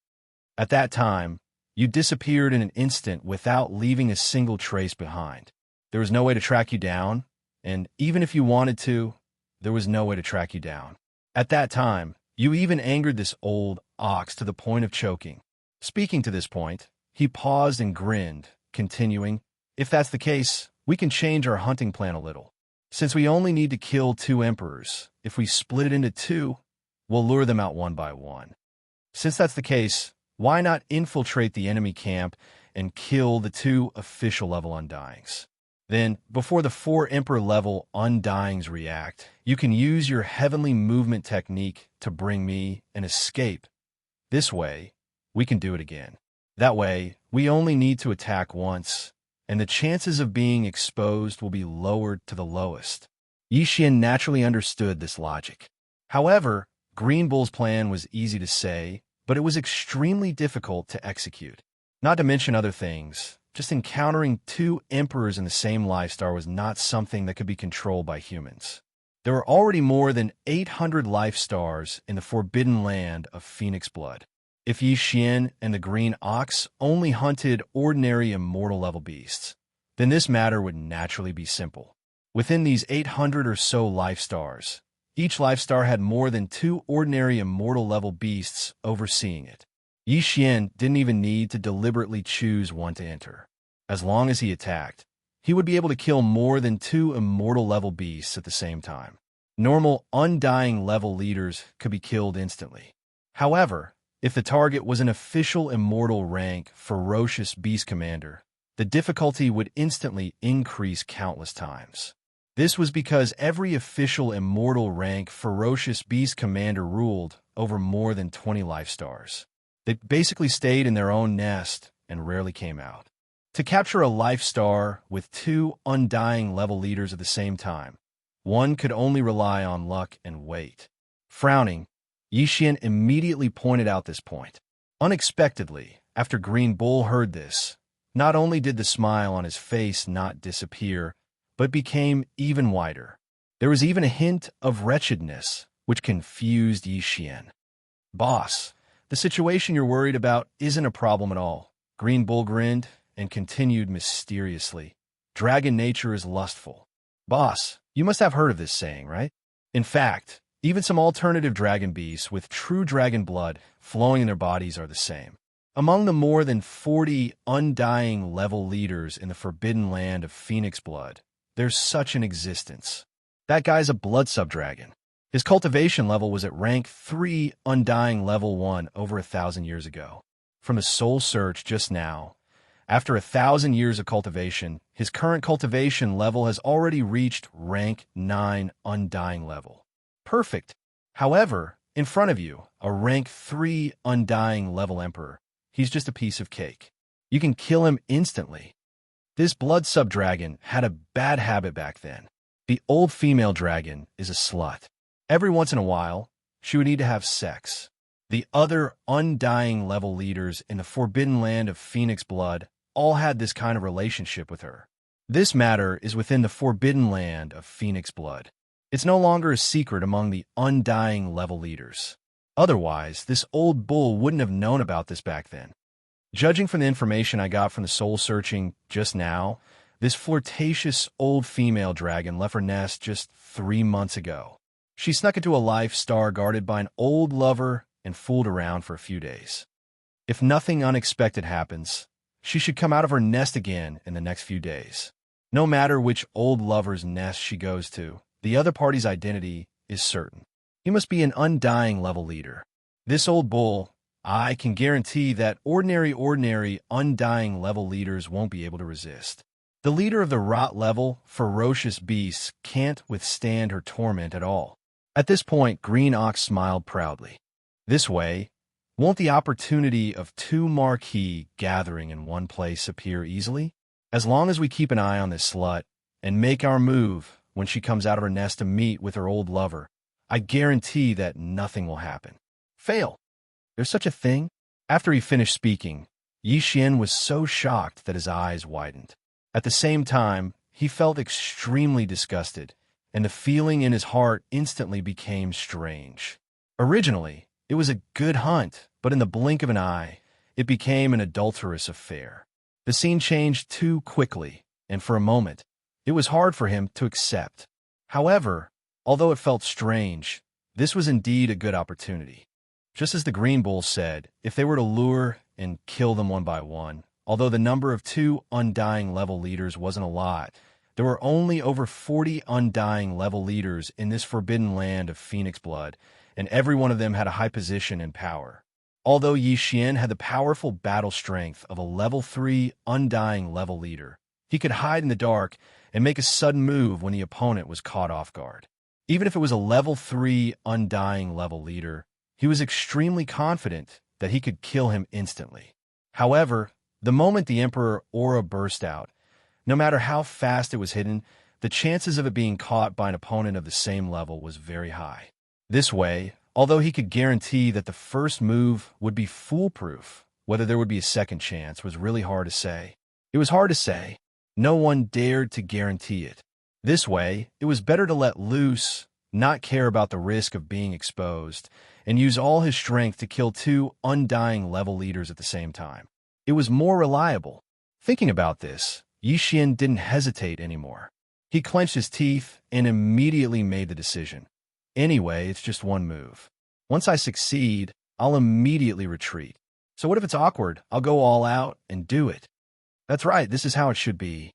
At that time, you disappeared in an instant without leaving a single trace behind. There was no way to track you down, and even if you wanted to, there was no way to track you down. At that time, you even angered this old ox to the point of choking. Speaking to this point, he paused and grinned, continuing, "If that's the case, we can change our hunting plan a little. Since we only need to kill 2 emperors, if we split it into 2, we'll lure them out one by one. Since that's the case, why not infiltrate the enemy camp and kill the 2 official-level undyings? Then, before the 4 emperor-level undyings react, you can use your heavenly movement technique to bring me an escape. This way, we can do it again. That way, we only need to attack once, and the chances of being exposed will be lowered to the lowest." Yi Xian naturally understood this logic. However, Green Bull's plan was easy to say, but it was extremely difficult to execute. Not to mention other things, just encountering 2 emperors in the same lifestar was not something that could be controlled by humans. There were already more than 800 lifestars in the forbidden land of Phoenix Blood. If Yi Xian and the Green Ox only hunted ordinary immortal-level beasts, then this matter would naturally be simple. Within these 800 or so lifestars, each lifestar had more than 2 ordinary immortal-level beasts overseeing it. Yi Xian didn't even need to deliberately choose one to enter. As long as he attacked, he would be able to kill more than 2 immortal-level beasts at the same time. Normal, undying-level leaders could be killed instantly. However, if the target was an official immortal rank ferocious beast commander, the difficulty would instantly increase countless times. This was because every official immortal rank ferocious beast commander ruled over more than 20 life stars. They basically stayed in their own nest and rarely came out. To capture a life star with two undying level leaders at the same time, one could only rely on luck and wait. Frowning, Yixian immediately pointed out this point. Unexpectedly, after Green Bull heard this, not only did the smile on his face not disappear, but became even wider. There was even a hint of wretchedness, which confused Yixian. Boss, the situation you're worried about isn't a problem at all. Green Bull grinned and continued mysteriously. Dragon nature is lustful. Boss, you must have heard of this saying, right? In fact, even some alternative dragon beasts with true dragon blood flowing in their bodies are the same. Among the more than 40 undying level leaders in the forbidden land of Phoenix blood, there's such an existence. That guy's a blood sub-dragon. His cultivation level was at rank 3 undying level 1 over 1,000 years ago. From a soul search just now, after 1,000 years of cultivation, his current cultivation level has already reached rank 9 undying level. Perfect. However, in front of you, a rank 3 undying level emperor. He's just a piece of cake. You can kill him instantly. This blood sub-dragon had a bad habit back then. The old female dragon is a slut. Every once in a while, she would need to have sex. The other undying level leaders in the forbidden land of Phoenix blood all had this kind of relationship with her. This matter is within the forbidden land of Phoenix blood. It's no longer a secret among the undying level leaders. Otherwise, this old bull wouldn't have known about this back then. Judging from the information I got from the soul searching just now, this flirtatious old female dragon left her nest just 3 months ago. She snuck into a life star guarded by an old lover and fooled around for a few days. If nothing unexpected happens, she should come out of her nest again in the next few days. No matter which old lover's nest she goes to, the other party's identity is certain. He must be an undying level leader. This old bull, I can guarantee that ordinary undying level leaders won't be able to resist. The leader of the rot level, ferocious beasts can't withstand her torment at all. At this point, Green Ox smiled proudly. This way, won't the opportunity of 2 marquee gathering in one place appear easily? As long as we keep an eye on this slut and make our move when she comes out of her nest to meet with her old lover, I guarantee that nothing will happen. Fail. There's such a thing? After he finished speaking, Yixian was so shocked that his eyes widened. At the same time, he felt extremely disgusted, and the feeling in his heart instantly became strange. Originally, it was a good hunt, but in the blink of an eye, it became an adulterous affair. The scene changed too quickly, and for a moment, it was hard for him to accept. However, although it felt strange, this was indeed a good opportunity. Just as the Green Bull said, if they were to lure and kill them one by one, although the number of 2 undying level leaders wasn't a lot, there were only over 40 undying level leaders in this forbidden land of Phoenix blood, and every one of them had a high position and power. Although Yixian had the powerful battle strength of a level 3 undying level leader, he could hide in the dark and make a sudden move when the opponent was caught off guard. Even if it was a level 3 undying level leader, he was extremely confident that he could kill him instantly. However, the moment the Emperor aura burst out, no matter how fast it was hidden, the chances of it being caught by an opponent of the same level was very high. This way, although he could guarantee that the first move would be foolproof, whether there would be a second chance was really hard to say. It was hard to say. No one dared to guarantee it. This way, it was better to let loose, not care about the risk of being exposed, and use all his strength to kill 2 undying level leaders at the same time. It was more reliable. Thinking about this, Yixian didn't hesitate anymore. He clenched his teeth and immediately made the decision. Anyway, it's just one move. Once I succeed, I'll immediately retreat. So what if it's awkward? I'll go all out and do it. That's right, this is how it should be.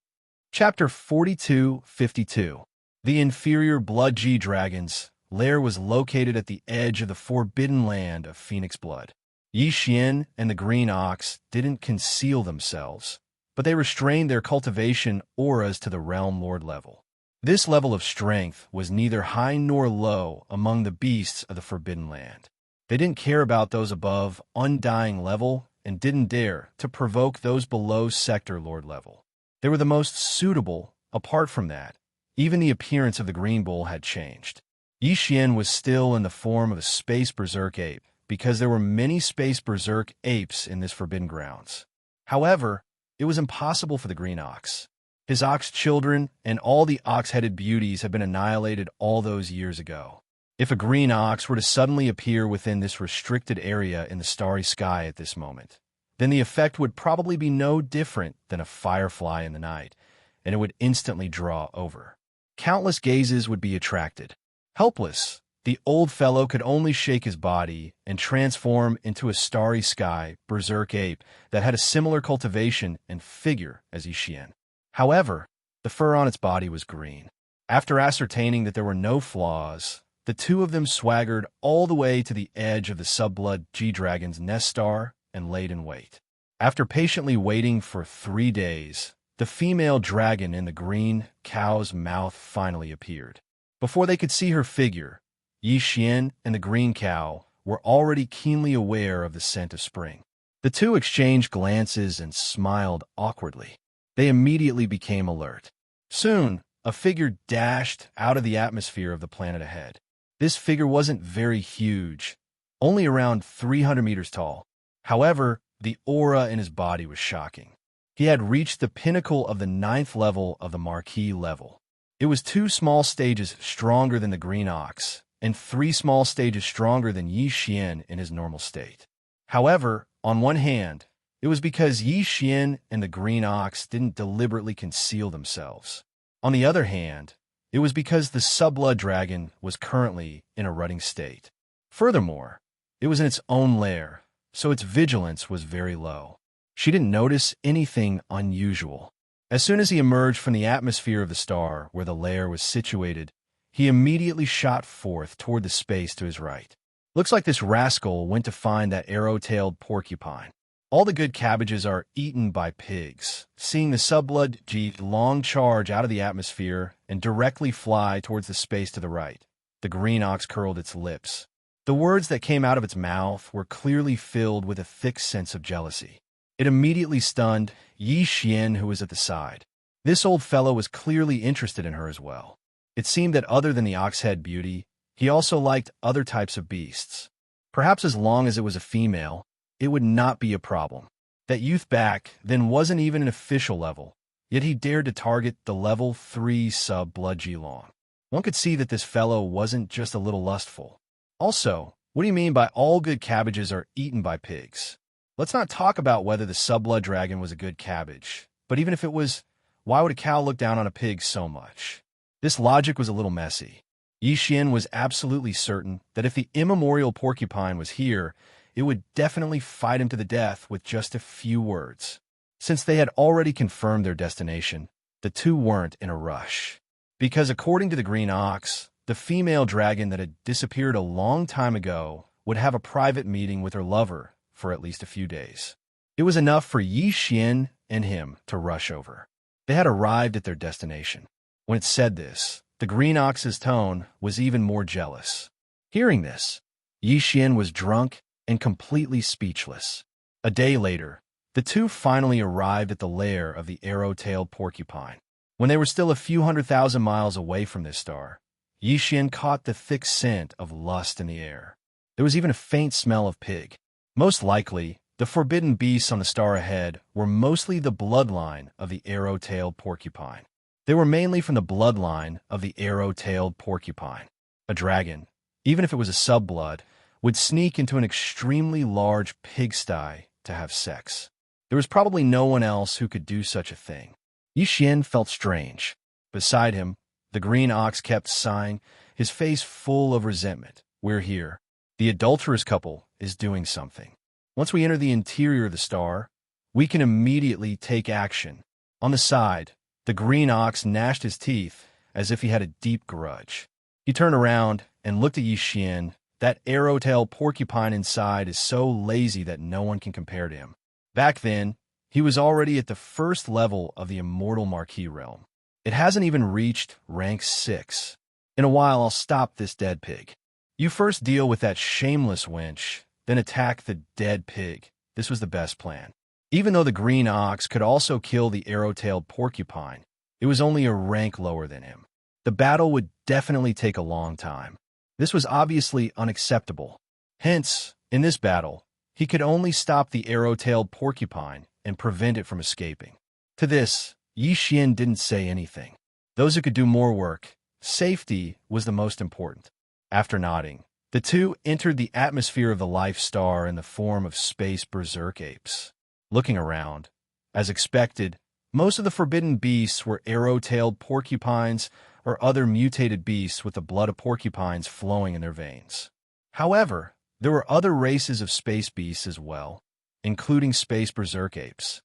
Chapter 4252. The inferior Blood G Dragon's lair was located at the edge of the forbidden land of Phoenix blood. Yixian and the Green Ox didn't conceal themselves, but they restrained their cultivation auras to the Realm Lord level. This level of strength was neither high nor low among the beasts of the Forbidden Land. They didn't care about those above undying level and didn't dare to provoke those below sector lord level. They were the most suitable. Apart from that, even the appearance of the green bull had changed. Yi Xian was still in the form of a space berserk ape, because there were many space berserk apes in this forbidden grounds. However, it was impossible for the green ox. His ox children and all the ox-headed beauties had been annihilated all those years ago. If a green ox were to suddenly appear within this restricted area in the starry sky at this moment, then the effect would probably be no different than a firefly in the night, and it would instantly draw over. Countless gazes would be attracted. Helpless, the old fellow could only shake his body and transform into a starry sky berserk ape that had a similar cultivation and figure as Yi Xian. However, the fur on its body was green. After ascertaining that there were no flaws, the two of them swaggered all the way to the edge of the subblood G-Dragon's nest star and laid in wait. After patiently waiting for 3 days, the female dragon in the green cow's mouth finally appeared. Before they could see her figure, Yi Xian and the green cow were already keenly aware of the scent of spring. The two exchanged glances and smiled awkwardly. They immediately became alert. Soon, a figure dashed out of the atmosphere of the planet ahead. This figure wasn't very huge, only around 300 meters tall. However, the aura in his body was shocking. He had reached the pinnacle of the 9th level of the Marquis level. It was 2 small stages stronger than the green ox, and 3 small stages stronger than Yi Xian in his normal state. However, on one hand, it was because Yi Xian and the green ox didn't deliberately conceal themselves. On the other hand, it was because the subblood dragon was currently in a rutting state. Furthermore, it was in its own lair, so its vigilance was very low. She didn't notice anything unusual. As soon as he emerged from the atmosphere of the star where the lair was situated, he immediately shot forth toward the space to his right. Looks like this rascal went to find that arrow-tailed porcupine. All the good cabbages are eaten by pigs. Seeing the subblood G long charge out of the atmosphere and directly fly towards the space to the right, the green ox curled its lips. The words that came out of its mouth were clearly filled with a thick sense of jealousy. It immediately stunned Yi Xian, who was at the side. This old fellow was clearly interested in her as well. It seemed that other than the ox-head beauty, he also liked other types of beasts. Perhaps as long as it was a female, it would not be a problem. That youth back then wasn't even an official level, yet he dared to target the level 3 sub-blood G-Long. One could see that this fellow wasn't just a little lustful. Also, what do you mean by all good cabbages are eaten by pigs? Let's not talk about whether the subblood dragon was a good cabbage, but even if it was, why would a cow look down on a pig so much? This logic was a little messy. Yi Xian was absolutely certain that if the immemorial porcupine was here, it would definitely fight him to the death with just a few words. Since they had already confirmed their destination, the two weren't in a rush. Because according to the green ox, the female dragon that had disappeared a long time ago would have a private meeting with her lover for at least a few days. It was enough for Yi Xian and him to rush over. They had arrived at their destination. When it said this, the green ox's tone was even more jealous. Hearing this, Yi Xian was drunk and completely speechless. A day later, the two finally arrived at the lair of the arrow-tailed porcupine. When they were still a few 100,000 miles away from this star, Yi Xian caught the thick scent of lust in the air. There was even a faint smell of pig. Most likely, the forbidden beasts on the star ahead were mostly the bloodline of the arrow-tailed porcupine. They were mainly from the bloodline of the arrow-tailed porcupine. A dragon, even if it was a subblood, would sneak into an extremely large pigsty to have sex. There was probably no one else who could do such a thing. Yi Xian felt strange. Beside him, the green ox kept sighing, his face full of resentment. We're here. The adulterous couple is doing something. Once we enter the interior of the star, we can immediately take action. On the side, the green ox gnashed his teeth as if he had a deep grudge. He turned around and looked at Yi Xian. That arrow-tailed porcupine inside is so lazy that no one can compare to him. Back then, he was already at the first level of the immortal Marquis realm. It hasn't even reached rank 6. In a while, I'll stop this dead pig. You first deal with that shameless wench, then attack the dead pig. This was the best plan. Even though the green ox could also kill the arrow-tailed porcupine, it was only a rank lower than him. The battle would definitely take a long time. This was obviously unacceptable. Hence, in this battle, he could only stop the arrow-tailed porcupine and prevent it from escaping. To this, Yi Xian didn't say anything. Those who could do more work, safety was the most important. After nodding, the two entered the atmosphere of the Life Star in the form of space berserk apes. Looking around, as expected, most of the forbidden beasts were arrow-tailed porcupines or other mutated beasts with the blood of porcupines flowing in their veins. However, there were other races of space beasts as well, including space berserk apes.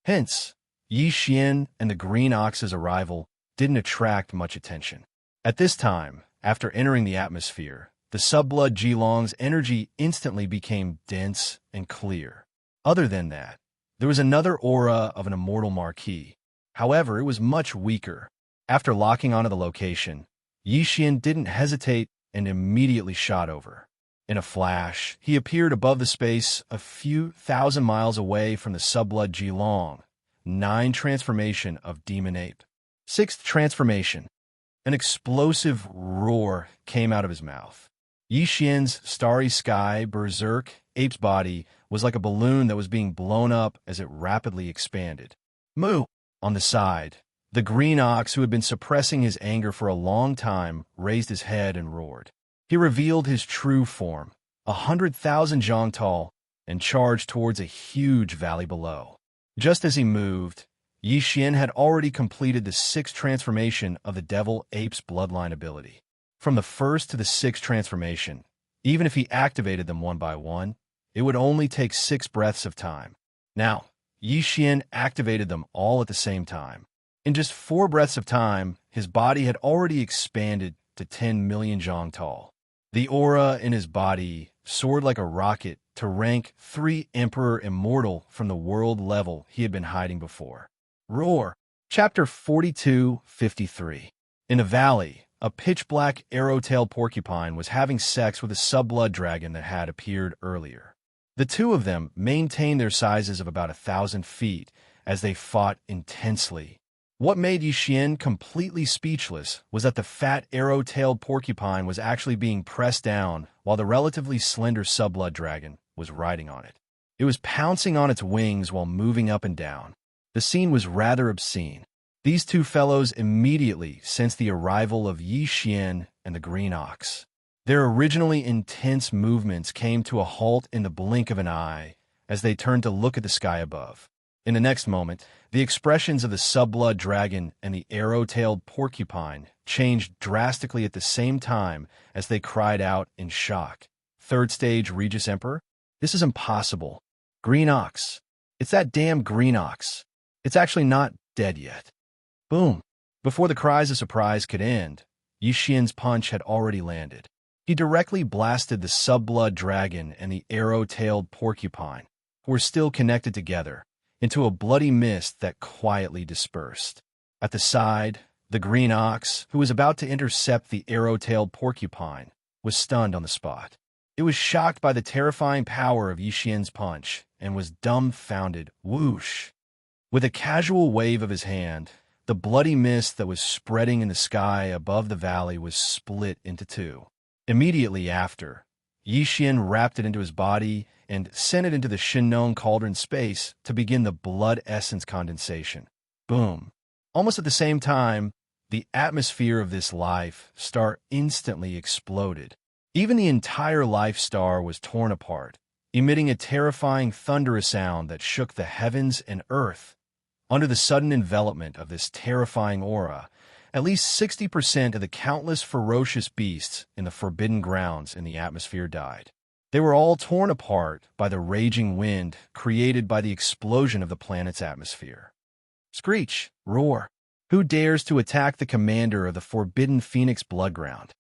Hence, Yi Xian and the green ox's arrival didn't attract much attention. At this time, after entering the atmosphere, the subblood Jilong's energy instantly became dense and clear. Other than that, there was another aura of an immortal marquis. However, it was much weaker. After locking onto the location, Yi Xian didn't hesitate and immediately shot over. In a flash, he appeared above the space a few thousand miles away from the subblood Jilong. 9 transformation of Demon Ape. 6th transformation. An explosive roar came out of his mouth. Yi Xian's starry sky berserk ape's body was like a balloon that was being blown up as it rapidly expanded. Moo! On the side, the green ox, who had been suppressing his anger for a long time, raised his head and roared. He revealed his true form, 100,000 zhang tall, and charged towards a huge valley below. Just as he moved, Yi Xian had already completed the 6th transformation of the Devil Ape's bloodline ability. From the 1st to the 6th transformation, even if he activated them one by one, it would only take 6 breaths of time. Now, Yi Xian activated them all at the same time. In just 4 breaths of time, his body had already expanded to 10 million zhang tall. The aura in his body soared like a rocket to rank 3 Emperor Immortal from the world level he had been hiding before. Roar! Chapter 42-53. In a valley, a pitch-black arrow-tailed porcupine was having sex with a subblood dragon that had appeared earlier. The two of them maintained their sizes of about 1,000 feet as they fought intensely. What made Yi Xian completely speechless was that the fat arrow-tailed porcupine was actually being pressed down while the relatively slender subblood dragon was riding on it. It was pouncing on its wings while moving up and down. The scene was rather obscene. These two fellows immediately sensed the arrival of Yi Xian and the green ox. Their originally intense movements came to a halt in the blink of an eye as they turned to look at the sky above. In the next moment, the expressions of the subblood dragon and the arrow-tailed porcupine changed drastically at the same time as they cried out in shock. 3rd stage Regis Emperor? This is impossible. Green ox. It's that damn green ox. It's actually not dead yet. Boom. Before the cries of surprise could end, Yi Xian's punch had already landed. He directly blasted the subblood dragon and the arrow-tailed porcupine, who were still connected together, into a bloody mist that quietly dispersed. At the side, the green ox, who was about to intercept the arrow-tailed porcupine, was stunned on the spot. It was shocked by the terrifying power of Yi Xian's punch and was dumbfounded. Whoosh! With a casual wave of his hand, the bloody mist that was spreading in the sky above the valley was split into 2. Immediately after, Yi Xian wrapped it into his body and sent it into the Shinnong cauldron space to begin the blood essence condensation. Boom. Almost at the same time, the atmosphere of this life star instantly exploded. Even the entire life star was torn apart, emitting a terrifying thunderous sound that shook the heavens and earth. Under the sudden envelopment of this terrifying aura, at least 60% of the countless ferocious beasts in the forbidden grounds in the atmosphere died. They were all torn apart by the raging wind created by the explosion of the planet's atmosphere. Screech! Roar! Who dares to attack the commander of the forbidden Phoenix Bloodground?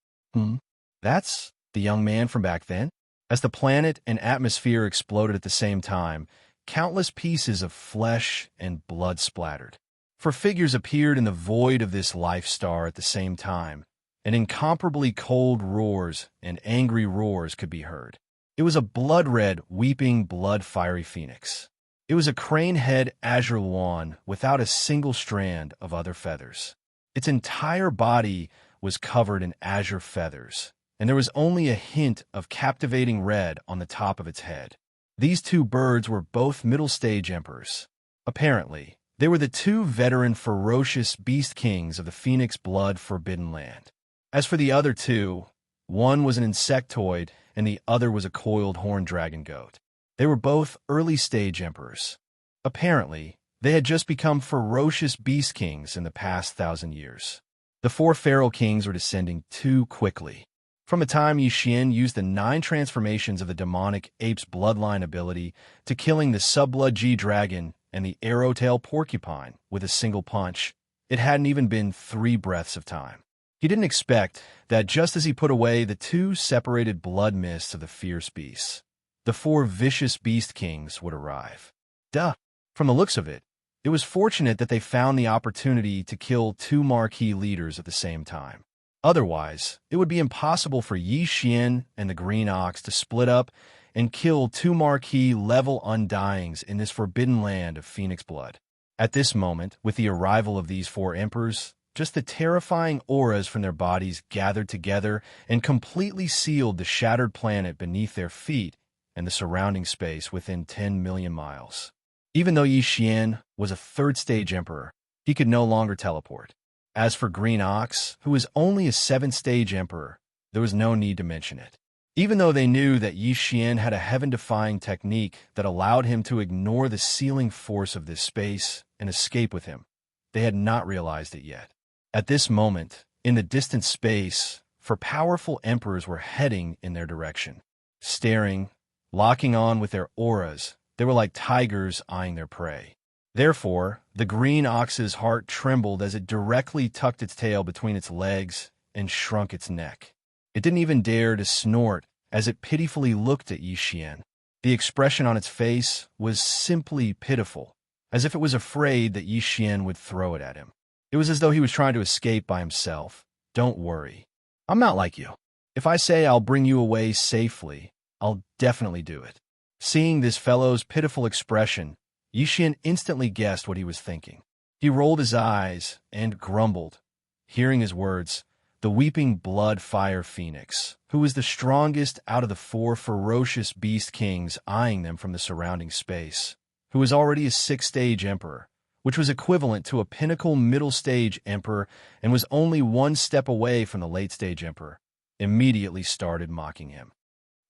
That's the young man from back then? As the planet and atmosphere exploded at the same time, countless pieces of flesh and blood splattered. For figures appeared in the void of this life star at the same time, and incomparably cold roars and angry roars could be heard. It was a blood-red, weeping, blood-fiery phoenix. It was a crane-head azure lawn without a single strand of other feathers. Its entire body was covered in azure feathers, and there was only a hint of captivating red on the top of its head. These two birds were both middle-stage emperors. Apparently, they were the two veteran ferocious beast kings of the Phoenix Blood Forbidden Land. As for the other two, one was an insectoid and the other was a coiled horned dragon goat. They were both early-stage emperors. Apparently, they had just become ferocious beast kings in the past 1,000 years. The four feral kings were descending too quickly. From the time Yi Xian used the 9 transformations of the demonic ape's bloodline ability to killing the subblood G-dragon and the arrowtail porcupine with a single punch, it hadn't even been 3 breaths of time. He didn't expect that just as he put away the 2 separated blood mists of the fierce beasts, the 4 vicious beast kings would arrive. Duh! From the looks of it, it was fortunate that they found the opportunity to kill 2 marquee leaders at the same time. Otherwise, it would be impossible for Yi Xian and the Green Ox to split up and kill 2 marquee level undyings in this forbidden land of Phoenix blood. At this moment, with the arrival of these 4 emperors, just the terrifying auras from their bodies gathered together and completely sealed the shattered planet beneath their feet and the surrounding space within 10 million miles. Even though Yi Xian was a 3rd-stage emperor, he could no longer teleport. As for Green Ox, who was only a 7th-stage emperor, there was no need to mention it. Even though they knew that Yi Xian had a heaven-defying technique that allowed him to ignore the sealing force of this space and escape with him, they had not realized it yet. At this moment, in the distant space, 4 powerful emperors were heading in their direction. Staring, locking on with their auras, they were like tigers eyeing their prey. Therefore, the Green Ox's heart trembled as it directly tucked its tail between its legs and shrunk its neck. It didn't even dare to snort as it pitifully looked at Yi Xian. The expression on its face was simply pitiful, as if it was afraid that Yi Xian would throw it at him. It was as though he was trying to escape by himself. Don't worry. I'm not like you. If I say I'll bring you away safely, I'll definitely do it. Seeing this fellow's pitiful expression, Yi Xian instantly guessed what he was thinking. He rolled his eyes and grumbled. Hearing his words, the weeping blood fire phoenix, who was the strongest out of the 4 ferocious beast kings eyeing them from the surrounding space, who was already a 6th-stage emperor, which was equivalent to a pinnacle middle-stage emperor and was only 1 step away from the late-stage emperor, immediately started mocking him.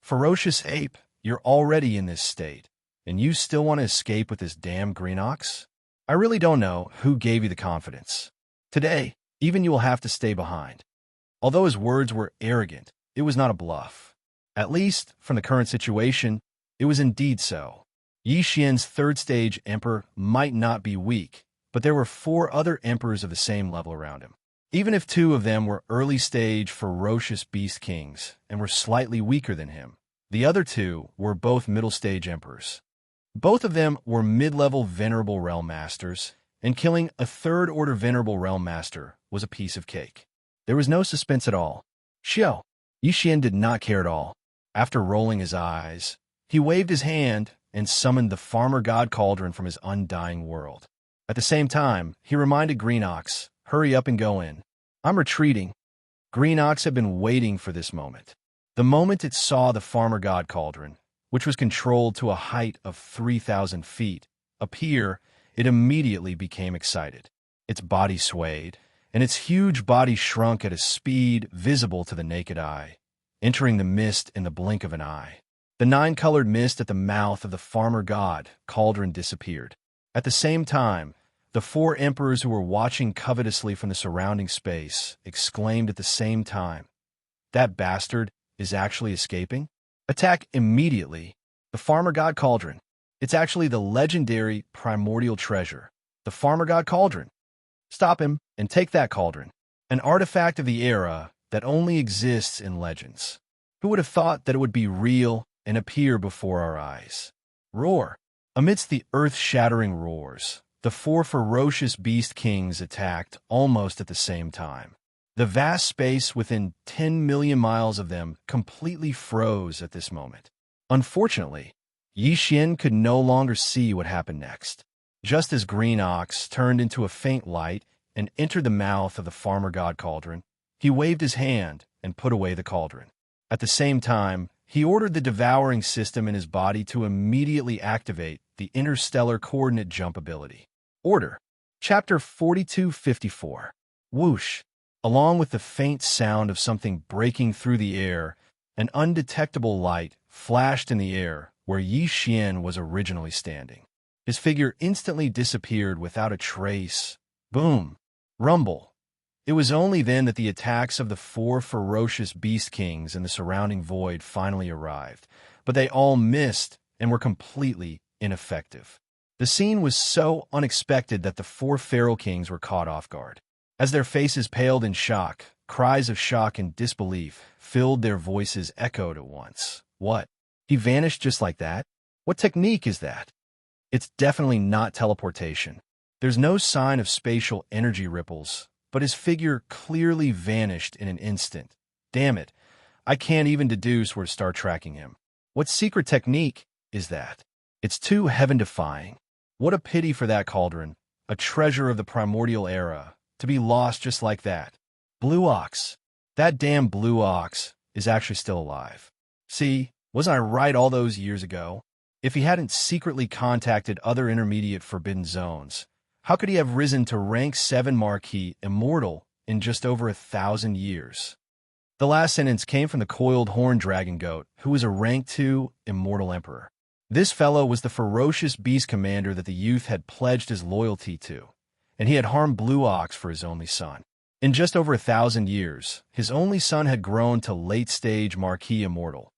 Ferocious ape, you're already in this state, and you still want to escape with this damn Green Ox? I really don't know who gave you the confidence. Today, even you will have to stay behind. Although his words were arrogant, it was not a bluff. At least, from the current situation, it was indeed so. Yi Xian's 3rd-stage emperor might not be weak, but there were 4 other emperors of the same level around him. Even if 2 of them were early-stage ferocious beast kings and were slightly weaker than him, the other 2 were both middle-stage emperors. Both of them were mid-level Venerable Realm Masters, and killing a 3rd-order Venerable Realm Master was a piece of cake. There was no suspense at all. Xiao! Yi Xian did not care at all. After rolling his eyes, he waved his hand and summoned the Farmer God Cauldron from his undying world. At the same time, he reminded Green Ox, hurry up and go in. I'm retreating. Green Ox had been waiting for this moment. The moment it saw the Farmer God Cauldron, which was controlled to a height of 3,000 feet, appear, it immediately became excited. Its body swayed, and its huge body shrunk at a speed visible to the naked eye, entering the mist in the blink of an eye. The 9-colored mist at the mouth of the Farmer God Cauldron disappeared. At the same time, the 4 emperors who were watching covetously from the surrounding space exclaimed at the same time, "That bastard is actually escaping? Attack immediately! The Farmer God Cauldron. It's actually the legendary primordial treasure, the Farmer God Cauldron. Stop him and take that cauldron, an artifact of the era that only exists in legends. Who would have thought that it would be real and appear before our eyes?" Roar! Amidst the earth-shattering roars, the 4 ferocious beast kings attacked almost at the same time. The vast space within 10 million miles of them completely froze at this moment. Unfortunately, Yi Xian could no longer see what happened next. Just as Green Ox turned into a faint light and entered the mouth of the farmer god cauldron, he waved his hand and put away the cauldron. At the same time, he ordered the devouring system in his body to immediately activate the interstellar coordinate jump ability. Order. Chapter 4254. Whoosh. Along with the faint sound of something breaking through the air, an undetectable light flashed in the air where Yi Xian was originally standing. His figure instantly disappeared without a trace. Boom. Rumble. It was only then that the attacks of the 4 ferocious beast kings in the surrounding void finally arrived, but they all missed and were completely ineffective. The scene was so unexpected that the 4 feral kings were caught off guard. As their faces paled in shock, cries of shock and disbelief filled their voices echoed at once. What? He vanished just like that? What technique is that? It's definitely not teleportation. There's no sign of spatial energy ripples, but his figure clearly vanished in an instant. Damn it, I can't even deduce where to start tracking him. What secret technique is that? It's too heaven-defying. What a pity for that cauldron, a treasure of the primordial era, to be lost just like that. Blue Ox. That damn Blue Ox is actually still alive. See, wasn't I right all those years ago? If he hadn't secretly contacted other intermediate forbidden zones, how could he have risen to rank 7 Marquis Immortal in just over 1,000 years? The last sentence came from the coiled horn dragon goat, who was a rank 2 Immortal Emperor. This fellow was the ferocious beast commander that the youth had pledged his loyalty to, and he had harmed Blue Ox for his only son. In just over 1,000 years, his only son had grown to late-stage Marquis Immortal,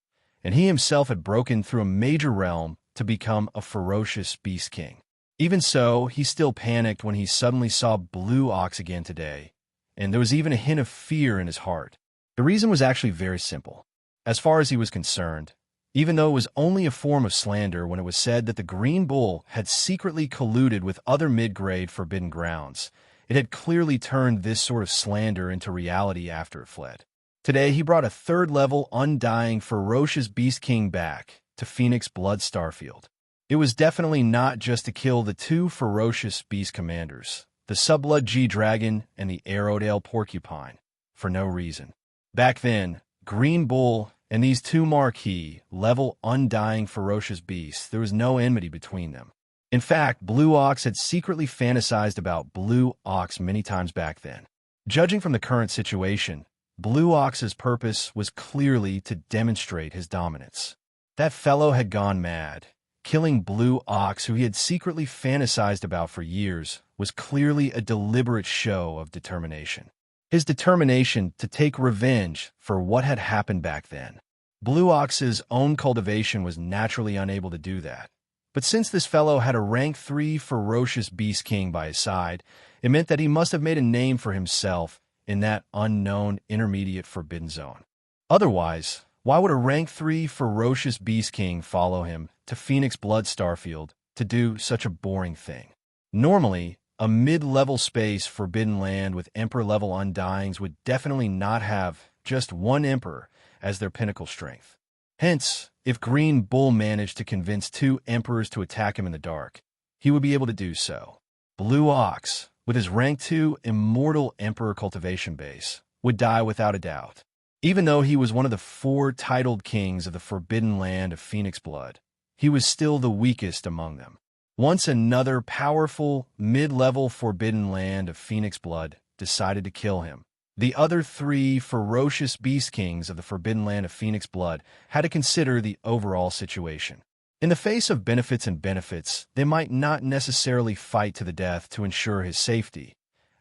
and he himself had broken through a major realm to become a ferocious beast king. Even so, he still panicked when he suddenly saw Blue Ox again today, and there was even a hint of fear in his heart. The reason was actually very simple. As far as he was concerned, even though it was only a form of slander when it was said that the Green Bull had secretly colluded with other mid-grade forbidden grounds, it had clearly turned this sort of slander into reality after it fled. Today, he brought a 3rd-level, undying, ferocious Beast King back to Phoenix Blood Starfield. It was definitely not just to kill the 2 ferocious beast commanders, the Subblood G-Dragon and the Arrowdale Porcupine, for no reason. Back then, Green Bull and these 2 Marquis-level, undying, ferocious beasts, there was no enmity between them. In fact, Blue Ox had secretly fantasized about Blue Ox many times back then. Judging from the current situation, Blue Ox's purpose was clearly to demonstrate his dominance. That fellow had gone mad. Killing Blue Ox, who he had secretly fantasized about for years, was clearly a deliberate show of determination. His determination to take revenge for what had happened back then. Blue Ox's own cultivation was naturally unable to do that. But since this fellow had a rank 3 ferocious beast king by his side, it meant that he must have made a name for himself in that unknown intermediate forbidden zone. Otherwise, why would a rank 3 ferocious beast king follow him to Phoenix Blood Starfield to do such a boring thing? Normally, a mid-level space forbidden land with Emperor-level undyings would definitely not have just one Emperor as their pinnacle strength. Hence, if Green Bull managed to convince 2 Emperors to attack him in the dark, he would be able to do so. Blue Ox, with his rank 2 Immortal Emperor cultivation base, would die without a doubt. Even though he was one of the 4 titled kings of the forbidden land of Phoenix Blood, he was still the weakest among them. Once another powerful, mid-level forbidden land of Phoenix Blood decided to kill him, the other 3 ferocious beast kings of the forbidden land of Phoenix Blood had to consider the overall situation. In the face of benefits, they might not necessarily fight to the death to ensure his safety.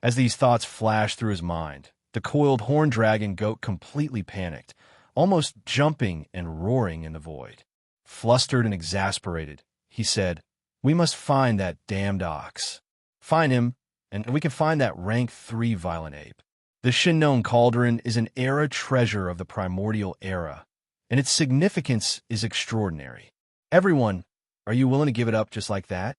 As these thoughts flashed through his mind, the coiled horn dragon goat completely panicked, almost jumping and roaring in the void. Flustered and exasperated, he said, "We must find that damned ox. Find him, and we can find that rank 3 violent ape." The Shinnon Cauldron is an era treasure of the primordial era, and its significance is extraordinary. Everyone, are you willing to give it up just like that?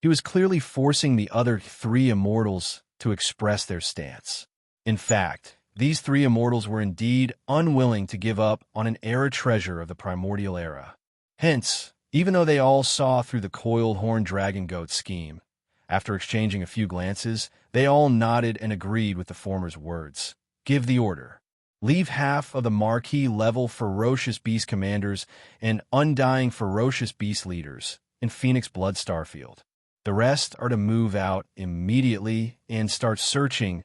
He was clearly forcing the other 3 immortals to express their stance. In fact, these three immortals were indeed unwilling to give up on an era treasure of the primordial era. Hence, even though they all saw through the coiled horned dragon goat scheme, after exchanging a few glances, they all nodded and agreed with the former's words. Give the order. Leave half of the marquee-level ferocious beast commanders and undying ferocious beast leaders in Phoenix Blood Starfield. The rest are to move out immediately and start searching.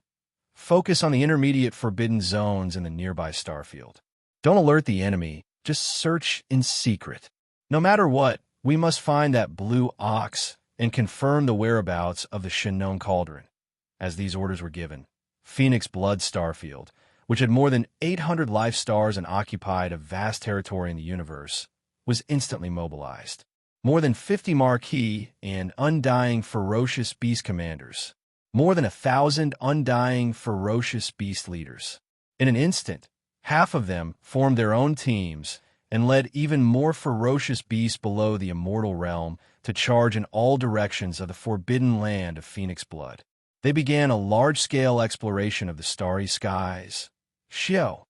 Focus on the intermediate forbidden zones in the nearby starfield. Don't alert the enemy, just search in secret. No matter what, we must find that blue ox and confirm the whereabouts of the Shinnon Cauldron. As these orders were given, Phoenix Blood Starfield, which had more than 800 life stars and occupied a vast territory in the universe, was instantly mobilized. More than 50 marquee and undying ferocious beast commanders. More than 1,000 undying ferocious beast leaders. In an instant, half of them formed their own teams and led even more ferocious beasts below the immortal realm to charge in all directions of the forbidden land of Phoenix Blood. They began a large-scale exploration of the starry skies. Shio.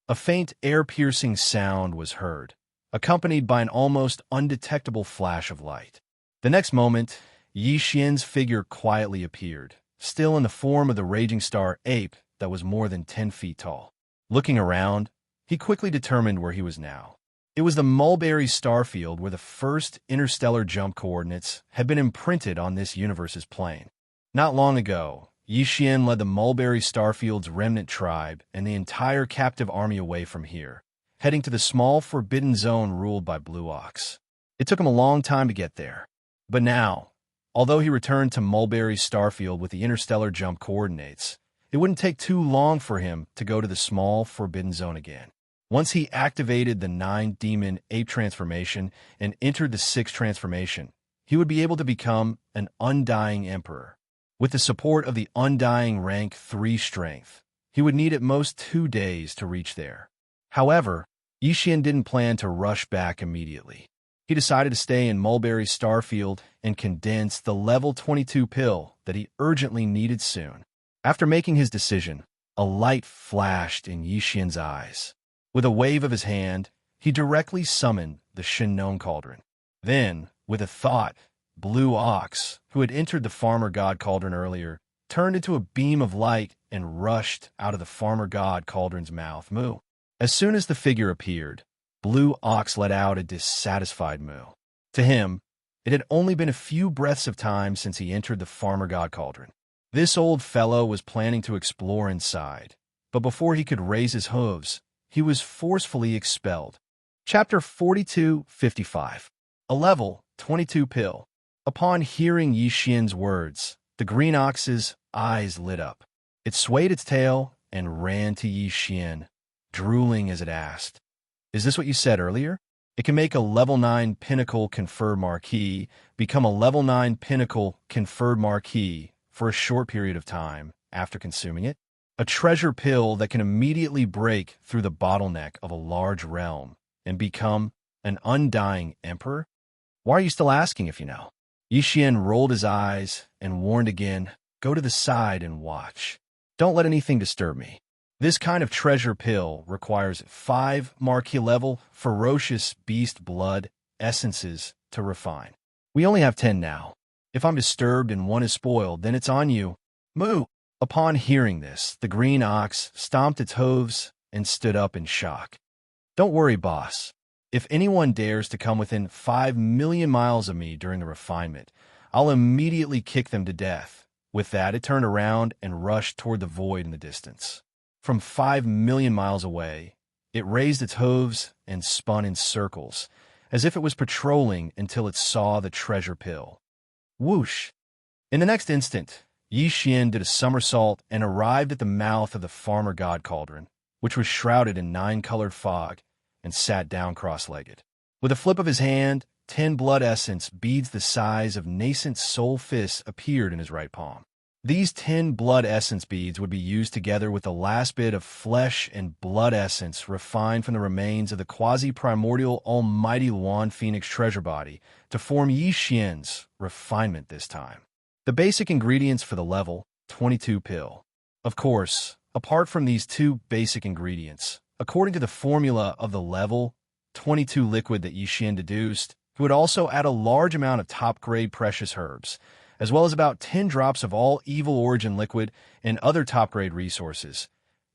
A faint, air-piercing sound was heard, accompanied by an almost undetectable flash of light. The next moment, Yi Xian's figure quietly appeared, still in the form of the raging star ape that was more than 10 feet tall. Looking around, he quickly determined where he was now. It was the Mulberry Starfield where the first interstellar jump coordinates had been imprinted on this universe's plane. Not long ago, Yi Xian led the Mulberry Starfield's remnant tribe and the entire captive army away from here, heading to the small forbidden zone ruled by Blue Ox. It took him a long time to get there. But now, although he returned to Mulberry Starfield with the interstellar jump coordinates, it wouldn't take too long for him to go to the small forbidden zone again. Once he activated the 9-demon ape transformation and entered the 6th transformation, he would be able to become an undying emperor. With the support of the undying rank 3 strength, he would need at most 2 days to reach there. However, Yi Xian didn't plan to rush back immediately. He decided to stay in Mulberry Starfield and condense the level 22 pill that he urgently needed soon. After making his decision, a light flashed in Yi Xian's eyes. With a wave of his hand, he directly summoned the Shinnon Cauldron. Then, with a thought, Blue Ox, who had entered the Farmer God Cauldron earlier, turned into a beam of light and rushed out of the Farmer God Cauldron's mouth. Moo. As soon as the figure appeared, Blue Ox let out a dissatisfied moo. To him, it had only been a few breaths of time since he entered the Farmer God Cauldron. This old fellow was planning to explore inside, but before he could raise his hooves, he was forcefully expelled. Chapter 4255. A level 22 pill. Upon hearing Yi Xian's words, the green ox's eyes lit up. It swayed its tail and ran to Yi Xian, drooling as it asked, "Is this what you said earlier? It can make a level 9 pinnacle conferred marquee become a level 9 pinnacle conferred marquee for a short period of time after consuming it? A treasure pill that can immediately break through the bottleneck of a large realm and become an undying emperor? Why are you still asking if you know?" Yi Xian rolled his eyes and warned again, "Go to the side and watch. Don't let anything disturb me. This kind of treasure pill requires 5 marquee-level ferocious beast blood essences to refine. We only have 10 now. If I'm disturbed and one is spoiled, then it's on you. Moo!" Upon hearing this, the green ox stomped its hooves and stood up in shock. "Don't worry, boss. If anyone dares to come within 5 million miles of me during the refinement, I'll immediately kick them to death." With that, it turned around and rushed toward the void in the distance. From 5 million miles away, it raised its hooves and spun in circles, as if it was patrolling until it saw the treasure pill. Whoosh! In the next instant, Yi Xian did a somersault and arrived at the mouth of the Farmer God Cauldron, which was shrouded in 9-colored fog, and sat down cross-legged. With a flip of his hand, 10 blood essence beads the size of nascent soul fists appeared in his right palm. These 10 blood essence beads would be used together with the last bit of flesh and blood essence refined from the remains of the quasi-primordial almighty Luan Phoenix treasure body to form Yi Xian's refinement this time. The basic ingredients for the level 22 pill. Of course, apart from these two basic ingredients, according to the formula of the level 22 liquid that Yixian deduced, he would also add a large amount of top-grade precious herbs, as well as about 10 drops of all evil origin liquid and other top-grade resources.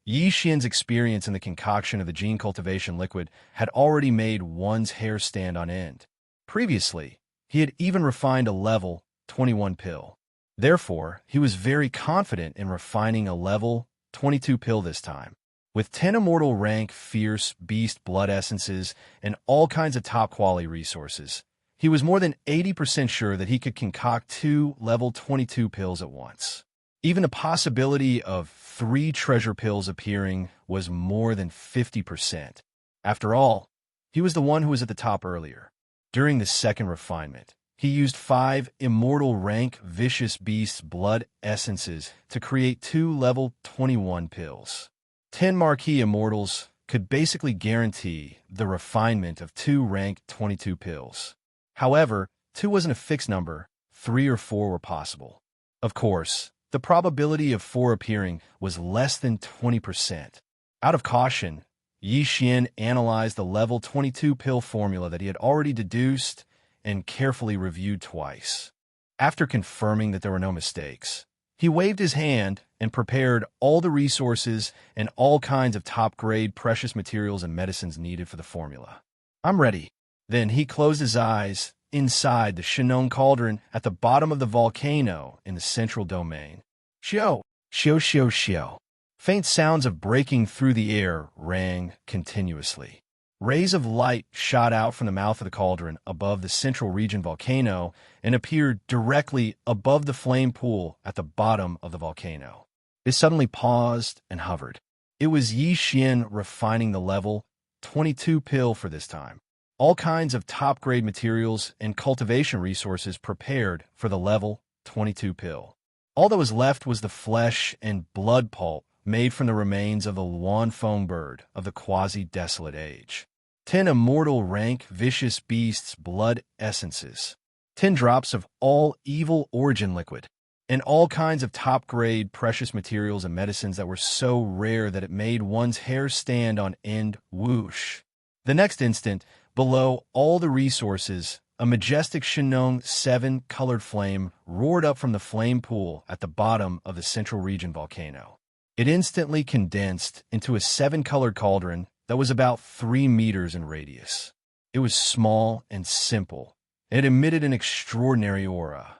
Yi Xian's experience in the concoction of the gene cultivation liquid had already made one's hair stand on end. Previously, he had even refined a level 21 pill. Therefore, he was very confident in refining a level 22 pill this time. With 10 immortal rank, fierce, beast blood essences, and all kinds of top-quality resources, he was more than 80% sure that he could concoct 2 level 22 pills at once. Even the possibility of 3 treasure pills appearing was more than 50%. After all, he was the one who was at the top earlier. During the second refinement, he used 5 immortal rank vicious beast blood essences to create 2 level 21 pills. 10 marquee immortals could basically guarantee the refinement of 2 rank 22 pills. However, 2 wasn't a fixed number, 3 or 4 were possible. Of course, the probability of 4 appearing was less than 20%. Out of caution, Yi Xian analyzed the level 22 pill formula that he had already deduced and carefully reviewed twice. After confirming that there were no mistakes, he waved his hand and prepared all the resources and all kinds of top-grade precious materials and medicines needed for the formula. "I'm ready." Then he closed his eyes inside the Shinong cauldron at the bottom of the volcano in the central domain. Xiao, xiao, xiao, xiao. Faint sounds of breaking through the air rang continuously. Rays of light shot out from the mouth of the cauldron above the central region volcano and appeared directly above the flame pool at the bottom of the volcano. They suddenly paused and hovered. It was Yi Xian refining the level 22 pill for this time. All kinds of top-grade materials and cultivation resources prepared for the level 22 pill. All that was left was the flesh and blood pulp made from the remains of the Luanfeng bird of the quasi-desolate age. 10 immortal rank vicious beasts blood essences. 10 drops of all evil origin liquid. And all kinds of top-grade precious materials and medicines that were so rare that it made one's hair stand on end. Whoosh. The next instant, below all the resources, a majestic Shinong 7 colored flame roared up from the flame pool at the bottom of the central region volcano. It instantly condensed into a 7-colored cauldron that was about 3 meters in radius. It was small and simple. It emitted an extraordinary aura.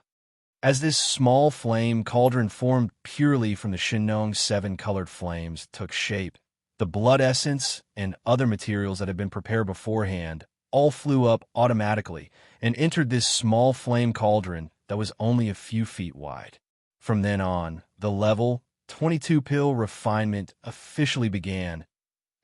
As this small flame cauldron formed purely from the Shinong 7-colored flames took shape, the blood essence and other materials that had been prepared beforehand all flew up automatically and entered this small flame cauldron that was only a few feet wide. From then on, the level 22 pill refinement officially began.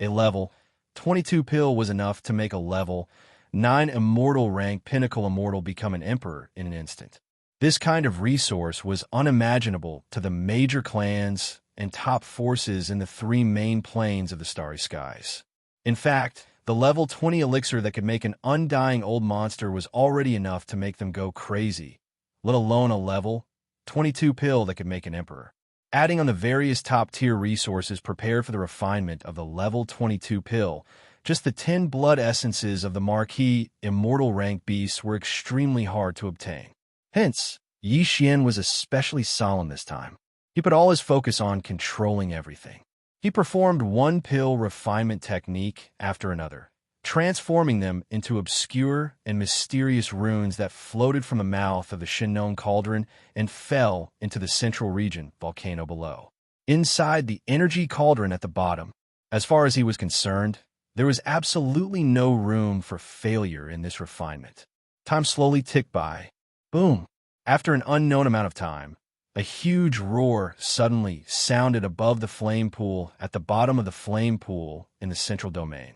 A level 22 pill was enough to make a level 9 immortal rank pinnacle immortal become an emperor in an instant. This kind of resource was unimaginable to the major clans and top forces in the 3 main planes of the starry skies. In fact, the level 20 elixir that could make an undying old monster was already enough to make them go crazy, let alone a level 22 pill that could make an emperor. Adding on the various top-tier resources prepared for the refinement of the level 22 pill, just the 10 blood essences of the marquee immortal rank beasts were extremely hard to obtain. Hence, Yi Xian was especially solemn this time. He put all his focus on controlling everything. He performed one pill refinement technique after another, transforming them into obscure and mysterious runes that floated from the mouth of the Shinong cauldron and fell into the central region volcano below. Inside the energy cauldron at the bottom, as far as he was concerned, there was absolutely no room for failure in this refinement. Time slowly ticked by. Boom! After an unknown amount of time, a huge roar suddenly sounded above the flame pool at the bottom of the flame pool in the central domain.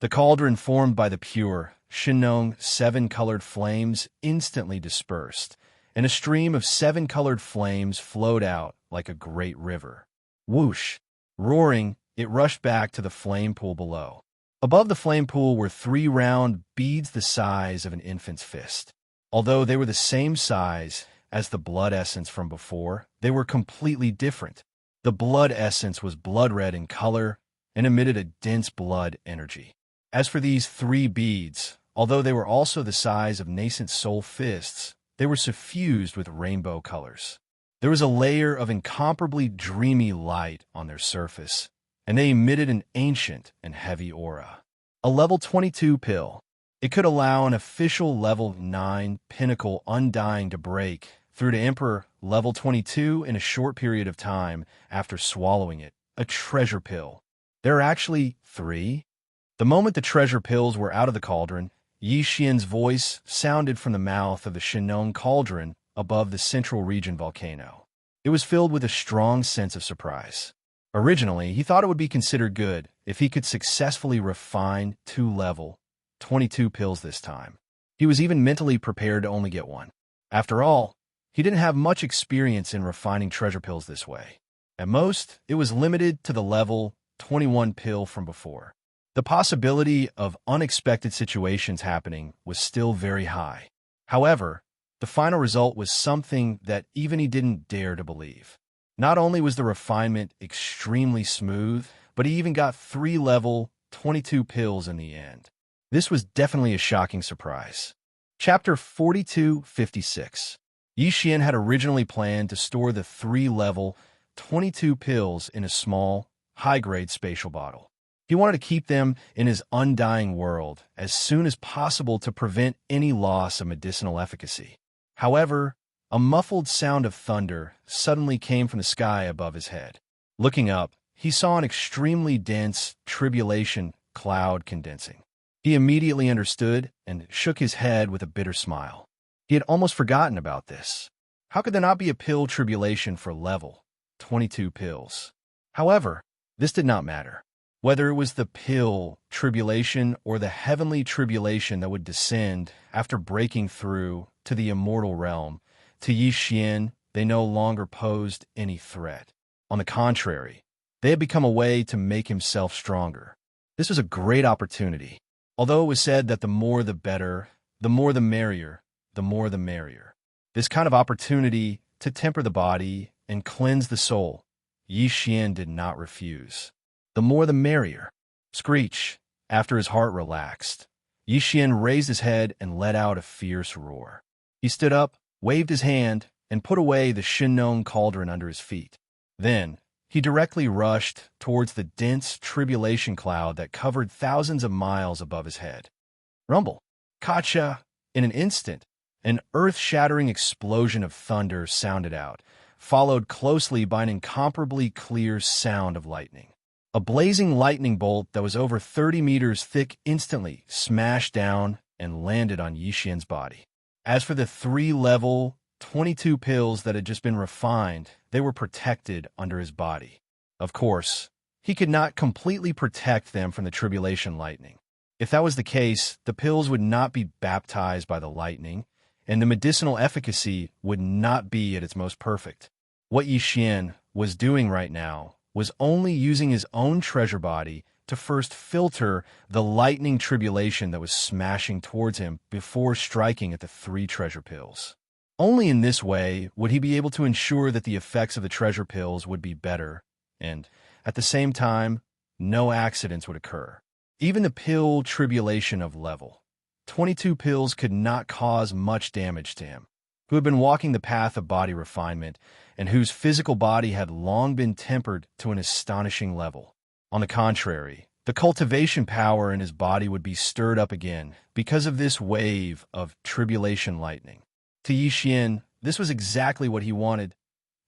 The cauldron formed by the pure, Shinong 7-colored flames instantly dispersed, and a stream of 7-colored flames flowed out like a great river. Whoosh! Roaring, it rushed back to the flame pool below. Above the flame pool were 3 round beads the size of an infant's fist. Although they were the same size as the blood essence from before, they were completely different. The blood essence was blood red in color and emitted a dense blood energy. As for these 3 beads, although they were also the size of nascent soul fists, they were suffused with rainbow colors. There was a layer of incomparably dreamy light on their surface, and they emitted an ancient and heavy aura. A level 22 pill. It could allow an official level 9 pinnacle undying to break through to Emperor level 22 in a short period of time after swallowing it. A treasure pill. There are actually 3. The moment the treasure pills were out of the cauldron, Yi Xian's voice sounded from the mouth of the Shenong cauldron above the central region volcano. It was filled with a strong sense of surprise. Originally, he thought it would be considered good if he could successfully refine 2 level 22 pills this time. He was even mentally prepared to only get 1. After all, he didn't have much experience in refining treasure pills this way. At most, it was limited to the level 21 pill from before. The possibility of unexpected situations happening was still very high. However, the final result was something that even he didn't dare to believe. Not only was the refinement extremely smooth, but he even got 3 level 22 pills in the end. This was definitely a shocking surprise. Chapter 4256. Yi Xian had originally planned to store the 3 level 22 pills in a small, high-grade spatial bottle. He wanted to keep them in his undying world as soon as possible to prevent any loss of medicinal efficacy. However, a muffled sound of thunder suddenly came from the sky above his head. Looking up, he saw an extremely dense tribulation cloud condensing. He immediately understood and shook his head with a bitter smile. He had almost forgotten about this. How could there not be a pill tribulation for level 22 pills? However, this did not matter. Whether it was the pill tribulation or the heavenly tribulation that would descend after breaking through to the immortal realm, to Yi Xian, they no longer posed any threat. On the contrary, they had become a way to make himself stronger. This was a great opportunity. Although it was said that the more the better, the more the merrier, the more the merrier. This kind of opportunity to temper the body and cleanse the soul, Yi Xian did not refuse. The more the merrier. Screech. After his heart relaxed, Yi Xian raised his head and let out a fierce roar. He stood up, waved his hand, and put away the Shenong cauldron under his feet. Then, he directly rushed towards the dense tribulation cloud that covered thousands of miles above his head. Rumble. Kacha. In an instant, an earth-shattering explosion of thunder sounded out, followed closely by an incomparably clear sound of lightning. A blazing lightning bolt that was over 30 meters thick instantly smashed down and landed on Yi Xian's body. As for the 3 level 22 pills that had just been refined, they were protected under his body. Of course, he could not completely protect them from the tribulation lightning. If that was the case, the pills would not be baptized by the lightning, and the medicinal efficacy would not be at its most perfect. What Yi Xian was doing right now was only using his own treasure body to first filter the lightning tribulation that was smashing towards him before striking at the 3 treasure pills. Only in this way would he be able to ensure that the effects of the treasure pills would be better, and, at the same time, no accidents would occur. Even the pill tribulation of level 22 pills could not cause much damage to him, who had been walking the path of body refinement and whose physical body had long been tempered to an astonishing level. On the contrary, the cultivation power in his body would be stirred up again because of this wave of tribulation lightning. To Yi Xian, this was exactly what he wanted.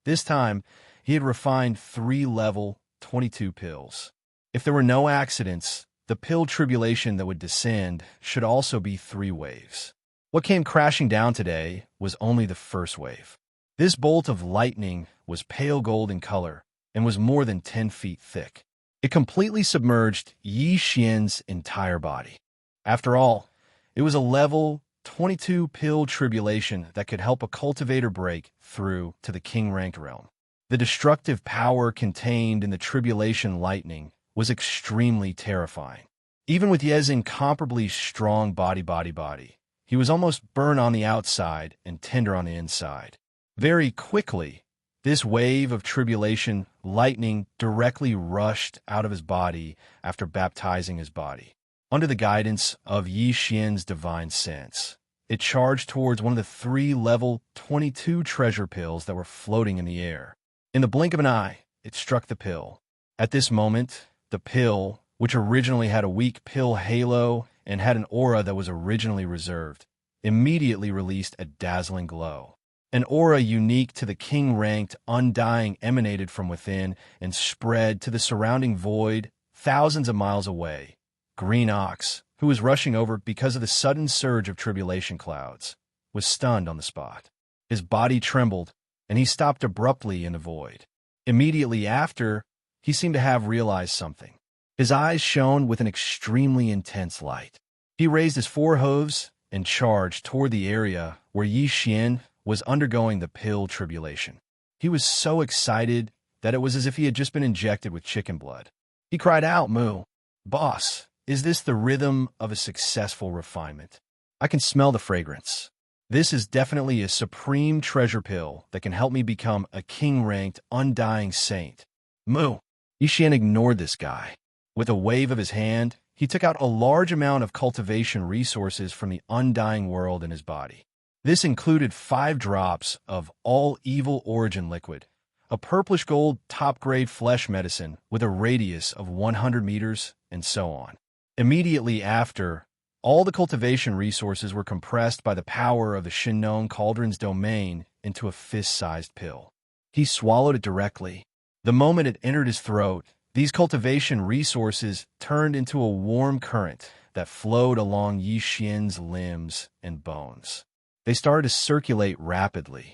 This time, he had refined 3 level 22 pills. If there were no accidents, the pill tribulation that would descend should also be 3 waves. What came crashing down today was only the first wave. This bolt of lightning was pale gold in color and was more than 10 feet thick. It completely submerged Yi Xian's entire body. After all, it was a level 22 pill tribulation that could help a cultivator break through to the king-ranked realm. The destructive power contained in the tribulation lightning was extremely terrifying. Even with Ye's incomparably strong body, he was almost burnt on the outside and tender on the inside. Very quickly, This wave of tribulation lightning directly rushed out of his body after baptizing his body. Under the guidance of Yi Xian's divine sense, it charged towards one of the 3 level 22 treasure pills that were floating in the air. In the blink of an eye, it struck the pill. At this moment, the pill, which originally had a weak pill halo and had an aura that was originally reserved, immediately released a dazzling glow. An aura unique to the king-ranked Undying emanated from within and spread to the surrounding void thousands of miles away. Green Ox, who was rushing over because of the sudden surge of tribulation clouds, was stunned on the spot. His body trembled, and he stopped abruptly in the void. Immediately after, he seemed to have realized something. His eyes shone with an extremely intense light. He raised his 4 hooves and charged toward the area where Yi Xian was undergoing the pill tribulation. He was so excited that it was as if he had just been injected with chicken blood. He cried out, "Moo, boss, is this the rhythm of a successful refinement? I can smell the fragrance. This is definitely a supreme treasure pill that can help me become a king-ranked Undying saint." Moo! Yi Xian ignored this guy. With a wave of his hand, he took out a large amount of cultivation resources from the Undying world in his body. This included 5 drops of all evil origin liquid, a purplish gold top-grade flesh medicine with a radius of 100 meters, and so on. Immediately after, all the cultivation resources were compressed by the power of the Shinnong Cauldron's domain into a fist-sized pill. He swallowed it directly. The moment it entered his throat, these cultivation resources turned into a warm current that flowed along Yi Xian's limbs and bones. They started to circulate rapidly.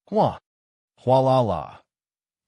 Hua! Hua-la-la.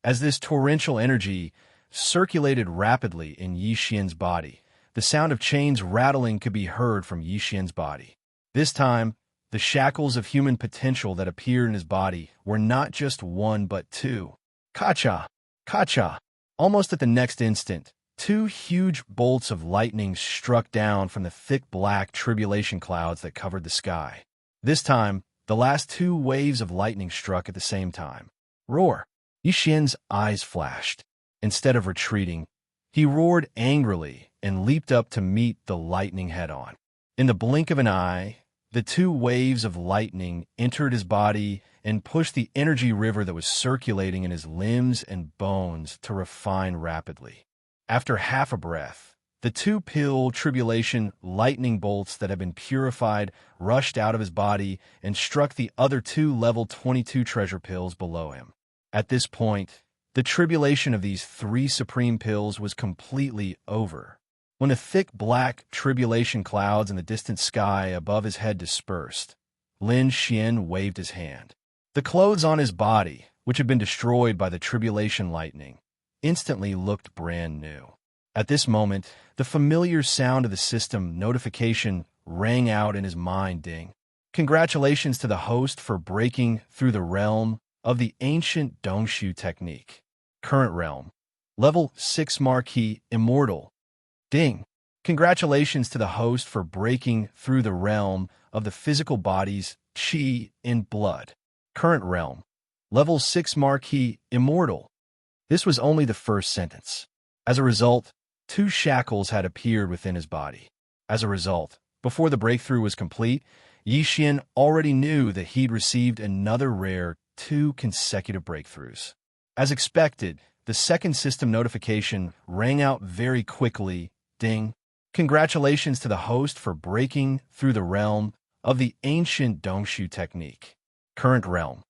As this torrential energy circulated rapidly in Yi Xian's body, the sound of chains rattling could be heard from Yi Xian's body. This time, the shackles of human potential that appeared in his body were not just 1 but 2. Kacha! Kacha! Almost at the next instant, 2 huge bolts of lightning struck down from the thick black tribulation clouds that covered the sky. This time, the last 2 waves of lightning struck at the same time. Roar! Yi Xian's eyes flashed. Instead of retreating, he roared angrily and leaped up to meet the lightning head-on. In the blink of an eye, the 2 waves of lightning entered his body and pushed the energy river that was circulating in his limbs and bones to refine rapidly. After half a breath, the 2 pill tribulation lightning bolts that had been purified rushed out of his body and struck the other 2 level 22 treasure pills below him. At this point, the tribulation of these 3 supreme pills was completely over. When the thick black tribulation clouds in the distant sky above his head dispersed, Lin Xian waved his hand. The clothes on his body, which had been destroyed by the tribulation lightning, instantly looked brand new. At this moment, the familiar sound of the system notification rang out in his mind. Ding. Congratulations to the host for breaking through the realm of the ancient Dongshu technique. Current realm. Level 6 Marquis Immortal. Ding. Congratulations to the host for breaking through the realm of the physical body's Qi in blood. Current realm. Level 6 Marquis Immortal. This was only the first sentence. As a result, 2 shackles had appeared within his body. As a result, before the breakthrough was complete, Yi Xian already knew that he'd received another rare 2 consecutive breakthroughs. As expected, the second system notification rang out very quickly. Ding. Congratulations to the host for breaking through the realm of the ancient Dongshu technique. Current realm.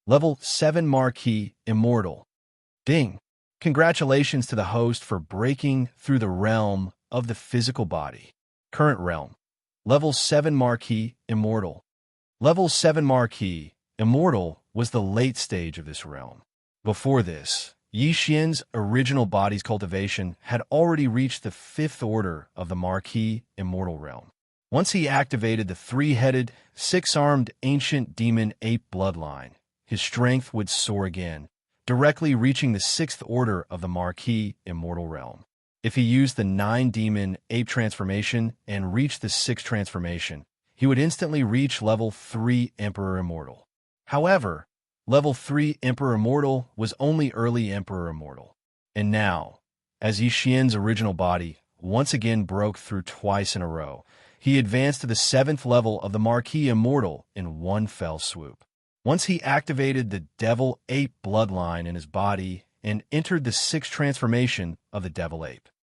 Level 7 Marquis Immortal. Ding. Congratulations to the host for breaking through the realm of the physical body. Current realm. Level 7 Marquis Immortal. Level 7 Marquis Immortal was the late stage of this realm. Before this, Yi Xian's original body's cultivation had already reached the 5th order of the Marquis Immortal realm. Once he activated the 3-headed, 6-armed ancient demon ape bloodline, his strength would soar again, directly reaching the 6th order of the Marquis Immortal realm. If he used the 9-demon ape transformation and reached the 6th transformation, he would instantly reach level 3 Emperor Immortal. However, Level 3 Emperor Immortal was only early Emperor Immortal. And now, as Yi Xian's original body once again broke through twice in a row, he advanced to the 7th level of the Marquis Immortal in one fell swoop. Once he activated the Devil Ape bloodline in his body and entered the 6th transformation of the Devil Ape.